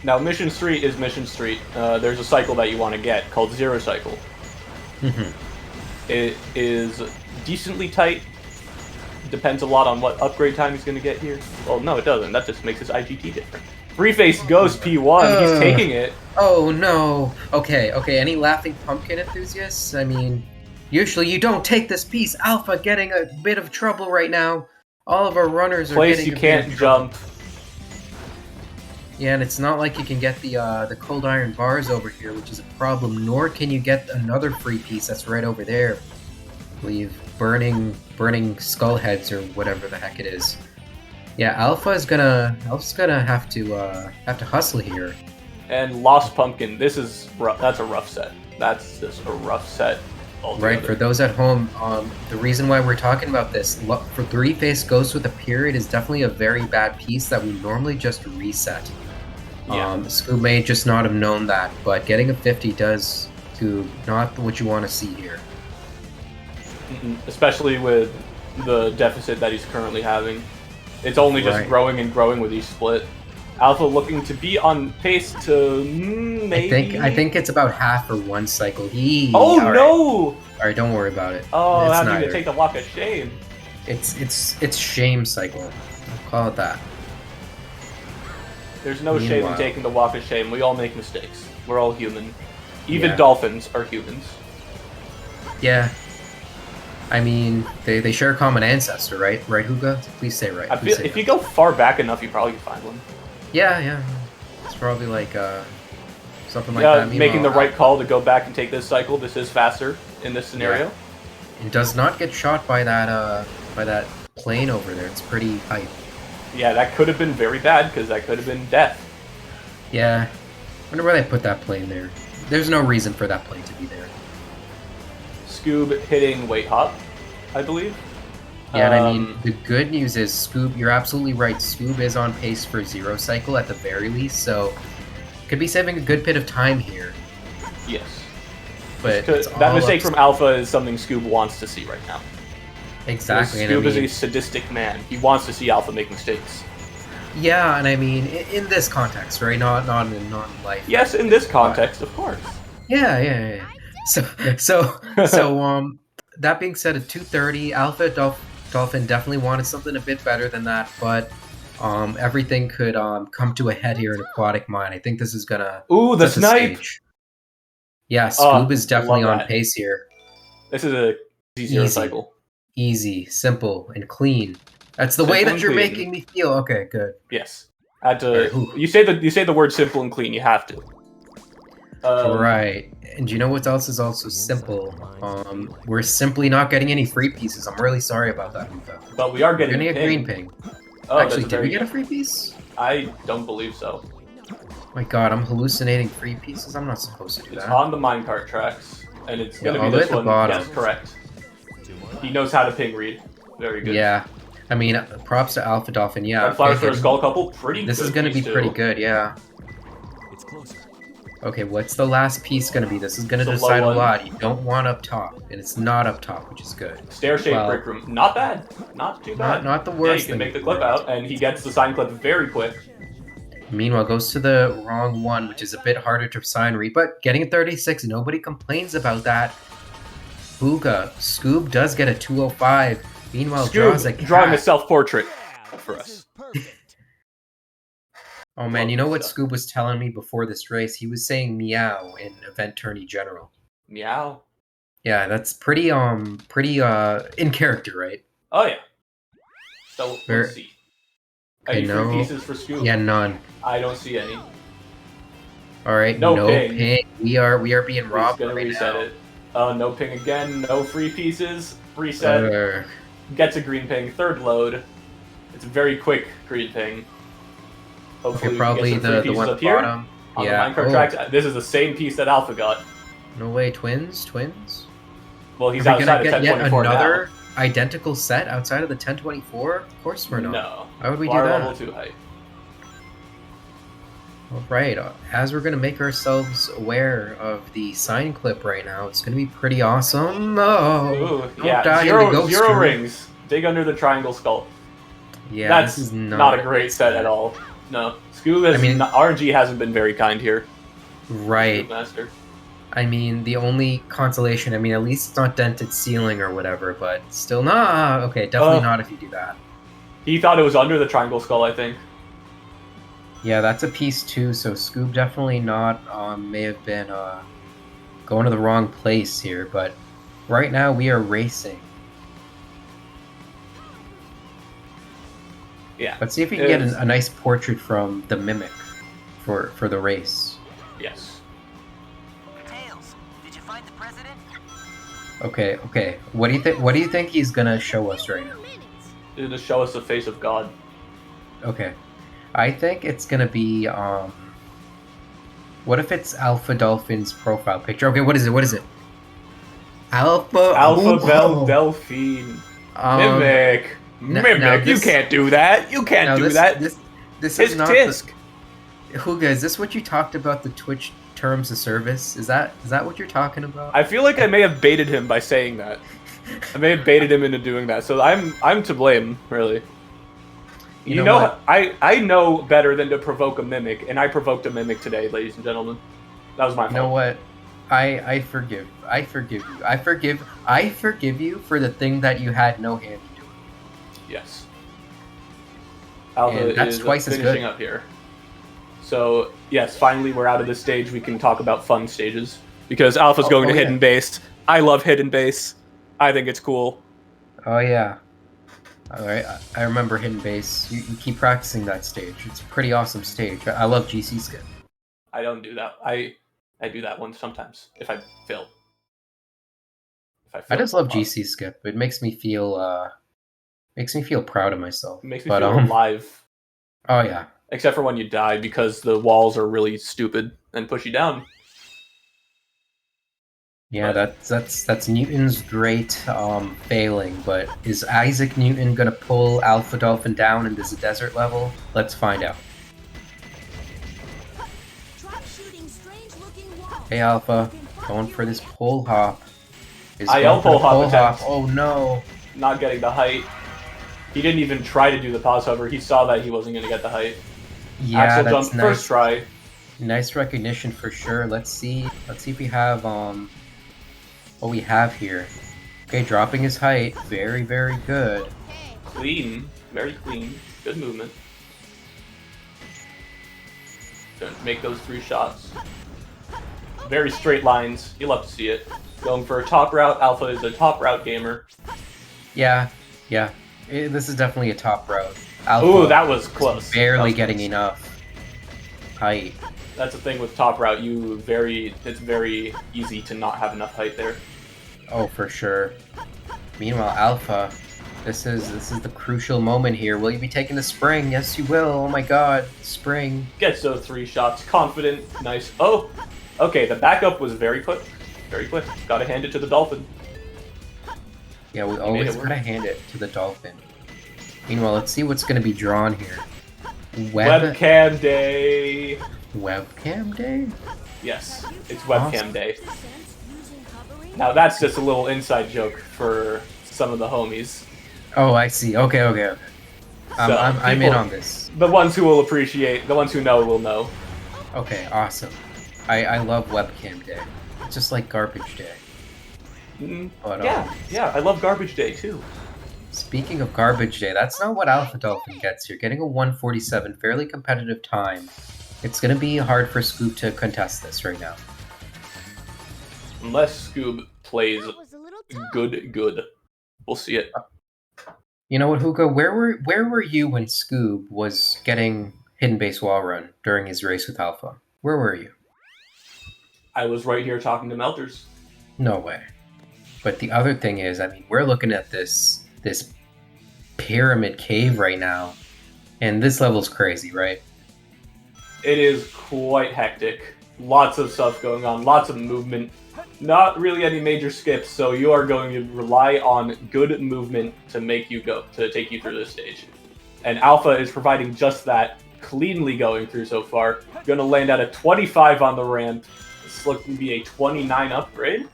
Now, Mission Street is Mission Street. There's a cycle that you want to get called Zero Cycle. It is decently tight. Depends a lot on what upgrade time he's going to get here. Well, no, it doesn't. That just makes his IGT different. Three-Face Ghost P1. He's taking it. Oh, no. Okay. Any Laughing Pumpkin enthusiasts? I mean, usually you don't take this piece. Alpha getting a bit of trouble right now. All of our runners are Place getting you can't jump. Yeah, and it's not like you can get the cold iron bars over here, which is a problem. Nor can you get another free piece that's right over there. I believe burning skull heads or whatever the heck it is. Yeah, Alpha's gonna have to hustle here. And Lost Pumpkin. This is rough. That's a rough set. That's just a rough set. Altogether. Right, for those at home, the reason why we're talking about this, for Three-Face Ghost with a period is definitely a very bad piece that we normally just reset. Yeah. Scoob may just not have known that, but getting a 50 does to not what you want to see here. Especially with the deficit that he's currently having. It's only just growing and growing with each split. Alpha looking to be on pace to maybe... I think it's about half or one cycle. Oh no! Alright, don't worry about it. Oh, it's having to take the walk of shame. It's shame cycle. I'll call it that. There's no shame in taking the walk of shame. We all make mistakes. We're all human. Even Yeah. dolphins are humans. Yeah. I mean, they share a common ancestor, right? Right, Huga? Please say right. I feel if you go far back enough, you probably can find one. Yeah. It's probably like something like Yeah, that. making the right call to go back and take this cycle. This is faster in this scenario. It does not get shot by that plane over there. It's pretty hype. Yeah, that could have been very bad because that could have been death. Yeah. Wonder why they put that plane there. There's no reason for that plane to be there. Scoob hitting weight hop, I believe. Yeah, and I mean, the good news is Scoob, you're absolutely right. Scoob is on pace for Zero Cycle at the very least, so could be saving a good bit of time here. Yes. But that mistake from Alpha is something Scoob wants to see right now. Exactly. Scoob is a sadistic man. He wants to see Alpha make mistakes. Yeah, and I mean, in this context, right? Not in life. Yes, in this context, of course. Yeah. So that being said, at 2:30, Alpha Dolphin definitely wanted something a bit better than that, but everything could come to a head here in Aquatic Mine. I think this is gonna the set snipe. stage. Yeah, Scoob is definitely love on that. pace here. This is a Zero cycle. Easy, simple, and clean. That's the way Simple that and you're clean. making me feel. Okay, good. Yes. Had to. You say the word simple and clean. You have to. Right. And you know what else is also simple? We're simply not getting any free pieces. I'm really sorry about that, Luca. But we are getting a green ping. Oh, Actually, that's did we very get a good. free piece? I don't believe so. My god, I'm hallucinating free pieces. I'm not supposed to do It's that. on the minecart tracks, and it's Yeah, gonna all be the way this at the one. bottom. Yes, correct. He knows how to ping read. Very good. Yeah. I mean, props to Alpha Dolphin. Yeah. Sunflower okay, for a skull couple, pretty This good is gonna be piece, pretty too. good. Yeah. It's closer. Okay, what's the last piece gonna be? This is gonna It's a decide low a one. lot. You don't want up top, and it's not up top, which is good. Stair-shaped Well, break room, not bad, not too bad. Not the Yeah, worst you can thing. make the clip out, and he gets the sign clip very quick. Meanwhile, goes to the wrong one, which is a bit harder to sign read, but getting a 36, nobody complains about that. Booga, Scoob does get a 205. Meanwhile, draws a Scoob drawing a cat. self-portrait for us. Oh man, you know what Scoob was telling me before this race? He was saying meow in Event Tourney General. Meow. Yeah, that's pretty in character, right? Oh yeah. So Ver- let's see. Okay, Any no. free pieces for Scoob? Yeah, none. I don't see any. All right, No no ping. ping. We are being He's robbed gonna right reset now. it. No ping again. No free pieces. Reset. Gets a green ping. Third load. It's a very quick green ping. Hopefully Okay, probably we can get some free the pieces one up at the here bottom. on Yeah. the minecart Oh. tracks. This is the same piece that Alpha got. No way, twins. Well, he's Are we gonna outside of get yet 1024 another? identical set outside of the 1024? Of course we're not. No. Why would we do Bar that? level too high. All right, as we're gonna make ourselves aware of the sign clip right now, it's gonna be pretty awesome. Oh, Ooh, don't yeah, die zero, in the ghost zero room. rings. Dig under the triangle skull. Yeah, That's this is not a great set at all. No, Scoob has RNG hasn't been very kind here. Right. Scoob Master. I mean, the only consolation, I mean, at least it's not dented ceiling or whatever, but still not. Okay, definitely not if you do that. He thought it was under the triangle skull, I think. Yeah, that's a piece too, so Scoob definitely not, may have been, going to the wrong place here, but right now we are racing. Yeah. Let's see if we can get a nice portrait from the Mimic for the race. Yes. Tails, did you find the president? Okay. What do you think he's gonna show us right now? He's gonna show us the face of God. Okay. I think it's gonna be what if it's Alpha Dolphin's profile picture? Okay, what is it? Alpha Delphine. Mimic. Mimic, you can't do that. You can't do that. This Tisk is not tisk. Huga, is this what you talked about the Twitch terms of service? Is that what you're talking about? I feel like I may have baited him by saying that. I may have baited him into doing that, so I'm to blame, really. You know what? I know better than to provoke a Mimic, and I provoked a Mimic today, ladies and gentlemen. That was my fault. You know what? I forgive you. I forgive you for the thing that you had no hand in doing. Yes. Alpha And that's is twice as finishing good. up here. So yes, finally we're out of this stage. We can talk about fun stages because Alpha's going to hidden base. I love hidden base. I think it's cool. Oh yeah. All right, I remember hidden base. You keep practicing that stage. It's a pretty awesome stage. I love GC skip. I don't do that. I do that one sometimes if I fail. I just love GC skip. It makes me feel proud of myself. It makes me feel alive. Oh yeah. Except for when you die because the walls are really stupid and push you down. Yeah, that's Newton's great failing, but is Isaac Newton gonna pull Alpha Dolphin down into the desert level? Let's find out. Hey Alpha, going for this pole hop. IL pole hop attempt. Oh no. Not getting the height. He didn't even try to do the pause hover. He saw that he wasn't going to get the height. Yeah, Axel that's jump, nice. first try. Nice recognition for sure. Let's see if we have what we have here. Okay, dropping his height. Very, very good. Clean. Very clean. Good movement. Don't make those 3 shots. Very straight lines. You love to see it. Going for a top route. Alpha is a top route gamer. Yeah. This is definitely a top route. Alpha Ooh, that was close. Barely getting enough height. That's the thing with top route. It's very easy to not have enough height there. Oh, for sure. Meanwhile, Alpha, this is the crucial moment here. Will you be taking the spring? Yes, you will. Oh my God, spring. Gets those 3 shots. Confident. Nice. Oh, okay. The backup was very quick. Very quick. Gotta hand it to the Dolphin. Yeah, we always gotta hand it to the Dolphin. Meanwhile, let's see what's gonna be drawn here. Webcam day. Webcam day? Yes, it's webcam day. Now that's just a little inside joke for some of the homies. Oh, I see. Okay. I'm in on this. The ones who will appreciate, the ones who know will know. Okay, awesome. I love webcam day. It's just like garbage day. But, yeah, I love garbage day too. Speaking of garbage day, that's not what Alpha Dolphin gets here. Getting a 147, fairly competitive time. It's gonna be hard for Scoob to contest this right now. Unless Scoob plays good. We'll see it. You know what, Hugo? Where were you when Scoob was getting hidden base wall run during his race with Alpha? Where were you? I was right here talking to Melters. No way. But the other thing is, I mean, we're looking at this pyramid cave right now, and this level's crazy, right? It is quite hectic. Lots of stuff going on, lots of movement. not really any major skips, so you are going to rely on good movement to take you through this stage. And Alpha is providing just that, cleanly going through so far. Going to land at a 25 on the ramp. This is looking to be a 29 upgrade.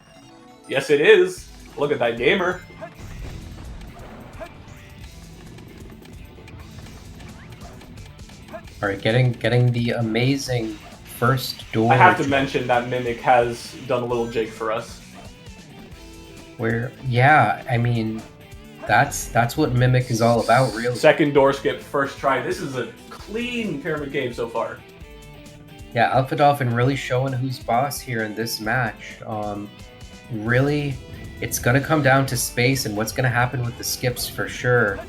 Yes, it is. Look at that gamer. All right, getting the amazing first door. I have to mention that Mimic has done a little jig for us. Where, yeah, I mean, that's what Mimic is all about, really. Second door skip, first try. This is a clean Pyramid Cave so far. Yeah, Alpha Dolphin really showing who's boss here in this match. Really, it's gonna come down to space and what's gonna happen with the skips for sure.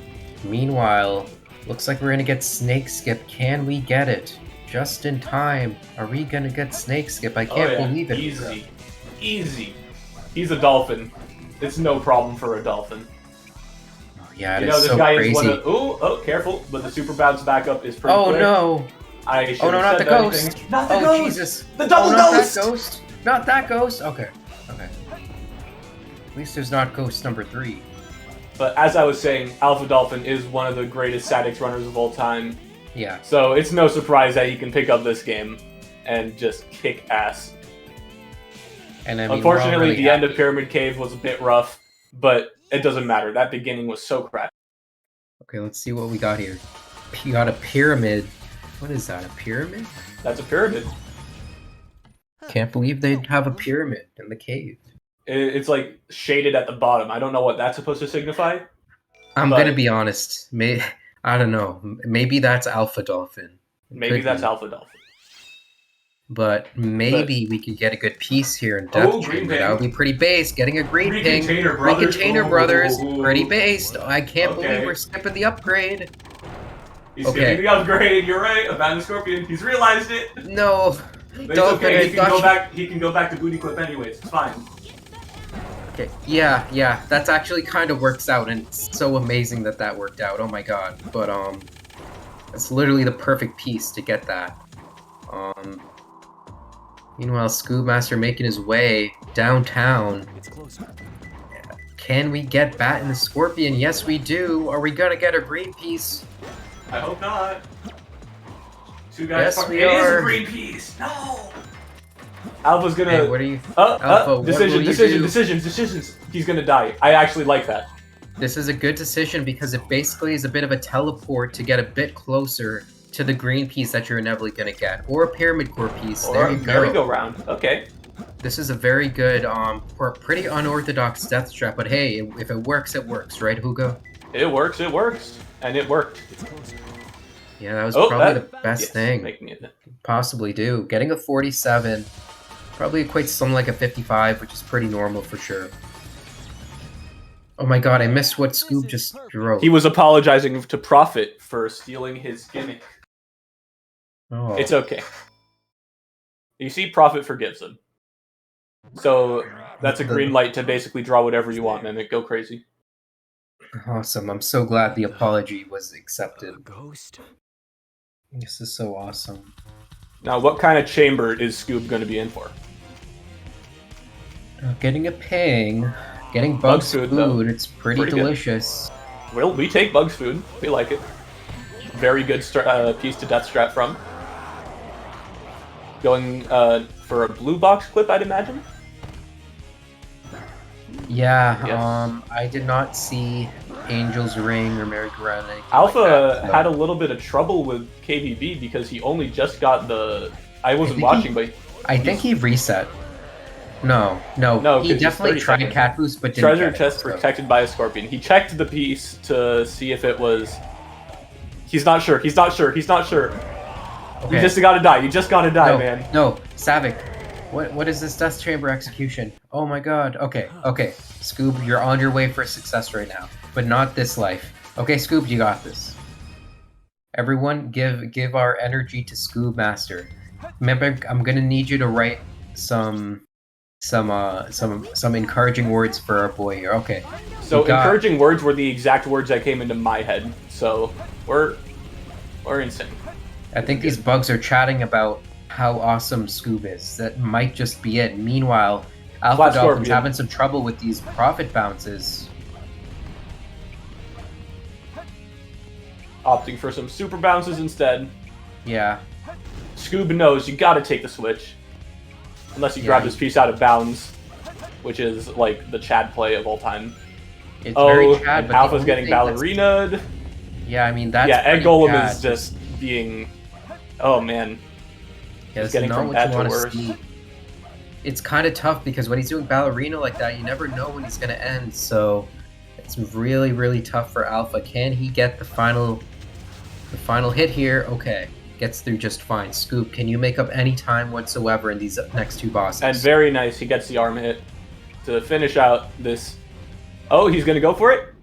Meanwhile, looks like we're gonna get Snake Skip. Can we get it? Just in time. Are we gonna get Snake Skip? I can't believe it. Easy. Easy. He's a dolphin. It's no problem for a dolphin. Yeah, you it know, is this so guy crazy. is one of... Oh, careful. But the super bounce backup is pretty quick. No. I should Oh no, not the have said ghost. anything. Not the Oh ghost. Jesus. The double not ghost. that ghost. Not that ghost. Okay. At least there's not ghost number 3. But as I was saying, Alpha Dolphin is one of the greatest statics runners of all time. Yeah. So it's no surprise that he can pick up this game and just kick ass. And I mean, unfortunately, we're all really the end happy. of Pyramid Cave was a bit rough, but it doesn't matter. That beginning was so crappy. Okay, let's see what we got here. You got a pyramid. What is that? A pyramid? That's a pyramid. Can't believe they'd have a pyramid in the cave. It's like shaded at the bottom. I don't know what that's supposed to signify. I'm but gonna be honest. I don't know. Maybe that's Alpha Dolphin. Maybe Could that's be. Alpha Dolphin. But maybe we could get a good piece here in Oh, Death green Chamber. ping. That would be pretty base. Getting a green Green ping. Container Green Brothers. Container Ooh. Brothers. Pretty based. I can't Okay. believe we're skipping the upgrade. He's Okay. skipping the upgrade. You're right. Abandoned Scorpion. He's realized it. No. But it's Dolphin, okay. I He can thought go you- back. He can go back to Booty Clip anyways. It's fine. Okay. Yeah. That's actually kind of works out, and it's so amazing that that worked out. Oh my god. But it's literally the perfect piece to get that. Meanwhile, Scoobmaster making his way downtown. It's closer. Can we get Bat and the Scorpion? Yes, we do. Are we gonna get a green piece? I hope not. Two guys. Yes, we It is are. a green piece. No. Alpha's gonna. Hey, what are you? Alpha, what will you do? Decisions. He's gonna die. I actually like that. This is a good decision because it basically is a bit of a teleport to get a bit closer to the green piece that you're inevitably gonna get, or a Pyramid Core piece. Or There a you go. merry-go-round. Okay. This is a very good, or pretty unorthodox death trap, but hey, if it works, right, Hugo? It works. And it worked. Yeah, that was Oh, probably that- the best yes, thing. making it. Possibly do. Getting a 47 probably equates to something like a 55, which is pretty normal for sure. Oh my god, I missed what Scoob just drove. He was apologizing to Prophet for stealing his gimmick. Oh. It's okay. You see, Prophet forgives him. So that's a green light to basically draw whatever you want, Mimic. Go crazy. Awesome. I'm so glad the apology was accepted. Ghost. This is so awesome. Now, what kind of chamber is Scoob going to be in for? Getting a ping. Getting Bugs Bugs food, food. though. It's pretty Pretty good. delicious. Well, we take Bugs food. We like it. Very good piece to death strat from. Going for a blue box clip, I'd imagine. Yeah, Yes. I did not see Angel's Ring or merry-go-round. anything Alpha like that, so- had a little bit of trouble with KBB because he only just got the... I wasn't think he- watching, but... I think he reset. No, No, 'cause he he's definitely 30 tried seconds. Cat Boost, but didn't Treasure get it, chest so- protected by a scorpion. He checked the piece to see if it was... He's not sure. He's not sure. He's not sure. Okay. You just gotta die. You just gotta die, no, man. No, Savick. What is this Death Chamber execution? Oh my god. Okay. Scoob, you're on your way for success right now. But not this life. Okay, Scoob, you got this. Everyone give our energy to Scoob Master. Remember, I'm gonna need you to write some encouraging words for our boy here. Okay. So We got- encouraging words were the exact words that came into my head. So we're insane. I think these bugs are chatting about how awesome Scoob is. That might just be it. Meanwhile, Alpha Flat Dolphin's Scorpion. having some trouble with these profit bounces. Opting for some super bounces instead. Yeah. Scoob knows you gotta take the switch. Unless you grab this piece out of bounds, which is like the Chad play of all time. It's very Chad, and but the Alpha's only getting thing that's- ballerinaed. Yeah, I mean, that's yeah, Egg pretty Golem Chad. is just being... Oh, man. Yeah, He's this getting is not from what bad you to want worse. to see. It's kind of tough because when he's doing ballerina like that, you never know when he's going to end. So it's really, really tough for Alpha. Can he get the final hit here? Okay, gets through just fine. Scoop, can you make up any time whatsoever in these next two bosses? And very nice, he gets the arm hit to finish out this... Oh, he's gonna go for it?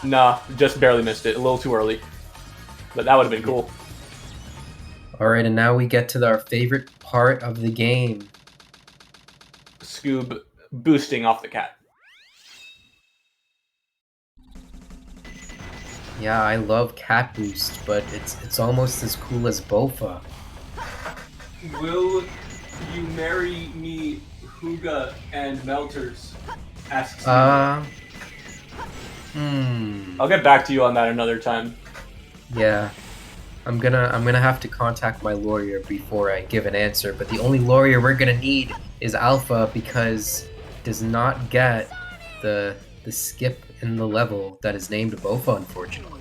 Nah, just barely missed it. A little too early. But that would have been cool. Alright, and now we get to our favorite part of the game. Scoob boosting off the cat. Yeah, I love Cat Boost, but it's almost as cool as Bofa. Will you marry me, Huga and Melters? Asks I'll get back to you on that another time. Yeah. I'm gonna have to contact my lawyer before I give an answer, but the only lawyer we're gonna need is Alpha because it does not get the skip in the level that is named Bofa, unfortunately.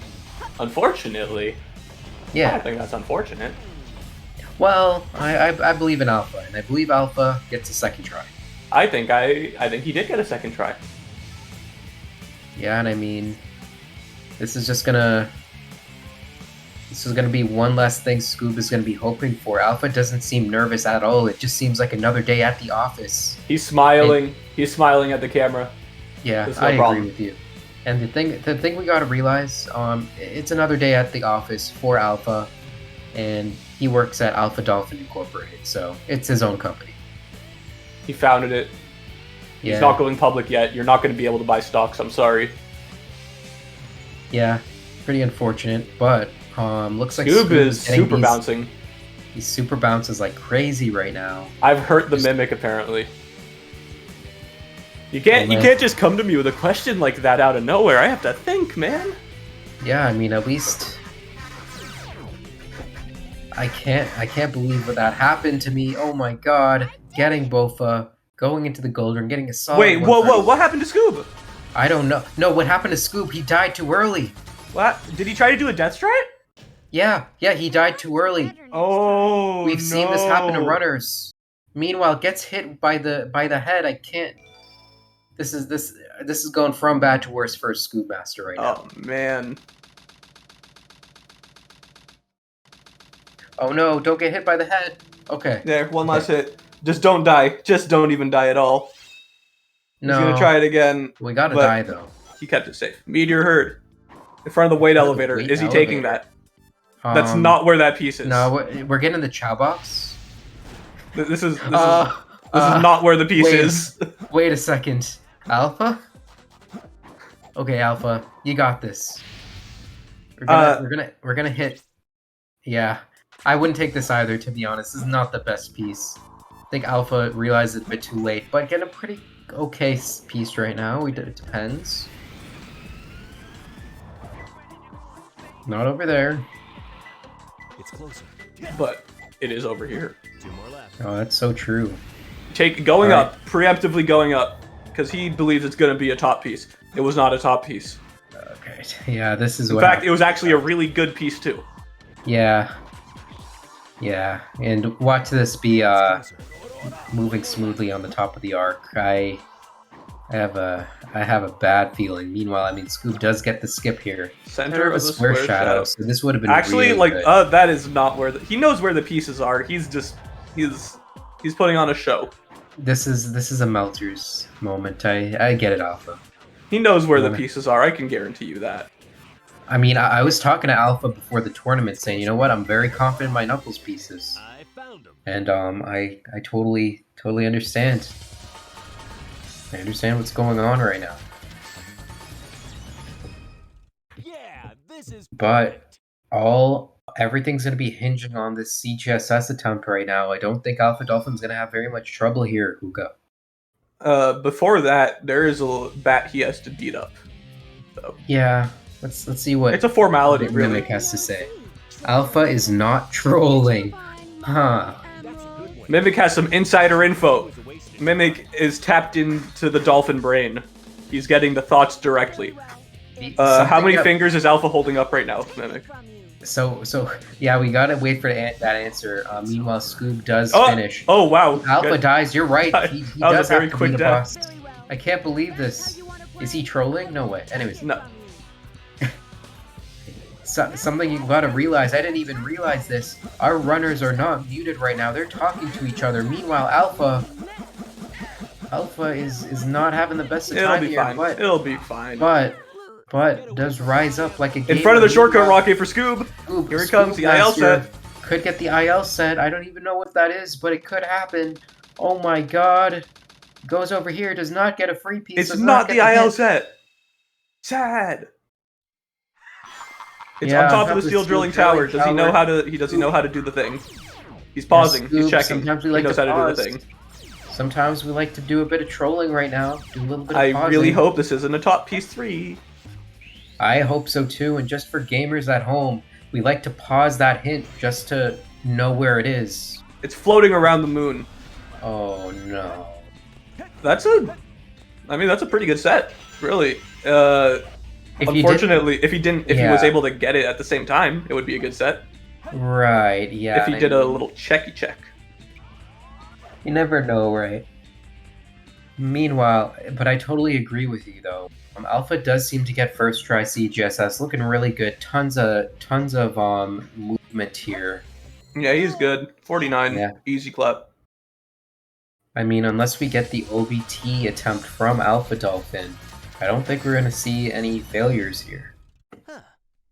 Unfortunately? Yeah. I don't think that's unfortunate. Well, I believe in Alpha, and I believe Alpha gets a second try. I think he did get a second try. Yeah, and I mean, this is gonna be one less thing Scoob is gonna be hoping for. Alpha doesn't seem nervous at all. It just seems like another day at the office. He's smiling. He's smiling at the camera. Yeah, There's no I problem. agree with you. And the thing we gotta realize, it's another day at the office for Alpha, and he works at Alpha Dolphin Incorporated, so it's his own company. He founded it. Yeah. He's not going public yet. You're not going to be able to buy stocks. I'm sorry. Yeah, pretty unfortunate, but looks like Scoob is getting super bouncing. These super bounces like crazy right now. I've hurt the mimic apparently. You can't just come to me with a question like that out of nowhere. I have to think, man. Yeah, I mean, at least I can't believe that happened to me. Oh my god, getting Bofa, going into the gold ring, getting a solid. Wait, whoa, what happened to Scoob? I don't know. No, what happened to Scoob? He died too early. What? Did he try to do a death strike? Yeah, he died too early. Oh, We've seen this happen to runners. Meanwhile, gets hit by the head. I can't. This is going from bad to worse for Scoob Master right now. Oh man. Oh no! Don't get hit by the head. Okay. There, one last hit. Just don't die. Just don't even die at all. No. He's gonna try it again. We gotta but die though. He kept it safe. Meteor herd. In front of the weight elevator. Is he taking that? That's not where that piece is. No, we're getting the chow box. This is not where the piece is. Wait a second, Alpha. Okay, Alpha, you got this. We're gonna hit. Yeah, I wouldn't take this either, to be honest. This is not the best piece. I think Alpha realized it a bit too late, but getting a pretty okay piece right now. It depends. Not over there. It's closer. But it is over here. 2 more left. Oh, that's so true. Going up, preemptively going up, because he believes it's going to be a top piece. It was not a top piece. Okay, yeah, this is In what fact, it was actually a really good piece too. Yeah. Yeah, and watch this be moving smoothly on the top of the arc. I have a bad feeling. Meanwhile, I mean, Scoob does get the skip here. Center of a the square shadow, so this would have been actually really like good. that is not where he knows where the pieces are. He's putting on a show. This is a Melters moment. I get it, Alpha. He knows where the pieces are. I can guarantee you that. I mean, I was talking to Alpha before the tournament, saying, you know what, I'm very confident in my Knuckles pieces. I found him. And I totally understand. I understand what's going on right now. Yeah, this is But everything's gonna be hinging on this CGSS attempt right now. I don't think Alpha Dolphin's gonna have very much trouble here, Hugo. before that, there is a bat he has to beat up. So. Yeah, let's see what it's a formality. what really. Mimic has to say. Alpha is not trolling, huh? Mimic has some insider info. Mimic is tapped into the dolphin brain. He's getting the thoughts directly. How many fingers is Alpha holding up right now, Mimic? So yeah, we gotta wait for that answer. Meanwhile, Scoob does finish. Oh wow! Alpha Good. dies. You're right. He That was does a very have to quick be the death. boss. I can't believe this. Is he trolling? No way. Anyways. No. Something you gotta realize. I didn't even realize this. Our runners are not muted right now. They're talking to each other. Meanwhile, Alpha is not having the best of time here. But it'll be fine. But does rise up like a in front of the shortcut rocket for Scoob. Here he comes, the IL set. Could get the IL set. I don't even know what that is, but it could happen. Oh my god. Goes over here, does not get a free piece. It's not the IL set. Sad. It's on top of the steel drilling tower. Does he know how to? Does he know how to do the thing? He's pausing. Yes, He's checking. Sometimes we like he knows to how pause. to do the thing. Sometimes we like to do a bit of trolling right now. Do a little bit of I pausing. really hope this isn't a top piece 3. I hope so too. And just for gamers at home, we like to pause that hint just to know where it is. It's floating around the moon. Oh no. That's a pretty good set, really. Unfortunately, if he was able to get it at the same time, it would be a good set. Right, yeah. If he did a little checky check. You never know, right? Meanwhile, but I totally agree with you though. Alpha does seem to get first try CGSS, looking really good. Tons of movement here. Yeah, he's good. 49, Yeah. Easy clap. I mean, unless we get the OBT attempt from Alpha Dolphin, I don't think we're gonna see any failures here.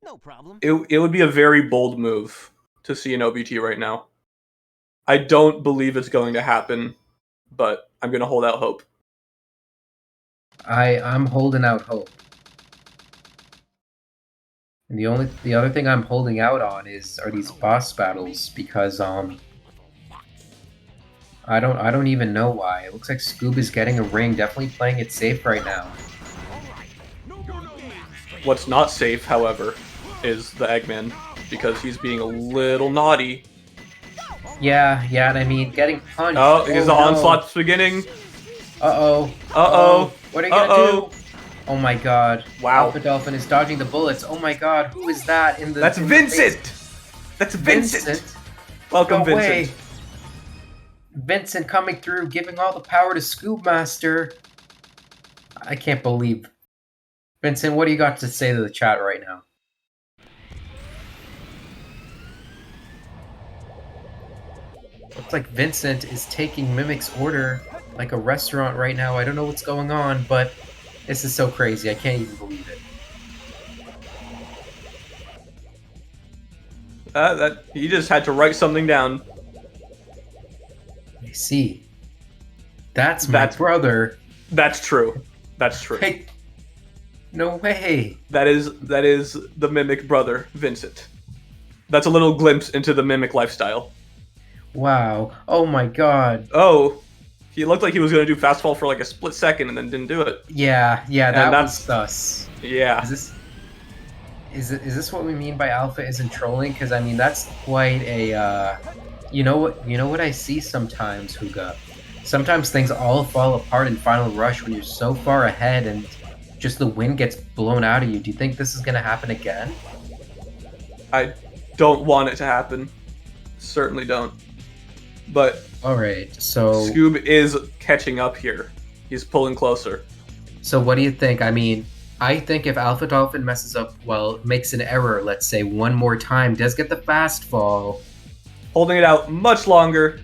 No problem. It would be a very bold move to see an OBT right now. I don't believe it's going to happen, but I'm gonna hold out hope. I'm holding out hope. And the other thing I'm holding out on are these boss battles because I don't even know why. It looks like Scoob is getting a ring, definitely playing it safe right now. What's not safe, however, is the Eggman, because he's being a little naughty. Yeah, and I mean getting punched. Oh, is the onslaught's beginning? Uh-oh. What are you gonna do? Oh my god. Wow. Alpha Dolphin is dodging the bullets. Oh my god, who is that in the That's in the Vincent! face? That's Vincent! Welcome, No Vincent. way. Vincent coming through, giving all the power to Scoob Master. I can't believe. Vincent, what do you got to say to the chat right now? Looks like Vincent is taking Mimic's order like a restaurant right now. I don't know what's going on, but this is so crazy. I can't even believe it. He just had to write something down. I see. That's my brother. That's true. That's true. Hey, no way. That is the Mimic brother, Vincent. That's a little glimpse into the Mimic lifestyle. Wow. Oh my god. Oh, he looked like he was gonna do fastfall for like a split second and then didn't do it. Yeah, that And was sus. Yeah. Is this what we mean by Alpha isn't trolling? Because I mean that's quite a you know what I see sometimes, Huga? Sometimes things all fall apart in Final Rush when you're so far ahead and just the wind gets blown out of you. Do you think this is gonna happen again? I don't want it to happen. Certainly don't. But alright, so Scoob is catching up here. He's pulling closer. So what do you think? I mean, I think if Alpha Dolphin messes up, well, makes an error, let's say, one more time, does get the fast fall. Holding it out much longer.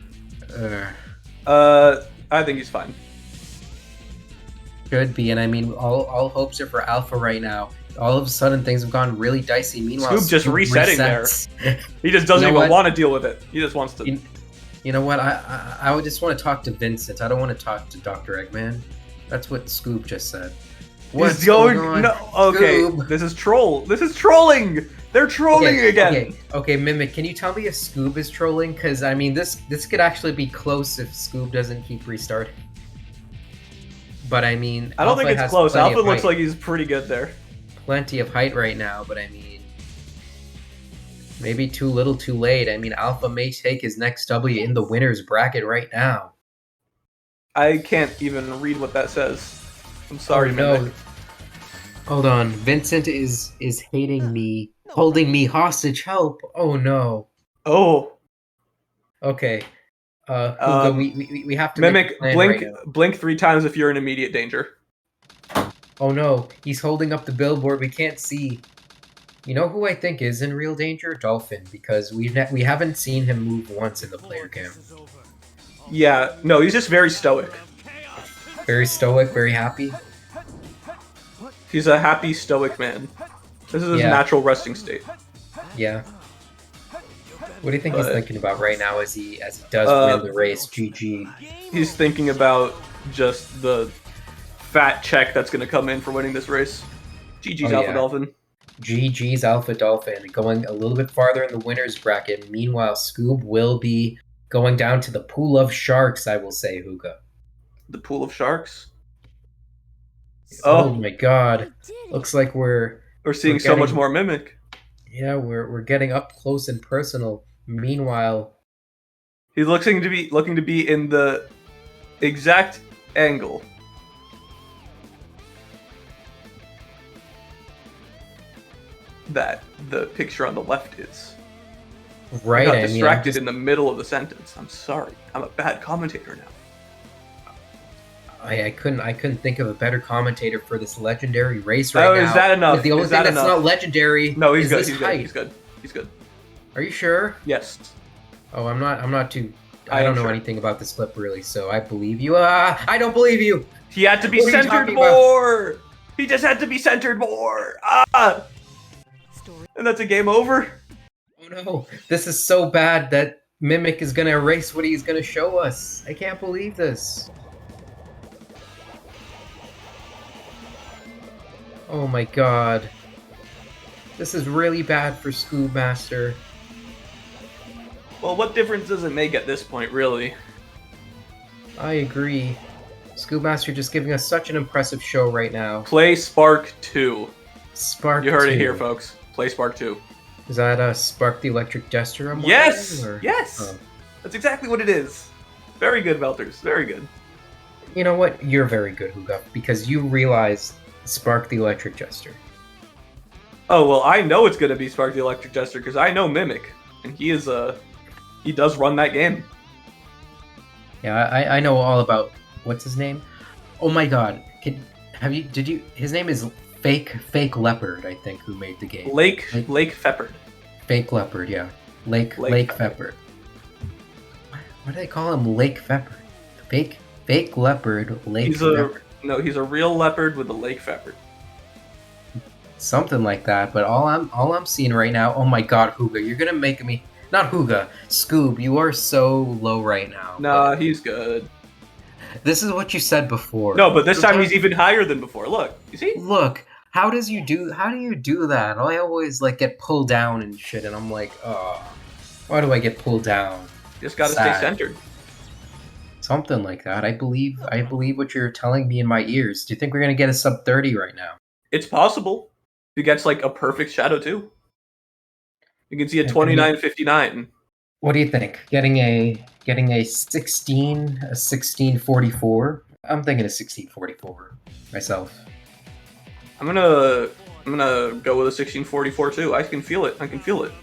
I think he's fine. Could be, and I mean, all hopes are for Alpha right now. All of a sudden, things have gone really dicey. Meanwhile, Scoob just resetting resets. there. He just doesn't even want to deal with it. He just wants to... You know what? I would just want to talk to Vincent. I don't want to talk to Dr. Eggman. That's what Scoob just said. What's going on? No, okay, Scoob? This is troll. This is trolling. They're trolling again. Okay, Mimic, can you tell me if Scoob is trolling? Because I mean, this could actually be close if Scoob doesn't keep restarting. but I mean, I don't think it's has close. plenty Alpha of looks height. like he's pretty good there. Plenty of height right now, but I mean, maybe too little too late. I mean, Alpha may take his next W in the winner's bracket right now. I can't even read what that says. I'm sorry, Oh, no. Mimic. Hold on. Vincent is hating me, holding me hostage. Help. Oh, no. Oh. Okay. Hugo, we have to Mimic, make a plan blink, right now. blink 3 times if you're in immediate danger. Oh, no. He's holding up the billboard. We can't see. You know who I think is in real danger? Dolphin, because we haven't seen him move once in the player cam. Yeah, no, he's just very stoic. Very stoic, very happy. He's a happy, stoic man. This is his natural resting state. Yeah. What do you think he's thinking about right now as he does win the race? GG. He's thinking about just the fat check that's going to come in for winning this race. GG's Alpha Dolphin. GG's Alpha Dolphin going a little bit farther in the winner's bracket. Meanwhile, Scoob will be going down to the pool of sharks, I will say, Hugo. The pool of sharks? Oh my god. Looks like we're seeing so much more Mimic. Yeah, we're getting up close and personal. Meanwhile, he's looking to be in the exact angle that the picture on the left is. Right, I got distracted in the middle of the sentence. I'm sorry. I'm a bad commentator now. I couldn't think of a better commentator for this legendary race right now. Oh, is that enough? The only thing that's not legendary. No, he's is good. this He's height. good. He's good. He's good. Are you sure? Yes. Oh, I'm not too. I don't know anything about this clip really, so I believe you. I don't believe you. He had to be centered more. He just had to be centered more. And that's a game over. Oh no, this is so bad that Mimic is gonna erase what he's gonna show us. I can't believe this. Oh my god. This is really bad for Scoob Master. Well, what difference does it make at this point, really? I agree. Scoob Master just giving us such an impressive show right now. Play Spark 2. Spark 2. You heard it here, folks. Play Spark 2. Is that Spark the Electric Jester? Yes! Yes! That's exactly what it is. Very good, Velters. Very good. You know what? You're very good, Hugo, because you realize Spark the Electric Jester. Oh, well, I know it's going to be Spark the Electric Jester, because I know Mimic. And he is, he does run that game. Yeah, I know all about, what's his name? Oh my god. His name is Fake Leopard, I think, who made the game. Lake Feppard. Fake Leopard, yeah. Lake Feppard. Why do they call him Lake Feppard? Fake Leopard, Lake Feppard. No, he's a real leopard with a Lake Feppard. Something like that, but all I'm seeing right now, oh my god, Huga, you're gonna make me, not Huga, Scoob, you are so low right now. Nah, he's good. This is what you said before. No, but this time he's even higher than before. Look, you see? Look, how do you do that? I always get pulled down and shit, and I'm like, oh, why do I get pulled down? Just gotta stay centered. Something like that. I believe what you're telling me in my ears. Do you think we're gonna get a sub 30 right now? It's possible. He gets a perfect Shadow 2. You can see a 29.59. What do you think? Getting a 1644? I'm thinking a 1644 myself. I'm gonna go with a 1644 too. I can feel it. I can feel it.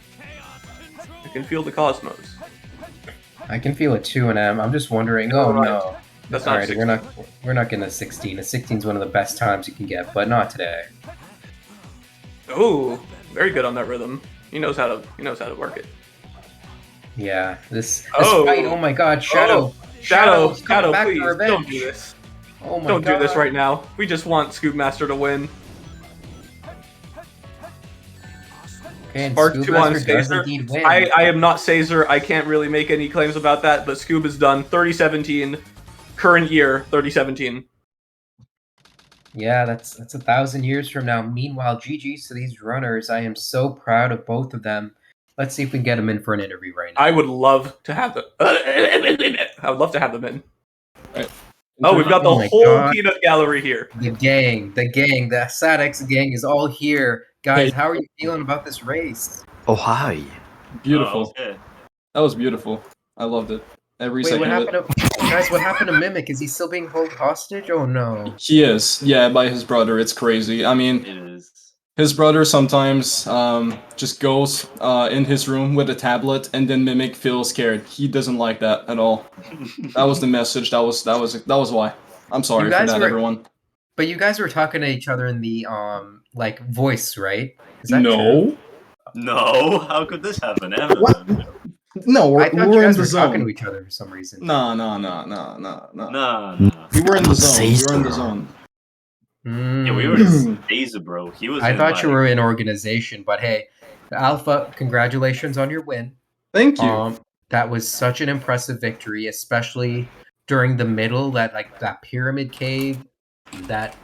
I can feel the cosmos. I can feel it too, and I'm just wondering. Oh no, that's all not. Right, we're not getting a 16. A 16 is one of the best times you can get, but not today. Oh, very good on that rhythm. He knows how to work it. Yeah, this fight. Oh my God, Shadow, Shadow, please don't do this. Oh my Don't God. do this right now. We just want Scoob Master to win. Okay, Spark 2 on does indeed win. Caesar. I am not Caesar. I can't really make any claims about that, but Scoob is done. 3017, current year, 3017. Yeah, that's 1,000 years from now. Meanwhile, GG's to these runners. I am so proud of both of them. Let's see if we can get them in for an interview right now. I would love to have them. I would love to have them in. Right. Oh, we've got the Oh my whole God. peanut gallery here. The SATX gang is all here. Guys, how are you feeling about this race? Oh, hi. Beautiful. Oh, okay. That was beautiful. I loved it. Every Wait, second what of it. happened to guys? What happened to Mimic? Is he still being held hostage? Oh no. He is, yeah, by his brother. It's crazy. I mean, It is. his brother sometimes just goes in his room with a tablet, and then Mimic feels scared. He doesn't like that at all. That was the message. That was why. I'm sorry You for guys that, were, everyone. but you guys were talking to each other in the like voice, right? Is that true? No. No. How could this happen, Evan? No, I thought we you were in guys the were talking zone. to each other for some reason. No. No. We were in the zone. Say We were in the so. zone. Yeah, we were in Daisy, bro. He was I in, thought you like- were in organization, but hey, Alpha, congratulations on your win. Thank you. That was such an impressive victory, especially during the middle, that pyramid cave, that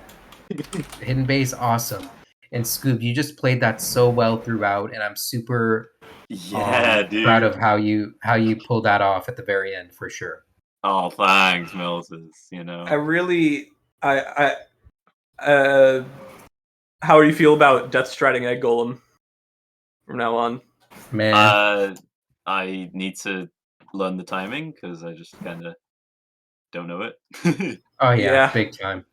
hidden base, awesome. And Scoob, you just played that so well throughout, and I'm super Yeah, dude. proud of how you pulled that off at the very end for sure. Oh, thanks, Moses. You know. I really, how do you feel about Death Striding Egg Golem from now on? Man. I need to learn the timing because I just kind of don't know it. Oh yeah, Yeah. big time.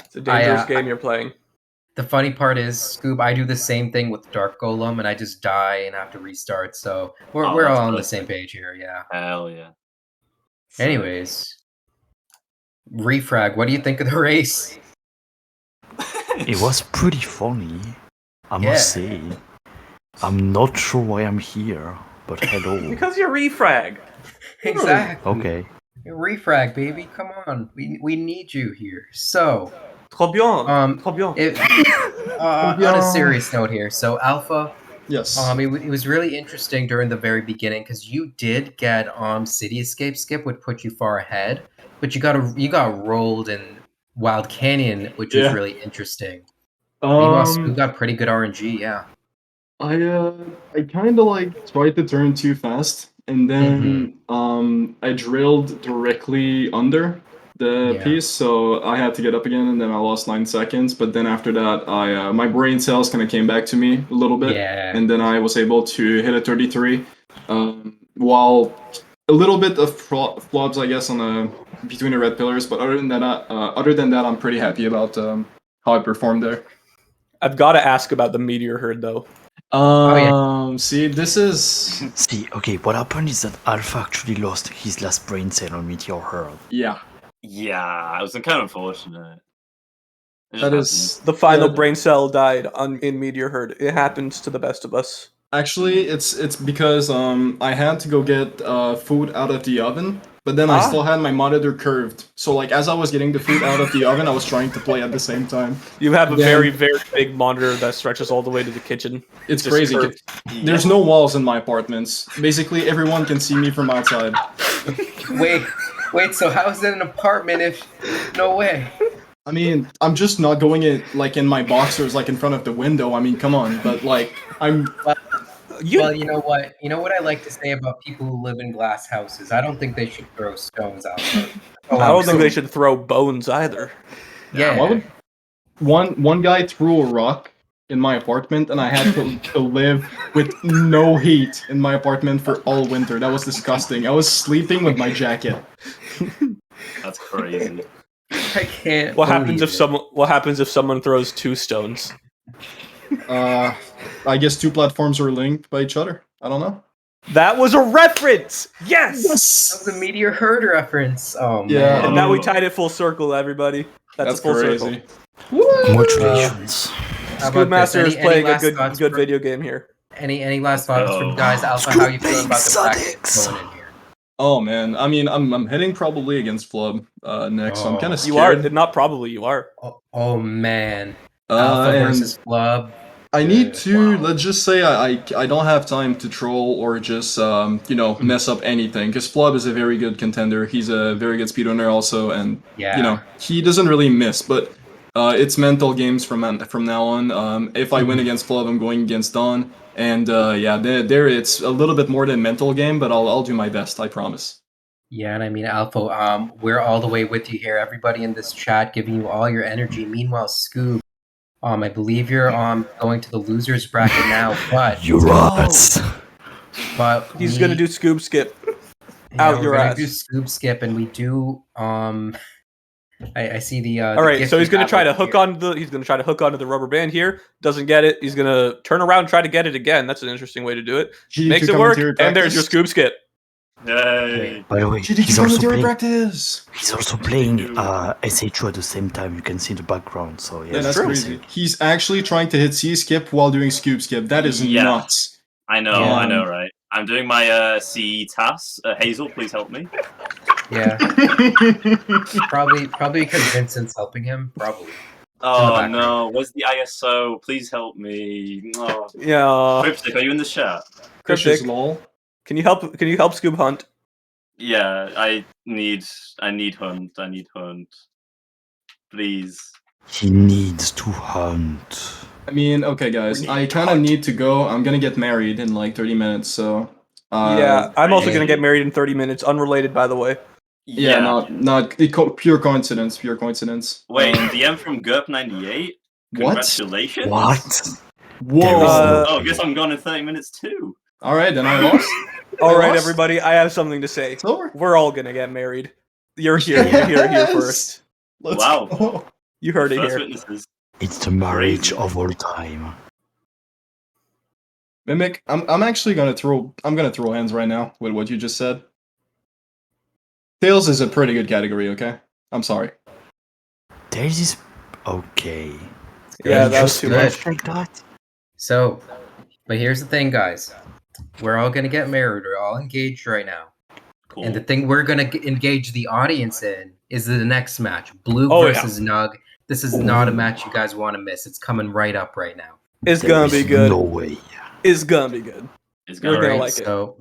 It's a dangerous game you're playing. The funny part is, Scoob, I do the same thing with Dark Golem, and I just die and have to restart. So we're Oh, we're that's all on the perfect. same page here, yeah. Hell yeah. Anyways, Refrag, what do you think of the race? It was pretty funny, I Yeah. must say. I'm not sure why I'm here, but hello. Because you're Refrag. Exactly. Okay. Refrag, baby, come on. We need you here. So, Trop bien. Trop bien. On a serious note here, so Alpha, Yes. It was really interesting during the very beginning because you did get City Escape skip, which put you far ahead, but you got rolled in Wild Canyon, which was Yeah. really interesting. Meanwhile, Scoob got pretty good RNG, yeah. I kind of like tried to turn too fast, and then I drilled directly under the Yeah. piece, so I had to get up again, and then I lost 9 seconds. But then after that, I my brain cells kind of came back to me a little bit, Yeah. and then I was able to hit a 33, while a little bit of flubs, I guess, on the between the red pillars. But other than that, I'm pretty happy about how I performed there. I've got to ask about the meteor herd though. See, this is... See, okay, what happened is that Alpha actually lost his last brain cell on Meteor Herd. Yeah. Yeah, it was kind of unfortunate. That is the final brain cell died in meteor herd. It happens to the best of us. Actually, it's because I had to go get food out of the oven, but then I still had my monitor curved. So like as I was getting the food out of the oven, I was trying to play at the same time. You have a Then- very, very big monitor that stretches all the way to the kitchen. It's just crazy. curved. There's no walls in my apartments. Basically, everyone can see me from outside. Wait, so how is it an apartment if no way? I mean, I'm just not going in like in my boxers, like in front of the window. I mean, come on, but like I'm. Well, you know what? You know what I like to say about people who live in glass houses? I don't think they should throw stones out. I don't think they should throw bones either. Yeah. Why would one guy threw a rock in my apartment, and I had to live with no heat in my apartment for all winter. That was disgusting. I was sleeping with my jacket. That's crazy. I can't. What happens if someone throws 2 stones? I guess 2 platforms are linked by each other. I don't know. That was a reference. Yes. That was a Meteor Herd reference. Oh man. Yeah. And now we tied it full circle, everybody. That's a full crazy. circle. Congratulations. How about Scootmaster this? is playing a last thoughts good for- video game here. Any last thoughts from you guys? Alpha, how you feeling about the bracket going in here? Oh man, I mean, I'm heading probably against Flub next. So I'm kind of scared. You are not probably. You are. Oh man. Alpha and versus Flub. I need to, let's just say I don't have time to troll or just, mess up anything, because Flub is a very good contender. He's a very good speedrunner also, and, he doesn't really miss, but it's mental games from now on. If I win against Flub, I'm going against Don, and, there it's a little bit more than mental game, but I'll do my best, I promise. Yeah, and I mean, Alpha, we're all the way with you here. Everybody in this chat giving you all your energy. Meanwhile, Scoob, I believe you're going to the losers bracket now, but Your ass. But He's gonna do Scoob Skip. Yeah, Out we're your gonna ass. do Scoob Skip, and we do. I see the. All the right, gift so he's you gonna have try to over hook here. on the. He's gonna try to hook onto the rubber band here. Doesn't get it. He's gonna turn around, and try to get it again. That's an interesting way to do it. GD2 Makes it work, commentary and there's your practice. Scoob Skip. Yay! By the way, GD2 he's also commentary playing. practice. He's also playing SH2 at the same time. You can see the background. So yeah, Yeah, that's crazy. He's actually trying to hit C skip while doing Scoob Skip. That is nuts. I know, right? I'm doing my CE tasks. Hazel, please help me. Yeah. probably because Vincent's helping him. Probably. Oh no, where's the ISO? Please help me. Oh. Yeah. Cryptic, are you in the chat? Cryptic. Can you help? Can you help Scoob Hunt? Yeah, I need Hunt. I need Hunt. Please. He needs to hunt. I mean, okay, guys, I kind of need to go. I'm gonna get married in like 30 minutes, so. Yeah, I'm also gonna get married in 30 minutes. Unrelated, by the way. Yeah, not pure coincidence. Pure coincidence. Wait, DM from GURP98? Congratulations. Whoa. Oh, guess I'm gone in 30 minutes too. All right, then I lost. All right, lost? everybody, I have something to say. We're all gonna get married. You're here. You're here first. Wow. You heard it First here. witnesses. It's the marriage of all time. Mimic, I'm actually gonna throw hands right now with what you just said. Tails is a pretty good category, okay? I'm sorry. Tails is okay. Yeah, that was too Good. much. So, but here's the thing, guys. We're all gonna get married. We're all engaged right now. Cool. And the thing we're gonna engage the audience in is the next match, Blue Oh, yeah. versus Nug. This is not a match you guys want to miss. It's coming right up right now. It's gonna be good. No way. It's gonna be good. You're gonna Alright, like it. So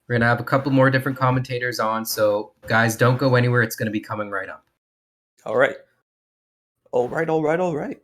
we're gonna have a couple more different commentators on. So guys, don't go anywhere. It's gonna be coming right up. All right. All right. All right. All right.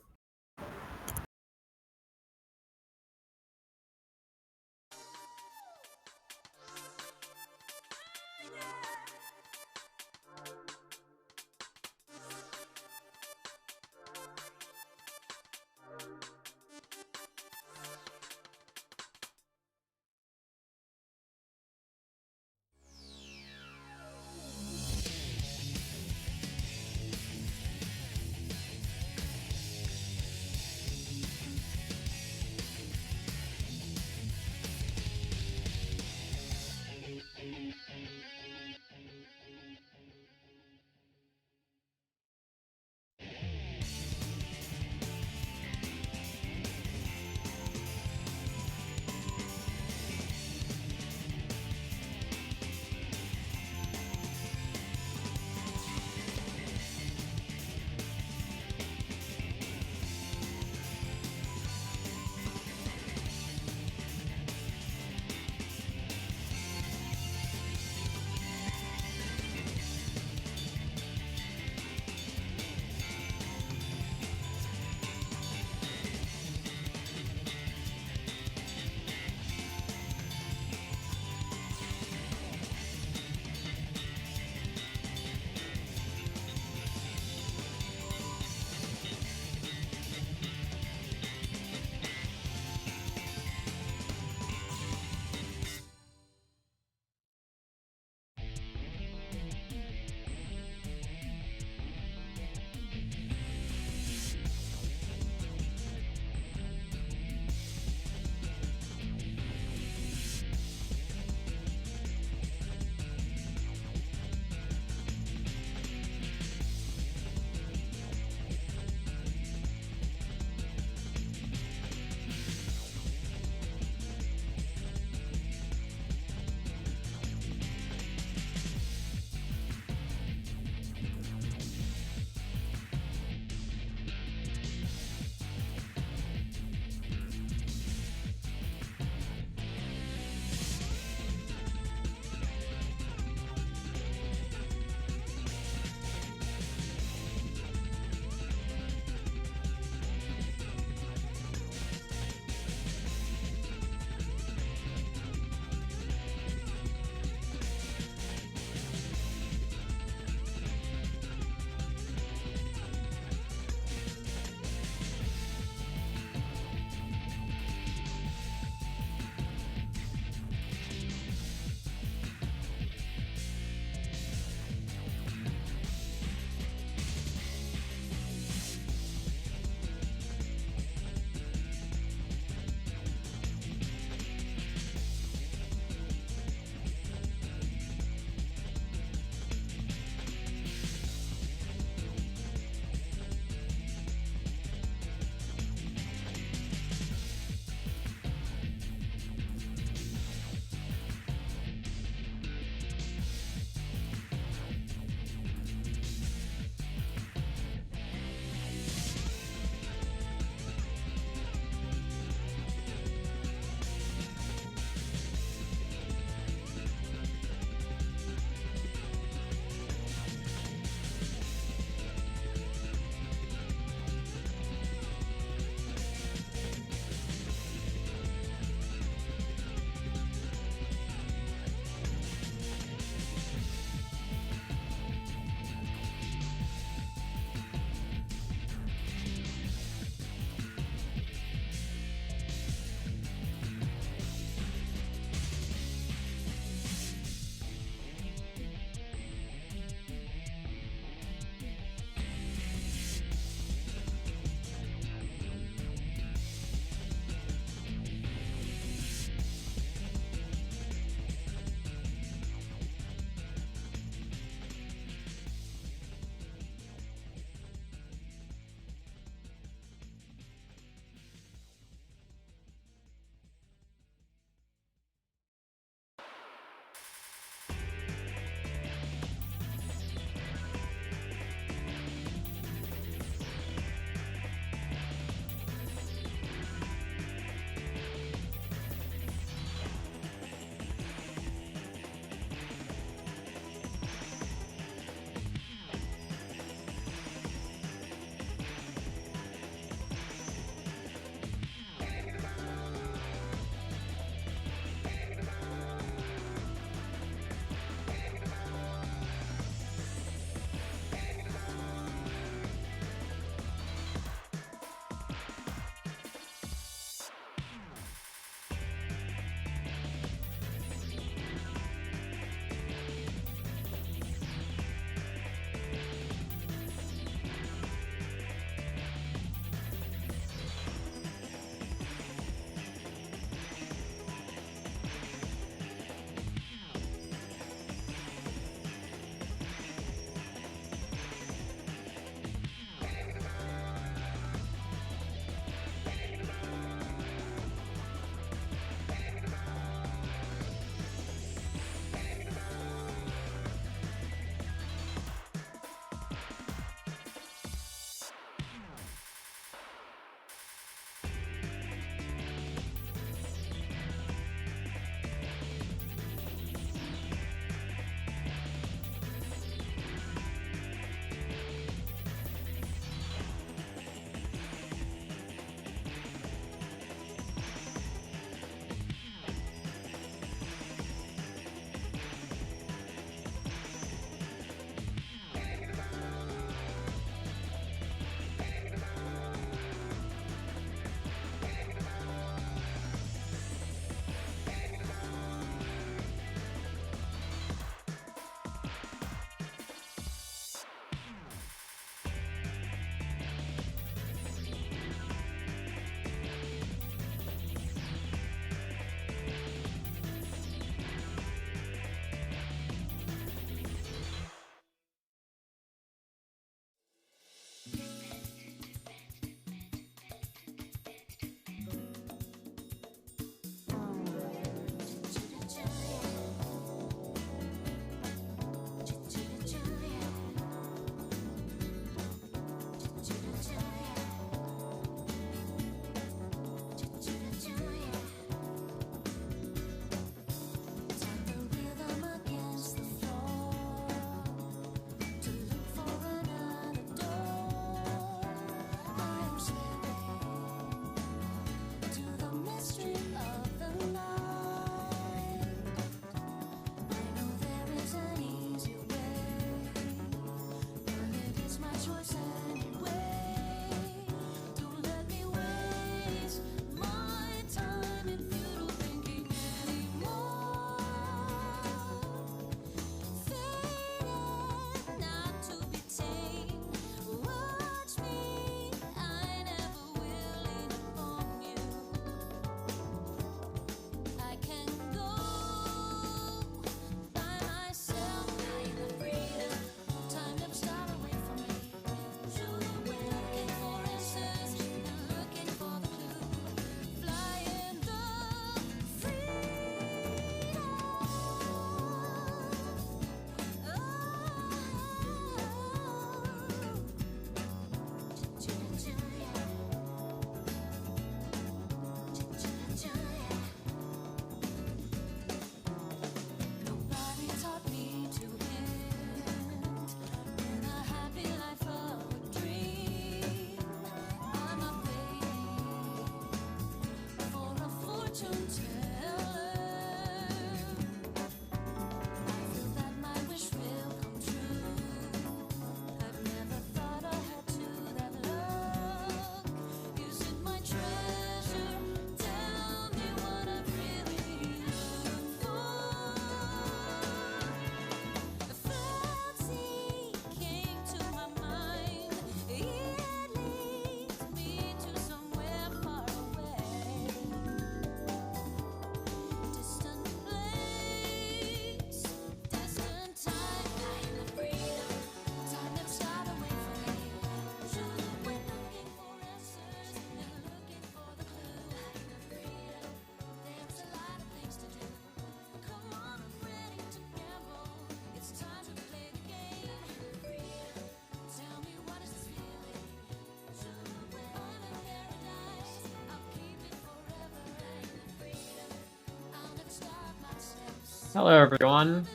Hello, everyone.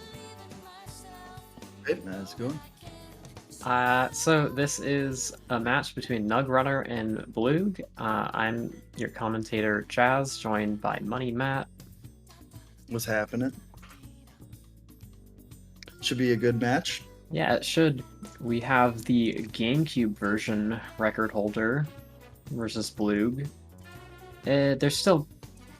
Hey, how's it going? So this is a match between Nugrunner and Bloog. I'm your commentator, Jazz, joined by Money Matt. What's happening? Should be a good match. Yeah, it should. We have the GameCube version record holder versus Bloog. They're still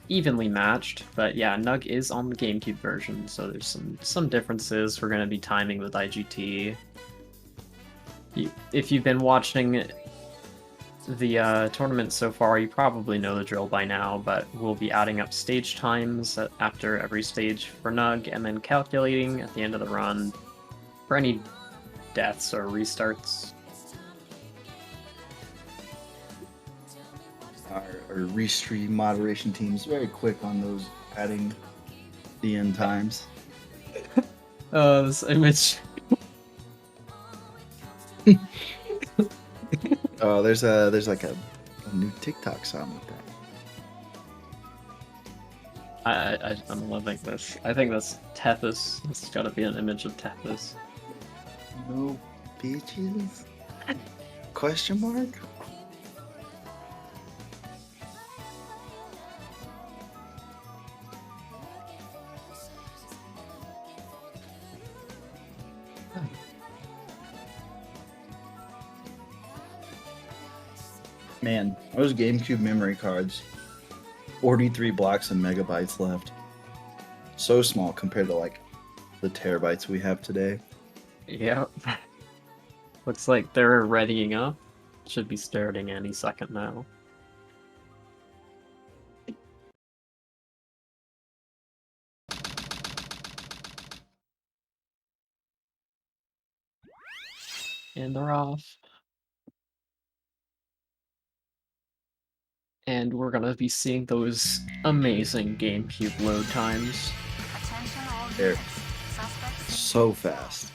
evenly matched, but yeah, Nug is on the GameCube version, so there's some differences. We're going to be timing with IGT. If you've been watching the tournament so far, you probably know the drill by now, but we'll be adding up stage times after every stage for Nug, and then calculating at the end of the run for any deaths or restarts. Our restream moderation team is very quick on those adding the end times. This image. Oh, there's like a new TikTok song with that. I'm loving this. I think that's Tethys. It's gotta be an image of Tethys. No bitches? Question mark? Man, those GameCube memory cards, 43 blocks and megabytes left. So small compared to like the terabytes we have today. Yep. Looks like they're readying up. Should be starting any second now. And they're off. And we're gonna be seeing those amazing GameCube load times. They're so fast.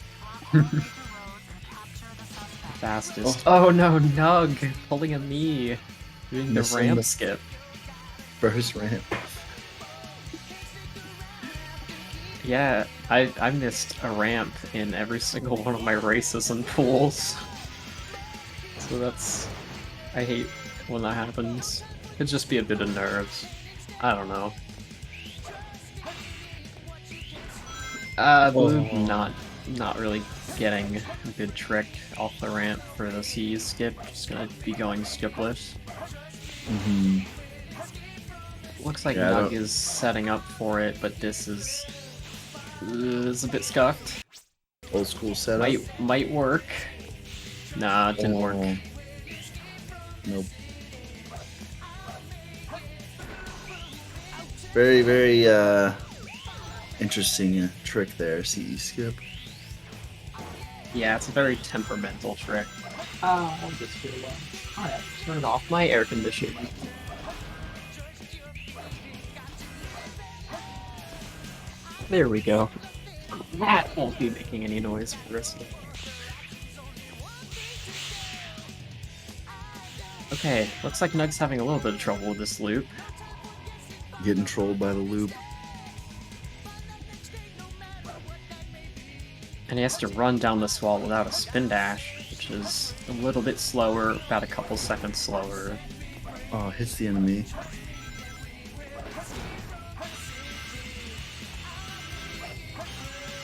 Fastest. Oh no, Nug! Pulling a me. Doing the Missing ramp the skip. First ramp. Yeah, I missed a ramp in every single one of my races and pools. So that's... I hate when that happens. Could just be a bit of nerves. I don't know. Blue not really getting a good trick off the ramp for the C skip. Just gonna be going skipless. Looks like Nug is setting up for it, but this is a bit scuffed. Old school setup. Might work. Nah, it didn't work. Nope. Very, very interesting trick there, CE skip. Yeah, it's a very temperamental trick. I'll just feel Alright, turn off my air conditioning. There we go. That won't be making any noise for the rest of it. Okay, looks like Nug's having a little bit of trouble with this loop. Getting trolled by the loop. And he has to run down this wall without a spin dash, which is a little bit slower, about a couple seconds slower. Oh, hits the enemy.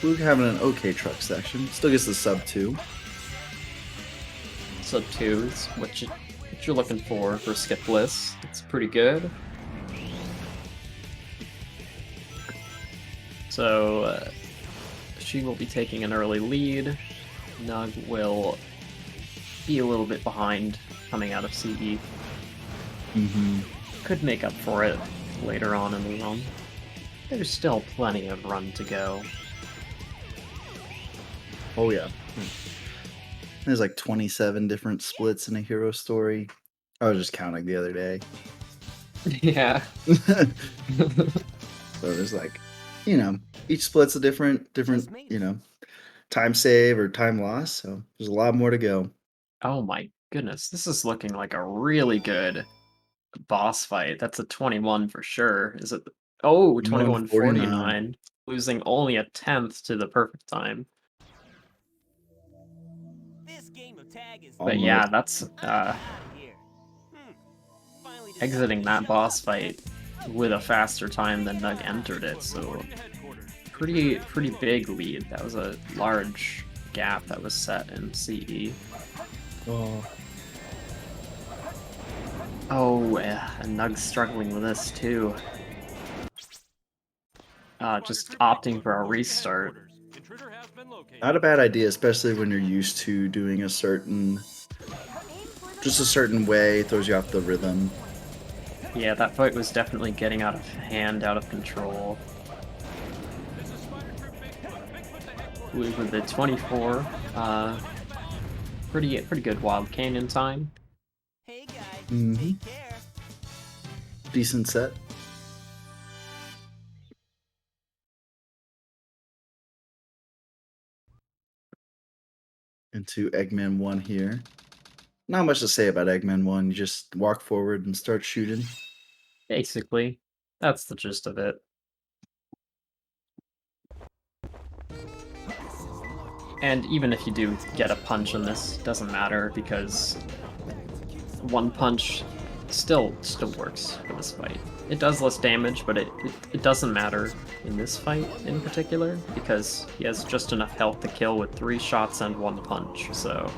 Luke having an okay truck section. Still gets the sub 2. Sub 2 is what you're looking for skipless. It's pretty good. So she will be taking an early lead. Nug will be a little bit behind coming out of CE. Could make up for it later on in the run. There's still plenty of run to go. Oh yeah. There's like 27 different splits in a hero story. I was just counting the other day. Yeah. So there's like, each split's a different, time save or time loss. So there's a lot more to go. Oh my goodness, this is looking like a really good boss fight. That's a 21 for sure. Is it? Oh, 21-49. losing only a tenth to the perfect time. But yeah, that's exiting that boss fight with a faster time than Nug entered it, so pretty big lead. That was a large gap that was set in CE. Oh, yeah, and Nug's struggling with this too. Just opting for a restart. Not a bad idea, especially when you're used to doing a certain way. It throws you off the rhythm. Yeah, that fight was definitely getting out of hand, out of control. With the 24, pretty good Wild Canyon time. Decent set. Into Eggman 1 here. Not much to say about Eggman 1. You just walk forward and start shooting. Basically, that's the gist of it. And even if you do get a punch in this, doesn't matter because one punch still works for this fight. It does less damage, but it doesn't matter in this fight in particular because he has just enough health to kill with 3 shots and 1 punch, so...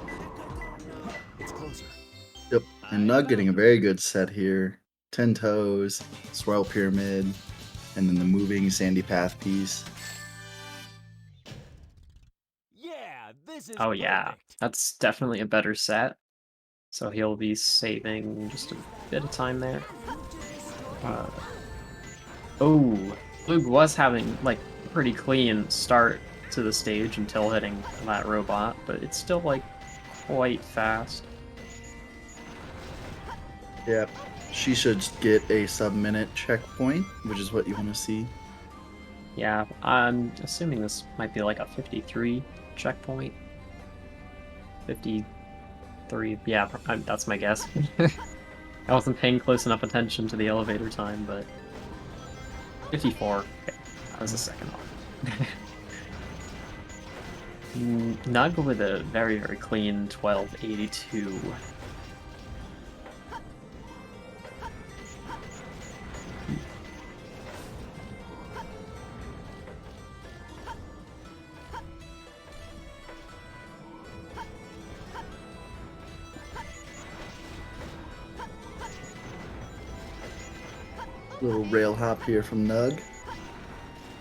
Yep, and Nug getting a very good set here. 10 toes, swirl pyramid, and then the moving sandy path piece. Oh yeah, that's definitely a better set. So he'll be saving just a bit of time there. Oh, Luke was having like a pretty clean start to the stage until hitting that robot, but it's still like quite fast. Yep, she should get a sub-minute checkpoint, which is what you want to see. Yeah, I'm assuming this might be like a 53 checkpoint. 53, yeah, that's my guess. I wasn't paying close enough attention to the elevator time, but 54. Okay, that was the second one. Nug with a very clean 1282. Little rail hop here from Nug.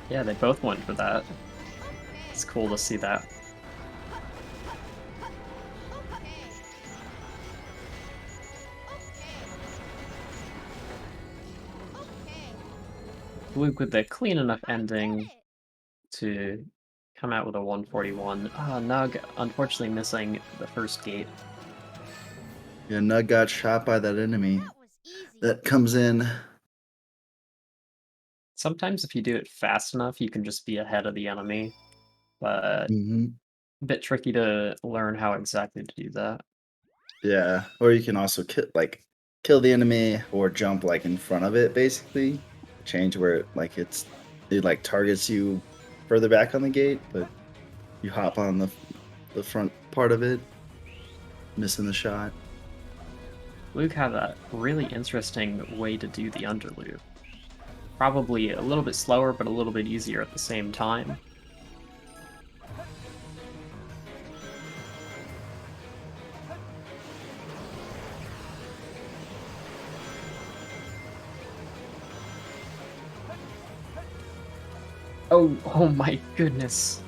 Yeah, they both went for that. It's cool to see that. Luke with the clean enough ending to come out with a 141. Nug unfortunately missing the first gate. Yeah, Nug got shot by that enemy that comes in. Sometimes if you do it fast enough, you can just be ahead of the enemy, but a bit tricky to learn how exactly to do that. Yeah, or you can also kill the enemy or jump like in front of it, basically. Change where it targets you further back on the gate, but you hop on the front part of it, missing the shot. Luke had a really interesting way to do the underloop. Probably a little bit slower, but a little bit easier at the same time. Oh my goodness.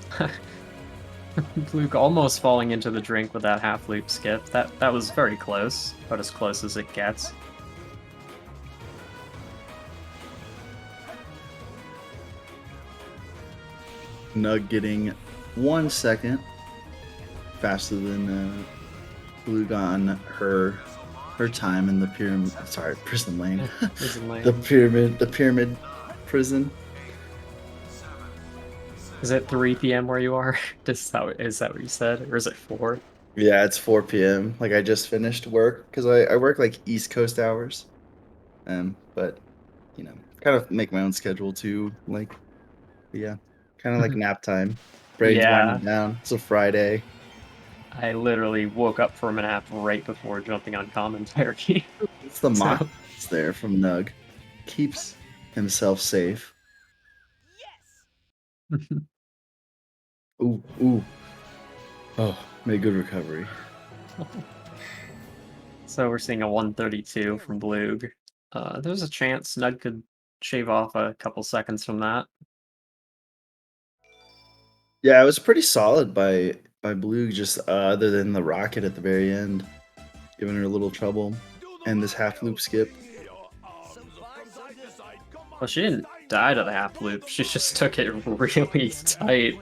Luke almost falling into the drink with that half loop skip. That was very close, about as close as it gets. Nug getting 1 second faster than Blue on her time in the pyramid. Sorry, prison lane. Prison lane. the pyramid prison. Is it 3 p.m. where you are? Is that what you said? Or is it 4? Yeah, it's 4 p.m. Like I just finished work because I work like East Coast hours. But kind of make my own schedule too. Like, yeah. Kind of like nap time. Brain's Yeah. winding down. It's a Friday. I literally woke up from a nap right before jumping on commentary. It's the So- mock that's there from Nug. Keeps himself safe. Ooh, ooh. Oh, made good recovery. So we're seeing a 132 from Blug. There's a chance Nug could shave off a couple seconds from that. Yeah, it was pretty solid by Blue, just other than the rocket at the very end, giving her a little trouble, and this half loop skip. Well, she didn't die to the half loop. She just took it really tight.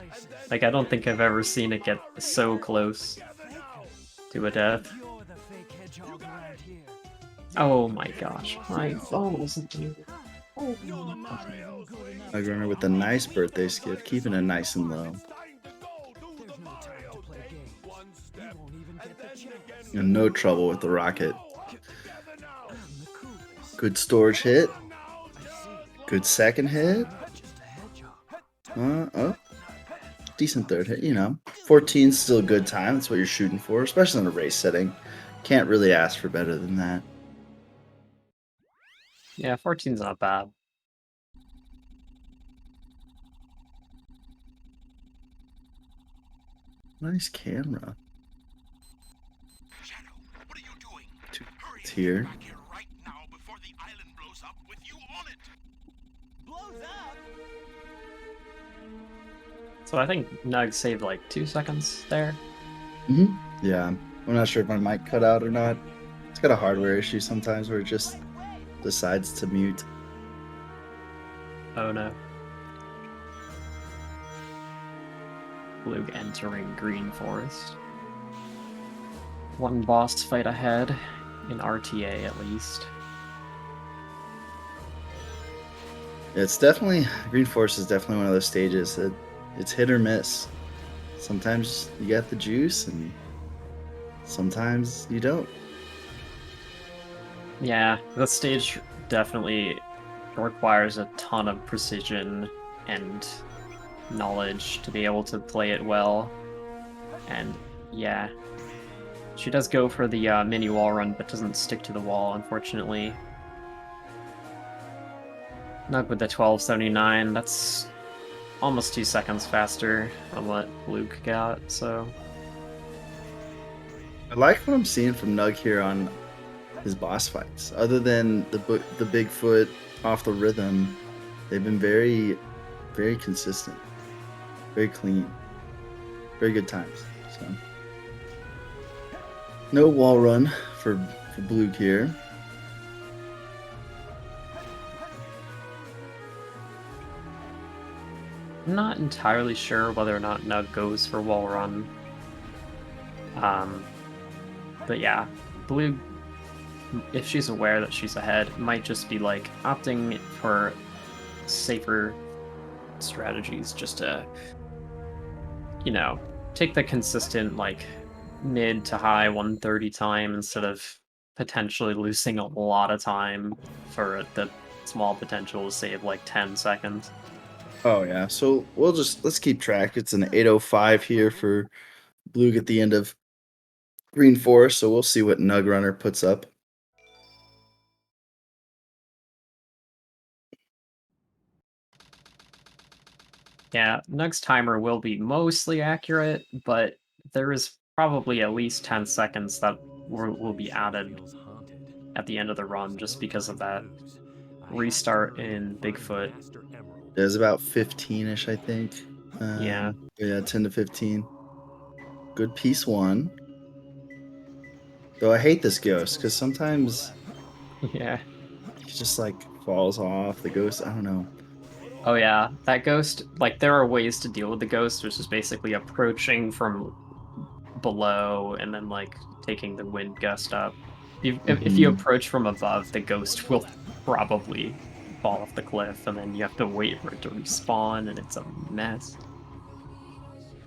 Like, I don't think I've ever seen it get so close to a death. Oh my gosh, my phone wasn't doing it. Runner with a nice birthday skip, keeping it nice and low. And no trouble with the rocket. Good storage hit. Good second hit. Oh. Decent third hit, you know. 14's still a good time. That's what you're shooting for, especially in a race setting. Can't really ask for better than that. Yeah, 14's not bad. Nice camera. It's here. So I think Nug saved like 2 seconds there. Yeah, I'm not sure if my mic cut out or not. It's got a hardware issue sometimes where it just decides to mute. Oh no. Blue entering Green Forest. One boss fight ahead, in RTA at least. It's definitely, Green Forest is definitely one of those stages that it's hit or miss. Sometimes you get the juice and sometimes you don't. Yeah, the stage definitely requires a ton of precision and knowledge to be able to play it well. And yeah, she does go for the mini wall run, but doesn't stick to the wall, unfortunately. Nug with the 1279, that's almost 2 seconds faster than what Luke got, so... I like what I'm seeing from Nug here on his boss fights. Other than the Bigfoot off the rhythm, they've been very, very consistent, very clean, very good times. So no wall run for Blue here. I'm not entirely sure whether or not Nug goes for wall run. But yeah, Blue, if she's aware that she's ahead, might just be like opting for safer strategies just to, you know, take the consistent like mid to high 130 time instead of potentially losing a lot of time for the small potential to save like 10 seconds. Oh yeah, so let's keep track. It's an 8:05 here for Blue at the end of Green Forest, so we'll see what Nug Runner puts up. Yeah, Nug's timer will be mostly accurate, but there is probably at least 10 seconds that will be added at the end of the run just because of that restart in Bigfoot. There's about 15-ish, I think. Yeah. Yeah, 10 to 15. Good piece one. Though I hate this ghost, because sometimes... Yeah. He just, like, falls off. The ghost, I don't know. Oh yeah, that ghost, like, there are ways to deal with the ghost, which is basically approaching from below and then, like, taking the wind gust up. If you approach from above, the ghost will probably fall off the cliff, and then you have to wait for it to respawn, and it's a mess.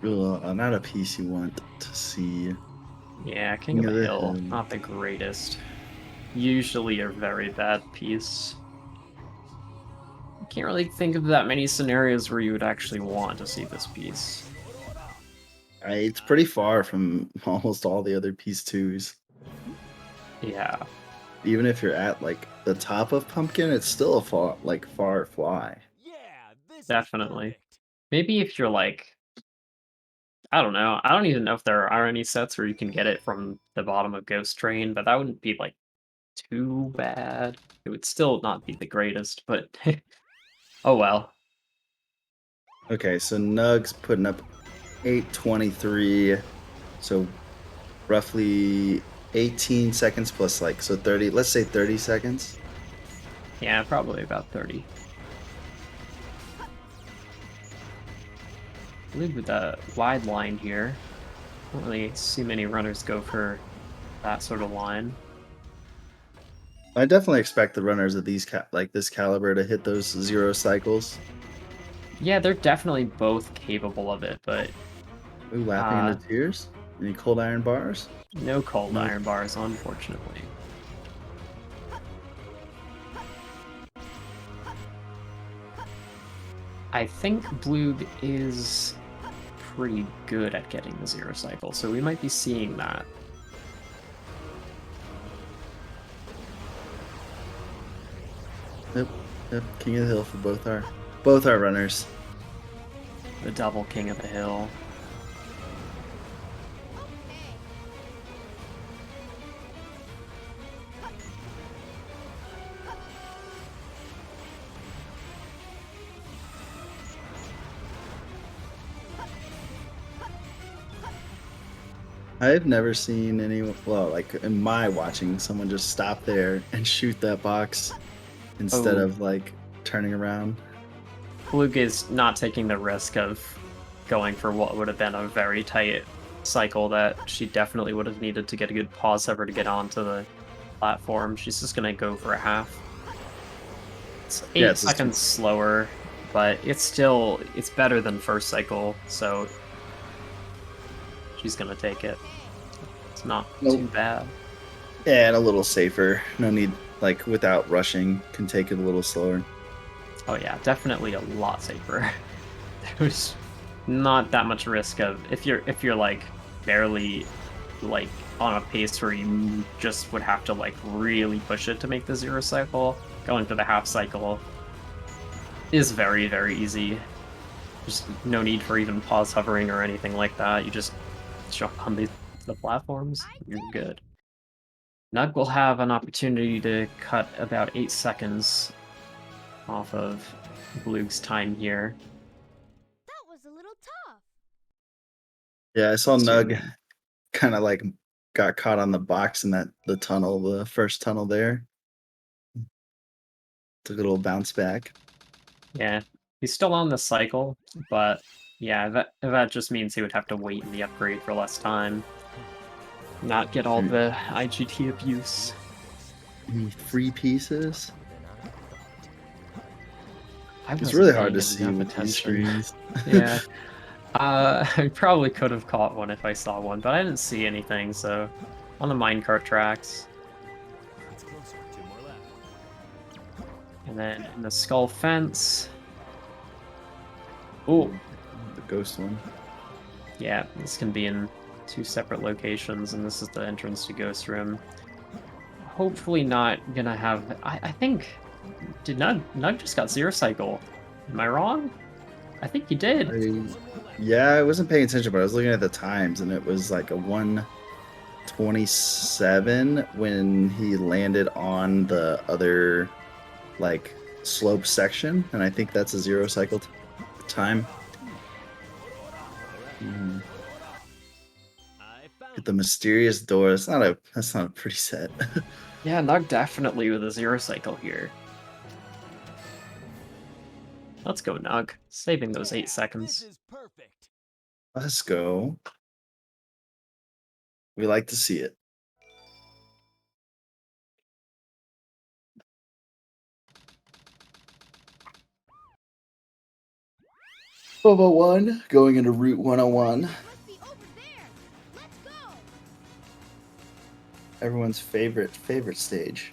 Not a piece you want to see. Yeah, King of the Hill, not the greatest. Usually a very bad piece. can't really think of that many scenarios where you would actually want to see this piece. It's pretty far from almost all the other piece twos. Yeah. Even if you're at like the top of Pumpkin, it's still a far fly. Definitely. Maybe if you're like, I don't know. I don't even know if there are any sets where you can get it from the bottom of Ghost Train, but that wouldn't be like too bad. It would still not be the greatest, but oh well. Okay, so Nug's putting up 823, so roughly 18 seconds plus like, so 30, let's say 30 seconds. Yeah, probably about 30. I believe with the wide line here, I don't really see many runners go for that sort of line. I definitely expect the runners of these like this caliber to hit those 0 cycles. Yeah, they're definitely both capable of it, but Ooh, laughing into tears? Any cold iron bars? no cold No. iron bars, unfortunately. I think Bloog is pretty good at getting the 0 cycle, so we might be seeing that. Yep, King of the Hill for both our runners. The double King of the Hill. I've never seen anyone, well, like in my watching, someone just stop there and shoot that box instead Oh. of like turning around. Bloog is not taking the risk of going for what would have been a very tight cycle that she definitely would have needed to get a good pause hover to get onto the platform. She's just going to go for a half. It's 8 seconds slower, but it's better than first cycle, so she's going to take it. It's not too bad. Yeah, and a little safer. No need, like, without rushing, can take it a little slower. Oh yeah, definitely a lot safer. There's not that much risk of if you're like barely like on a pace where you just would have to like really push it to make the 0 cycle. Going for the half cycle is very, very easy. There's no need for even pause hovering or anything like that. You just jump on the platforms, you're good. Nug will have an opportunity to cut about 8 seconds off of Bloog's time here. That was a little tough. Yeah, I saw Nug kind of like got caught on the box in the tunnel, the first tunnel there. Took a little bounce back. Yeah, he's still on the cycle, but yeah, that just means he would have to wait in the upgrade for less time. Not get all the IGT abuse. Any free pieces? I It's really hard paying to see enough with these attention. screens. Yeah. I probably could have caught one if I saw one, but I didn't see anything, so on the minecart tracks. And then in the skull fence. Oh, the ghost one. Yeah, this can be in 2 separate locations, and this is the entrance to Ghost Room. Hopefully not gonna have... I think... Did Nug just got 0 cycle? Am I wrong? I think he did. Yeah, I wasn't paying attention, but I was looking at the times, and it was like a 1:27 when he landed on the other, like, slope section, and I think that's a 0 cycle time. Get the mysterious door. That's not a pretty set. Yeah, Nug definitely with a 0 cycle here. Let's go, Nug. Saving those 8 seconds. Let's go. We like to see it. Boba 1 going into Route 101. Everyone's favorite stage.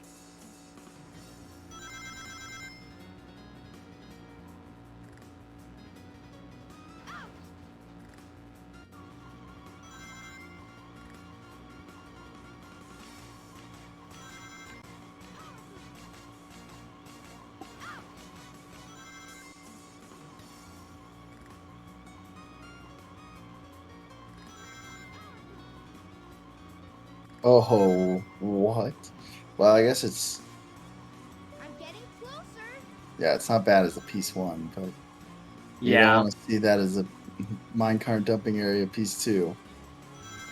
Oh, what? Well, I guess it's. I'm getting closer. Yeah, it's not bad as a piece 1, but you don't Yeah. want to see that as a minecart dumping area piece 2.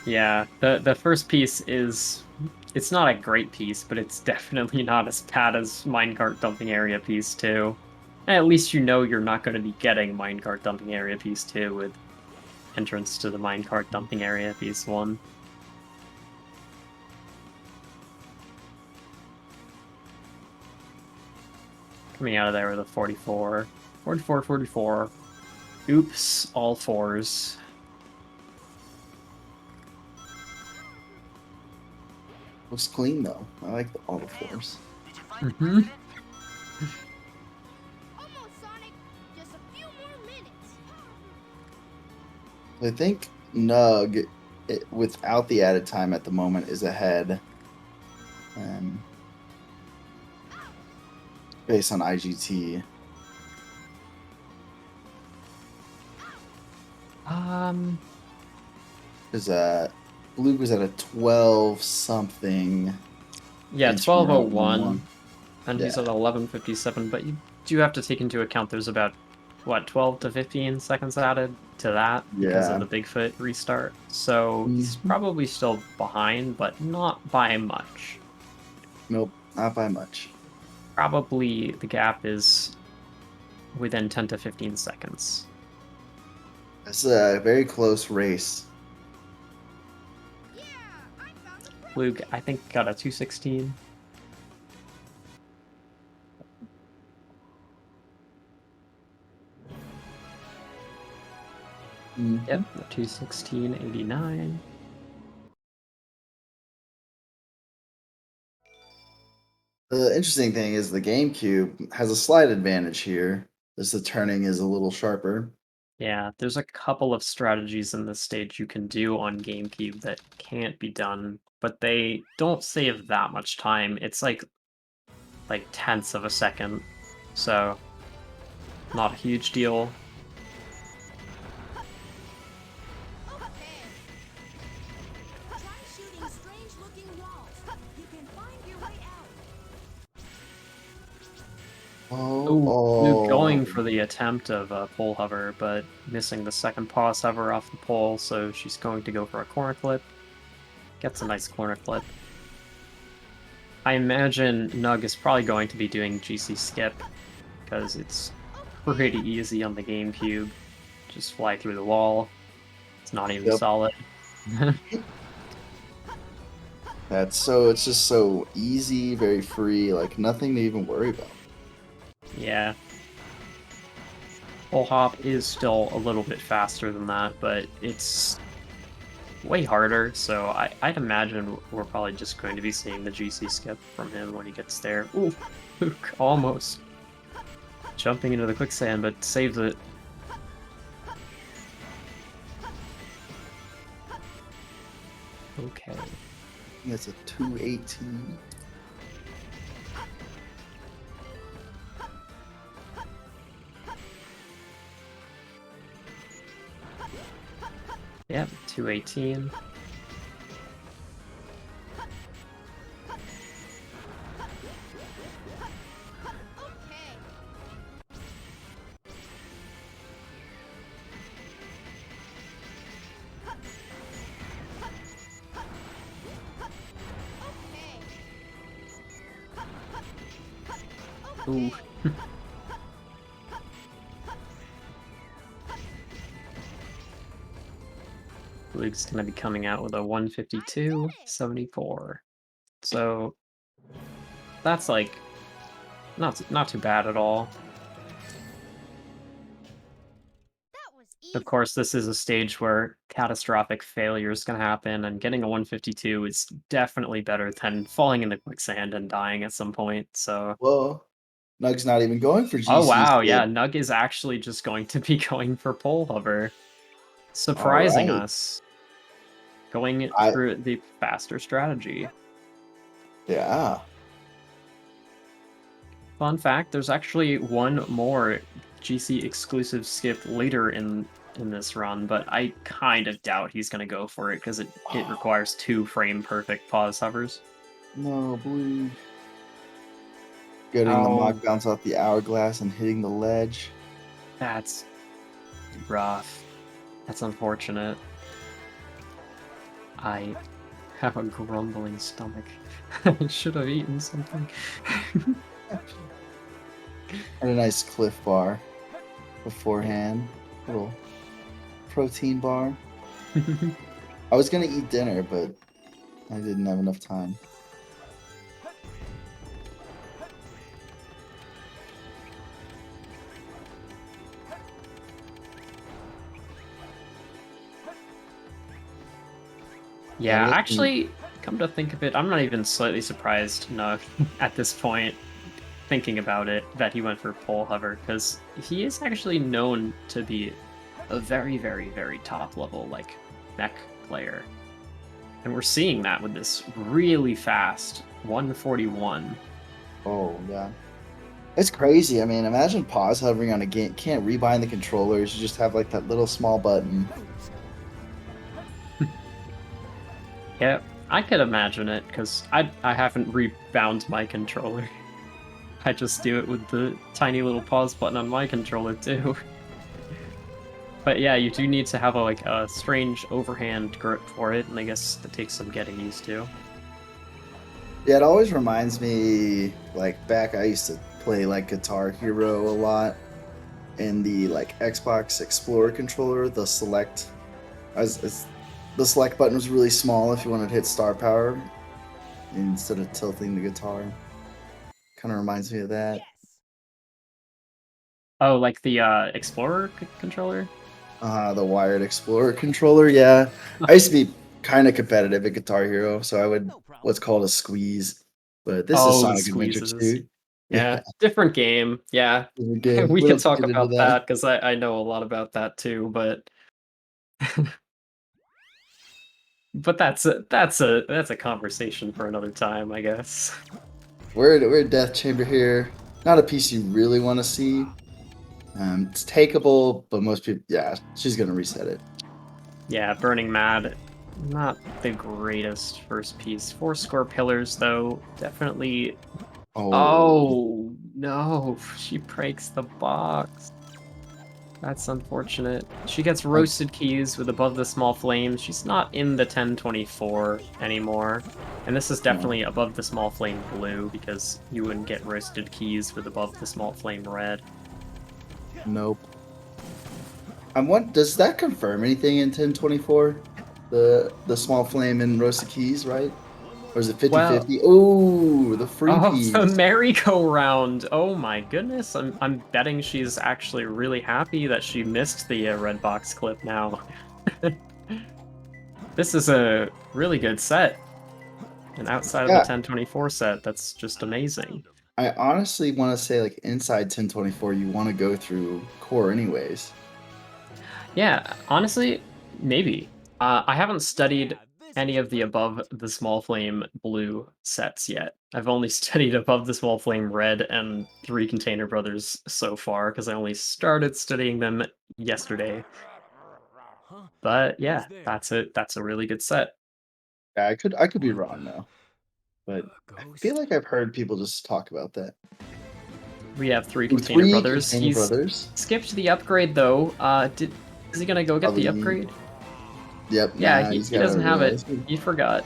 Yeah, the first piece is, it's not a great piece, but it's definitely not as bad as minecart dumping area piece 2. At least you know you're not going to be getting minecart dumping area piece 2 with entrance to the minecart dumping area piece 1. Coming out of there with a 44. 44, 44. Oops, all 4s. Looks clean though. I like all the 4s. Mm-hmm. Almost, Sonic. Just a few more minutes. I think Nug, without the added time at the moment, is ahead. Based on IGT. Because Blue was at a 12 something. Yeah, and Screen 1201. And he's Yeah. at 1157, but you do have to take into account there's about, what, 12 to 15 seconds added to that because of Yeah. the Bigfoot restart. So he's probably still behind, but not by much. Nope, not by much. Probably the gap is within 10 to 15 seconds. It's a very close race. Luke, I think, got a 216. Yep, the 216.89. The interesting thing is the GameCube has a slight advantage here. Just the turning is a little sharper. Yeah, there's a couple of strategies in this stage you can do on GameCube that can't be done, but they don't save that much time. It's like tenths of a second, so not a huge deal. Luke going for the attempt of a pole hover, but missing the second pause hover off the pole, so she's going to go for a corner flip. Gets a nice corner flip. I imagine Nug is probably going to be doing GC skip, because it's pretty easy on the GameCube. Just fly through the wall. It's not even solid. It's just so easy, very free, like nothing to even worry about. Yeah. Full hop is still a little bit faster than that, but it's way harder, so I'd imagine we're probably just going to be seeing the GC skip from him when he gets there. Ooh, Luke almost jumping into the quicksand, but saves it. Okay. That's a 218. Yep, 218. Ooh. Luke's gonna be coming out with a 152.74. So that's like not too bad at all. Of course, this is a stage where catastrophic failures can happen, and getting a 152 is definitely better than falling in the quicksand and dying at some point. So. Whoa. Nug's not even going for GC. Oh wow, yeah, Nug is actually just going to be going for pole hover. Surprising us. Going for the faster strategy. Yeah. Fun fact, there's actually one more GC exclusive skip later in in this run, but I kind of doubt he's going to go for it because it requires 2 frame perfect pause hovers. No, blue. Getting the mock bounce off the hourglass and hitting the ledge. That's rough. That's unfortunate. I have a grumbling stomach. I should have eaten something. And a nice Cliff Bar beforehand. Little protein bar. I was gonna eat dinner, but I didn't have enough time. Yeah, actually, come to think of it, I'm not even slightly surprised, no, at this point, thinking about it, that he went for pole hover, because he is actually known to be a very, very, very top level, like, mech player. And we're seeing that with this really fast 141. Oh, yeah. It's crazy. I mean, imagine pause hovering on a game. Can't rebind the controllers. You just have, like, that little small button. Yeah, I could imagine it, because I haven't rebound my controller. I just do it with the tiny little pause button on my controller, too. But yeah, you do need to have a strange overhand grip for it, and I guess that takes some getting used to. Yeah, it always reminds me, like, back I used to play, like, Guitar Hero a lot. In the, like, Xbox Explorer controller, the select... the select button was really small if you wanted to hit star power instead of tilting the guitar. Kind of reminds me of that. Oh, like the Explorer controller? The wired Explorer controller, yeah. I used to be kind of competitive at Guitar Hero, so I would what's called a squeeze. But this is Sonic Adventure 2. Yeah, different game. Yeah, Game. we We'll can have to talk get into about that because I know a lot about that too. But that's a conversation for another time, I guess. We're at Death Chamber here. Not a piece you really want to see. It's takeable, but most people, yeah, she's gonna reset it. Yeah, Burning Mad, not the greatest first piece. 4 score pillars, though, definitely. Oh no, she breaks the box. That's unfortunate. She gets roasted keys with above the small flame. She's not in the 1024 anymore. And this is definitely above the small flame blue, because you wouldn't get roasted keys with above the small flame red. Nope. Does that confirm anything in 1024? The small flame and roasted keys, right? Or is it 50-50? Oh, the free keys. The merry-go-round. Oh my goodness. I'm betting she's actually really happy that she missed the red box clip now. This is a really good set. And outside of the 1024 set, that's just amazing. I honestly want to say, like, inside 1024, you want to go through core anyways. Yeah, honestly, maybe. I haven't studied any of the above the small flame blue sets yet. I've only studied above the small flame red and 3 Container Brothers so far, because I only started studying them yesterday. But yeah, that's a really good set. Yeah, I could be wrong though. But I feel like I've heard people just talk about that. We have 3 Container Brothers. He's skipped the upgrade though. Is he gonna go get the upgrade? Yep. Yeah, he doesn't have it. He forgot.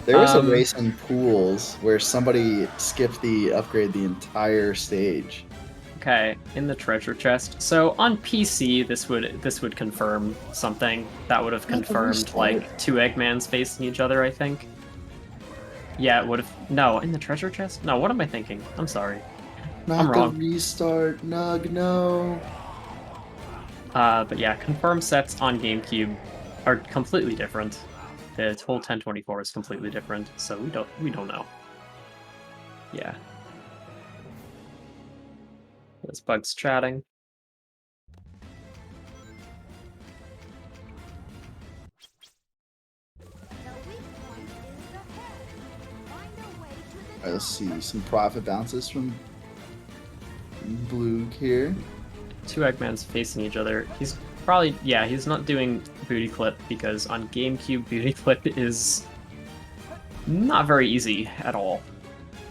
There was a race in pools where somebody skipped the upgrade the entire stage. Okay, in the treasure chest. So on PC, this would confirm something. That would have confirmed like 2 Eggmans facing each other, I think. Yeah, it would have. No, in the treasure chest? No, what am I thinking? I'm sorry. I'm wrong. The restart, Nug, no. But yeah, confirmed sets on GameCube are completely different. The whole 1024 is completely different, so we don't know. Yeah. This bug's chatting. Alright, let's see some profit bounces from Blue here. two Eggmans facing each other. He's probably, yeah, he's not doing booty clip because on GameCube, booty clip is not very easy at all.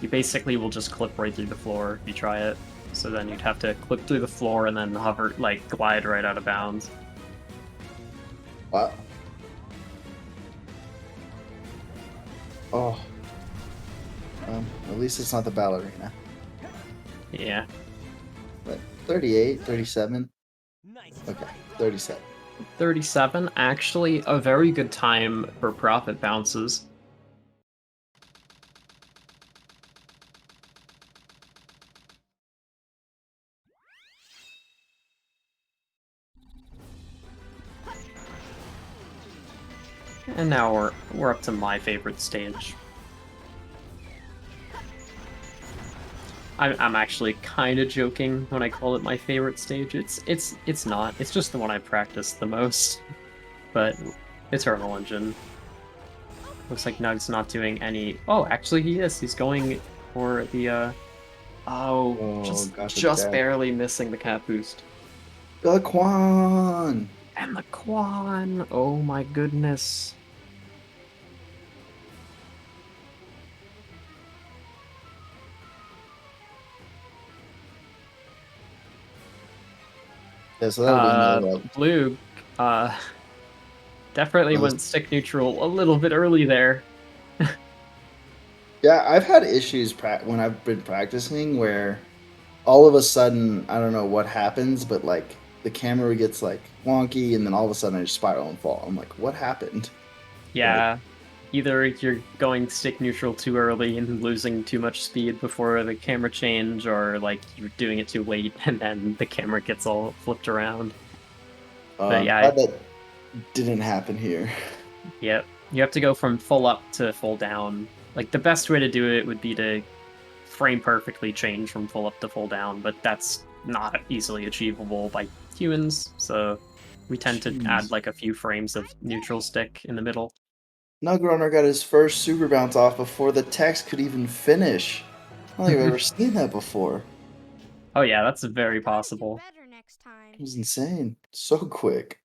You basically will just clip right through the floor if you try it. So then you'd have to clip through the floor and then hover, like, glide right out of bounds. Wow. Oh. At least it's not the ballerina. Yeah. But 38, 37. Okay, 37. 37, actually a very good time for profit bounces. And now we're up to my favorite stage. I'm actually kind of joking when I call it my favorite stage. It's not. It's just the one I practiced the most. But Eternal Engine. Looks like Nug's not doing any. Oh, actually he is. He's going for the just barely missing the cap boost. The Quan! And the Quan! Oh my goodness. Yeah, so that'll be another up. Blue definitely went stick neutral a little bit early there. Yeah, I've had issues when I've been practicing where all of a sudden, I don't know what happens, but like the camera gets like wonky and then all of a sudden I just spiral and fall. I'm like, what happened? Yeah. Either you're going stick neutral too early and losing too much speed before the camera change, or like you're doing it too late and then the camera gets all flipped around. But yeah, glad that didn't happen here. Yep. You have to go from full up to full down. Like the best way to do it would be to frame perfectly change from full up to full down, but that's not easily achievable by humans, so we tend to add like a few frames of neutral stick in the middle. Nugrunner got his first super bounce off before the text could even finish. I don't think I've ever seen that before. Oh yeah, that's very possible. It was insane. So quick.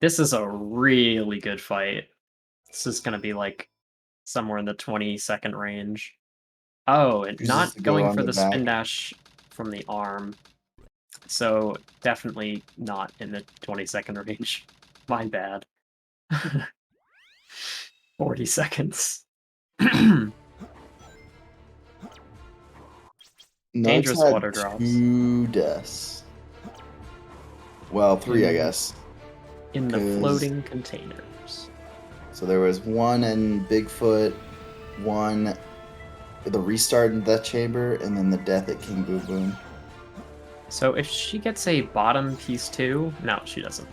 This is a really good fight. This is gonna be like somewhere in the 20-second range. Oh, and not going for the spin dash from the arm. So definitely not in the 20-second range. My bad. 40 seconds. Dangerous Nugs water had drops. 2 deaths. Well, 3, I guess. In the floating containers. So there was one in Bigfoot, one with the restart in Death Chamber, and then the death at King Boo Boom. So if she gets a bottom piece too, no, she doesn't.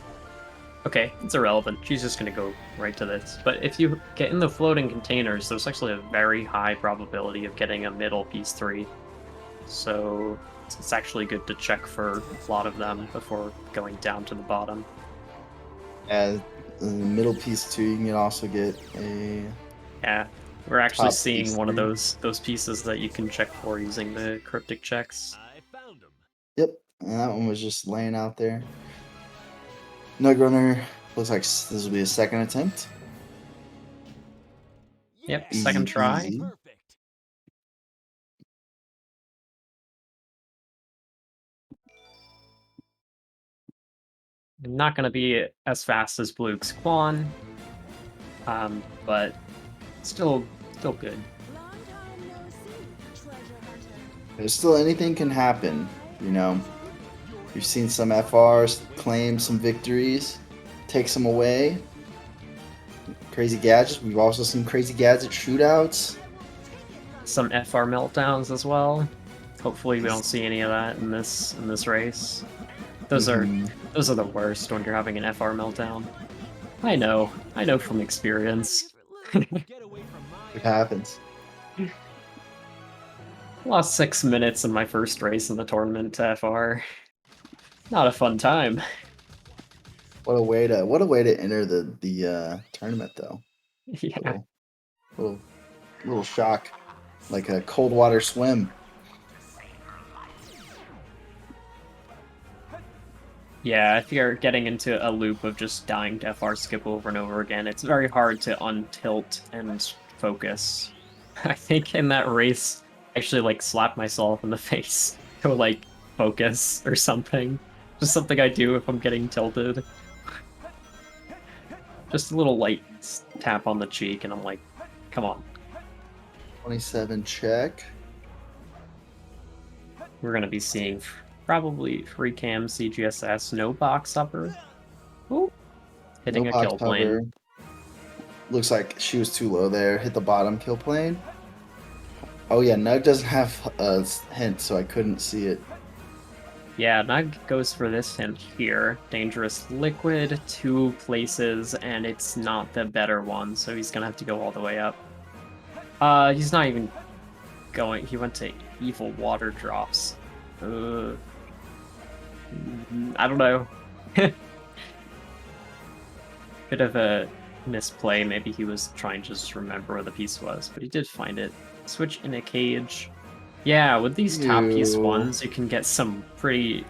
Okay, it's irrelevant. She's just gonna go right to this. But if you get in the floating containers, there's actually a very high probability of getting a middle piece 3. So it's actually good to check for a lot of them before going down to the bottom. As in the middle piece 2, you can also get a... Yeah, we're actually top seeing piece one of 3. those pieces that you can check for using the cryptic checks. Yep, and that one was just laying out there. Nugrunner looks like this will be a second attempt. Yep, Easy second try. peasy. Not going to be as fast as Bluke's Quan, but still good. There's still anything can happen, you know. You've seen some FRs claim some victories, take some away. Crazy gadgets. We've also seen crazy gadget shootouts. Some FR meltdowns as well. Hopefully we don't see any of that in this race. Those are the worst when you're having an FR meltdown. I know from experience. It happens. Lost 6 minutes in my first race in the tournament to FR. Not a fun time. What a way to enter the tournament though. Yeah. Little shock, like a cold water swim. Yeah, if you're getting into a loop of just dying to FR skip over and over again, it's very hard to untilt and focus. I think in that race, I actually like slapped myself in the face to like focus or something. Just something I do if I'm getting tilted. Just a little light tap on the cheek, and I'm like, come on. 27 check. We're gonna be seeing probably free cam CGSS, no box upper. Ooh. Hitting No a box kill cover. plane. Looks like she was too low there. Hit the bottom kill plane. Oh yeah, Nug doesn't have a hint, so I couldn't see it. Yeah, Nug goes for this hint here. Dangerous liquid, 2 places, and it's not the better one, so he's gonna have to go all the way up. He's not even going. He went to evil water drops. I don't know. Bit of a misplay. Maybe he was trying to just remember where the piece was, but he did find it. Switch in a cage. Yeah, with these tap piece Ew. ones, you can get some pretty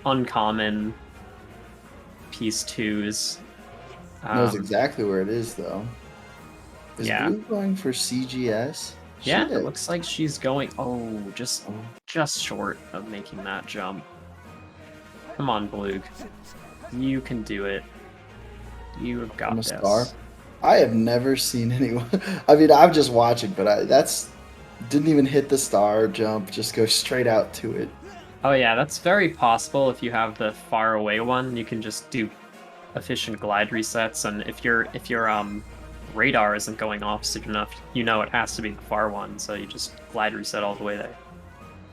uncommon piece twos. Knows exactly where it is though. Is Yeah. Blue going for CGS? Yeah, Shit. it looks like she's going. Oh, just short of making that jump. Come on, Blue. You can do it. You have got I'm a this. star. I have never seen anyone. I mean, I'm just watching, but that's didn't even hit the star jump. Just go straight out to it. Oh yeah, that's very possible. If you have the far away one, you can just do efficient glide resets, and if your radar isn't going opposite enough, you know it has to be the far one, so you just glide reset all the way there.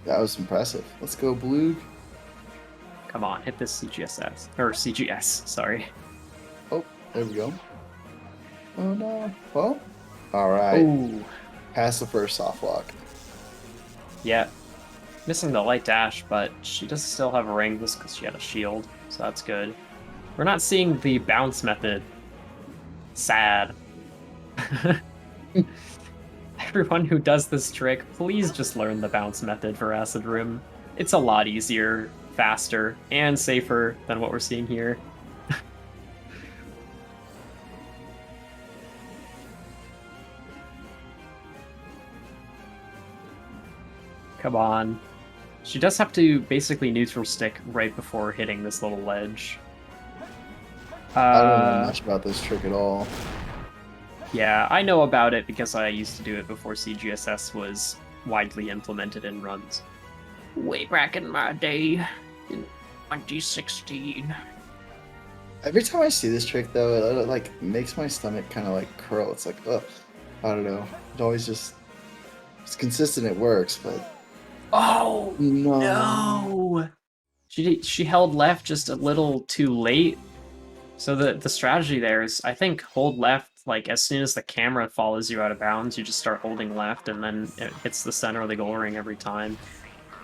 That was impressive. Let's go, Blue. Come on, hit this CGSS or CGS. Sorry. Oh, there we go. Oh no. Well, all right. Ooh. Pass the first soft lock. Yeah. Missing the light dash, but she does still have rings because she had a shield, so that's good. We're not seeing the bounce method. Sad. Everyone who does this trick, please just learn the bounce method for Acid Room. It's a lot easier, faster, and safer than what we're seeing here. Come on. She does have to basically neutral stick right before hitting this little ledge. I don't know much about this trick at all. Yeah, I know about it because I used to do it before CGSS was widely implemented in runs. Way back in my day, in 2016. Every time I see this trick, though, it like makes my stomach kind of like curl. It's like, ugh, I don't know. It always just it's consistent. It works, but oh no. She held left just a little too late. So the strategy there is, I think, hold left, like, as soon as the camera follows you out of bounds, you just start holding left, and then it hits the center of the goal ring every time.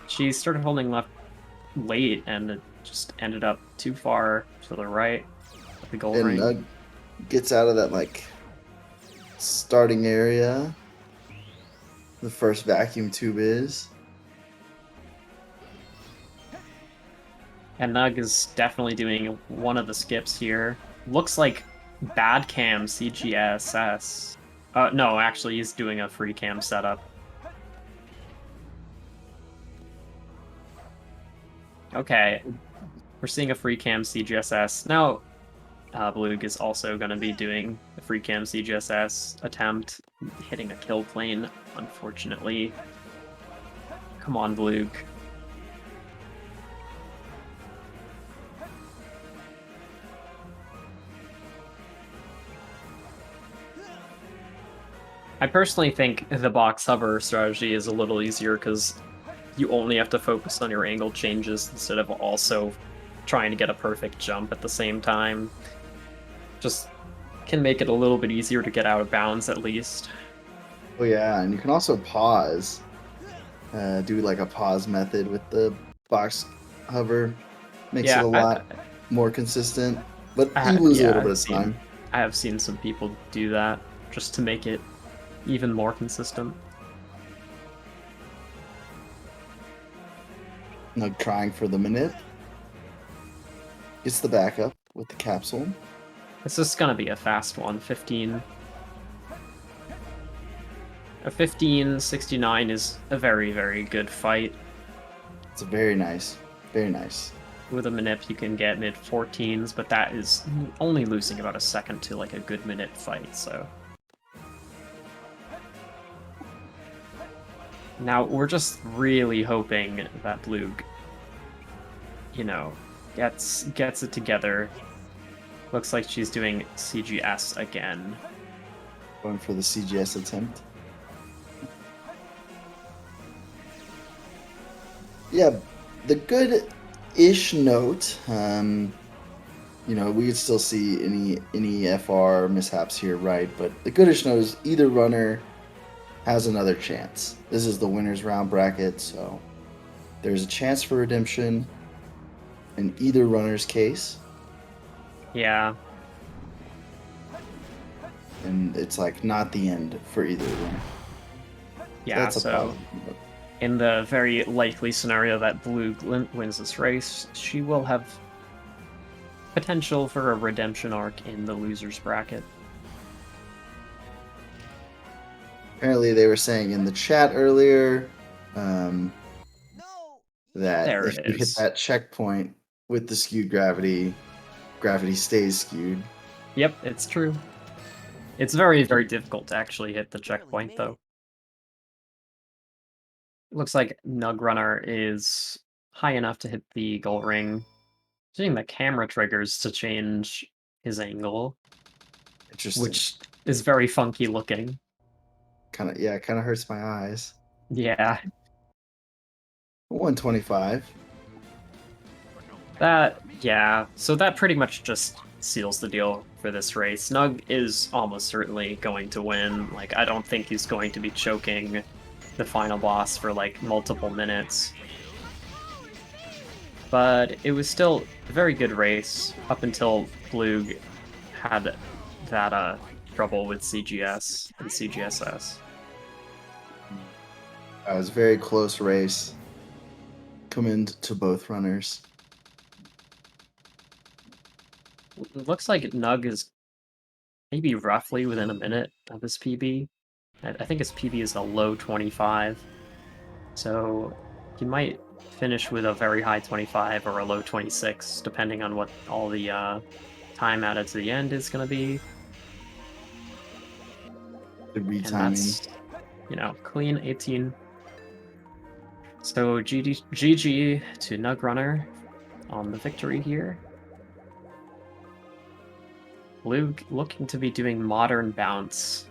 She started holding left late, and it just ended up too far to the right of the goal ring. And gets out of that, like, starting area. The first vacuum tube is. And Nug is definitely doing one of the skips here. Looks like bad cam CGSS. No, actually, he's doing a free cam setup. Okay, we're seeing a free cam CGSS. Now, Blug is also going to be doing a free cam CGSS attempt, hitting a kill plane, unfortunately. Come on, Blug. I personally think the box hover strategy is a little easier because you only have to focus on your angle changes instead of also trying to get a perfect jump at the same time. Just can make it a little bit easier to get out of bounds at least. Oh yeah, and you can also pause. Do like a pause method with the box hover. Makes it a lot more consistent, but you lose a little bit of time. I have seen some people do that just to make it even more consistent. Like trying for the minute. Gets the backup with the capsule. This is gonna be a fast one, 15. A 15-69 is a very, very good fight. It's a very nice. Very nice. With a manip, you can get mid-14s, but that is only losing about a second to like a good manip fight, so... Now, we're just really hoping that Blug, you know, gets it together. Looks like she's doing CGS again. Going for the CGS attempt. Yeah, the good-ish note, you know, we could still see any FR mishaps here, right? But the goodish note is either runner has another chance. This is the winner's round bracket, so there's a chance for redemption in either runner's case. Yeah. And it's like not the end for either runner. Yeah, That's a so positive. In the very likely scenario that Blue wins this race, she will have potential for a redemption arc in the loser's bracket. Apparently, they were saying in the chat earlier that There if it you hit is. that checkpoint with the skewed gravity, gravity stays skewed. Yep, it's true. It's very, very difficult to actually hit the checkpoint, though. It looks like Nug Runner is high enough to hit the goal ring. Using the camera triggers to change his angle. Interesting. Which is very funky looking. Kind of hurts my eyes. Yeah. 125. Yeah. So that pretty much just seals the deal for this race. Nug is almost certainly going to win. Like, I don't think he's going to be choking the final boss for, like, multiple minutes. But it was still a very good race up until Blug had that trouble with CGS and CGSS. It was a very close race. Commend to both runners. It looks like Nug is maybe roughly within a minute of his PB. I think his PB is a low 25. So he might finish with a very high 25 or a low 26, depending on what all the time added to the end is going to be. The retiming. And that's, you know, clean 18. So GG to Nug Runner on the victory here. Blue looking to be doing modern bounce.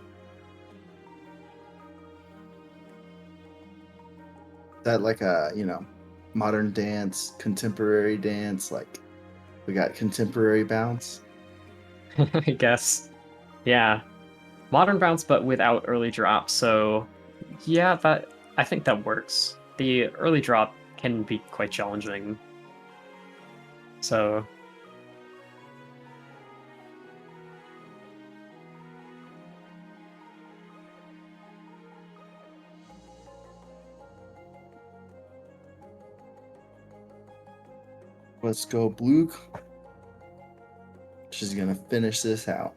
That like a, you know, modern dance, contemporary dance, like we got contemporary bounce. I guess. Yeah. Modern bounce, but without early drop, so yeah, I think that works. The early drop can be quite challenging. So Let's go, Blue. She's gonna finish this out.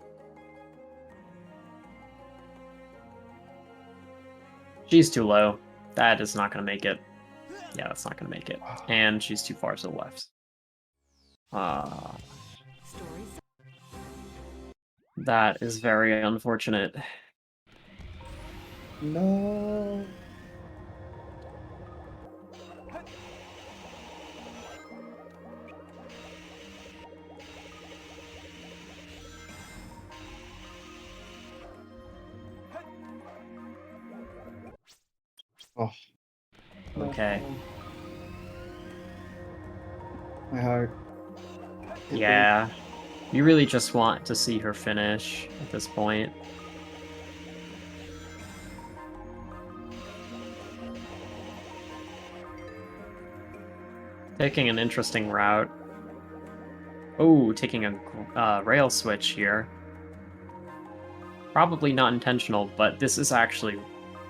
she's too low. That is not going to make it. Yeah, that's not going to make it. And she's too far to the left. That is very unfortunate. No. Oh. Okay. My heart. Yeah. You really just want to see her finish at this point. Taking an interesting route. Oh, taking a rail switch here. Probably not intentional, but this is actually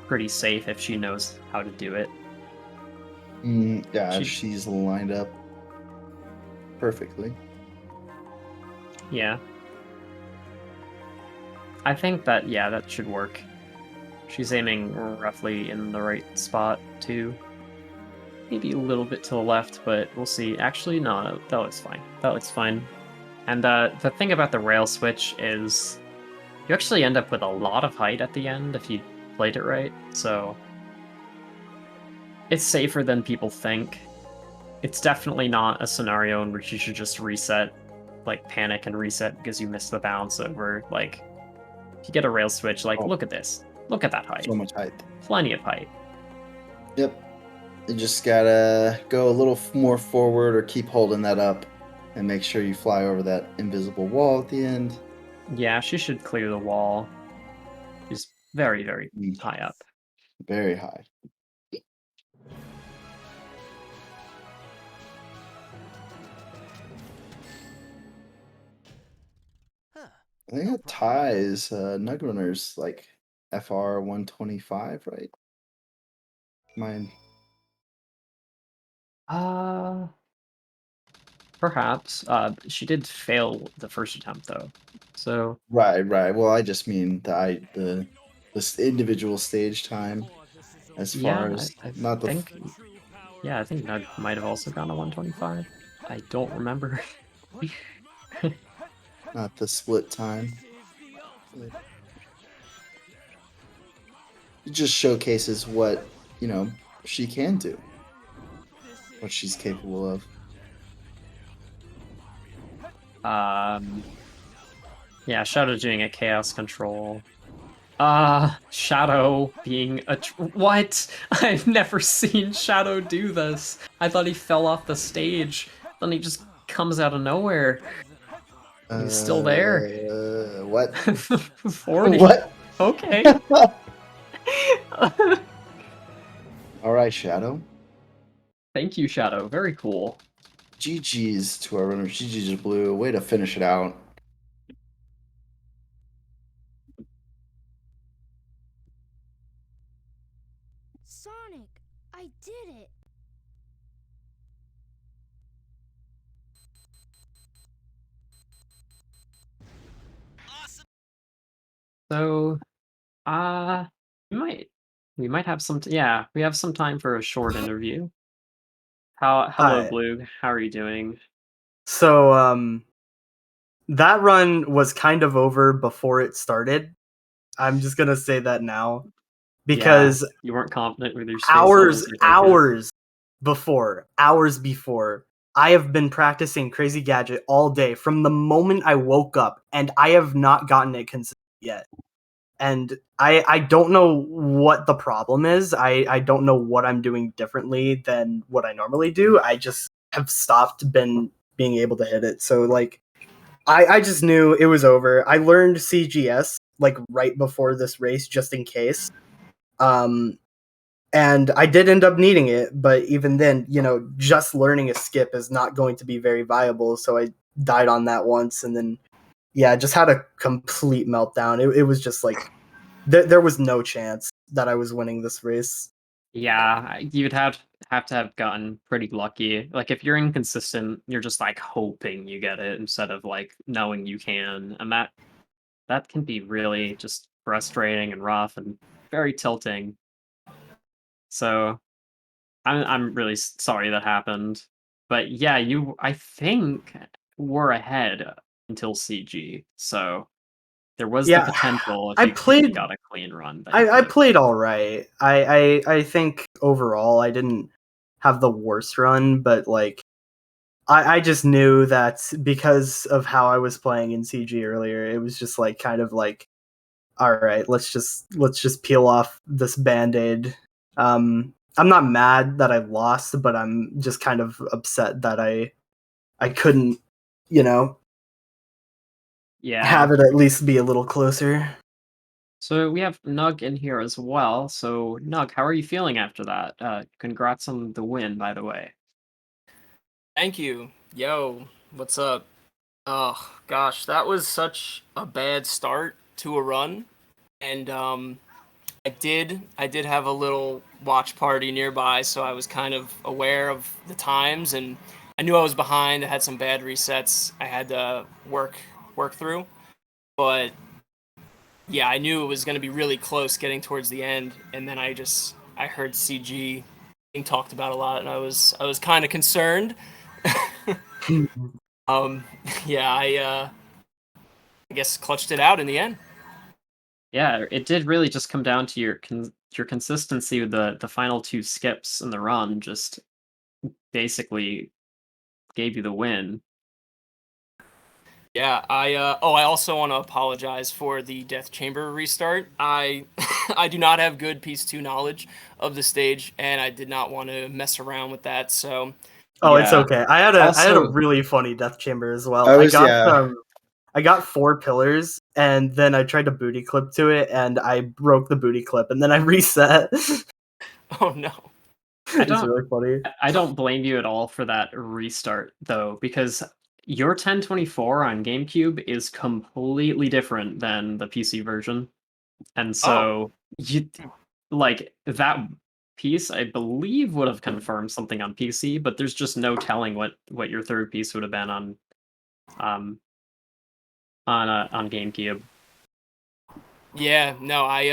pretty safe if she knows how to do it. Yeah, she's lined up perfectly. Yeah. I think that, yeah, that should work. She's aiming roughly in the right spot, too. Maybe a little bit to the left, but we'll see. Actually, no, that looks fine. That looks fine. And the thing about the rail switch is you actually end up with a lot of height at the end if you played it right, so it's safer than people think. It's definitely not a scenario in which you should just reset, like panic and reset because you missed the bounce over. Like, if you get a rail switch, like, look at this. Look at that height. So much height. Plenty of height. Yep. You just gotta go a little more forward or keep holding that up and make sure you fly over that invisible wall at the end. Yeah, she should clear the wall. She's very, very high up. Very high. I think it ties Nugrunner's like FR 125, right? Mine. Perhaps. She did fail the first attempt though, so Right. Well, I just mean the this individual stage time, as far yeah, as I not the think. Yeah, I think Nug might have also gone to 125. I don't remember. not the split time. It just showcases what she can do, what she's capable of. Yeah, Shadow doing a chaos control. Shadow being a what? I've never seen Shadow do this. I thought he fell off the stage, then he just comes out of nowhere. He's still there. What? 40. What? Okay. All right, Shadow. Thank you, Shadow. Very cool. GG's to our runner. GG's to Blue. Way to finish it out. Sonic, I did it. So, we might have some. Yeah, we have some time for a short interview. Hello, Hi. Blue. How are you doing? So, that run was kind of over before it started. I'm just gonna say that now. Because you weren't confident with your space levels, hours before, I have been practicing Crazy Gadget all day from the moment I woke up, and I have not gotten it consistent yet. And I don't know what the problem is. I don't know what I'm doing differently than what I normally do. I just have stopped being able to hit it. So like I just knew it was over. I learned CGS like right before this race just in case. And I did end up needing it, but even then, just learning a skip is not going to be very viable. So I died on that once, and then, yeah, just had a complete meltdown. It was just like there was no chance that I was winning this race. Yeah, you'd have to have gotten pretty lucky. Like if you're inconsistent, you're just like hoping you get it instead of like knowing you can, and that can be really just frustrating and rough and very tilting. So I'm really sorry that happened. But yeah, I think were ahead until CG. So there was the potential if you got a clean run. I played all right. I think overall I didn't have the worst run, but like I just knew that because of how I was playing in CG earlier, it was just like kind of like, all right, let's just peel off this band-aid. I'm not mad that I lost, but I'm just kind of upset that I couldn't, have it at least be a little closer. So we have Nug in here as well. So Nug, how are you feeling after that? Congrats on the win, by the way. Thank you. Yo, what's up? Oh gosh, that was such a bad start to a run. And I did have a little watch party nearby, so I was kind of aware of the times, and I knew I was behind. I had some bad resets I had to work work through. But yeah, I knew it was going to be really close getting towards the end, and then I heard CG being talked about a lot, and I was kind of concerned. Yeah, I guess clutched it out in the end. Yeah, it did really just come down to your consistency with the final 2 skips in the run just basically gave you the win. Yeah, I also want to apologize for the Death Chamber restart. I I do not have good Piece 2 knowledge of the stage, and I did not want to mess around with that. So Oh, it's yeah. okay. I had a Also- really funny death chamber as well. I was- yeah. I got 4 pillars, and then I tried to booty clip to it, and I broke the booty clip, and then I reset. Oh no. It's really funny. I don't blame you at all for that restart though, because your 1024 on GameCube is completely different than the PC version. And so you like that piece I believe would have confirmed something on PC, but there's just no telling what your third piece would have been on GameCube. Yeah, no, I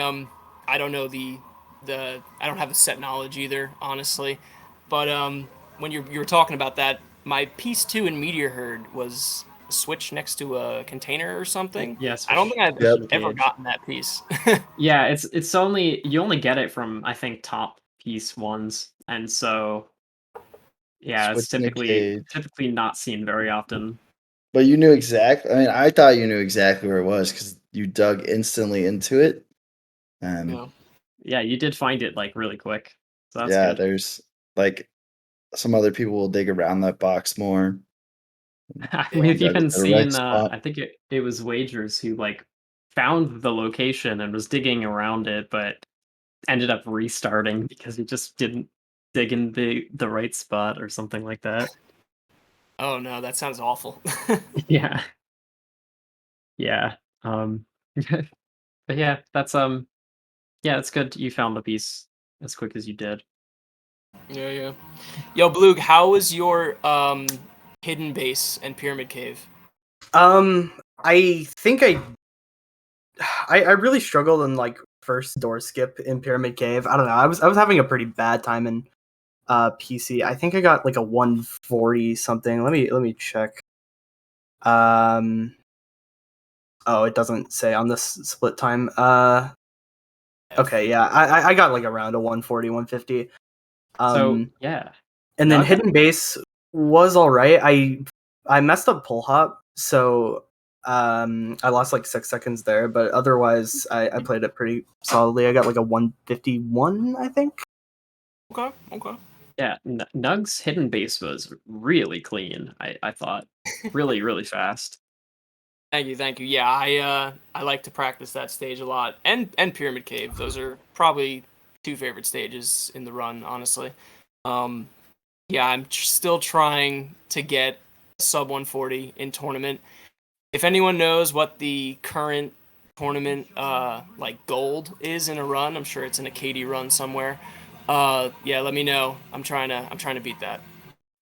don't know the I don't have the set knowledge either, honestly. But when you were talking about that, my Piece 2 in Meteor Herd was a switch next to a container or something. Yeah, I don't think I've Yep. ever Cage. gotten that piece. Yeah, it's only you only get it from I think top piece ones, and so yeah, it's Switching the cage. typically not seen very often. But you knew exactly. I mean, I thought you knew exactly where it was because you dug instantly into it. And Yeah, you did find it like really quick. So that's yeah, good. there's like some other people will dig around that box more. We've Dug even at the right seen spot. I think it was Wagers who like found the location and was digging around it, but ended up restarting because he just didn't dig in the right spot or something like that. Oh no, that sounds awful. Yeah. Yeah. But yeah, that's yeah, it's good you found the piece as quick as you did. Yeah, yeah. Yo, Blue, how was your hidden base and pyramid cave? I think I really struggled in like first door skip in Pyramid Cave. I don't know. I was having a pretty bad time in PC. I think I got like a 140 something. Let me check. Oh, it doesn't say on this split time. Okay, yeah. I got like around a 140, 150. So yeah. And then Nug- hidden base was all right. I messed up pull hop, so I lost like 6 seconds there, but otherwise I played it pretty solidly. I got like a 151, I think. Okay, okay. Yeah, Nug's hidden base was really clean. I thought really really fast. Thank you, thank you. Yeah, I like to practice that stage a lot, and Pyramid Cave. Those are probably 2 favorite stages in the run, honestly. Yeah, I'm still trying to get sub 140 in tournament. If anyone knows what the current tournament like gold is in a run, I'm sure it's in a KD run somewhere. Yeah, let me know. I'm trying to beat that.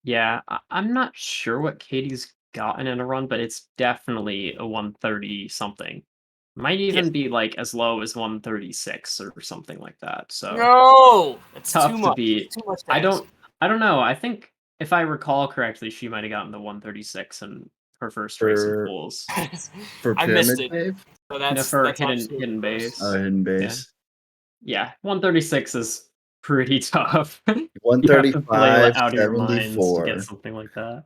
Yeah, I'm not sure what Katie's gotten in a run, but it's definitely a 130 something. Might even be like as low as 136 or something like that. So No, that's tough too to much. beat. Too much. To I ask. don't know. I think if I recall correctly, she might have gotten the 136 in her first race in For pools. for I missed Pyramid it. Cave? So No, that's for actually hidden base. Oh, hidden Yeah. base. Yeah, 136 is pretty tough. You have to play 135, out of your minds to get 74. something like that.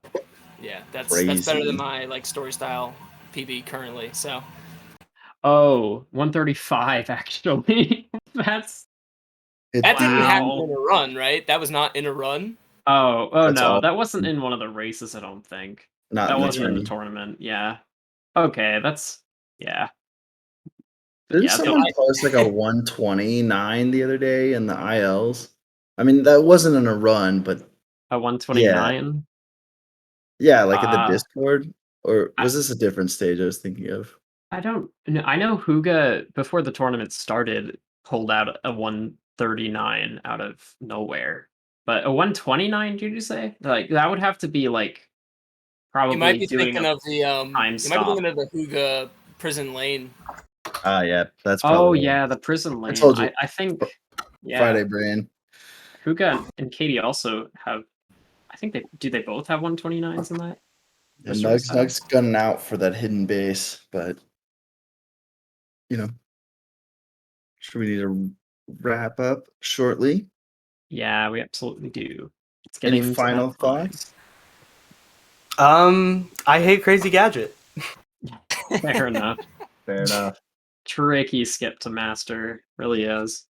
Yeah, that's better than Crazy. my like story style PB currently. So Oh, 135 actually. That's that didn't happen wow. in a run, right? That was not in a run. Oh That's no, all. that wasn't in one of the races, I don't think. Not That in the wasn't in the tourney. tournament, yeah. Okay, that's yeah. Didn't Yeah, someone post like a 129 the other day in the ILs? I mean, that wasn't in a run, but a yeah. 129? Yeah, like in the Uh, Discord? Or I was this a different stage I was thinking of? I don't kn I know Huga, before the tournament started, pulled out a 139 out of nowhere. But a 129, did you say? Like, that would have to be, like, probably You might be doing thinking a of the time You might be stop. thinking of the Huga prison lane. Yeah, that's Oh probably. yeah, the prison lane. told you. I think yeah. Friday brain. Huga and Katie also have. I think they both have 129s in that. And Mystery Nug's Status? gunning out for that hidden base, but you know, should we need to wrap up shortly? Yeah, we absolutely do. It's Any getting to final that time. thoughts? I hate Crazy Gadget. Fair enough. Fair enough. Tricky skip to master, really is.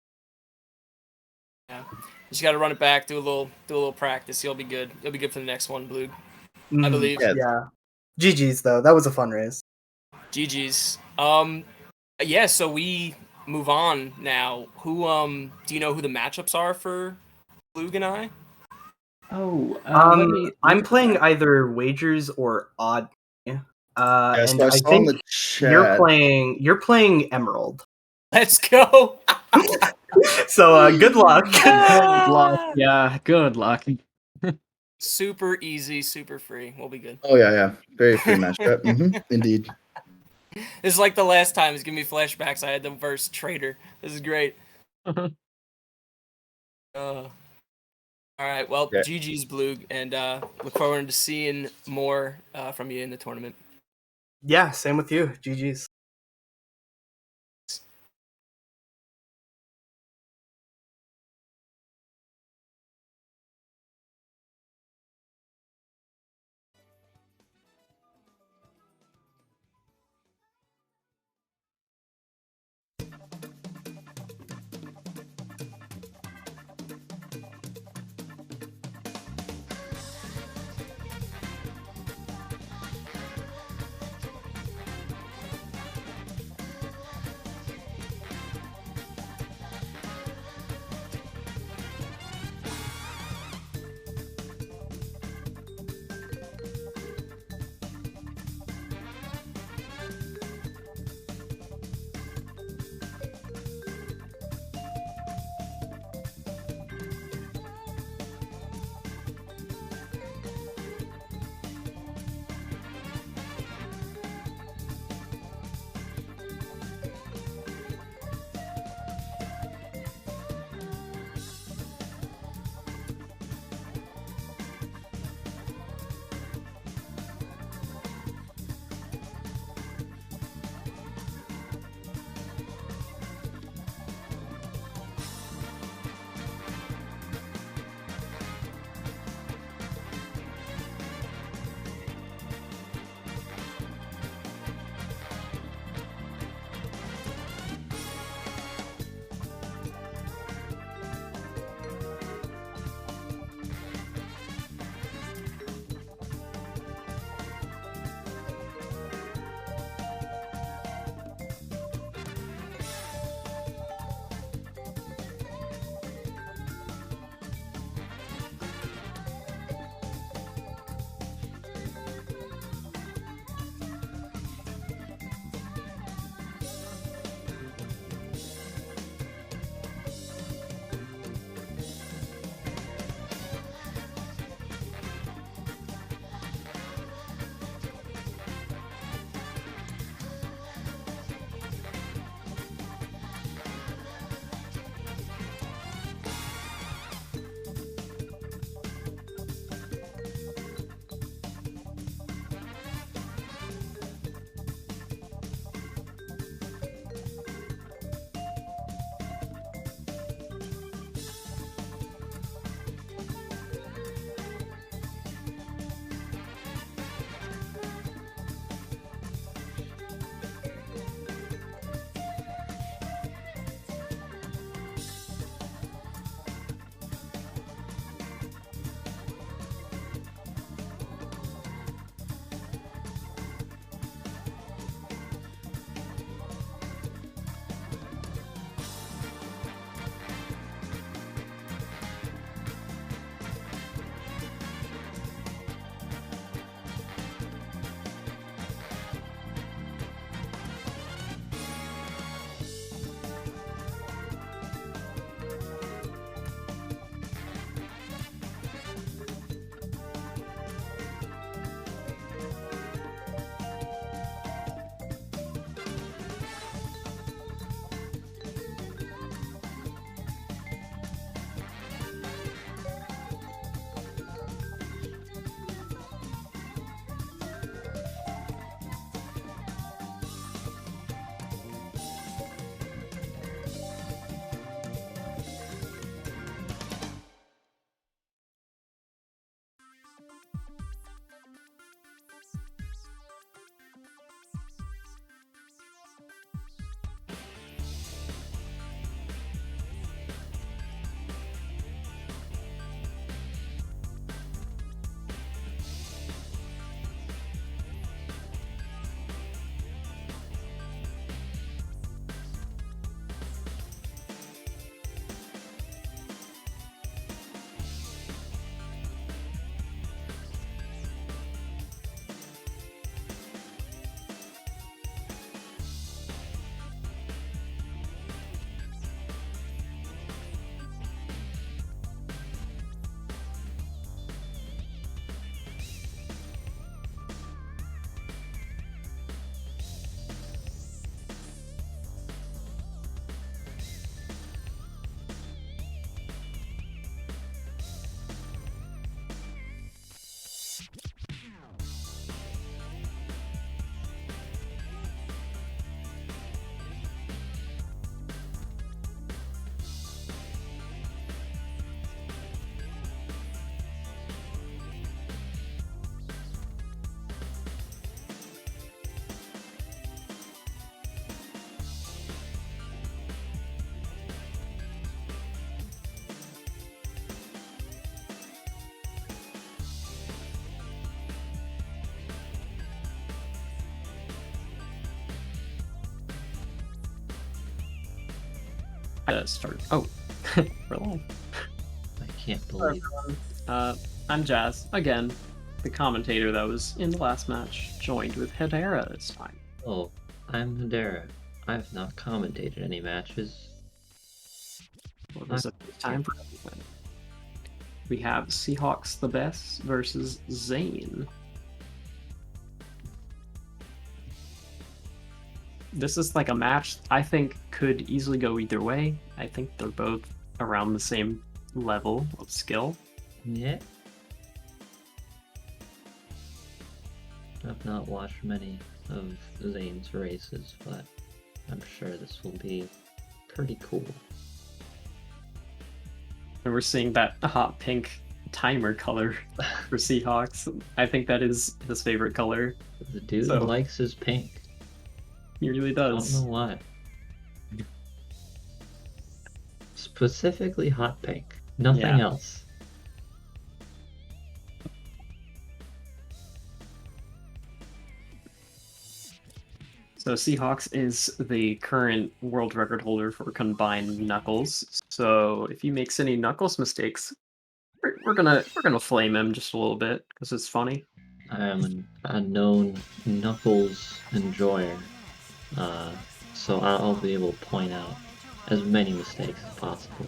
Yeah, just got to run it back, do a little practice. You'll be good. You'll be good for the next one, Blue. I believe. Yeah. GG's though. That was a fun race. GG's. Yeah. So we move on now. Who do you know who the matchups are for Blue and I? Oh, I'm playing either wagers or odd. Yeah, And so I I saw think in the you're chat. playing Emerald. Let's go. So good luck. Good luck. Yeah, good luck. Super easy, super free. We'll be good. Oh yeah. Very free matchup. Indeed. This is like the last time. It's giving me flashbacks. I had them versus Trader. This is great. All right. Well, Yeah. GG's Blue, and look forward to seeing more from you in the tournament. Yeah, same with you. GG's. Start. Oh, we're live. I can't Hello, believe. everyone. I'm Jazz again, the commentator that was in the last match, joined with Hedera this time. Oh, I'm Hedera. I've not commentated any matches. Well, there's a time for everything. We have Seahawks the Best versus Zane. This is like a match I think could easily go either way. I think they're both around the same level of skill. Yeah. I've not watched many of Zane's races, but I'm sure this will be pretty cool. And we're seeing that hot pink timer color for Seahawks. I think that is his favorite color. The dude likes his pink. He really does. I don't know why. Specifically hot pink. Nothing else. So Seahawks is the current world record holder for combined knuckles. So if he makes any knuckles mistakes, we're gonna flame him just a little bit because it's funny. I am a known knuckles enjoyer, so I'll be able to point out as many mistakes as possible.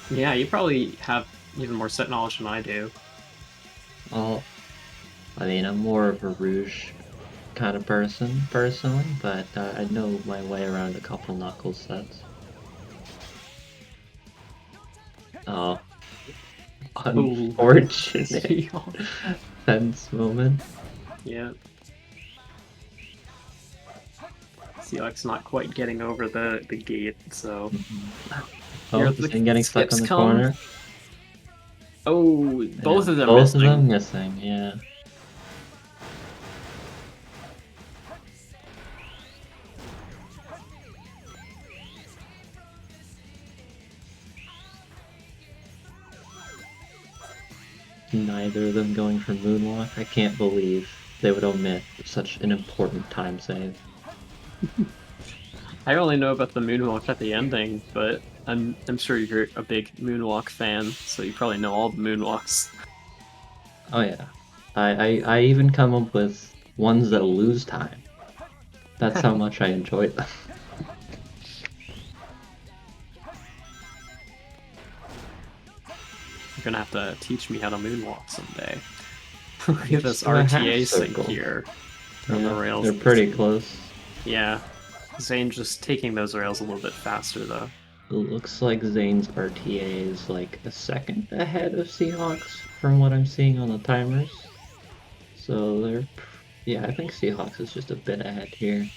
Yeah, you probably have even more set knowledge than I do. Well, I mean, I'm more of a Rouge kind of person, personally, but I know my way around a couple knuckles sets. Oh. Unfortunate tense moment. Yeah. Seahawks not quite getting over the gate, so... Oh, he's getting stuck on the corner. Oh, both of them both missing. of them missing, yeah. Neither of them going for moonwalk. I can't believe they would omit such an important time save. I only know about the moonwalk at the ending, but I'm sure you're a big moonwalk fan, so you probably know all the moonwalks. Oh yeah. I even come up with ones that lose time. That's how much I enjoy them. You're gonna have to teach me how to moonwalk someday. Look at this RTA sync here on the rails. They're pretty close. Yeah. Zane just taking those rails a little bit faster though. It looks like Zane's RTA is like a second ahead of Seahawks from what I'm seeing on the timers. So they're... yeah, I think Seahawks is just a bit ahead here.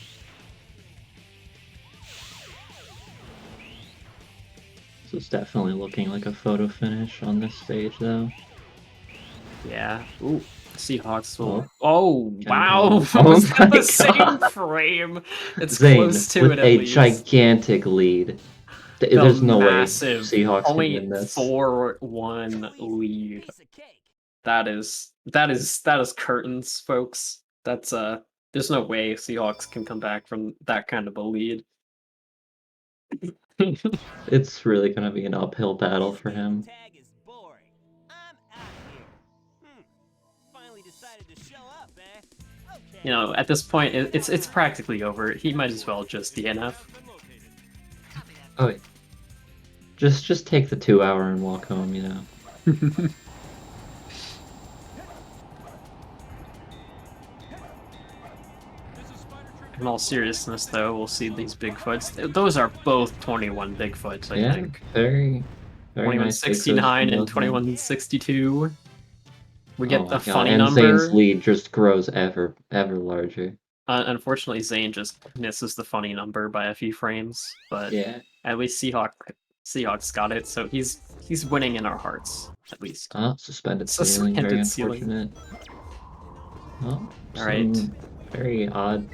This is definitely looking like a photo finish on this stage though. Yeah. Ooh. Seahawks will... Oh, wow! Was that the same frame? It's Zane close to with it at a least. gigantic lead. There's no way Massive Seahawks can win this. 0.41 lead. That is curtains, folks. That's there's no way Seahawks can come back from that kind of a lead. It's really gonna be an uphill battle for him. You know, at this point, it's practically over. He might as well just DNF. Oh, yeah. Just take the 2 hour and walk home, you know. In all seriousness, though, we'll see these Bigfoots. Those are both 21 Bigfoots, I think. Very nice. 2169 and 2162. We get the funny and number. Zane's lead just grows ever larger. Unfortunately, Zane just misses the funny number by a few frames, but yeah. At least Seahawks got it, so he's winning in our hearts, at least. Oh, suspended ceiling, very unfortunate. Oh, all right. Very odd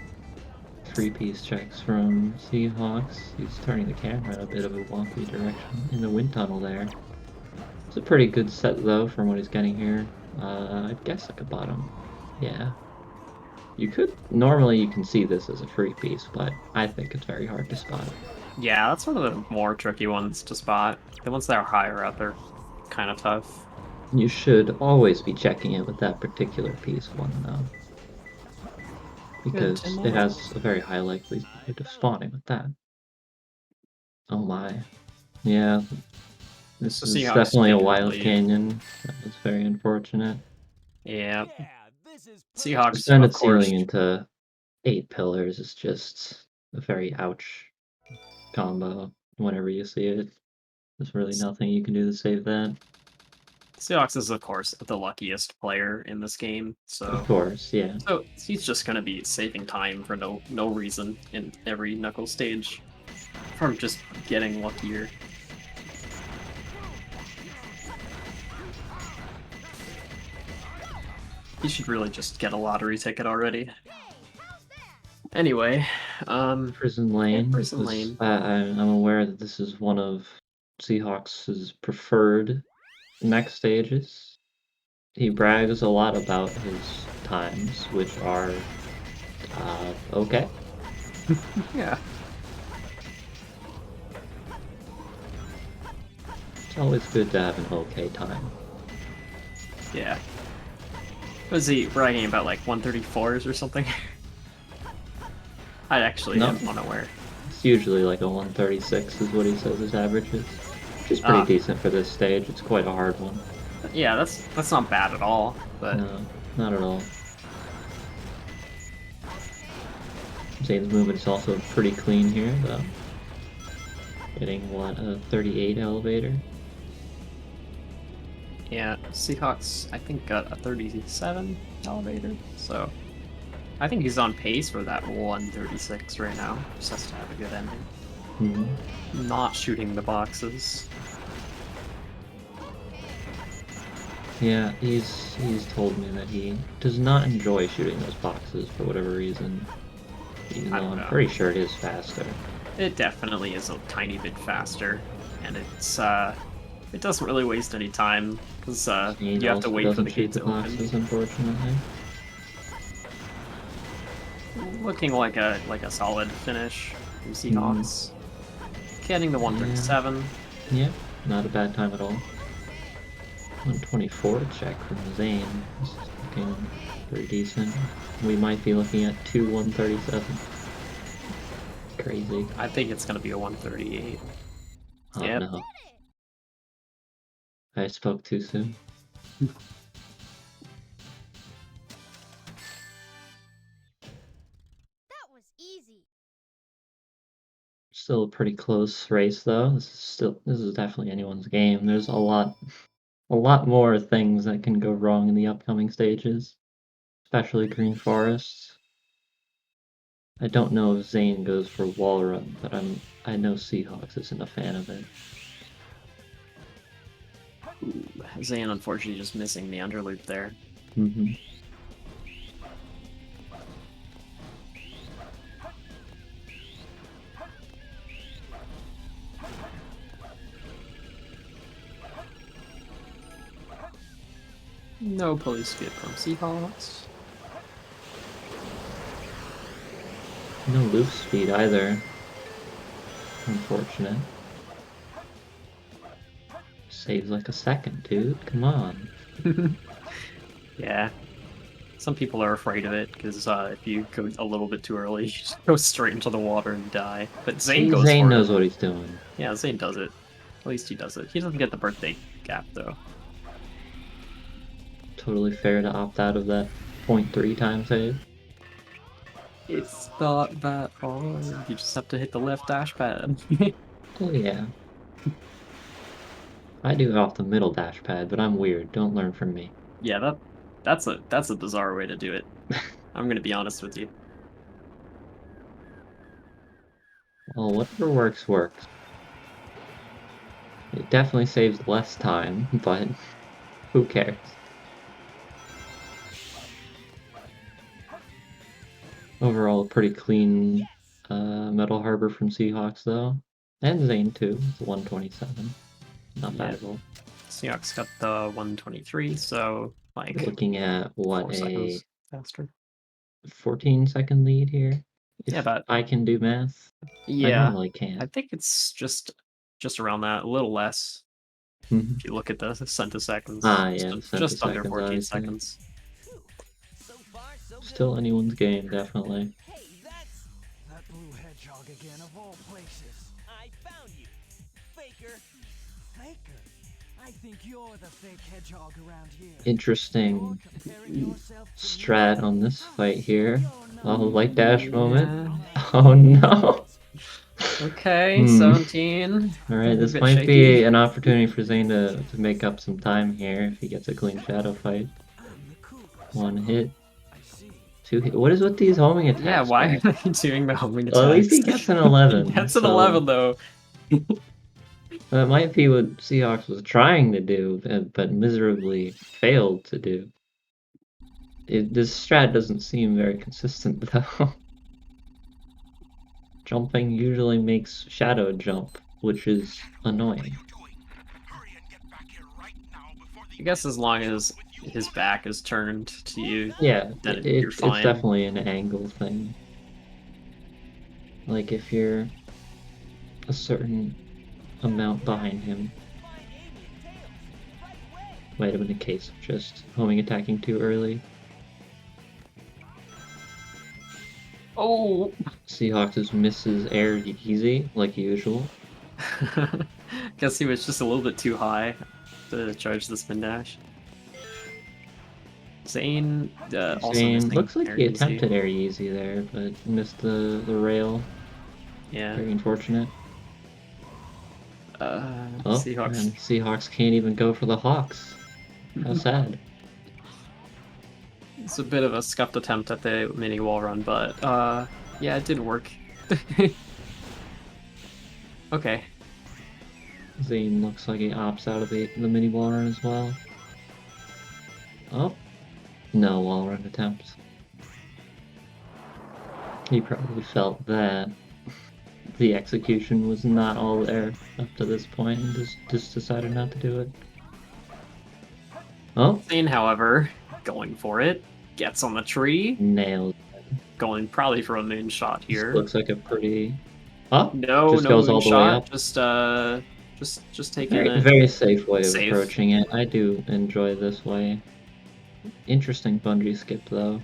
three-piece checks from Seahawks. He's turning the camera in a bit of a wonky direction in the wind tunnel there. It's a pretty good set though from what he's getting here. I'd guess like a bottom. Yeah. You could normally you can see this as a free piece, but I think it's very hard to spot. Yeah, that's one of the more tricky ones to spot. The ones that are higher up are kind of tough. You should always be checking it with that particular piece one though, because to it know. has a very high likelihood of spawning with that. Oh my, yeah, this So is Seahawks definitely a taking the wild lead. canyon. That was very unfortunate. Yeah. Seahawks, Suspended of course. ceiling into 8 pillars is just a very ouch combo. Whenever you see it, there's really nothing you can do to save that. Seahawks is, of course, the luckiest player in this game, so... Of course, yeah. So he's just gonna be saving time for no reason in every Knuckle stage. From just getting luckier. He should really just get a lottery ticket already. Anyway, Prison Lane. Prison Lane. I'm aware that this is one of Seahawks' preferred mech stages. He brags a lot about his times, which are okay. Yeah. It's always good to have an okay time. Yeah. Was he bragging about like 134s or something? I actually am unaware. It's usually like a 136 is what he says his average is. Which is pretty decent for this stage. It's quite a hard one. Yeah, that's not bad at all, but... No, not at all. Zane's movement is also pretty clean here, though. Getting, what, a 38 elevator? Yeah, Seahawks, I think, got a 37 elevator, so... I think he's on pace for that 136 right now. Just has to have a good ending. Mm-hmm. Not shooting the boxes. Yeah, he's told me that he does not enjoy shooting those boxes for whatever reason. Even though I'm pretty sure it is faster. It definitely is a tiny bit faster, and it's it doesn't really waste any time because you have to wait for the gate to boxes, unfortunately. Looking like a solid finish from Seahawks. Getting the 137. Yeah, not a bad time at all. 124 check from Zane. This is looking pretty decent. We might be looking at 2 137. Crazy. I think it's gonna be a 138. Oh yep. No. I spoke too soon. Still a pretty close race though. This is definitely anyone's game. There's a lot more things that can go wrong in the upcoming stages, especially Green Forest. I don't know if Zane goes for wall run, but I know Seahawks isn't a fan of it. Ooh, Zane unfortunately just missing the underloop there. Mm-hmm. No police skip from Seahawks. No loop speed either. Unfortunate. Saves like a second, dude. Come on. Yeah. Some people are afraid of it because if you go a little bit too early, you just go straight into the water and die. But Zane goes Zane for knows it. what he's doing. Yeah, Zane does it. At least he does it. He doesn't get the birthday gap though. Totally fair to opt out of that 0.3 time save. It's not that hard. You just have to hit the left dash pad. Oh yeah. I do it off the middle dash pad, but I'm weird. Don't learn from me. Yeah, that's a bizarre way to do it. I'm gonna be honest with you. Well, whatever works, works. It definitely saves less time, but who cares? Overall, pretty clean Metal Harbor from Seahawks, though. And Zane, too. It's a 127. Not bad at all. Seahawks got the 123, so like looking at what 4 seconds faster. 14-second lead here. If Yeah, but I can do math. I yeah, normally can't. I think it's just around that, a little less. Mhm. If you look at the centiseconds, Yeah, the just under centiseconds, 14 I'd say. seconds. Still anyone's game, definitely. That blue hedgehog again, of all places. I found you, Faker. Faker? I think you're the fake hedgehog around here. Interesting strat on this fight here. Oh, light dash moment. Oh no. Okay, 17. Alright, A this bit might shaky. be an opportunity for Zane to make up some time here if he gets a clean shadow fight. 1 hit. 2 hit. What is with these homing attacks? Yeah, why bro? are you doing the homing attacks? Well, at least he gets an 11. He gets an so 11 though. That might be what Seahawks was trying to do, but miserably failed to do. This strat doesn't seem very consistent though. Jumping usually makes shadow jump, which is annoying. I guess as long as his back is turned to you, Yeah, then you're it's fine. definitely an angle thing. Like if you're a certain amount behind him. Might have been a case of just homing attacking too early. Oh! Seahawks just misses air easy, like usual. Guess he was just a little bit too high to charge the spin dash. Zane also Zane missing looks like air he easy. attempted air easy there, but missed the rail. Yeah. Very unfortunate. Seahawks. Man, Seahawks can't even go for the Hawks. How sad. It's a bit of a scuffed attempt at the mini wall run, but yeah, it did work. Okay. Zane looks like he opts out of the mini wall run as well. Oh. No wall run attempt. He probably felt that the execution was not all there up to this point and just decided not to do it. Oh. Zane, however, going for it, gets on the tree. Nailed. Going probably for a moonshot here. Looks like a pretty... Oh, No, just no goes all the way moonshot. up. Just taking it. Very safe way of Safe. approaching it. I do enjoy this way. Interesting bungee skip though.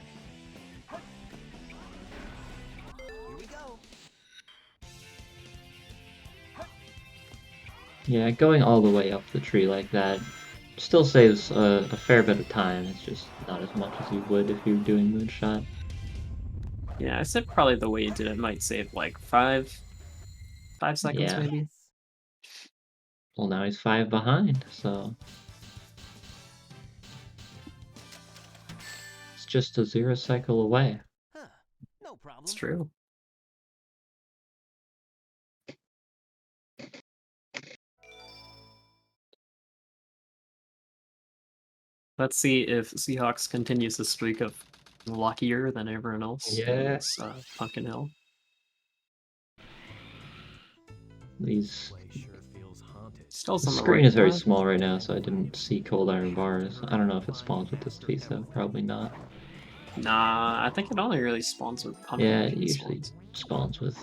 Yeah, going all the way up the tree like that still saves a fair bit of time. It's just not as much as you would if you were doing moonshot. Yeah, I said probably the way you did it might save like 5 seconds Yeah. maybe. Well, now he's 5 behind, so it's just a 0 cycle away. It's true. Let's see if Seahawks continues the streak of luckier than everyone else. in Yeah. this, Pumpkin Hill. These... Still The on the screen right is very side. small right now, so I didn't see cold iron bars. I don't know if it spawns with this piece though. Probably not. Nah, I think it only really spawns with pumpkin. Yeah, it usually spawns with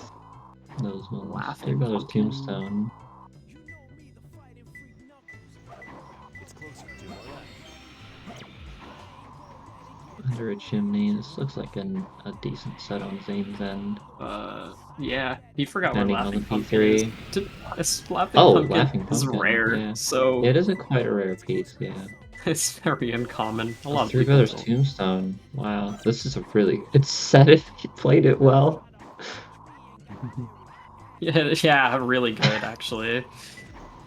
those ones. Laughing There goes pumpkin. Tombstone. Under a chimney. This looks like a decent set on Zane's end. Yeah, he forgot what Depending on laughing the pumpkin is. P3. Laughing Oh, pumpkin laughing is pumpkin. rare, Yeah. so It isn't quite a rare piece. Yeah. it's very uncommon. A lot of Three people Brothers don't. Tombstone. Wow, this is a really good set if you played it well. Yeah, really good actually.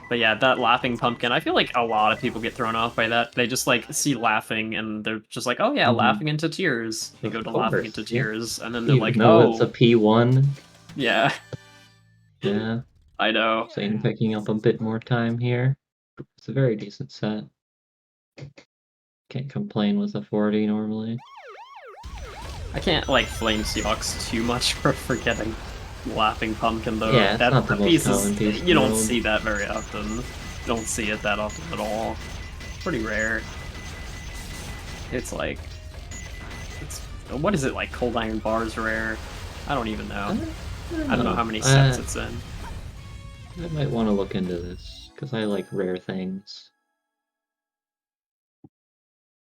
But yeah, that laughing pumpkin, I feel like a lot of people get thrown off by that. They just like see laughing and they're just like, oh yeah, Mhm. laughing into tears. They go to laughing course, into yeah. tears, and then they're Even like, though oh, it's a P1. yeah, Yeah. I know. Zane picking up a bit more time here. It's a very decent set. Can't complain with a 40 normally. I can't like flame Seahawks too much for forgetting laughing pumpkin though. Yeah, it's that not the that most piece common piece in you the don't world. see that very often. You don't see it that often at all. Pretty rare. It's like what is it, like Cold Iron Bars rare? I don't even know. I don't know how many Uh, sets it's in. I might want to look into this because I like rare things.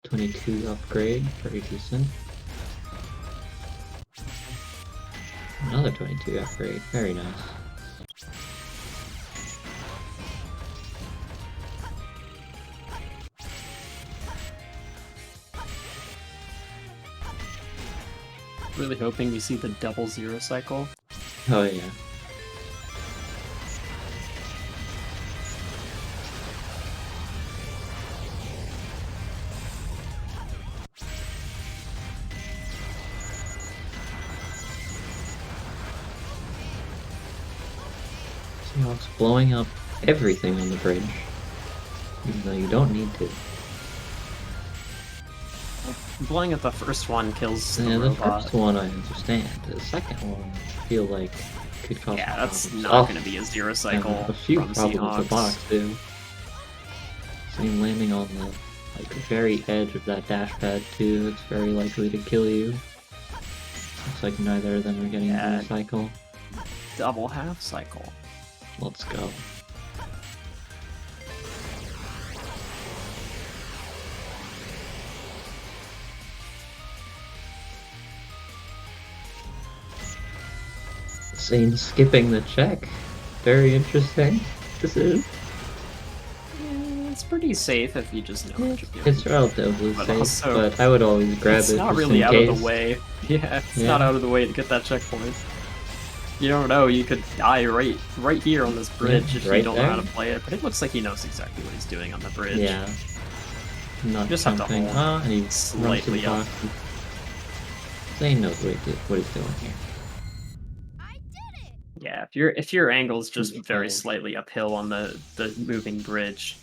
22 upgrade, pretty decent. Another 22 upgrade, very nice. Really hoping we see the double zero cycle. Oh yeah. Seahawks blowing up everything on the bridge, even though you don't need to. Blowing up the first one kills the Yeah, the robot. first one I understand. The second one, I feel like could cause. Yeah, that's problems. not Oh, going to be a zero and cycle a few from problems with the Seahawks. box too. Same landing on the very edge of that dash pad too. It's very likely to kill you. Looks like neither of them are getting a cycle. Double half cycle. Let's go. Zane skipping the check. Very interesting decision. It's pretty safe if you just know what you're doing. It's relatively But safe, also, but I would always grab it's it not just really in out case. of the way. Yeah, it's Yeah. not out of the way to get that checkpoint. You don't know, you could die right here on this bridge if you right don't know how to there. play it, but it looks like he knows exactly what he's doing on the bridge. Yeah. Not Just have to jumping. hold Ah, and he runs to the slightly up. box. Zane knows what he's doing here. Yeah, if your angle's just very slightly uphill on the moving bridge,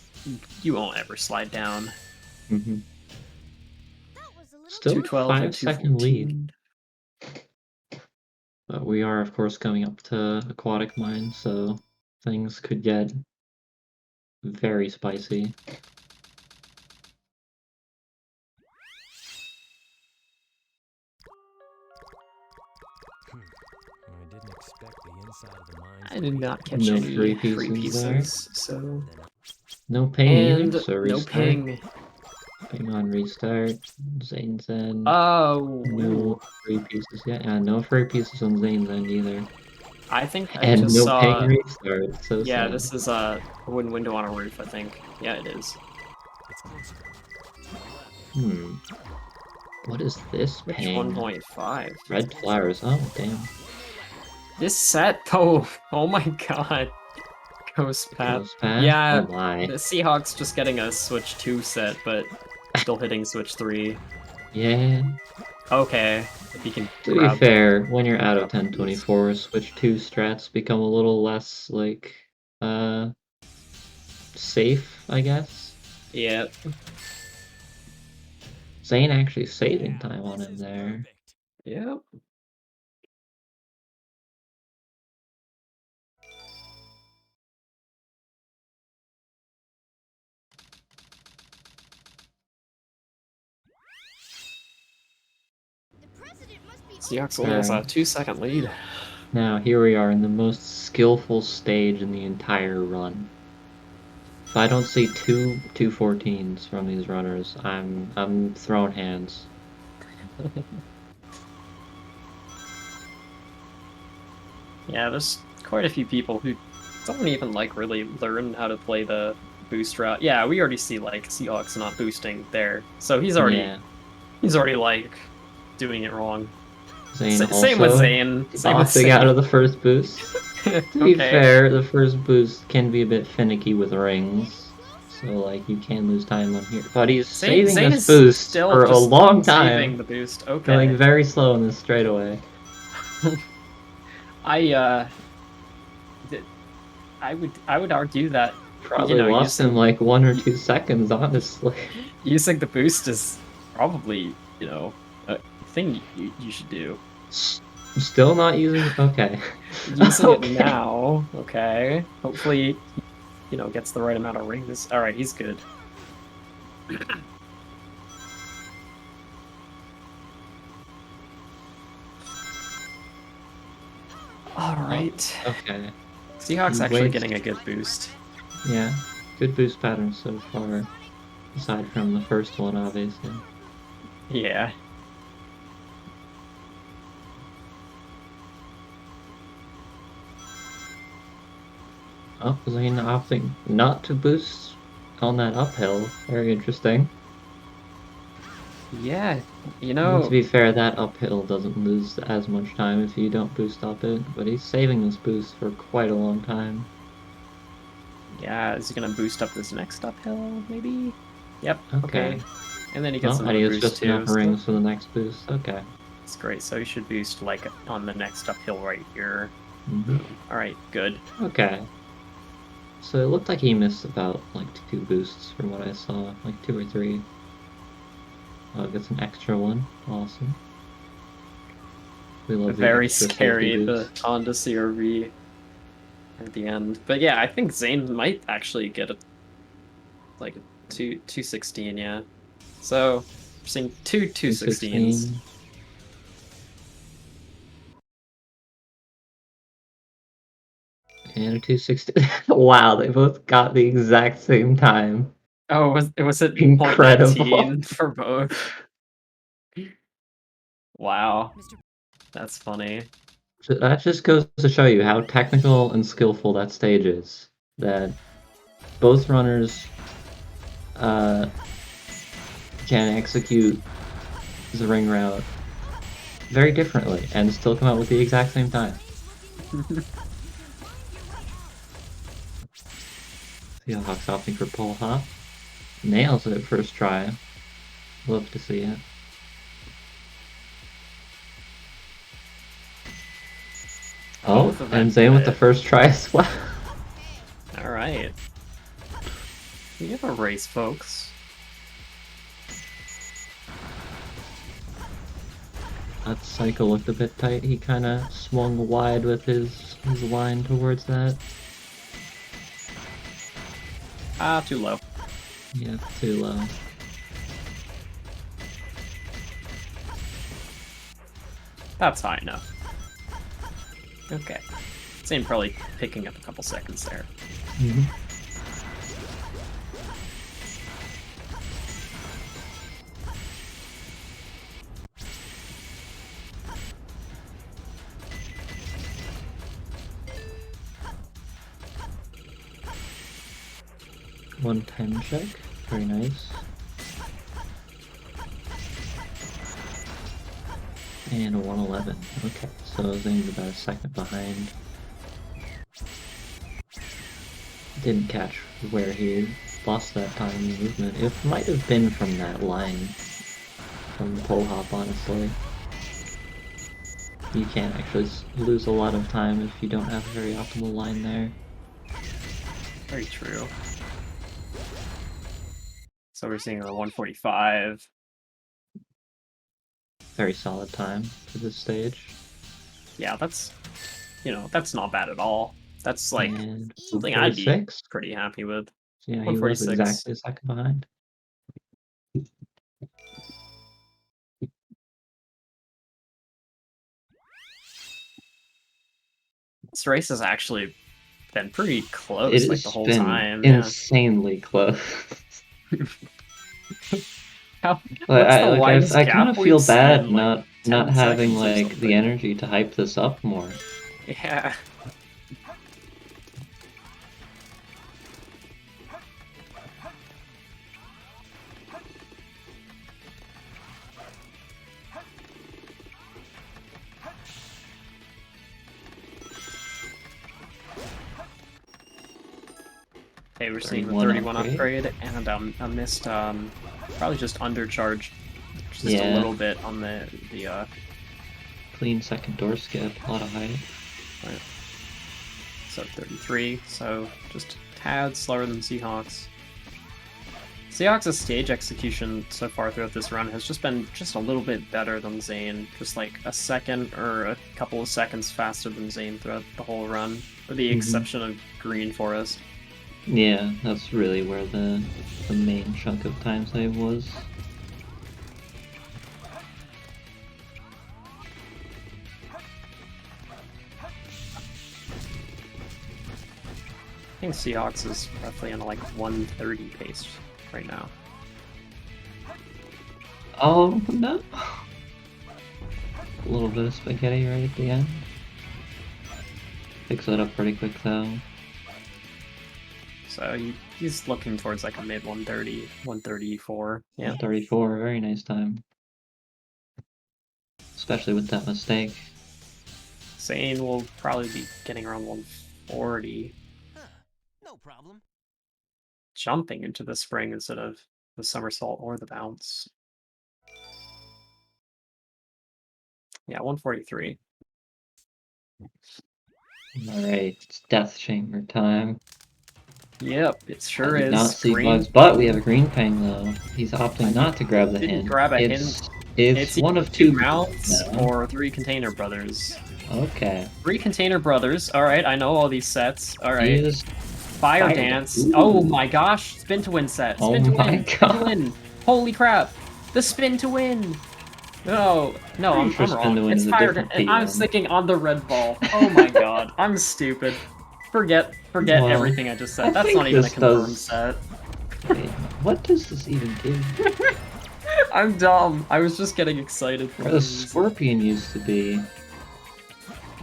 you won't ever slide down. Mm-hmm. Still 212 and 5-second lead. 214. But we are, of course, coming up to Aquatic Mine, so things could get very spicy. I didn't expect the inside of the mines. I did not catch No any free free pieces there. pieces, so... No ping And either, so no restart. ping. Ping on restart. Zane's end. Oh, No free pieces yet. Yeah, no free pieces on Zane's end either. I think I And just no saw... ping restart, so Yeah, sad. this is a wooden window on a roof, I think. Yeah, it is. What is this Which ping? 1.5? Red flowers, oh damn. This set, oh my god. Ghost Path. Ghost Path? Yeah, Oh my. the Seahawks just getting a Switch 2 set, but still hitting Switch 3. Yeah. Okay, if you can To be grab... fair, when you're out of 1024, Switch 2 strats become a little less, like, safe, I guess. Yeah. Zane actually saving time on him there. Yep. Seahawks only has a 2-second lead. Now, here we are in the most skillful stage in the entire run. If I don't see two 214s from these runners, I'm throwing hands. Yeah, there's quite a few people who don't even like really learn how to play the boost route. Yeah, we already see like Seahawks not boosting there, so he's already like doing it wrong. Zane Same with Zane. Same with opting Zane. out of the first boost. To be Okay. fair, the first boost can be a bit finicky with rings, so like you can lose time on here. But he's saving Zane this is boost still for a just long saving time. the boost. Okay. Going very slow in this straightaway. I would argue that Probably lost him like 1 or 2 seconds, honestly. using the boost is probably, you know, a thing you should do. Still not using. Okay. Using Okay. it now, okay. Hopefully, you know, gets the right amount of rings. All right, he's good. All right. Okay. Seahawks You actually waste- getting a good boost. Yeah, good boost pattern so far. Aside from the first one, obviously. Yeah. Oh, Zane opting not to boost on that uphill. Very interesting. Yeah, you I mean, know. to be fair, that uphill doesn't lose as much time if you don't boost up it, but he's saving this boost for quite a long time. Yeah, is he gonna boost up this next uphill? Maybe. Yep. Okay. Okay. And then he gets Well, and another he has boost just too. enough rings for the next boost. Okay. It's great. So he should boost like on the next uphill right here. Mhm. All right. Good. Okay. So it looked like he missed about like 2 boosts from what I saw, like 2 or 3. Oh, gets an extra one. Awesome. We love the Very extra scary, safety the boost. Honda CRV at the end. But yeah, I think Zane might actually get a like a 216, yeah. So we're seeing two 216s. And a 260. Wow, they both got the exact same time. Oh, was it Incredible. 0.19 for both? Wow. That's funny. So that just goes to show you how technical and skillful that stage is. That both runners can execute the ring route very differently and still come out with the exact same time. Seahawks opting for pole hop. Nails it first try. Love to see it. Oh, Both of them and Zane with the did it. first try as well. All right. We have a race, folks. That cycle looked a bit tight. He kind of swung wide with his line towards that. Ah, too low. Yeah, too low. That's high enough. Okay. Zane probably picking up a couple seconds there. Mm-hmm. One 10 check. Very nice. And a 111. Okay, so Zane's about a second behind. Didn't catch where he lost that time in the movement. It might have been from that line. From the pole hop, honestly. You can't actually lose a lot of time if you don't have a very optimal line there. Very true. So we're seeing a 145. Very solid time for this stage. Yeah, that's, you know, that's not bad at all. That's like And something I'd be 146. pretty happy with. Yeah, he was 146. exactly a second behind. This race has actually been pretty close It like has the whole been time. Yeah. insanely close. How, Like, what's the I widest kind gap of we've feel seen bad in, like, not 10 having seconds or like the something? energy to hype this up more. Yeah. Okay, we're seeing the 31 upgrade and a missed, probably just undercharged just a Yeah. little bit on the Clean second door skip, a lot of height. right. So 33, so just a tad slower than Seahawks. Seahawks' stage execution so far throughout this run has just been just a little bit better than Zane, just like a second or a couple of seconds faster than Zane throughout the whole run, with the Mhm. exception of Green Forest. Yeah, that's really where the main chunk of time save was. think Seahawks is roughly on like 130 pace right now. Oh no! A little bit of spaghetti right at the end. Picks it up pretty quick though. So he's looking towards like a mid 130, 134. Yeah. 134, very nice time. Especially with that mistake. Zane will probably be getting around 140. No problem. Jumping into the spring instead of the somersault or the bounce. Yeah, 143. Alright, it's Death Chamber time. Yep, it sure I did is. not see Green. bugs, but we have a green ping though. He's opting not to grab the Didn't hint. grab a it's, hint. It's one of two two mounts no. or 3 Container Brothers. Okay. 3 Container Brothers. Alright, I know all these sets. Alright. Use Fire Dance. Ooh. Oh my gosh. Spin to win set. Spin to my win. Spin to win. Holy crap. The spin to win. No, I'm sure Spin to wrong. Win It's is a Fire different Dance. I was P1. thinking on the red ball. Oh my god. I'm stupid. Forget Well, everything I just said. I That's think not even a this confirmed does- set. Wait, what does this even do? I'm dumb. I was just getting excited for Where the Scorpion used to be.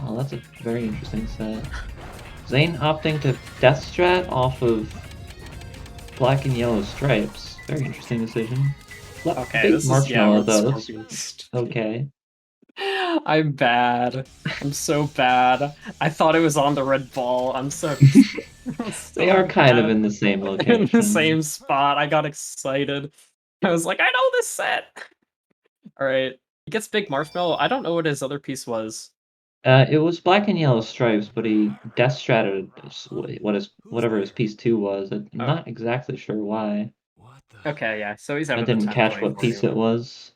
Oh, that's a very interesting set. Zane opting to Death Strat off of Black and Yellow Stripes. Very interesting decision. Okay, Big this is Marshmallow where though. Scorpion's- Okay. I'm bad. I'm so bad. I thought it was on the red ball. I'm so. They are kind of in the same location. In the same spot. I got excited. I was like, I know this set. All right. He gets Big Marshmallow. I don't know what his other piece was. It was Black and Yellow Stripes, but he Death Stratted whatever his piece 2 was. I'm not exactly sure why. Okay, yeah. So he's out I of the didn't catch 10-20 what piece volume. it was.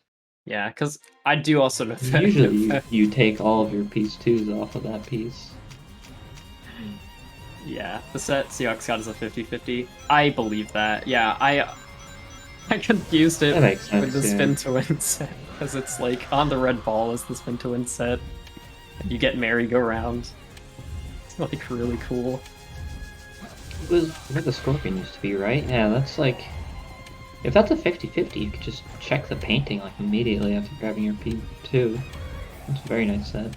Yeah, because I do also know that. Usually you take all of your piece 2s off of that piece. Yeah, the set Seahawks got is a 50-50. I believe that. Yeah, I confused it That makes with the sense, spin yeah. to win set because it's like on the red ball is the spin to win set. And you get merry-go-round. It's like really cool. It was where the Scorpion used to be, right? Yeah, that's like... If that's a 50-50, you could just check the painting like immediately after grabbing your P2. That's a very nice set.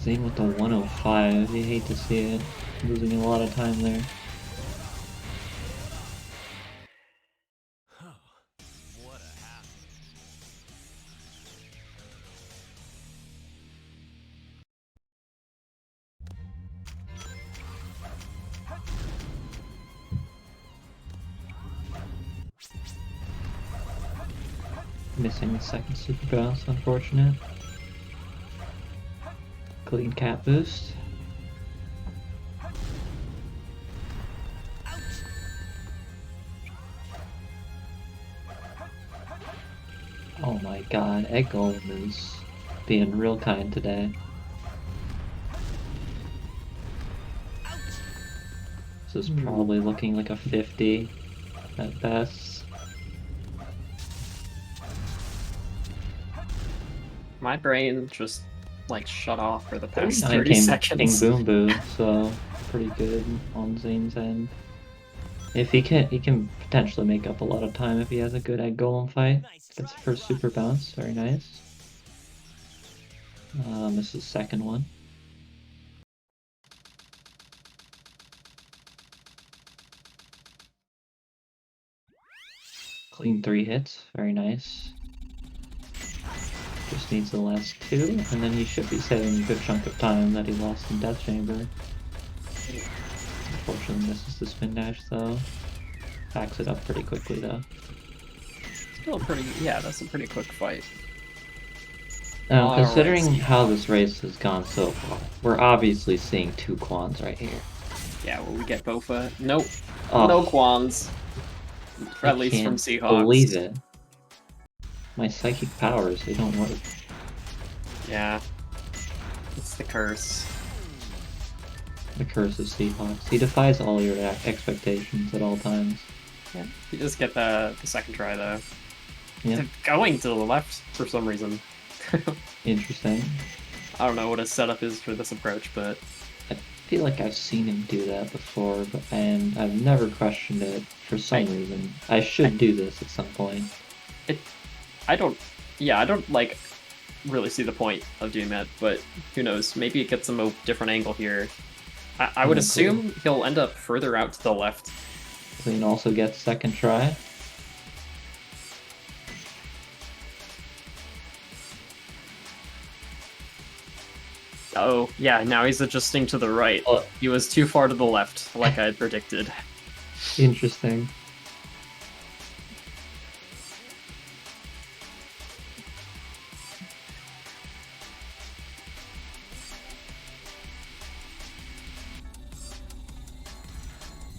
Zane with the 105, you hate to see it. Losing a lot of time there. Missing the second super bounce, unfortunate. Clean cat boost. Oh my god, Egg Golem is being real kind today. This is probably looking like a 50 at best. My brain just like shut off for the past 39 30 came seconds. King Boom Boo, so pretty good on Zane's end. If he can potentially make up a lot of time if he has a good Egg Golem fight. That's the first super bounce, very nice. This is the second one. Clean 3 hits, very nice. Just needs the last 2, and then he should be saving a good chunk of time that he lost in Death Chamber. Unfortunately misses the spin dash though. Backs it up pretty quickly though. Still pretty, yeah, that's a pretty quick fight. Now, Alright. considering how this race has gone so far, we're obviously seeing 2 Quans right here. Yeah, will we get Bofa? Nope. Oh. No Quans. I At least from can't Seahawks. believe it. My psychic powers, they don't work. Yeah. It's the curse. The curse of Seahawks. He defies all your expectations at all times. Yeah. You just get the second try though. Yeah. They're going to the left for some reason. Interesting. I don't know what his setup is for this approach, but feel like I've seen him do that before, and I've never questioned it for some reason. I should do this at some point. I don't like really see the point of doing that, but who knows? Maybe it gets him a different angle here. I would assume he'll end up further out to the left. Clean also gets second try. Oh, yeah, now he's adjusting to the right. He was too far to the left, like I had predicted. Interesting.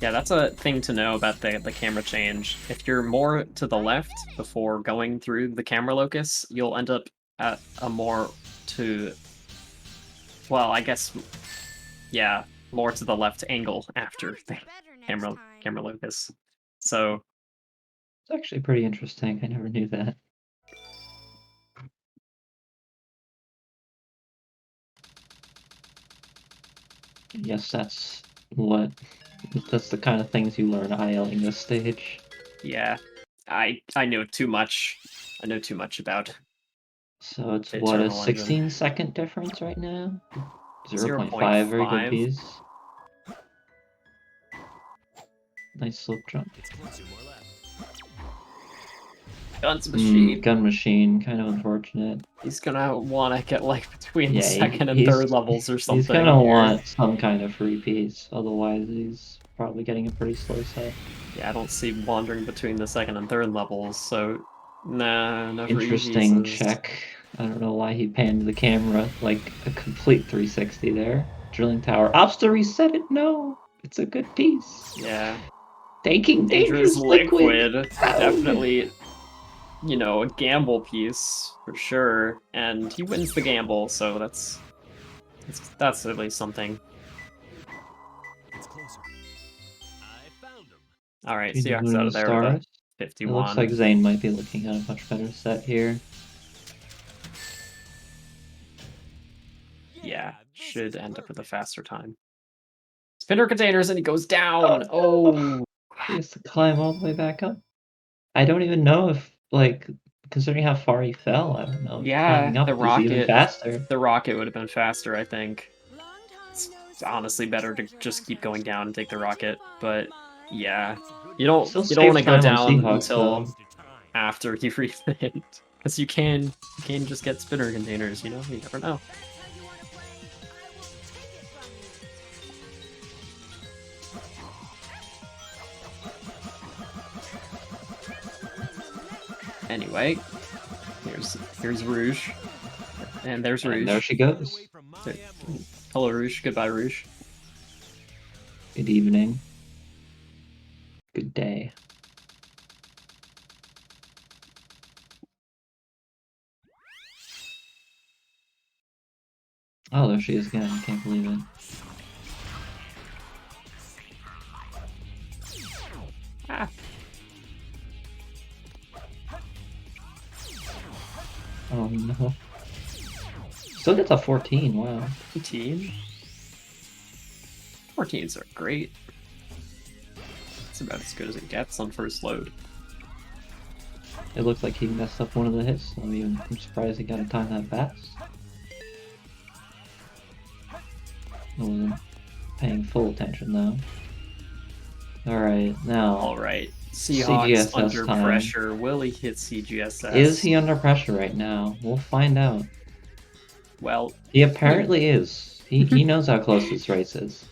Yeah, that's a thing to know about the camera change. If you're more to the left before going through the camera locus, you'll end up at a more to... Well, I guess... Yeah, more to the left angle after the camera locus. So... It's actually pretty interesting. I never knew that. Yes, that's the kind of things you learn ILing this stage. Yeah, I know too much. I know too much about. So it's the what, a Eternal Engine. 16-second difference right now? 0.5, 0.5. very good piece. Nice slip jump. Guns machine. Gun machine, kind of unfortunate. He's gonna want to get like between Yeah, second and third levels or something. He's gonna here. want some kind of free piece, otherwise he's probably getting a pretty slow set. Yeah, I don't see wandering between the second and third levels, so nah, no free Interesting pieces. check. I don't know why he panned the camera like a complete 360 there. Drilling tower. Ops to reset it? No! It's a good piece. Yeah. Taking dangerous liquid. Definitely, you know, a gamble piece for sure, and he wins the gamble, so that's at least something. It's closer. I found him. All right, He's Seahawks moving out of there stars. with a 51. It looks like Zane might be looking at a much better set here. Yeah, should end up with a faster time. Spinner containers, and he goes down. Oh, He has to climb all the way back up. I don't even know if, like, considering how far he fell, I don't know. yeah, Climbing up the is even rocket. faster. The rocket would have been faster, I think. It's honestly better to just keep going down and take the rocket, but yeah, you don't Still want to save go time on down Seahawks, until though. after you refit, because you can just get spinner containers. You know, you never know. Anyway, here's Rouge, and there's Rouge. And there she goes. Hello, Rouge. Goodbye, Rouge. Good evening. Good day. Oh, there she is again. I can't believe it. Ah. Oh no. Still gets a 14, wow. 14? 14s are great. It's about as good as it gets on first load. It looks like he messed up one of the hits. I'm surprised he got a time that fast. I wasn't paying full attention though. Alright, now. Alright. Seahawks CGSS under time. pressure. Will he hit CGSS? Is he under pressure right now? We'll find out. Well, he apparently is. He knows how close this race is.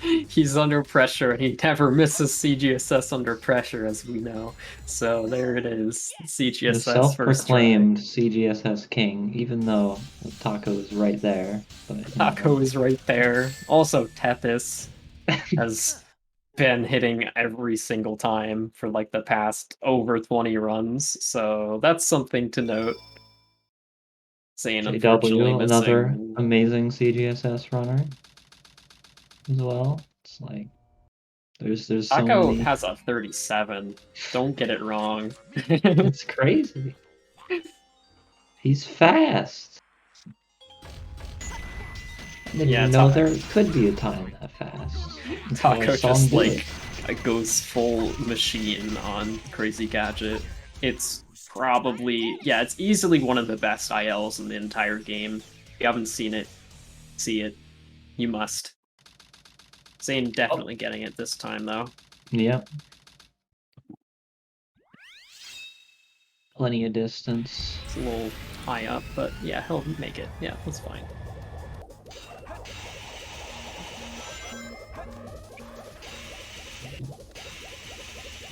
He's under pressure. He never misses CGSS under pressure, as we know. So there it is. CGSS The first try. self-proclaimed CGSS king, even though Taco is right there. But, Taco is right there. Also, Tethys has been hitting every single time for like the past over 20 runs. So that's something to note. Zane unfortunately JW, another missing. amazing CGSS runner as well. It's like there's so Taco many. has a 37. Don't get it wrong. It's crazy. He's fast. Didn't Yeah, even know there could be a time that fast. Taco Never saw him just do like it. goes full machine on Crazy Gadget. It's probably it's easily one of the best ILs in the entire game. If you haven't seen it, see it. You must. Zane definitely getting it this time though. Yep. Plenty of distance. It's a little high up, but yeah, he'll make it. Yeah, that's fine.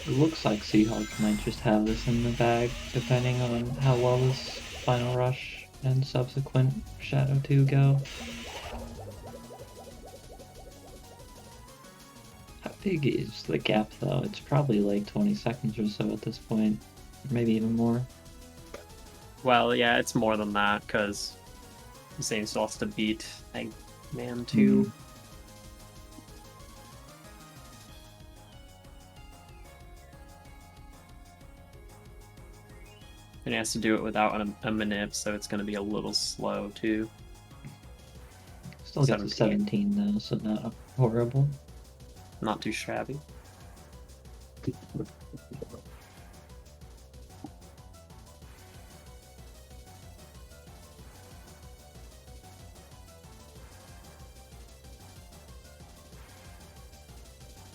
It looks like Seahawks might just have this in the bag, depending on how well this Final Rush and subsequent Shadow 2 go. How big is the gap though? It's probably like 20 seconds or so at this point, or maybe even more. Well, yeah, it's more than that, because Zane still has to beat Eggman 2. And he has to do it without a manip, so it's going to be a little slow, too. Still got to 17 though, so not horrible. Not too shabby.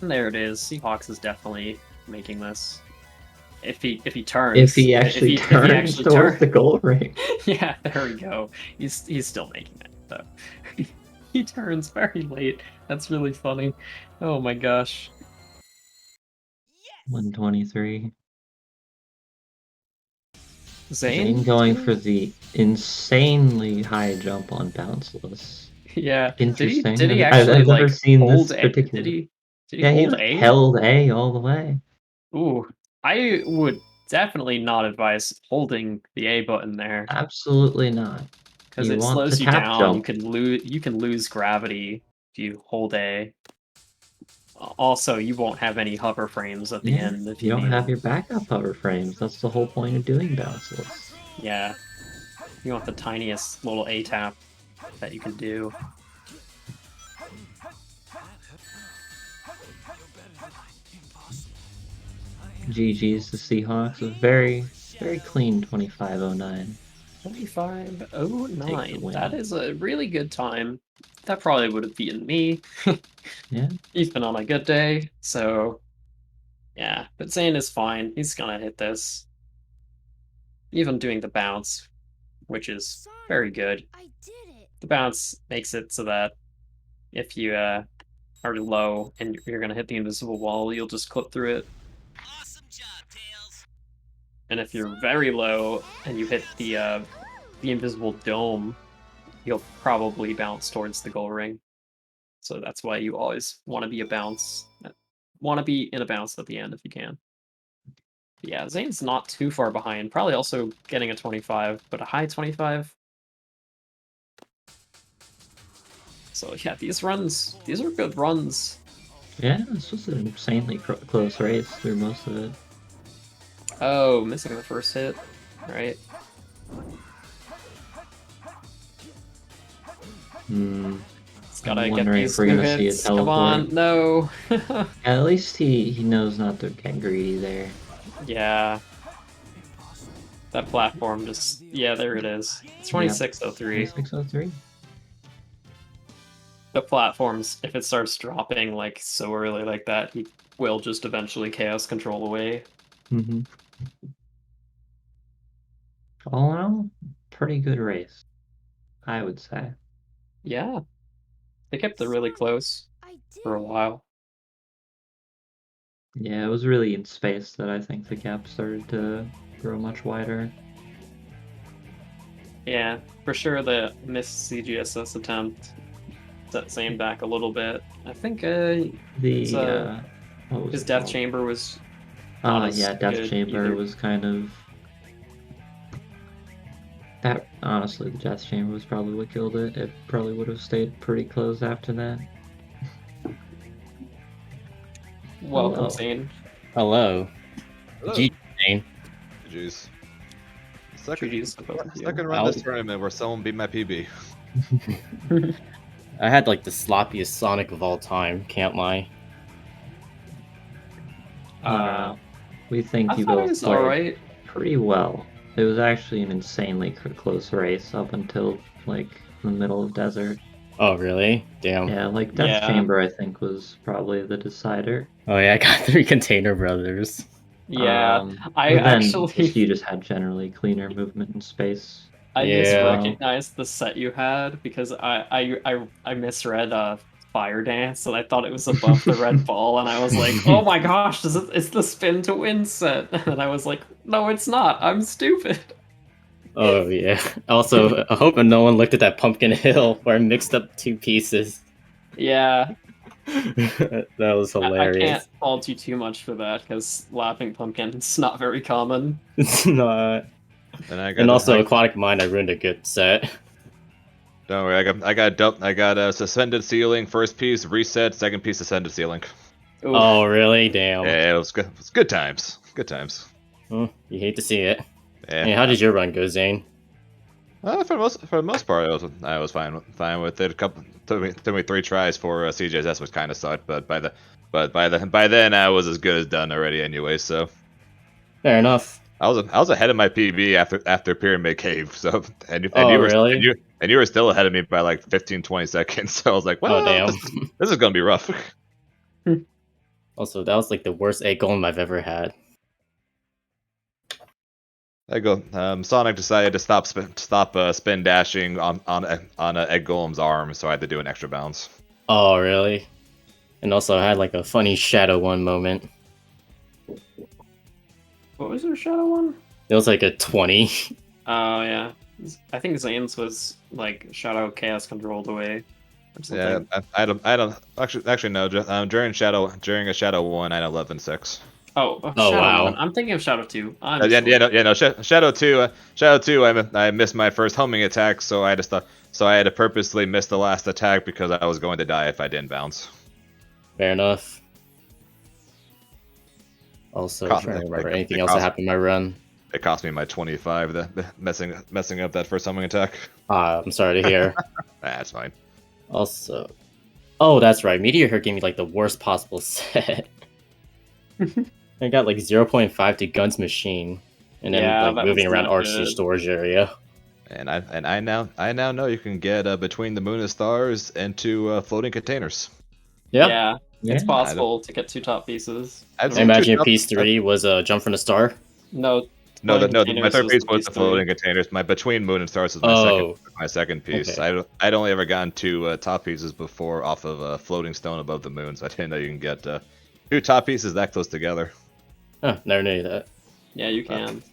And there it is. Seahawks is definitely making this. If he turns, If he actually turns towards the goal ring. Yeah, there we go. He's still making it though. He turns very late. That's really funny. Oh my gosh. 123. Zane going for the insanely high jump on bounceless. Yeah. Interesting. Did he I've actually never like seen hold this A? particular. Did he Yeah, hold like, A? held A all the way. Ooh, I would definitely not advise holding the A button there. Absolutely not. Because You it want slows to you tap down. jump. You can lose gravity if you hold A. Also, you won't have any hover frames at the Yeah, end if you you don't need have them. your backup hover frames. That's the whole point of doing bounceless. Yeah. You want the tiniest little A tap that you can do. GG's the Seahawks. A very, very clean 2509. 2509. That is a really good time. That probably would have beaten me. Yeah. Even on a good day. So, yeah. But Zane is fine. He's gonna hit this. Even doing the bounce, which is very good. The bounce makes it so that if you are low and you're gonna hit the invisible wall, you'll just clip through it. Awesome job, Tails. And if you're very low and you hit the invisible dome, you'll probably bounce towards the goal ring. So that's why you always want to be in a bounce at the end if you can. But yeah, Zane's not too far behind. Probably also getting a 25, but a high 25. So yeah, these are good runs. Yeah, this was an insanely close race through most of it. Oh, missing the first hit. Right. I'm Gotta get wondering these if we're gonna hits. see a teleport. Come on, no. At least he knows not to get greedy there. Yeah. That platform just... Yeah, there it is. It's 2603. 2603. The platforms, if it starts dropping like so early like that, he will just eventually chaos control away. Mm-hmm. All in all, pretty good race, I would say. Yeah. They kept it really close for a while. Yeah, it was really in space that I think the gap started to grow much wider. Yeah, for sure the missed CGSS attempt set Zane back a little bit. I think his Death Chamber was yeah, Death Chamber was kind of... That, honestly, the Death Chamber was probably what killed it. It probably would have stayed pretty close after that. Welcome, Zane. Hello. Hello. GG, Zane. GG's. GG's to both of you. Second run this tournament where someone beat my PB. I had like the sloppiest Sonic of all time. Can't lie. We think I you thought it both was played alright. pretty well. It was actually an insanely close race up until like the middle of desert. Oh really? Damn. Yeah, like Death Yeah. Chamber I think was probably the decider. Oh yeah, I got 3 Container Brothers. Yeah, I but then actually you just had generally cleaner movement and space. I Yeah. misrecognized the set you had because I misread Fire Dance and I thought it was above the red ball and I was like, oh my gosh, it's the spin to win set. And I was like, no, it's not. I'm stupid. Oh yeah. Also, I hope no one looked at that Pumpkin Hill where I mixed up 2 pieces. Yeah. That was I hilarious. can't fault you too much for that because laughing pumpkin's not very common. It's not. And also, Aquatic Mind, I ruined a good set. Don't worry, I got a suspended ceiling first piece, reset, second piece suspended ceiling. Oh really? Damn. Yeah, it was good. It's good times. Good times. You hate to see it. Yeah. Hey, how did your run go, Zane? For the most part, I was fine with it. Took me 3 tries for CJSS, which kind of sucked, but by then I was as good as done already anyway. So fair enough. I was ahead of my PB after Pyramid Cave. So and Oh, you were really? and you were still ahead of me by like 15-20 seconds. So I was like, well, Oh, damn. this is gonna be rough. Also, that was like the worst 8 golem I've ever had. I go. Sonic decided to stop spin dashing on Egg Golem's arm, so I had to do an extra bounce. Oh, really? And also, I had like a funny Shadow one moment. What was your Shadow one? It was like a 20. Oh yeah. I think Zane's was like Shadow Chaos controlled away. Or Yeah, something. I don't actually no. During a Shadow 1, I had 11-6. Oh, Oh, Shadow wow. 1. I'm thinking of Shadow 2. Shadow 2. Shadow 2. I missed my first homing attack, so I had to purposely miss the last attack because I was going to die if I didn't bounce. Fair enough. Also, Cost- trying to remember it- anything it else that cost- happened in my run. It cost me my 25. Messing up that first homing attack. I'm sorry to hear. That's fine. Also, oh, that's right. Meteor Hurt gave me like the worst possible set. I got like 0.5 to Guns Machine, and then Yeah, like that moving was around not Arch's good. storage area. And I now know you can get Between the Moon and Stars into floating containers. Yep. Yeah, it's Yeah. possible to get 2 top pieces. I've I seen imagine 2 your piece 3 was Jump from the Star. No. No, floating my containers third piece the was the 3. floating containers. My Between Moon and Stars was my second piece. okay. I'd only ever gotten 2 top pieces before off of Floating Stone Above the Moon, so I didn't know you can get 2 top pieces that close together. Huh, never knew that. Yeah, you can.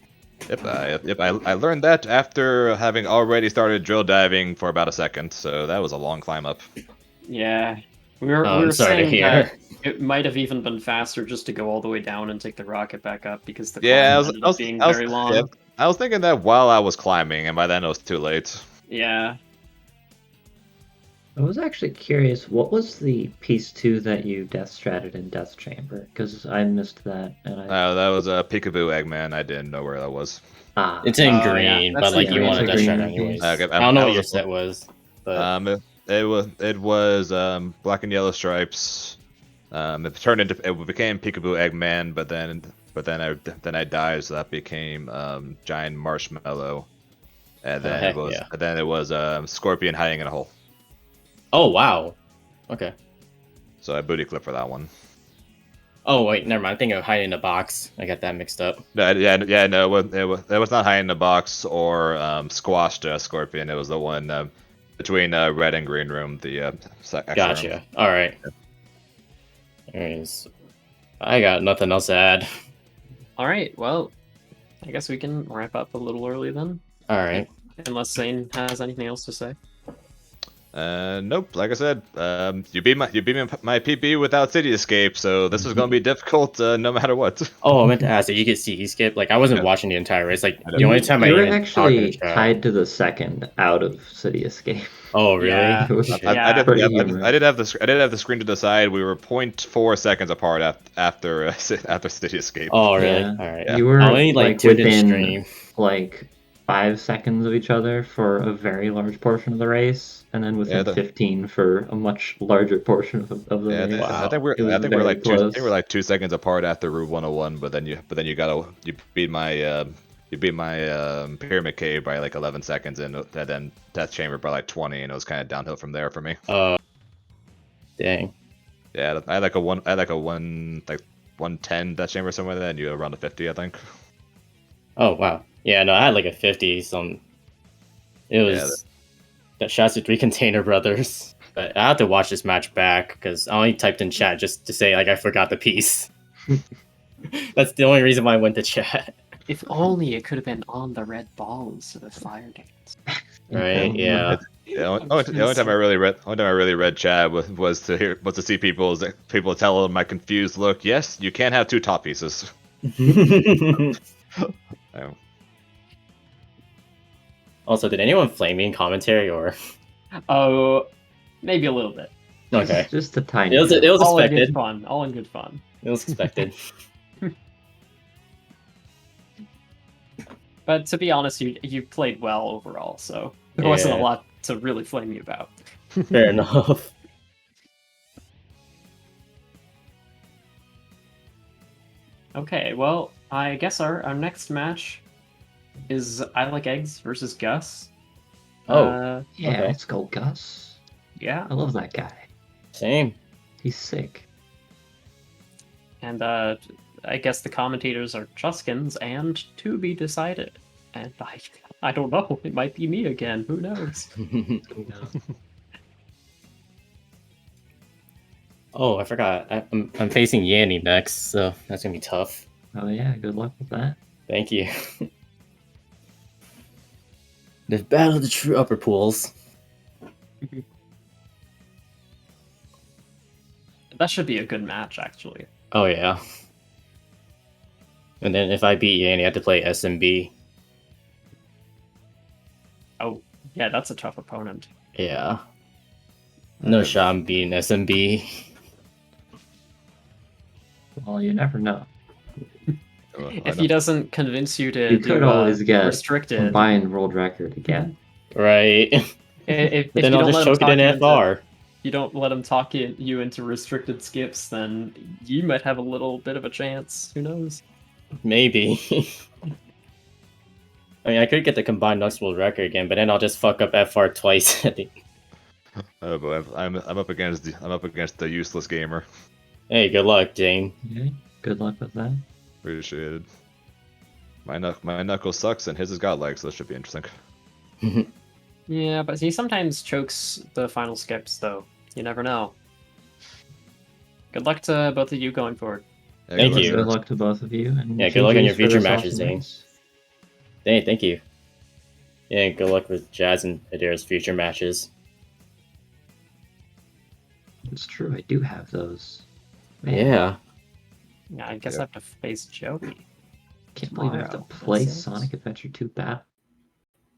I learned that after having already started drill diving for about a second, so that was a long climb up. Yeah. We were I'm sorry to saying hear. that it might have even been faster just to go all the way down and take the rocket back up because the climb Yeah, ended up being very long. yeah, I was thinking that while I was climbing, and by then it was too late. Yeah. I was actually curious, what was the piece 2 that you death stratted in Death Chamber? Because I missed that, and That was a Peekaboo Eggman. I didn't know where that was. It's in Oh, yeah. green, That's but like in you green. wanted It's to a shut green anyways. piece. Okay, I don't know what your was- set was, but it was black and yellow stripes. It became Peekaboo Eggman, but then I died, so that became giant marshmallow, and then heck yeah. it was Scorpion hiding in a hole. oh wow, okay. So I booty clip for that one. Oh wait, never mind. I'm thinking of hiding in a box. I got that mixed up. No, no, it was not hiding in a box or squashed Scorpion. It was the one between red and green room. The extra room. Gotcha. All right. Anyways, I got nothing else to add. All right. Well, I guess we can wrap up a little early then. All right. Unless Zane has anything else to say. Nope. Like I said, you beat my PB without City Escape, so this was gonna be difficult no matter what. Oh, I meant to ask that you could see skip. Like I wasn't watching the entire race. Like the only time You I were even actually talked tied to the second out of City Escape. Oh really? Yeah. It was I did pretty have humorous. I did have the screen to the side. We were 0.4 seconds apart after City Escape. Oh really? Yeah. All right. Yeah. You were I only like tuned in within stream. like 5 seconds of each other for a very large portion of the race, and then within 15 for a much larger portion of the race. I think It was we're very like close. we're like 2 seconds apart after Route 101, but then you beat my Pyramid Cave by like 11 seconds, and then Death Chamber by like 20, and it was kind of downhill from there for me. Dang. Yeah, I had like a 110 Death Chamber somewhere there, and you around a 50, I think. Oh wow. Yeah, no, I had like a 50 some. It was that shouts to 3 Container Brothers. But I have to watch this match back because I only typed in chat just to say like I forgot the piece. That's the only reason why I went to chat. If only it could have been on the red ball instead of fire dance. Right? Yeah. The only time I really read chat was to see people tell my confused look. Yes, you can't have 2 top pieces. Also, did anyone flame me in commentary or? Oh, maybe a little bit. Okay. Just a tiny. It was all in expected. good fun. All in good fun. It was expected. But to be honest, you played well overall, so there wasn't a lot to really flame you about. Fair enough. Okay, well, I guess our next match is I Like Eggs versus Gus. Yeah, okay. let's go, Gus. Yeah. I love that guy. Same. He's sick. And I guess the commentators are Chuskins and to be decided. And I don't know. It might be me again. Who knows? Oh, I forgot. I'm facing Yanni next, so that's gonna be tough. Oh yeah, good luck with that. Thank you. The battle of the true upper pools. That should be a good match, actually. Oh yeah. And then if I beat Yanni, I have to play SMB. Oh, yeah, that's a tough opponent. Yeah. No shot I'm beating SMB. Well, you never know. If he doesn't convince you to You could always get restricted combined world record again. Right. If then you I'll don't just let him choke it in talk FR. you don't let him talk you into restricted skips, then you might have a little bit of a chance. Who knows? Maybe. I mean, I could get the combined Nux world record again, but then I'll just fuck up FR twice. I think. Oh boy, I'm up against the useless gamer. Hey, good luck, Jane. Yeah, good luck with that. Appreciated. My knuckle sucks and his has got legs, so this should be interesting. Yeah, but he sometimes chokes the final skips, though. You never know. Good luck to both of you going forward. Yeah, Thank you. Good luck to both of you. And Yeah, good luck on your GGs for future this matches, awesome Zane. race. Hey, thank you. Yeah, good luck with Jazz and Adira's future matches. It's true, I do have those. Man, Yeah. Yeah, I guess I have to face Joey. Can't believe I have to tomorrow. play That's it. Sonic Adventure 2 Battle.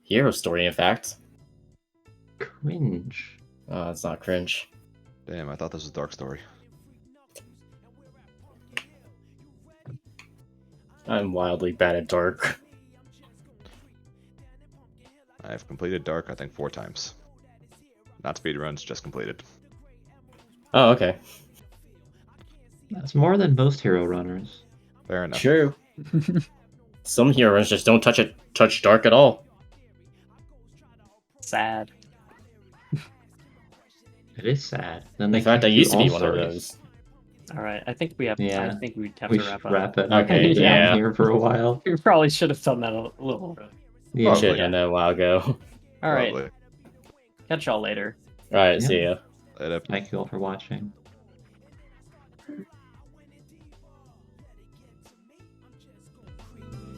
Hero story, in fact. Cringe. Oh, it's not cringe. Damn, I thought this was Dark Story. I'm wildly bad at Dark. I've completed Dark, I think 4 times. Not speedruns, just completed. Oh, okay. That's more than most hero runners. Fair enough. True. Some heroes just don't touch Dark at all. Sad. It is sad. Then they In fact, I can't do used to be all one of stories. those. All right, I think we have. Yeah. I think we have We to should wrap up. wrap it. Okay, yeah. Here for a while. We probably should have done that a little. Yeah. Should have done that a while ago. All right. Probably. Catch y'all later. Alright, Yeah. see ya. Later. Thank you all for watching.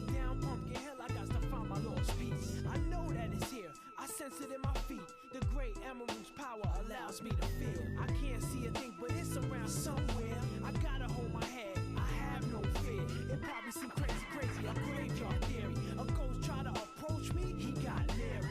Down pumpkin hill, I got to find my lost piece. I know that it's here. I sense it in my feet. The great emerald's power allows me to feel. I can't see a thing, but it's around somewhere. I gotta hold my head. I have no fear. It probably seems crazy, a graveyard theory. A ghost try to approach me, he got leery.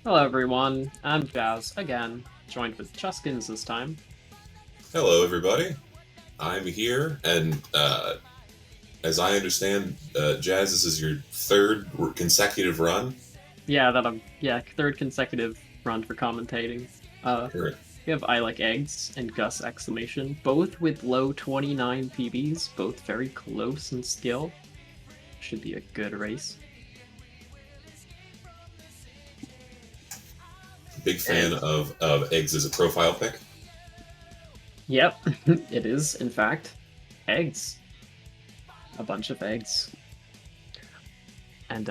Hello everyone, I'm Jazz again, joined with Chuskins this time. Hello, everybody. I'm here, and as I understand, Jazz, this is your third consecutive run. Yeah, third consecutive run for commentating. We have I Like Eggs and Gus Exclamation, both with low 29 PBs, both very close in skill. Should be a good race. Big fan of Eggs as a profile pick. Yep, it is, in fact. Eggs. A bunch of eggs. And,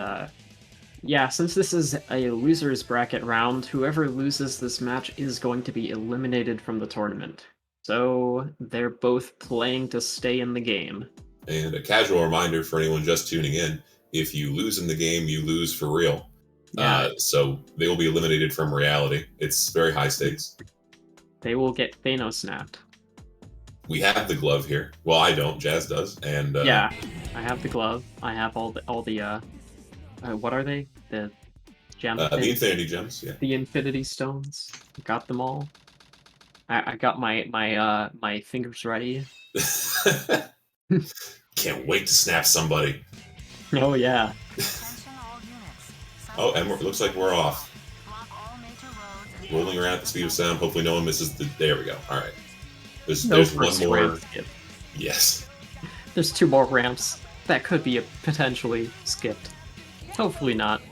yeah, since this is a loser's bracket round, whoever loses this match is going to be eliminated from the tournament. So, they're both playing to stay in the game. And a casual reminder for anyone just tuning in, if you lose in the game, you lose for real. Yeah. So they will be eliminated from reality. It's very high stakes. They will get Thanos snapped. We have the glove here. Well, I don't. Jazz does. And yeah, I have the glove. I have all the what are they? The gems. The Infinity Gems. Yeah. The Infinity Stones. Got them all. I got my fingers ready. Can't wait to snap somebody. Oh yeah. Oh, and it looks like we're off. Rolling around at the speed of sound. Hopefully no one misses the... There we go. All right. There's one more... Yes. There's 2 more ramps that could be potentially skipped. Hopefully not.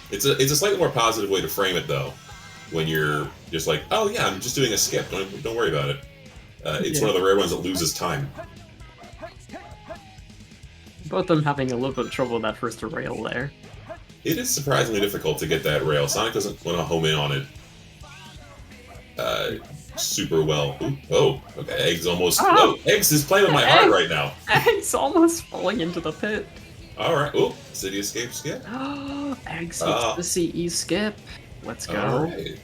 It's a slightly more positive way to frame it, though. When you're just like, oh yeah, I'm just doing a skip. Don't worry about it. It's one of the rare ones that loses time. Both of them having a little bit of trouble with that first rail there. It is surprisingly difficult to get that rail. Sonic doesn't want to home in on it super well. Ooh, oh, okay. Eggs almost... Oh, Eggs is playing with my heart right now. Eggs almost falling into the pit. All right. Oh, City Escape skip. Eggs gets the CE skip. Let's go. All right.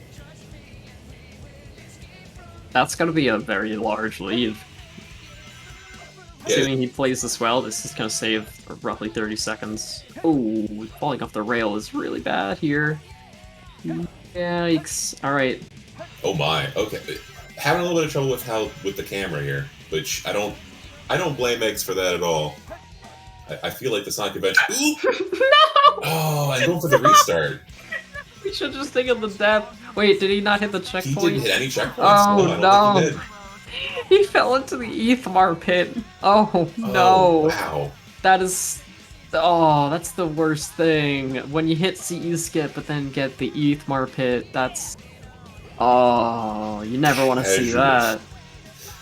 That's going to be a very large lead. Assuming he plays this well, this is going to save roughly 30 seconds. Oh, falling off the rail is really bad here. Yikes. Alright. Oh my, okay. Having a little bit of trouble with the camera here, which I don't blame Eggs for that at all. I feel like the Sonic Adventure... No! Oh, I'm going for the restart. We should just think of the death. Wait, did he not hit the checkpoint? He didn't hit any checkpoints. Oh, no. I don't think he did. He fell into the Ethmar pit. Oh, no. Wow. That is... Oh, that's the worst thing. When you hit CE skip but then get the Ethmar pit, that's... Oh, you never want to see that.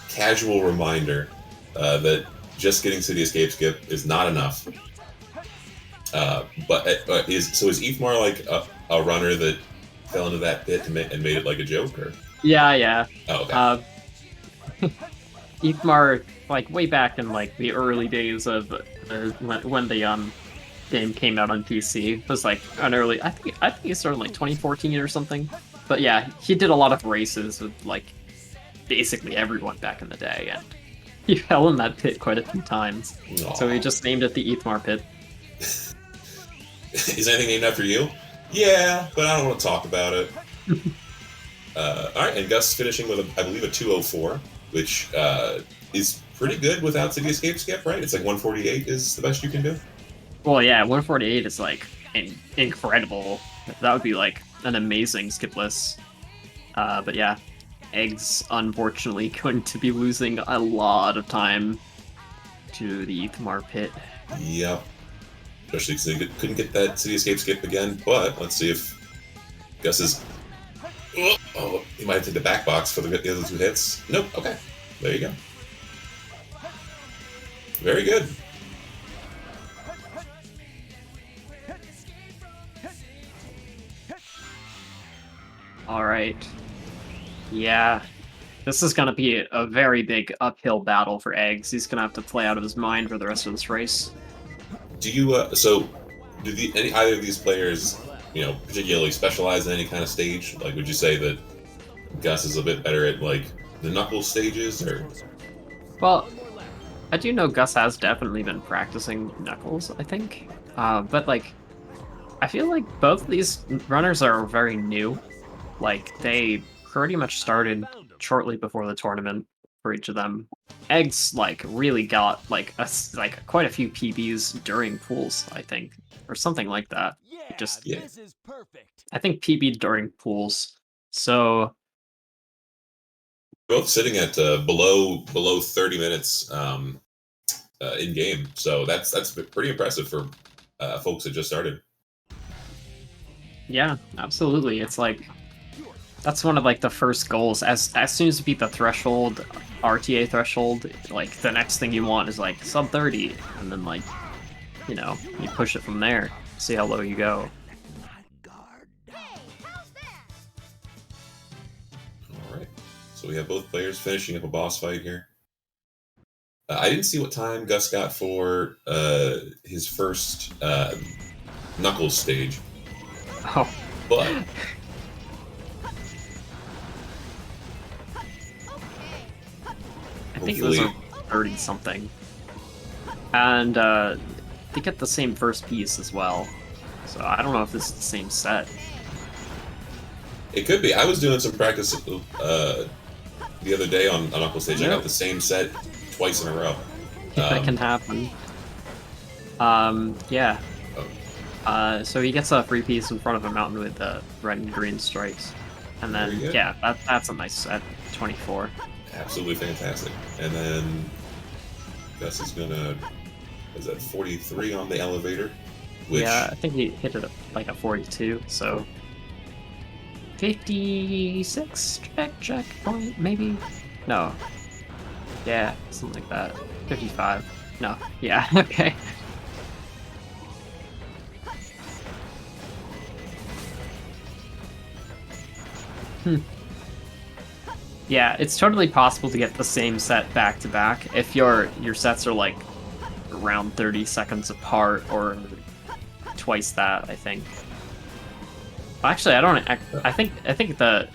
Casual reminder that just getting City Escape skip is not enough. Is Ethmar like a runner that fell into that pit and made it like a joke, or? Yeah. Oh, okay. Ethmar, like way back in like the early days of when the game came out on PC, was like an early. I think it started like 2014 or something. But yeah, he did a lot of races with like basically everyone back in the day, and he fell in that pit quite a few times. Aww. So he just named it the Ethmar pit. Is anything named after you? Yeah, but I don't want to talk about it. Alright, and Gus finishing with, I believe, a 204, which is pretty good without City Escape skip, right? It's like 148 is the best you can do? Well, yeah, 148 is like incredible. That would be like an amazing skip list. But yeah, Eggs unfortunately going to be losing a lot of time to the Ethmar pit. Yep. Especially because they couldn't get that City Escape skip again, but let's see if Gus is... Oh, he might take the back box for the other 2 hits. Nope, okay. There you go. Very good. Alright. Yeah. This is going to be a very big uphill battle for Eggs. He's going to have to play out of his mind for the rest of this race. Do you, do either of these players, particularly specialize in any kind of stage? Like, would you say that Gus is a bit better at, like, the knuckle stages, or...? Well, I do know Gus has definitely been practicing Knuckles, I think. But, like, I feel like both of these runners are very new. Like, they pretty much started shortly before the tournament for each of them. Eggs, like, really got, like, quite a few PBs during pools, I think. Or something like that. Just, This is perfect. I think PB during pools. So, Both sitting at below 30 minutes in game, so that's pretty impressive for folks that just started. yeah, absolutely. It's like, that's one of, like, the first goals. As soon as you beat the threshold, RTA threshold, like, the next thing you want is, like, sub 30. And then, like, you know, you push it from there. See how low you go. All right, so we have both players finishing up a boss fight here. I didn't see what time Gus got for his first Knuckles stage. Oh. But I think it was a 30 something. And they get the same first piece as well. So I don't know if this is the same set. it could be. I was doing some practice the other day on Knuckles stage. I got the same set twice in a row. That can happen. Yeah. So he gets a free piece in front of a mountain with red and green stripes. And then, yeah, that's a nice set. 24. Absolutely fantastic. And then Gus is gonna, is that 43 on the elevator? Which, yeah, I think he hit it like a 42, so 56 checkpoint, maybe? No. Yeah, something like that. 55. No. Yeah, okay. Yeah, it's totally possible to get the same set back to back if your sets are like around 30 seconds apart or twice that, I think. Actually, I think the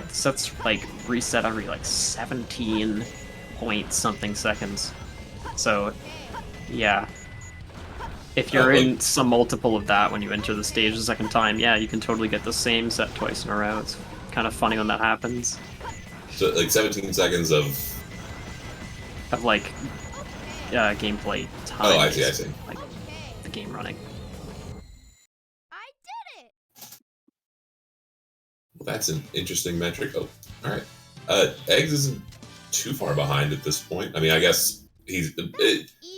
sets like reset every like 17 point something seconds. So, yeah. If you're in some multiple of that when you enter the stage the second time, yeah, you can totally get the same set twice in a row. It's kind of funny when that happens. so like 17 seconds of like gameplay time. Oh, I see, I see. Like the game running. Well, that's an interesting metric. Oh, all right. Eggs isn't too far behind at this point. I mean, I guess he's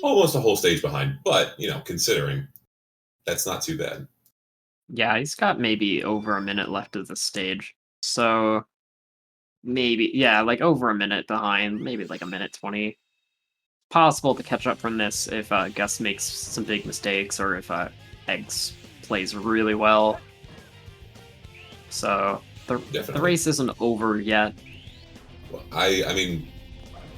almost a whole stage behind, but, you know, considering, that's not too bad. Yeah, he's got maybe over a minute left of the stage. So maybe, yeah, like over a minute behind, maybe like a minute 20. Possible to catch up from this if Gus makes some big mistakes or if Eggs plays really well. So the race isn't over yet. Well, I mean,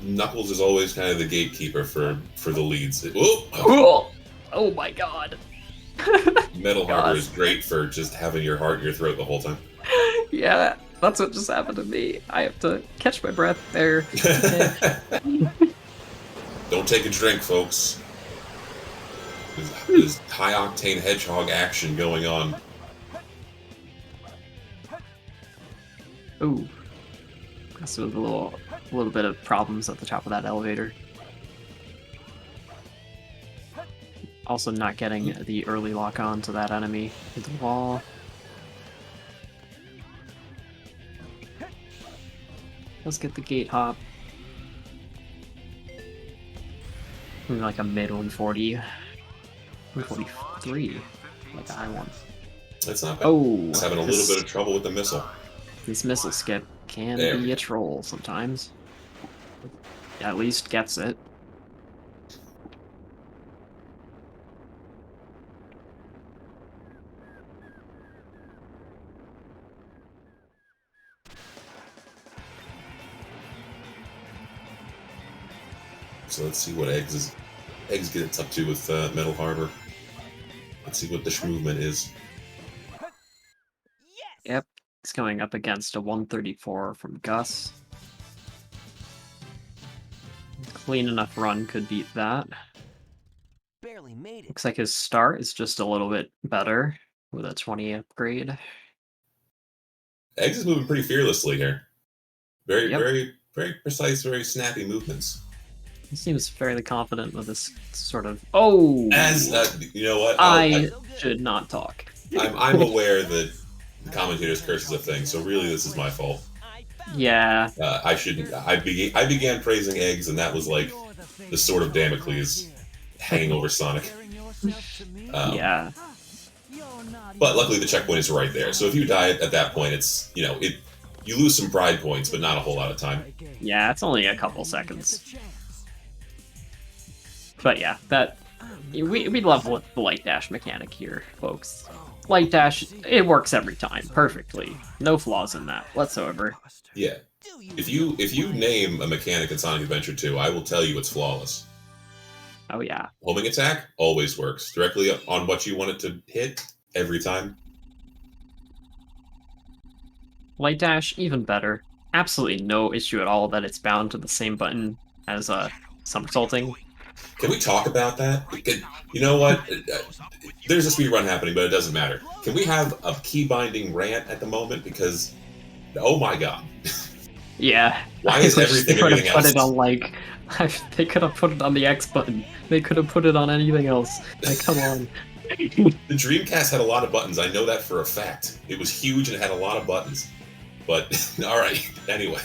Knuckles is always kind of the gatekeeper for the leads. Cool. Oh my god. Metal Harbor is great for just having your heart in your throat the whole time. Yeah, that's what just happened to me. I have to catch my breath there. Don't take a drink, folks. There's high-octane hedgehog action going on. Ooh. That's with a little bit of problems at the top of that elevator. Also not getting the early lock on to that enemy with the wall. Let's get the gate hop. Maybe like a mid 140. 143. Like a high one. That's not bad. Oh, It's having a little bit of trouble with the missile. This missile skip can There be a troll sometimes. At least gets it. So let's see what Eggs gets up to with Metal Harbor. Let's see what the movement is. Yep, it's going up against a 134 from Gus. Clean enough run could beat that. Barely made it. Looks like his start is just a little bit better. with a 20 upgrade. Eggs is moving pretty fearlessly here. Very, Yep. very precise, very snappy movements. He seems fairly confident with this sort of. Oh! As you know what, I should not talk. I'm aware that the commentator's curse is a thing, so really this is my fault. Yeah. I shouldn't. I began praising eggs, and that was like the sword of Damocles hanging over Sonic. Yeah. But luckily the checkpoint is right there. So if you die at that point, it's you lose some pride points, but not a whole lot of time. Yeah, it's only a couple seconds. But yeah, we love the light dash mechanic here, folks. Light dash, it works every time perfectly. No flaws in that whatsoever. Yeah. If you name a mechanic in Sonic Adventure 2, I will tell you it's flawless. Oh yeah. Homing attack always works. Directly on what you want it to hit every time. Light dash, even better. Absolutely no issue at all that it's bound to the same button as somersaulting. Can we talk about that? You know what? There's a speedrun happening, but it doesn't matter. Can we have a key-binding rant at the moment? Because, oh my god. Yeah. Why is everything everything else? Put it on like, they could have put it on the X button. They could have put it on anything else. Like, come on. The Dreamcast had a lot of buttons. I know that for a fact. It was huge and it had a lot of buttons. But, alright. Anyway.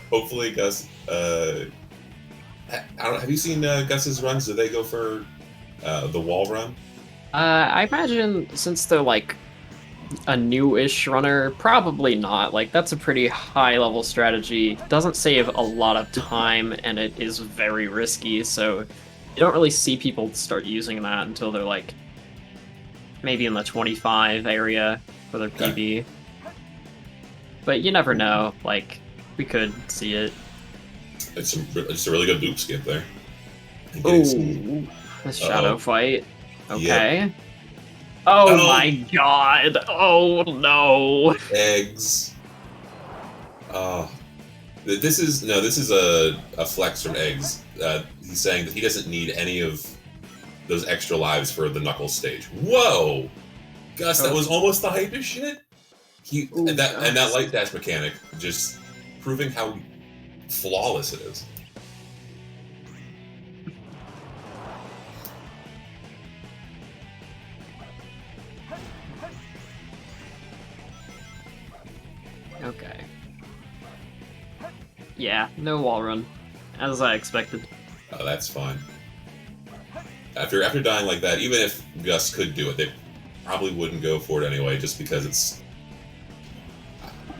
Hopefully, Gus, have you seen Gus's runs? Do they go for the wall run? I imagine since they're like a new-ish runner, probably not. Like, that's a pretty high-level strategy. Doesn't save a lot of time, and it is very risky, so you don't really see people start using that until they're like maybe in the 25 area for their PB. But you never know. Like, we could see it. It's a really good loop skip there. Ooh, this shadow fight. Okay. Yep. Oh my god! Oh no! Eggs. This is a flex from Eggs. He's saying that he doesn't need any of those extra lives for the Knuckles stage. Whoa, Gus, that was almost the hypest shit. That light dash mechanic just proving how flawless it is. Okay. Yeah, no wall run, as I expected. Oh, that's fine. After dying like that, even if Gus could do it, they probably wouldn't go for it anyway, just because it's...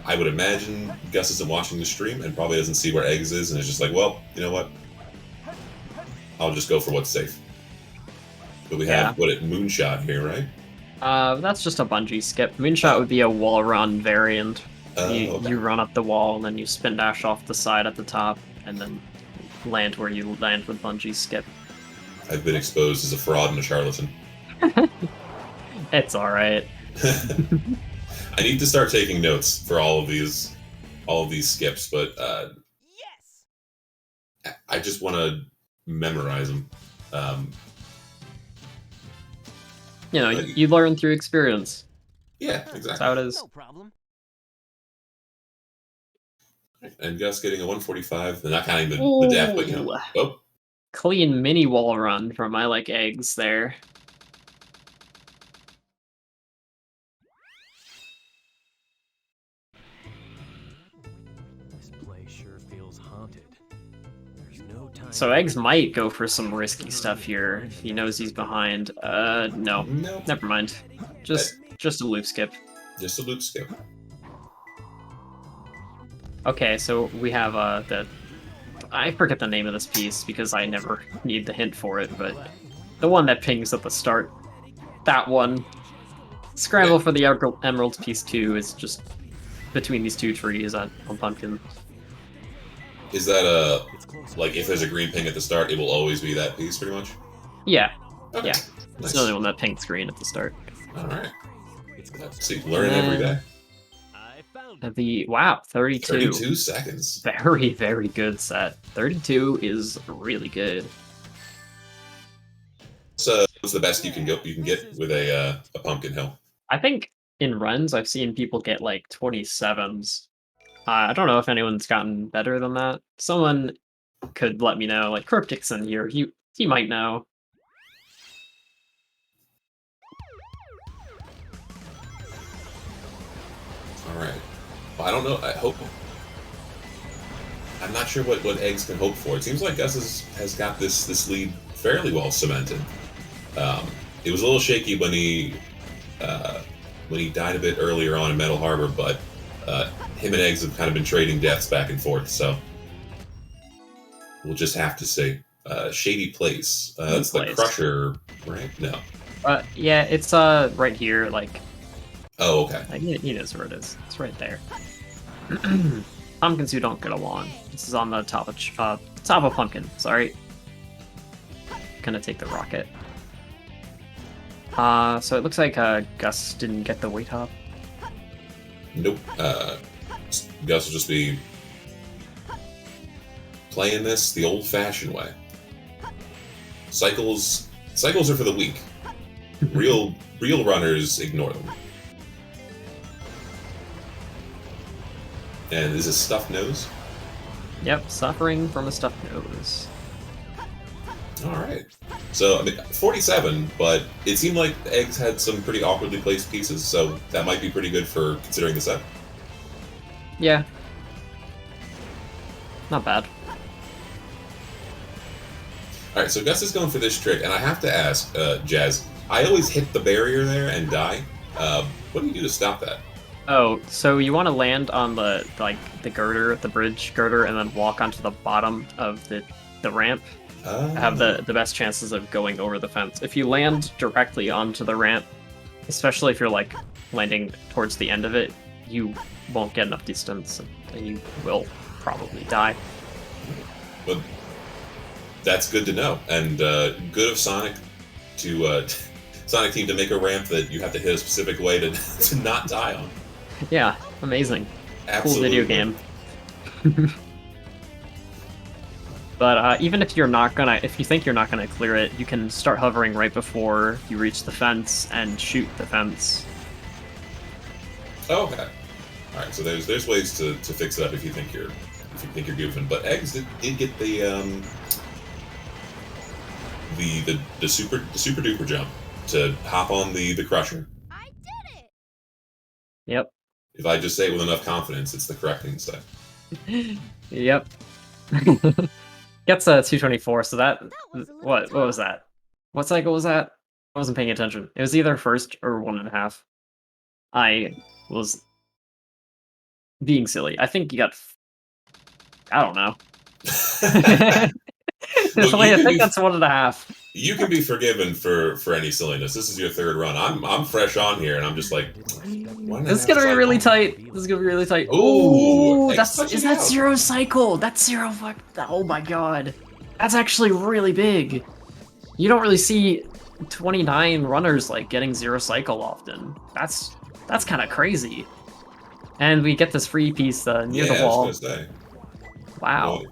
I would imagine Gus isn't watching the stream and probably doesn't see where Eggs is, and it's just like, well, you know what? I'll just go for what's safe. But we have, Moonshot here, right? That's just a bungee skip. Moonshot would be a wall run variant. You run up the wall, and then you spin dash off the side at the top, and then land where you land with bungee skip. I've been exposed as a fraud and a charlatan. It's alright. I need to start taking notes for all of these skips, but I just want to memorize them. You learn through experience. Yeah, exactly. That's how it is. No problem. And Gus getting a 145, and not counting the death, but oh. Clean mini wall run from I Like Eggs there. This place sure feels haunted. There's no time. So Eggs might go for some risky stuff here if he knows he's behind. No. Never mind. Just a loop skip. Just a loop skip. Okay, so we have I forget the name of this piece because I never need the hint for it, but the one that pings at the start. That one. Scramble for the Emerald piece 2 is just between these two trees on Pumpkin. Is that like if there's a green ping at the start, it will always be that piece, pretty much? Yeah. Okay. Yeah. Nice. It's the only one that pings green at the start. Alright. See, learning every day. Wow, 32. 32 seconds. Very, very good set. 32 is really good. So, what's the best you can get with a Pumpkin Hill? I think in runs I've seen people get like 27s. I don't know if anyone's gotten better than that. Someone could let me know, like Cryptic's in here. He might know. All right. Well, I don't know. I hope. I'm not sure what Eggs can hope for. It seems like Gus has got this lead fairly well cemented. It was a little shaky when he died a bit earlier on in Metal Harbor, but him and Eggs have kind of been trading deaths back and forth. So we'll just have to see. Shady Place. That's the Crusher, right? No. Yeah, it's right here. Like. Oh, okay. He knows where it is. It's right there. Pumpkins who don't get along. This is on the top of Pumpkin. Sorry. Gonna take the rocket. So it looks like Gus didn't get the weight up. Nope. Gus will just be playing this the old-fashioned way. Cycles are for the weak. Real runners ignore them. And is a stuffed nose? Yep, suffering from a stuffed nose. All right. So, I mean, 47, but it seemed like Eggs had some pretty awkwardly placed pieces, so that might be pretty good for considering the set. Yeah. Not bad. All right, so Gus is going for this trick, and I have to ask, Jazz, I always hit the barrier there and die. What do you do to stop that? Oh, so you want to land on the girder, the bridge girder, and then walk onto the bottom of the ramp. Have the best chances of going over the fence. If you land directly onto the ramp, especially if you're like landing towards the end of it, you won't get enough distance, and you will probably die. But that's good to know, and good of Sonic to Sonic Team to make a ramp that you have to hit a specific way to not die on. Yeah, amazing. Absolutely. Cool video game. But even if if you think you're not gonna clear it, you can start hovering right before you reach the fence and shoot the fence. Oh, okay. All right. So there's ways to fix it up if you think you're goofing. But Eggs did get the super duper jump to hop on the Crusher. Yep. If I just say it with enough confidence, it's the correct thing to say. Yep. Gets a 224, so that what was that? What cycle was that? I wasn't paying attention. It was either first or 1.5. I was being silly. I think you got. I don't know. Look, I think that's 1.5. You can be forgiven for any silliness. This is your third run. I'm fresh on here, and I'm just like, this is gonna be really tight. This is gonna be really tight. Ooh, is that zero cycle? That's zero fuck. Oh my god, that's actually really big. You don't really see 29 runners like getting zero cycle often. That's kind of crazy. And we get this free piece near the wall. I was gonna say. Wow.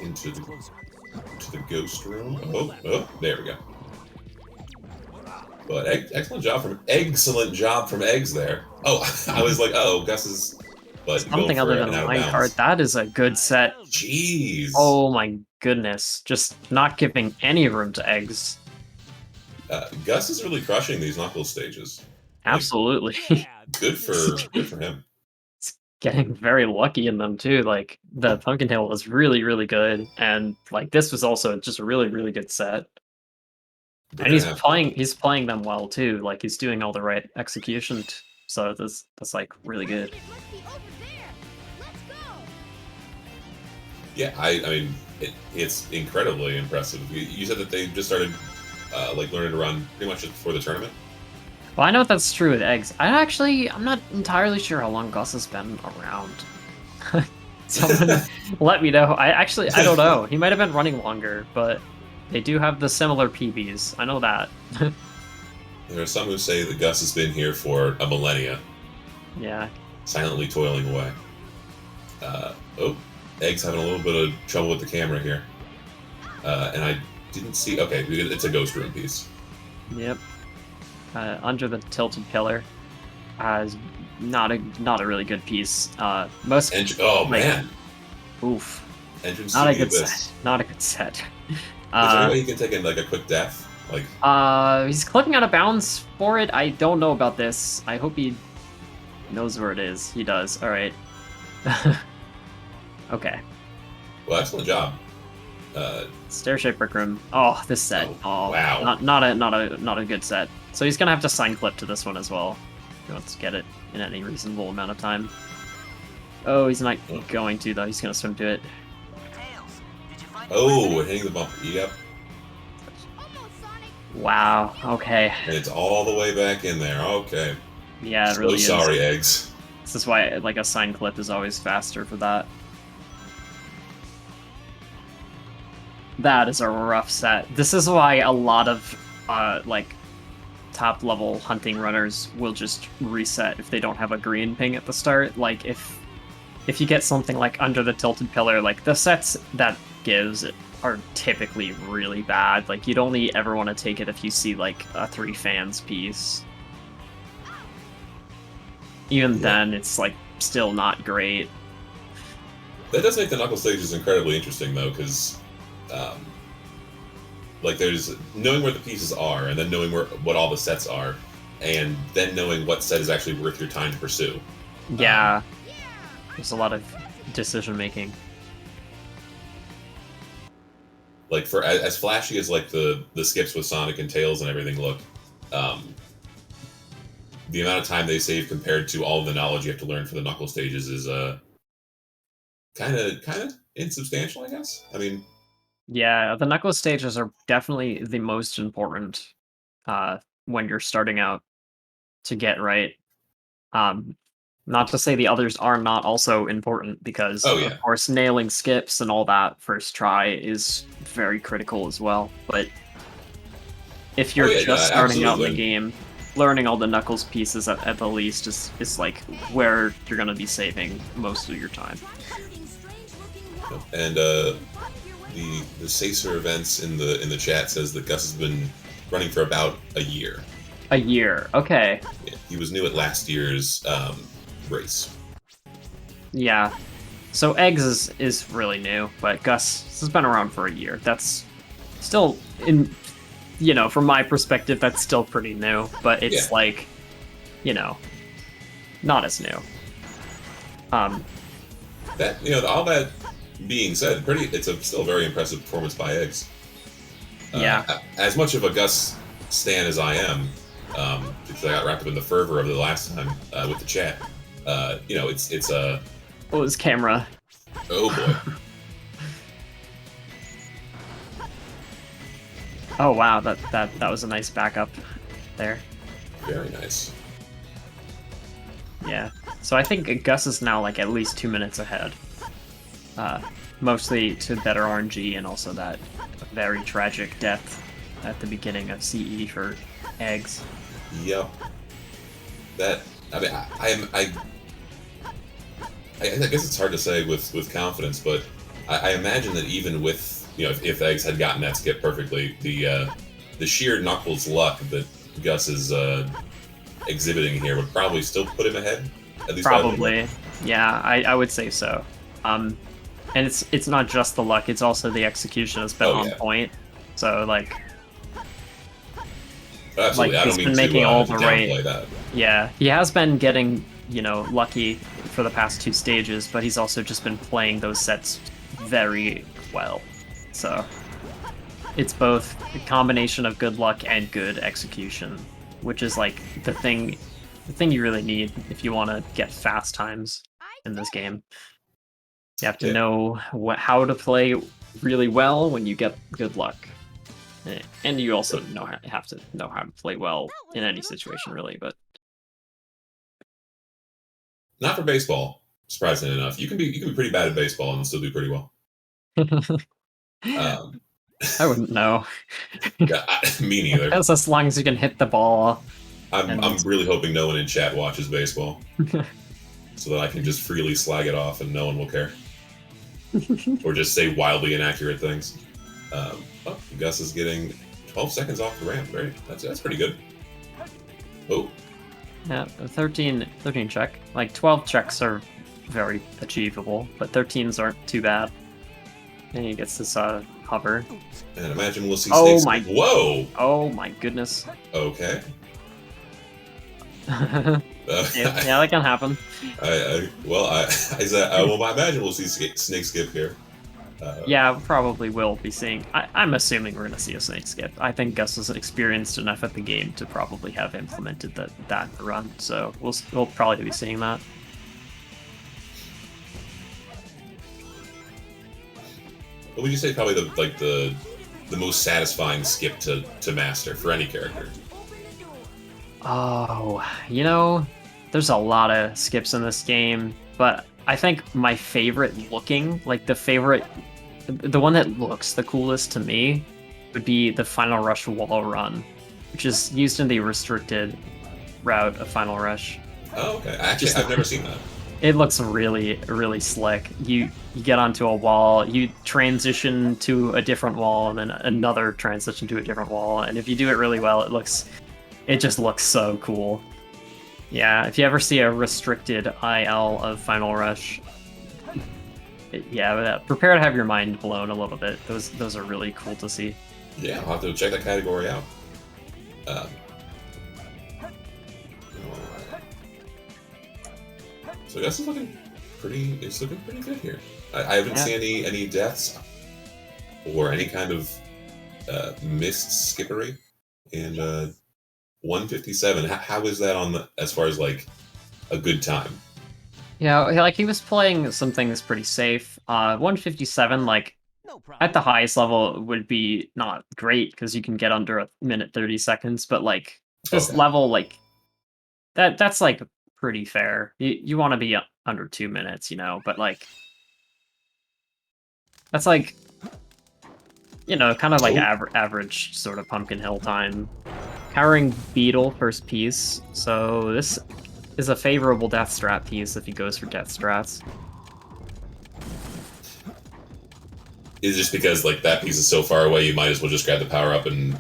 Into the ghost room. Oh, there we go. But excellent job from Eggs there. Oh, I was like, oh, Gus is. But something other than a minecart. That is a good set. Jeez. Oh my goodness! Just not giving any room to Eggs. Gus is really crushing these Knuckles stages. Absolutely. Good for him. Getting very lucky in them too. Like the Pumpkin Tail was really, really good, and like this was also just a really, really good set. And he's playing them well too. Like he's doing all the right execution. So that's like really good. Yeah, I mean it's incredibly impressive. You said that they just started like learning to run pretty much just before the tournament. Well, I know that's true with Eggs. I'm not entirely sure how long Gus has been around. Someone let me know. I don't know. He might have been running longer, but they do have the similar PBs. I know that. There are some who say that Gus has been here for a millennia. Yeah. Silently toiling away. Eggs having a little bit of trouble with the camera here. And I didn't see... Okay, it's a ghost room piece. Yep. Under the Tilted Pillar is not a really good piece. Man. Oof. Entrance Not to a the good abyss. set. Not a good set. Is there any way he can take in like a quick death? Like He's clipping out of bounds for it. I don't know about this. I hope he knows where it is. He does. All right. Okay. Well, excellent job. Stair-shaped brick room. Oh, this set. Oh, wow. Not a good set. So he's gonna have to sign clip to this one as well. If he wants to get it in any reasonable amount of time. Oh, he's not going to though. He's gonna swim to it. Oh, hitting the bumper. Yep. Wow. Okay. And it's all the way back in there. Okay. Yeah, it So really is. sorry, eggs. This is why like a sign clip is always faster for that. That is a rough set. This is why a lot of like top level hunting runners will just reset if they don't have a green ping at the start. Like if you get something like Under the Tilted Pillar, like the sets that gives are typically really bad. Like you'd only ever want to take it if you see like a 3 fans piece. Even then, it's like still not great. That does make the knuckle stages incredibly interesting though, because like there's knowing where the pieces are, and then knowing what all the sets are, and then knowing what set is actually worth your time to pursue. Yeah, there's a lot of decision making. Like for as flashy as like the skips with Sonic and Tails and everything look, the amount of time they save compared to all of the knowledge you have to learn for the knuckle stages is kind of insubstantial, I guess. I mean, yeah, the knuckle stages are definitely the most important when you're starting out to get right. Not to say the others are not also important, because of course nailing skips and all that first try is very critical as well. But if you're just starting out in the game, learning all the knuckles pieces at the least is like where you're gonna be saving most of your time. And the Sacer events in the chat says that Gus has been running for about a year. A year, okay. Yeah, he was new at last year's race. Yeah. So Eggs is really new, but Gus has been around for a year. That's still, from my perspective, that's still pretty new, but it's like, not as new. That all that being said, it's still a very impressive performance by Eggs. Yeah. As much of a Gus stan as I am, because I got wrapped up in the fervor of the last time with the chat. It's a. Oh, his camera. Oh boy. Oh wow, that was a nice backup there. Very nice. Yeah. So I think Gus is now like at least 2 minutes ahead. Mostly to better RNG and also that very tragic death at the beginning of CE for Eggs. Yep. I guess it's hard to say with confidence, but I imagine that even with if Eggs had gotten that skip perfectly, the sheer knuckles luck that Gus is exhibiting here would probably still put him ahead. At least probably, yeah, I would say so. And it's not just the luck; it's also the execution has been on point. So like, absolutely, I don't mean making all the downplay that. Yeah, he has been getting lucky for the past 2 stages, but he's also just been playing those sets very well. So it's both a combination of good luck and good execution, which is like the thing you really need if you want to get fast times in this game. You have to know how to play really well when you get good luck, and you also have to know how to play well in any situation, really. But not for baseball, surprisingly enough. You can be pretty bad at baseball and still do pretty well. I wouldn't know. Me neither. That's as long as you can hit the ball. I'm really hoping no one in chat watches baseball, so that I can just freely slag it off and no one will care, or just say wildly inaccurate things. Gus is getting 12 seconds off the ramp. Right, that's pretty good. Yeah, 13 check. Like 12 checks are very achievable, but 13s aren't too bad. And he gets this hover. And imagine we'll see Oh Snake my! Skip. Whoa! Oh my goodness. Okay. yeah, that can happen. I imagine we'll see Snake Skip here. Yeah, probably will be seeing. I'm assuming we're gonna see a Snake Skip. I think Gus is experienced enough at the game to probably have implemented that run, so we'll probably be seeing that. What would you say probably the most satisfying skip to master for any character? Oh, there's a lot of skips in this game, but I think my favorite looking, like the one that looks the coolest to me would be the Final Rush wall run, which is used in the restricted route of Final Rush. Oh, okay. Actually, I've never seen that. It looks really, really slick. You get onto a wall, you transition to a different wall, and then another transition to a different wall, and if you do it really well, it just looks so cool. Yeah, if you ever see a restricted IL of Final Rush, prepare to have your mind blown a little bit. Those are really cool to see. Yeah, I'll have to check that category out. So I guess it's looking pretty good here. I haven't seen any deaths or any kind of missed skippery. And 157, how is that as far as like a good time? Yeah, like he was playing some things pretty safe. 157, like at the highest level would be not great because you can get under a minute 30 seconds, but like this level, like that's like pretty fair. You want to be under 2 minutes, but like that's like kind of like average sort of Pumpkin Hill time. Powering Beetle first piece, so this is a favorable death strat piece if he goes for death strats. Is it just because like that piece is so far away you might as well just grab the power up and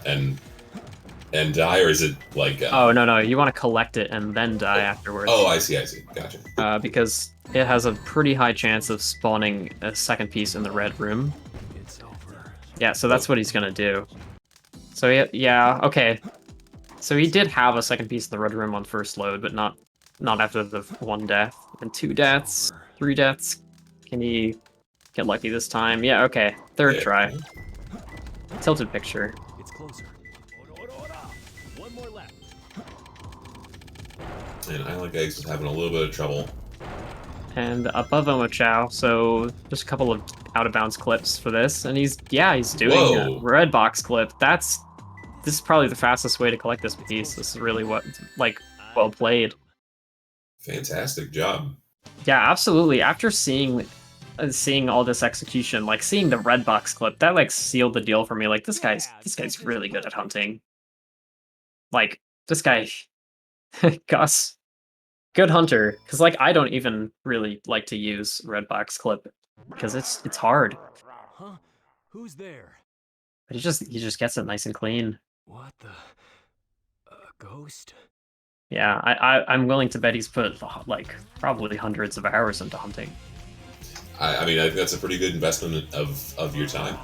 die, or is it like Oh no, you want to collect it and then die afterwards. Oh, I see, gotcha. Because it has a pretty high chance of spawning a second piece in the red room. Yeah, so that's what he's gonna do. So yeah, okay. So he did have a second piece in the red room on first load, but not after the 1 death. And 2 deaths, 3 deaths. Can he get lucky this time? Yeah, okay. Third try. Tilted picture. It's closer. One more left. And I like Eggs is having a little bit of trouble. And above him with Chow, so just a couple of out-of-bounds clips for this. And he's doing a red box clip. This is probably the fastest way to collect this piece. This is really well played. Fantastic job. Yeah, absolutely. After seeing all this execution, like seeing the red box clip, that like sealed the deal for me. Like this guy's really good at hunting. Like this guy, Gus, good hunter. Because like I don't even really like to use red box clip because it's hard. Huh? Who's there? But he just gets it nice and clean. What the? Ghost? Yeah, I'm willing to bet he's put like probably hundreds of hours into hunting. I mean, I think that's a pretty good investment of your time.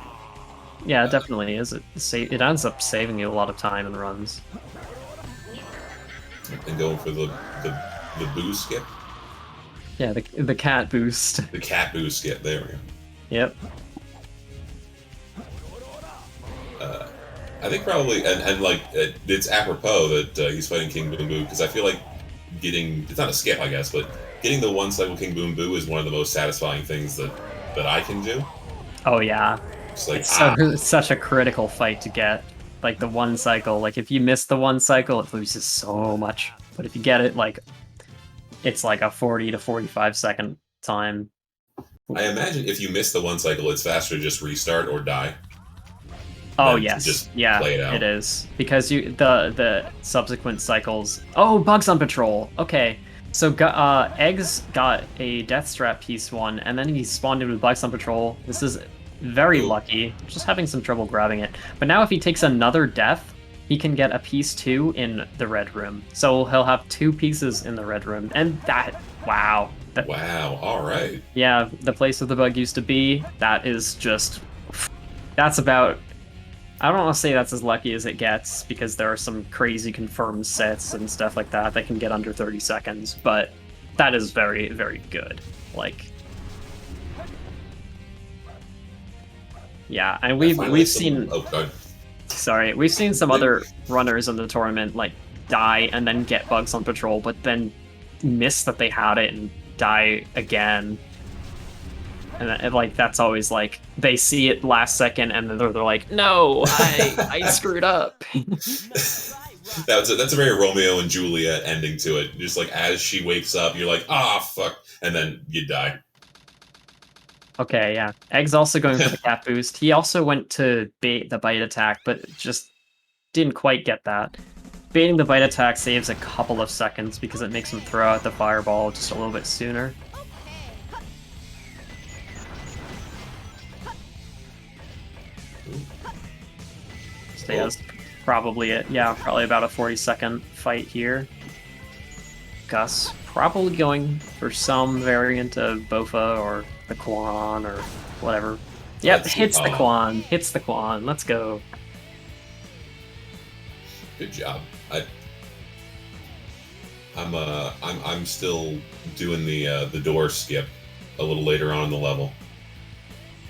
Yeah, it definitely is. It ends up saving you a lot of time in runs. And going for the boost skip. Yeah, the cat boost. The cat boost skip. There we go. Yep. I think probably, and like, it's apropos that he's fighting King Boom Boo, because I feel like it's not a skip, I guess, but getting the 1 cycle King Boom Boo is one of the most satisfying things that I can do. Oh, yeah. It's such a critical fight to get. Like, the 1 cycle, like, if you miss the 1 cycle, it loses so much. But if you get it, like, it's like a 40 to 45 second time. I imagine if you miss the 1 cycle, it's faster to just restart or die. Oh yes, yeah, it is because the subsequent cycles. Oh, bugs on patrol. Okay, so Eggs got a death strat piece 1, and then he spawned in with bugs on patrol. This is very lucky. Just having some trouble grabbing it. But now if he takes another death, he can get a piece 2 in the red room. So he'll have 2 pieces in the red room. And that, wow. Wow, alright. Yeah, the place where the bug used to be, that is just, that's about, I don't want to say that's as lucky as it gets, because there are some crazy confirmed sets and stuff like that that can get under 30 seconds, but that is very, very good. Like, yeah, and we've seen, sorry, we've seen some other runners in the tournament like die and then get bugs on patrol, but then miss that they had it and die again. And like that's always like they see it last second and then they're like, no, I screwed up. That's a very Romeo and Juliet ending to it. Just like as she wakes up, you're like, ah, fuck, and then you die. Okay, yeah. Egg's also going for the cat boost. He also went to bait the bite attack, but just didn't quite get that. Baiting the bite attack saves a couple of seconds because it makes him throw out the fireball just a little bit sooner. So yeah, that's probably it. Yeah, probably about a 40-second fight here. Gus probably going for some variant of Bofa or the Quan or whatever. Yep, hits the Quan. Hits the Quan. Let's go. Good job. I'm still doing the door skip a little later on in the level.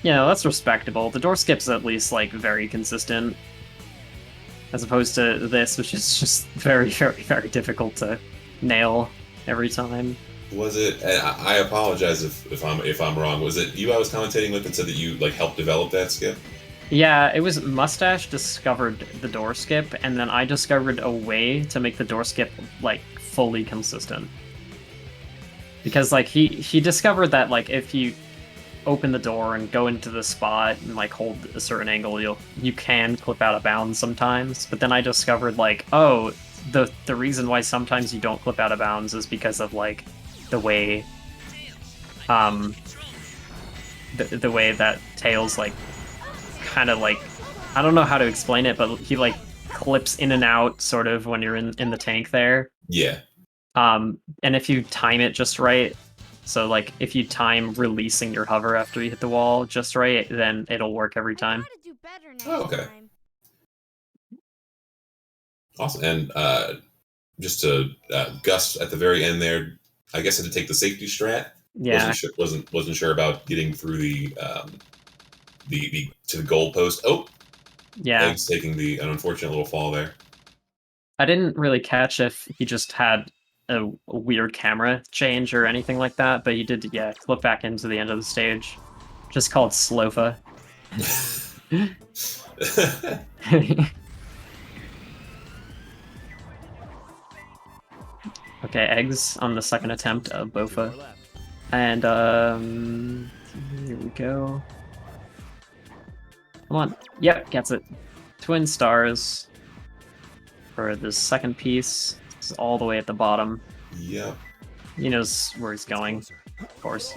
Yeah, that's respectable. The door skip's at least like very consistent, as opposed to this, which is just very, very, very difficult to nail every time. Was it? I apologize if I'm wrong. Was it you I was commentating with and said that you like helped develop that skip? Yeah, it was Mustache discovered the door skip, and then I discovered a way to make the door skip like fully consistent. Because like he discovered that like if you open the door and go into the spot and like hold a certain angle, you can clip out of bounds sometimes. But then I discovered like, oh, the reason why sometimes you don't clip out of bounds is because of like the way the way that Tails like kind of like, I don't know how to explain it, but he like clips in and out sort of when you're in the tank there. Yeah. And if you time it just right, so like if you time releasing your hover after you hit the wall just right, then it'll work every time. Oh, okay. Awesome. And just to Gus at the very end there, I guess had to take the safety strat. Yeah. Wasn't sure about getting through the to the goal post. Oh, yeah. Egg's taking an unfortunate little fall there. I didn't really catch if he just had a weird camera change or anything like that, but he did, yeah, flip back into the end of the stage. Just called Slofa. Okay, Eggs on the second attempt of Bofa. And, here we go. Come on. Yep, gets it. Twin stars for the second piece. This is all the way at the bottom. Yep. He knows where he's going, of course.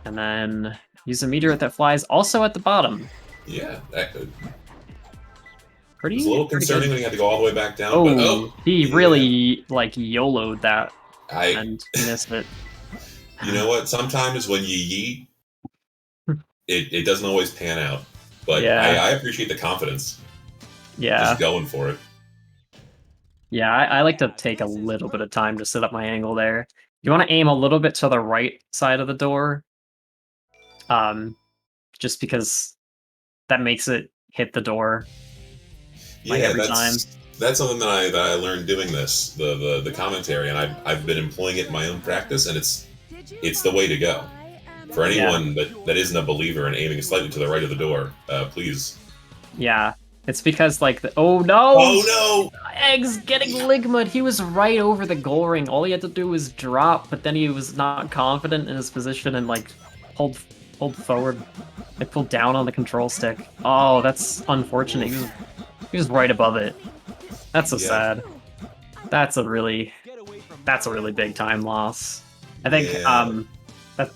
And then use a meteorite that flies also at the bottom. Yeah. Pretty. It was a little concerning when he had to go all the way back down. Oh, but, he really like YOLO'd that and missed it. You know what? Sometimes when you yeet, it doesn't always pan out. But Yeah. I appreciate the confidence. Yeah. Just going for it. Yeah, I like to take a little bit of time to set up my angle there. You want to aim a little bit to the right side of the door, just because that makes it hit the door. Like Yeah, every time. that's something that I learned doing this, the commentary, and I've been employing it in my own practice, and it's the way to go. For anyone that isn't a believer in aiming slightly to the right of the door, please. Yeah, it's because like oh no! Oh no! Eggs getting Ligma'd. He was right over the goal ring. All he had to do was drop, but then he was not confident in his position and like pulled forward, like pulled down on the control stick. Oh, that's unfortunate. He was right above it. That's so sad. That's a really big time loss. I think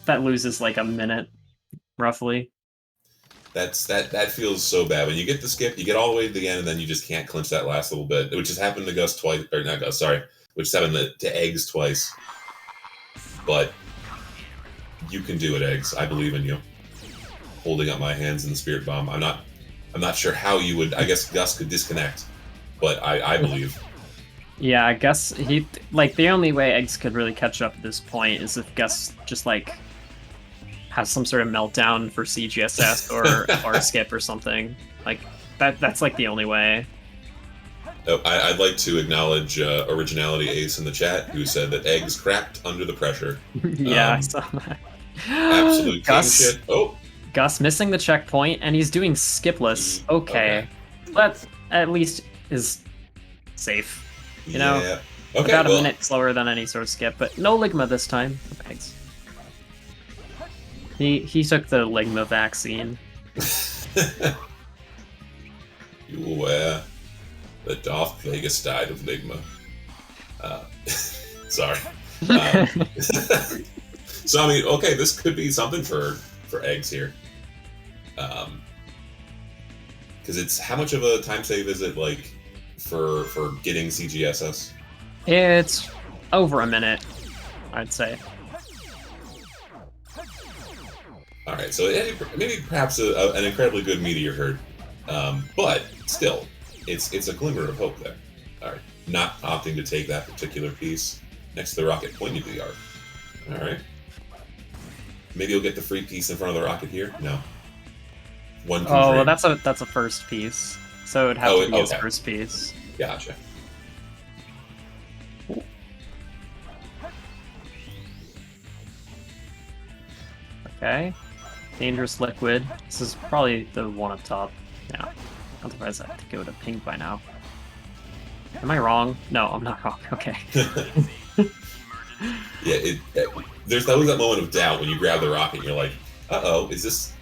that loses like a minute, roughly. That feels so bad when you get the skip, you get all the way to the end, and then you just can't clinch that last little bit, which has happened to Gus twice, or not Gus, sorry, which has happened to Eggs twice. But you can do it, Eggs. I believe in you. Holding up my hands in the spirit bomb. I'm not sure how you would. I guess Gus could disconnect, but I believe. Yeah, I guess the only way Eggs could really catch up at this point is if Gus just has some sort of meltdown for CGSS or skip or something. Like that's like the only way. Oh, I'd like to acknowledge Originality Ace in the chat, who said that Eggs cracked under the pressure. Yeah, I saw that. Absolute king shit. Oh, Gus missing the checkpoint, and he's doing skipless. Okay. That at least is safe. You know? Yeah. Okay, about a minute slower than any sort of skip, but no Ligma this time. Thanks. He took the Ligma vaccine. You will wear the Darth Plagueis died of Ligma. Sorry. So I mean, okay, this could be something for Eggs here. Because it's how much of a time save is it like for getting CGSS? It's over a minute, I'd say. All right, so maybe perhaps an incredibly good meteor herd, but still, it's a glimmer of hope there. All right, not opting to take that particular piece next to the rocket pointing to the arc. All right, maybe you'll get the free piece in front of the rocket here. No. One. Oh, well, that's a first piece, so it would have to be his first piece. Gotcha. Okay. Dangerous Liquid. This is probably the one up top. Yeah. Otherwise, I think it would have pinged by now. Am I wrong? No, I'm not wrong. Okay. Yeah, there's always that moment of doubt when you grab the rocket and you're like, uh-oh, is this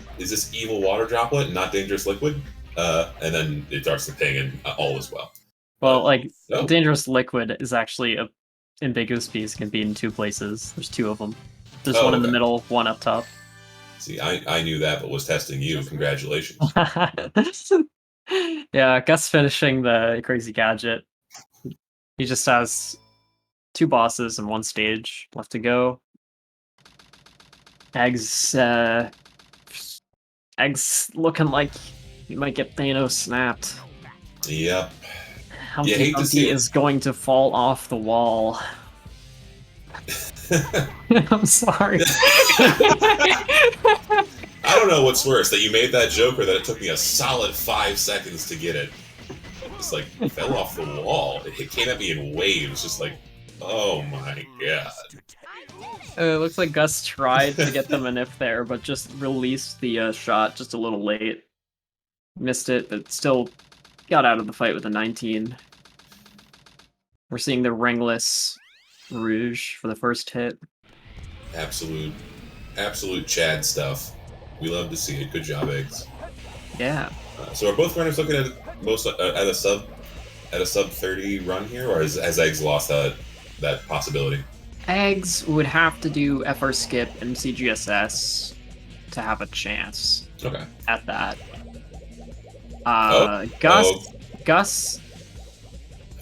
evil water droplet and not dangerous liquid? And then it starts to ping and all is well. Well, Dangerous Liquid is actually a ambiguous piece. It can be in two places. There's two of them. There's one in the middle, one up top. See, I knew that, but was testing you. Congratulations. Yeah, Gus finishing the Crazy Gadget. He just has two bosses and one stage left to go. Eggs looking like he might get Thanos snapped. Yep. Humpty Dumpty is going to fall off the wall. I'm sorry. I don't know what's worse, that you made that joke or that it took me a solid 5 seconds to get it. It's like, fell off the wall. It came at me in waves, just like, oh my god. It looks like Gus tried to get the manip there, but just released the shot just a little late. Missed it, but still got out of the fight with a 19. We're seeing the ringless Rouge for the first hit. Absolute Chad stuff. We love to see it. Good job, Eggs. Yeah. So are both runners looking at a sub 30 run here, or has Eggs lost that possibility? Eggs would have to do FR skip and CGSS to have a chance. Okay. At that. Gus.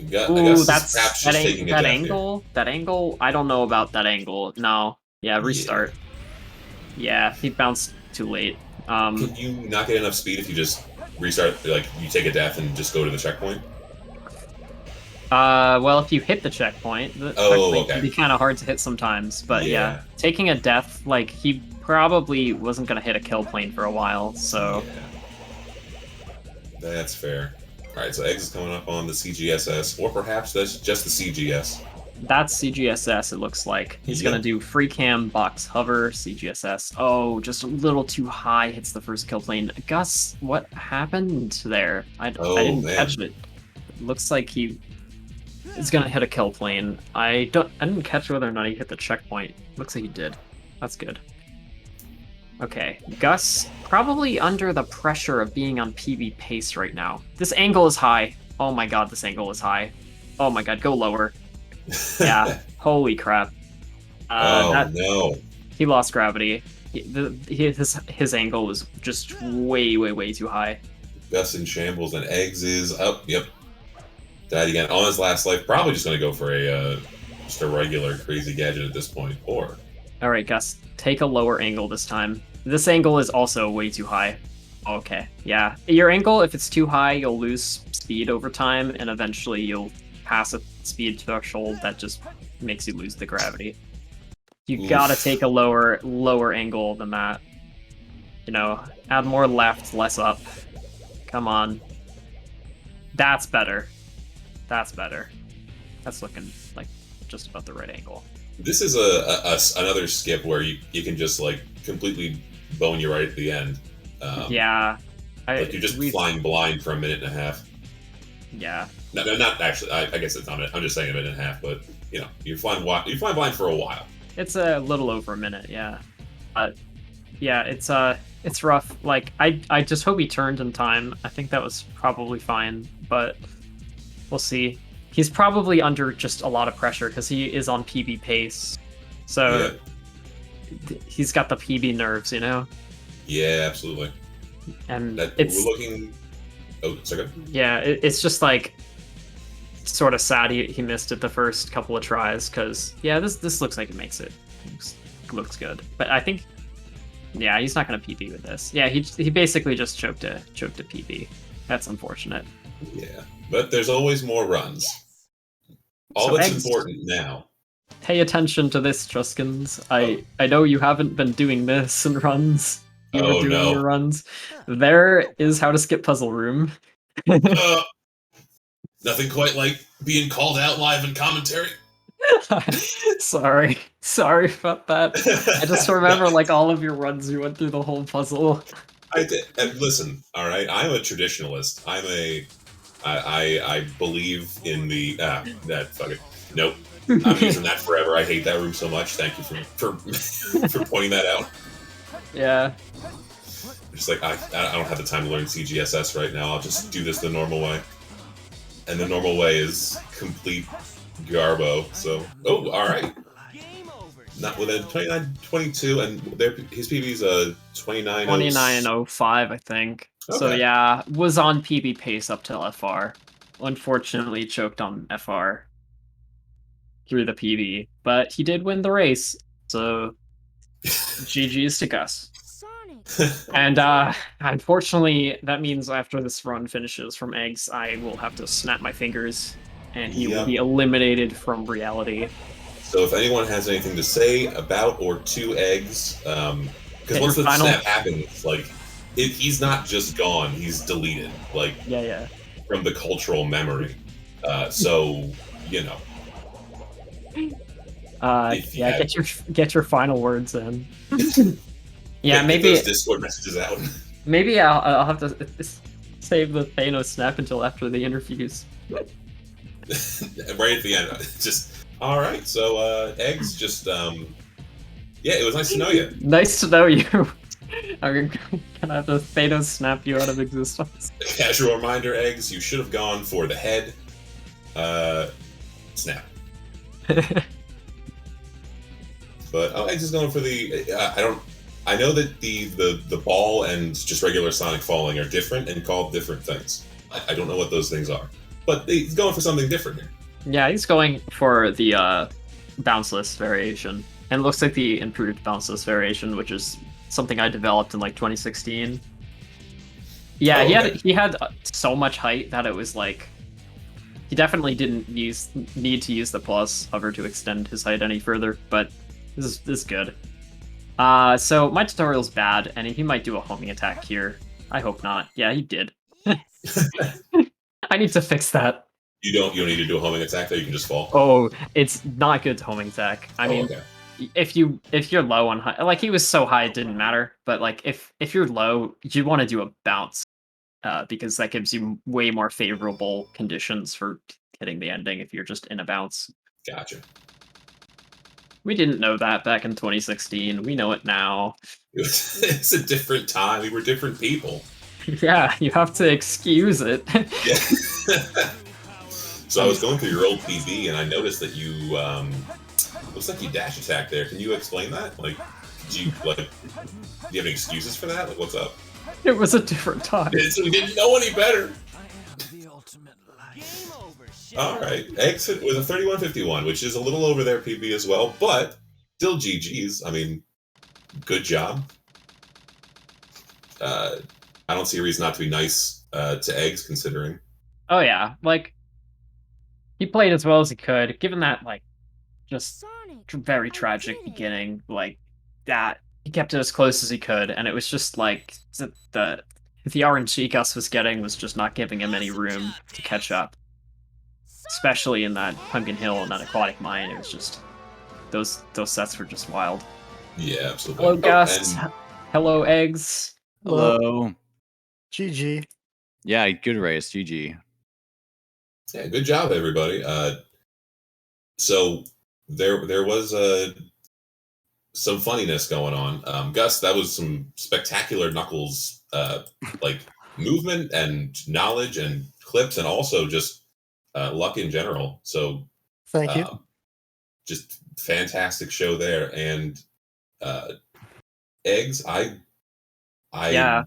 Ooh, that angle. That angle. I don't know about that angle. No. Yeah, restart. Yeah, he bounced too late. Can you not get enough speed if you just restart? Like you take a death and just go to the checkpoint? Well, if you hit the checkpoint, okay. It'd be kind of hard to hit sometimes. But yeah, taking a death, like he probably wasn't gonna hit a kill plane for a while. So that's fair. All right, so Eggs is coming up on the CGSS, or perhaps that's just the CGS. That's CGSS, it looks like. He's going to do free cam, box hover, CGSS. Oh, just a little too high, hits the first kill plane. Gus, what happened there? I didn't catch it. It looks like he is going to hit a kill plane. I didn't catch whether or not he hit the checkpoint. Looks like he did. That's good. Okay, Gus, probably under the pressure of being on PB pace right now. This angle is high. Oh my god, this angle is high. Oh my god, go lower. Yeah, holy crap. No. He lost gravity. his angle was just way too high. Gus in shambles, and Eggs is up. Yep. Died again on his last life. Probably just going to go for a just a regular crazy gadget at this point. Or all right, Gus, take a lower angle this time. This angle is also way too high. Okay, yeah. Your angle, if it's too high, you'll lose speed over time, and eventually you'll pass a speed threshold that just makes you lose the gravity. You gotta take a lower angle than that. You know, add more left, less up. Come on. That's better. That's better. That's looking like just about the right angle. this is another skip where you can just like completely bone you right at the end. Yeah. Like you're just flying blind for a minute and a half. Yeah. No, not actually. I guess it's not. I'm just saying a minute and a half, but you know, you're flying blind for a while. It's a little over a minute, yeah. Yeah, it's rough. Like I just hope he turned in time. I think that was probably fine, but we'll see. He's probably under just a lot of pressure because he is on PB pace, so he's got the PB nerves, you know. Yeah, absolutely. And we're looking. Oh, sorry. Yeah, it's just like sort of sad he missed it the first couple of tries because yeah, this looks like it makes it. Looks good, but I think yeah, he's not gonna PB with this. Yeah, he basically just choked a PB. That's unfortunate. Yeah, but there's always more runs. All So that's Eggs, important now. Pay attention to this, Truskins. I know you haven't been doing this in runs. You were doing your runs. There is how to skip puzzle room. Nothing quite like being called out live in commentary. Sorry about that. I just remember like all of your runs. You went through the whole puzzle. I did. And listen, all right. I'm a traditionalist. I believe in the that fuck it. Nope. I'm using that forever. I hate that room so much. Thank you for pointing that out. Yeah. Just like I don't have the time to learn CGSS right now. I'll just do this the normal way. And the normal way is complete garbo. So all right. Not with a 29-22, and his PB's a 29.05, I think. Okay. So yeah, was on PB pace up till FR. Unfortunately, choked on FR through the PB, but he did win the race. So GG's to Gus. And unfortunately, that means after this run finishes from Eggs, I will have to snap my fingers, and he will be eliminated from reality. So if anyone has anything to say about or to Eggs, because once the final snap happens, like he's not just gone; he's deleted, like from the cultural memory. So you know, yeah, get your final words in. Yeah, get maybe those Discord messages out. Maybe I'll have to save the Thanos snap until after the interviews. Right at the end, just. All right, so Eggs, just yeah, it was nice to know you. Nice to know you. I'm gonna have to Thanos snap you out of existence. Casual reminder, Eggs, you should have gone for the head. Snap. But Eggs is going for the. I know that the ball and just regular Sonic falling are different and called different things. I don't know what those things are, but he's going for something different here. Yeah, he's going for the bounceless variation. And it looks like the improved bounceless variation, which is something I developed in like 2016. Yeah, he had so much height that it was like he definitely didn't need to use the plus hover to extend his height any further, but this is good. So my tutorial's bad, and he might do a homing attack here. I hope not. Yeah, he did. I need to fix that. You don't need to do a homing attack there, you can just fall. Oh, it's not good to homing attack. I mean, if you're low on high, like he was so high it didn't matter, but like if you're low, you want to do a bounce, because that gives you way more favorable conditions for hitting the ending if you're just in a bounce. Gotcha. We didn't know that back in 2016. We know it now. It's a different time. We were different people. Yeah, you have to excuse it. Yeah. So I was going through your old PB and I noticed that you looks like you dash attack there. Can you explain that? Like, Do you have any excuses for that? Like, what's up? It was a different time. We didn't know any better. All right, exit with a 31.51, which is a little over their PB as well, but still GG's. I mean, good job. I don't see a reason not to be nice to Eggs, considering. Oh yeah, like he played as well as he could, given that like just very tragic beginning. Like that, he kept it as close as he could, and it was just like the RNG Gus was getting was just not giving him any room to catch up. Especially in that Pumpkin Hill and that Aquatic Mine, it was just those sets were just wild. Yeah, absolutely. Hello, Gus. Hello, Eggs. Hello. GG. Yeah, good race. GG. Yeah, good job, everybody. So there was some funniness going on. Gus, that was some spectacular Knuckles like movement and knowledge and clips, and also just luck in general. So Thank you. Just fantastic show there. And Eggs, Yeah.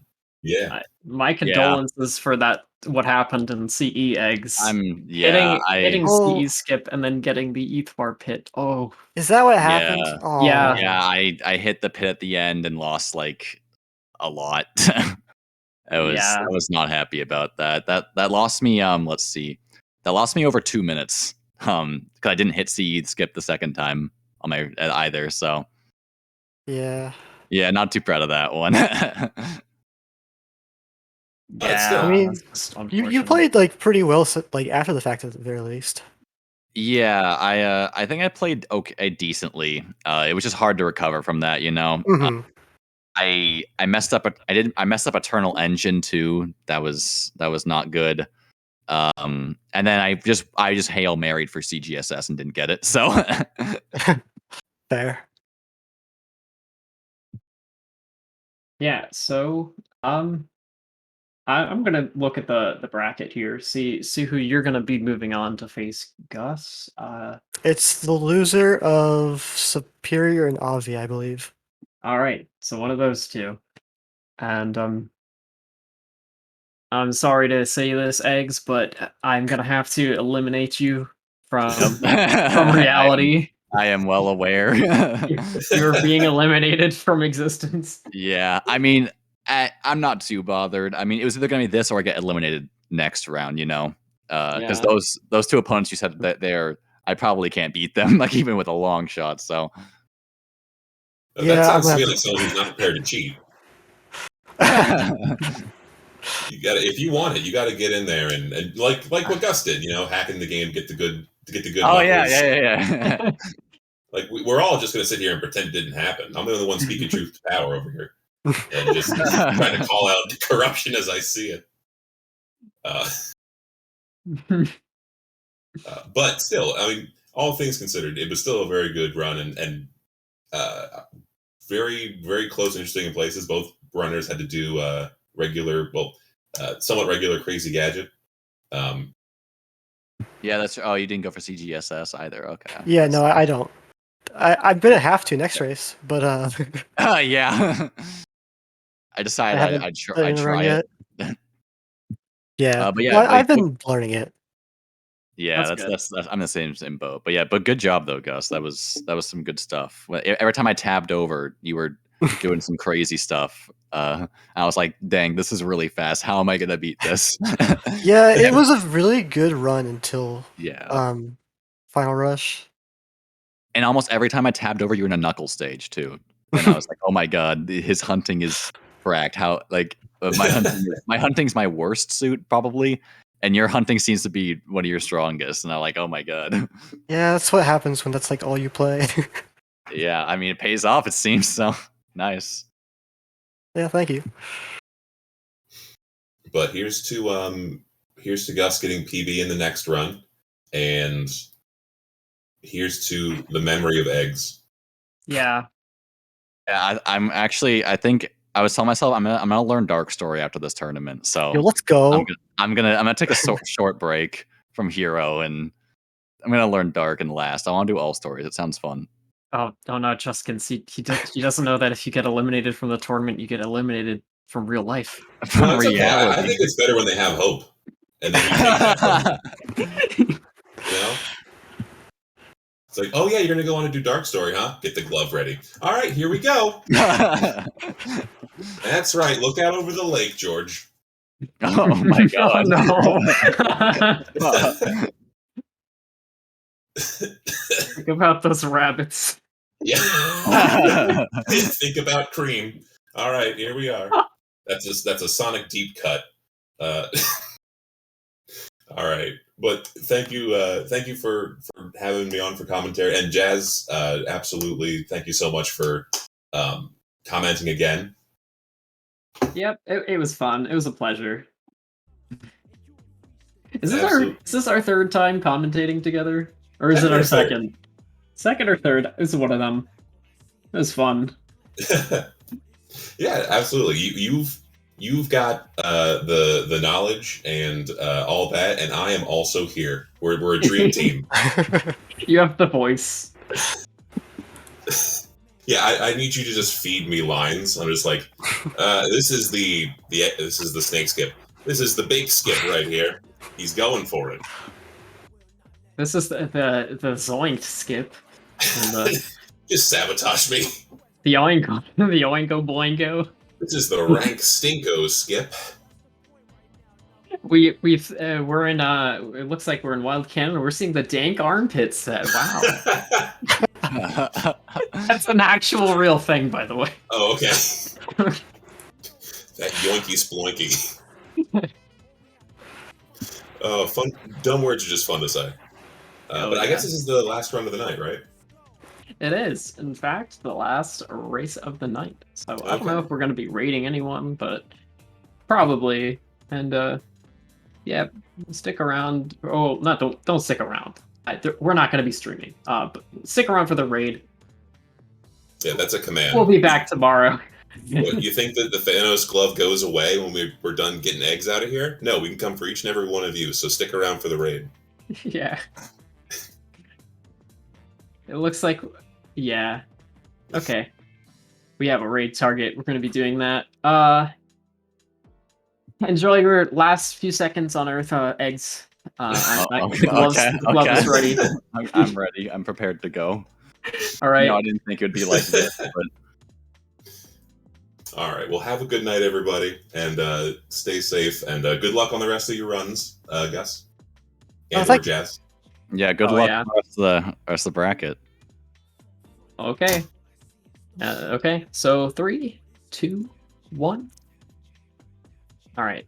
My condolences for that. What happened in CE Eggs? Hitting CE skip and then getting the ETH bar pit. Oh, is that what happened? Yeah. Oh. Yeah, I hit the pit at the end and lost like a lot. I was not happy about that. That lost me let's see. That lost me over 2 minutes. Cuz I didn't hit CE skip the second time on my either, so Yeah. yeah, not too proud of that one. Yeah. I mean, you played like pretty well, like after the fact at the very least. Yeah, I think I played okay decently. It was just hard to recover from that, you know. Mhm. I messed up. I messed up Eternal Engine too. That was not good. And then I just Hail Married for CGSS and didn't get it. So Fair. Yeah, so I'm gonna look at the bracket here, see who you're gonna be moving on to face Gus. It's the loser of Superior and Avi, I believe. All right, so one of those two, and I'm sorry to say this, Eggs, but I'm gonna have to eliminate you from reality. I am well aware. You're being eliminated from existence. Yeah, I mean, I'm not too bothered. I mean, it was either going to be this or I get eliminated next round, you know? Because Yeah. those two opponents you said that I probably can't beat them, like even with a long shot. So that sounds to me like someone who's not prepared to cheat. You got to, if you want it, you got to get in there and like what Gus did, you know, hacking the game, get the good. Oh Knuckles. yeah. Like we're all just going to sit here and pretend it didn't happen. I'm the only one speaking truth to power over here, and just trying to call out corruption as I see it. But still, I mean, all things considered, it was still a very good run and very, very close and interesting in places. Both runners had to do somewhat regular crazy gadget. Yeah, that's. Oh, you didn't go for CGSS either. Okay. Yeah, no, I don't. I'm gonna have to next race, but yeah. I decided I'd try it. Yeah, but yeah, well, I've been learning it. Yeah, that's I'm the same boat. But yeah, but good job though, Gus. That was some good stuff. Every time I tabbed over, you were doing some crazy stuff. I was like, dang, this is really fast. How am I gonna beat this? Yeah, it was a really good run until Final Rush. And almost every time I tabbed over, you were in a knuckle stage too. And I was like, oh my god, his hunting is cracked. How like my hunting's my worst suit probably, and your hunting seems to be one of your strongest. And I'm like, oh my god. Yeah, that's what happens when that's like all you play. Yeah, I mean it pays off. It seems so nice. Yeah, thank you. But here's to Gus getting PB in the next run, and here's to the memory of Eggs. Yeah. Yeah, I'm actually. I think I was telling myself I'm gonna learn Dark Story after this tournament. So Yo, let's go. I'm gonna take a short break from Hero, and I'm gonna learn Dark and last. I want to do all stories. It sounds fun. Oh no, Justin, he doesn't know that if you get eliminated from the tournament, you get eliminated from real life. No, it's okay. I think it's better when they have hope, and then you take that from them. You know? It's like, oh yeah, you're gonna go on and do Dark Story, huh? Get the glove ready. All right, here we go. That's right. Look out over the lake, George. Oh my god. No. Think about those rabbits. Yeah. Think about cream. All right, here we are. That's a Sonic deep cut. All right, but thank you for having me on for commentary, and Jazz, absolutely, thank you so much for commenting again. Yep, it was fun. It was a pleasure. Is this our third time commentating together? Or is it our second? Second or third? It's one of them. It was fun. Yeah, absolutely. You've got the knowledge and all that, and I am also here. We're a dream team. You have the voice. Yeah, I need you to just feed me lines. I'm just like, this is the snake skip. This is the big skip right here. He's going for it. This is the zoinked skip. Just sabotage me. The oingo boingo. This is the rank stinko skip. We're in it looks like we're in Wild Canada. We're seeing the dank armpit set. Wow. That's an actual real thing, by the way. Oh, okay. That yoinky sploinky. Oh, fun. Dumb words are just fun to say. But I guess this is the last run of the night, right? It is, in fact, the last race of the night. So I don't know if we're going to be rating anyone, but probably. And yeah, stick around. Oh, don't stick around. We're not going to be streaming. But stick around for the raid. Yeah, that's a command. We'll be back tomorrow. What, you think that the Thanos glove goes away when we're done getting eggs out of here? No, we can come for each and every one of you, so stick around for the raid. Yeah. It looks like, yeah. Okay. We have a raid target. We're going to be doing that. Enjoy your last few seconds on Earth, eggs. The glove is ready. I'm ready. I'm prepared to go. All right. No, I didn't think it would be like this, but... All right. Well, have a good night, everybody, and stay safe. And good luck on the rest of your runs, Gus. And or Jazz. Yeah, good luck on the rest of the bracket. Okay. Okay. So 3, 2, 1. All right.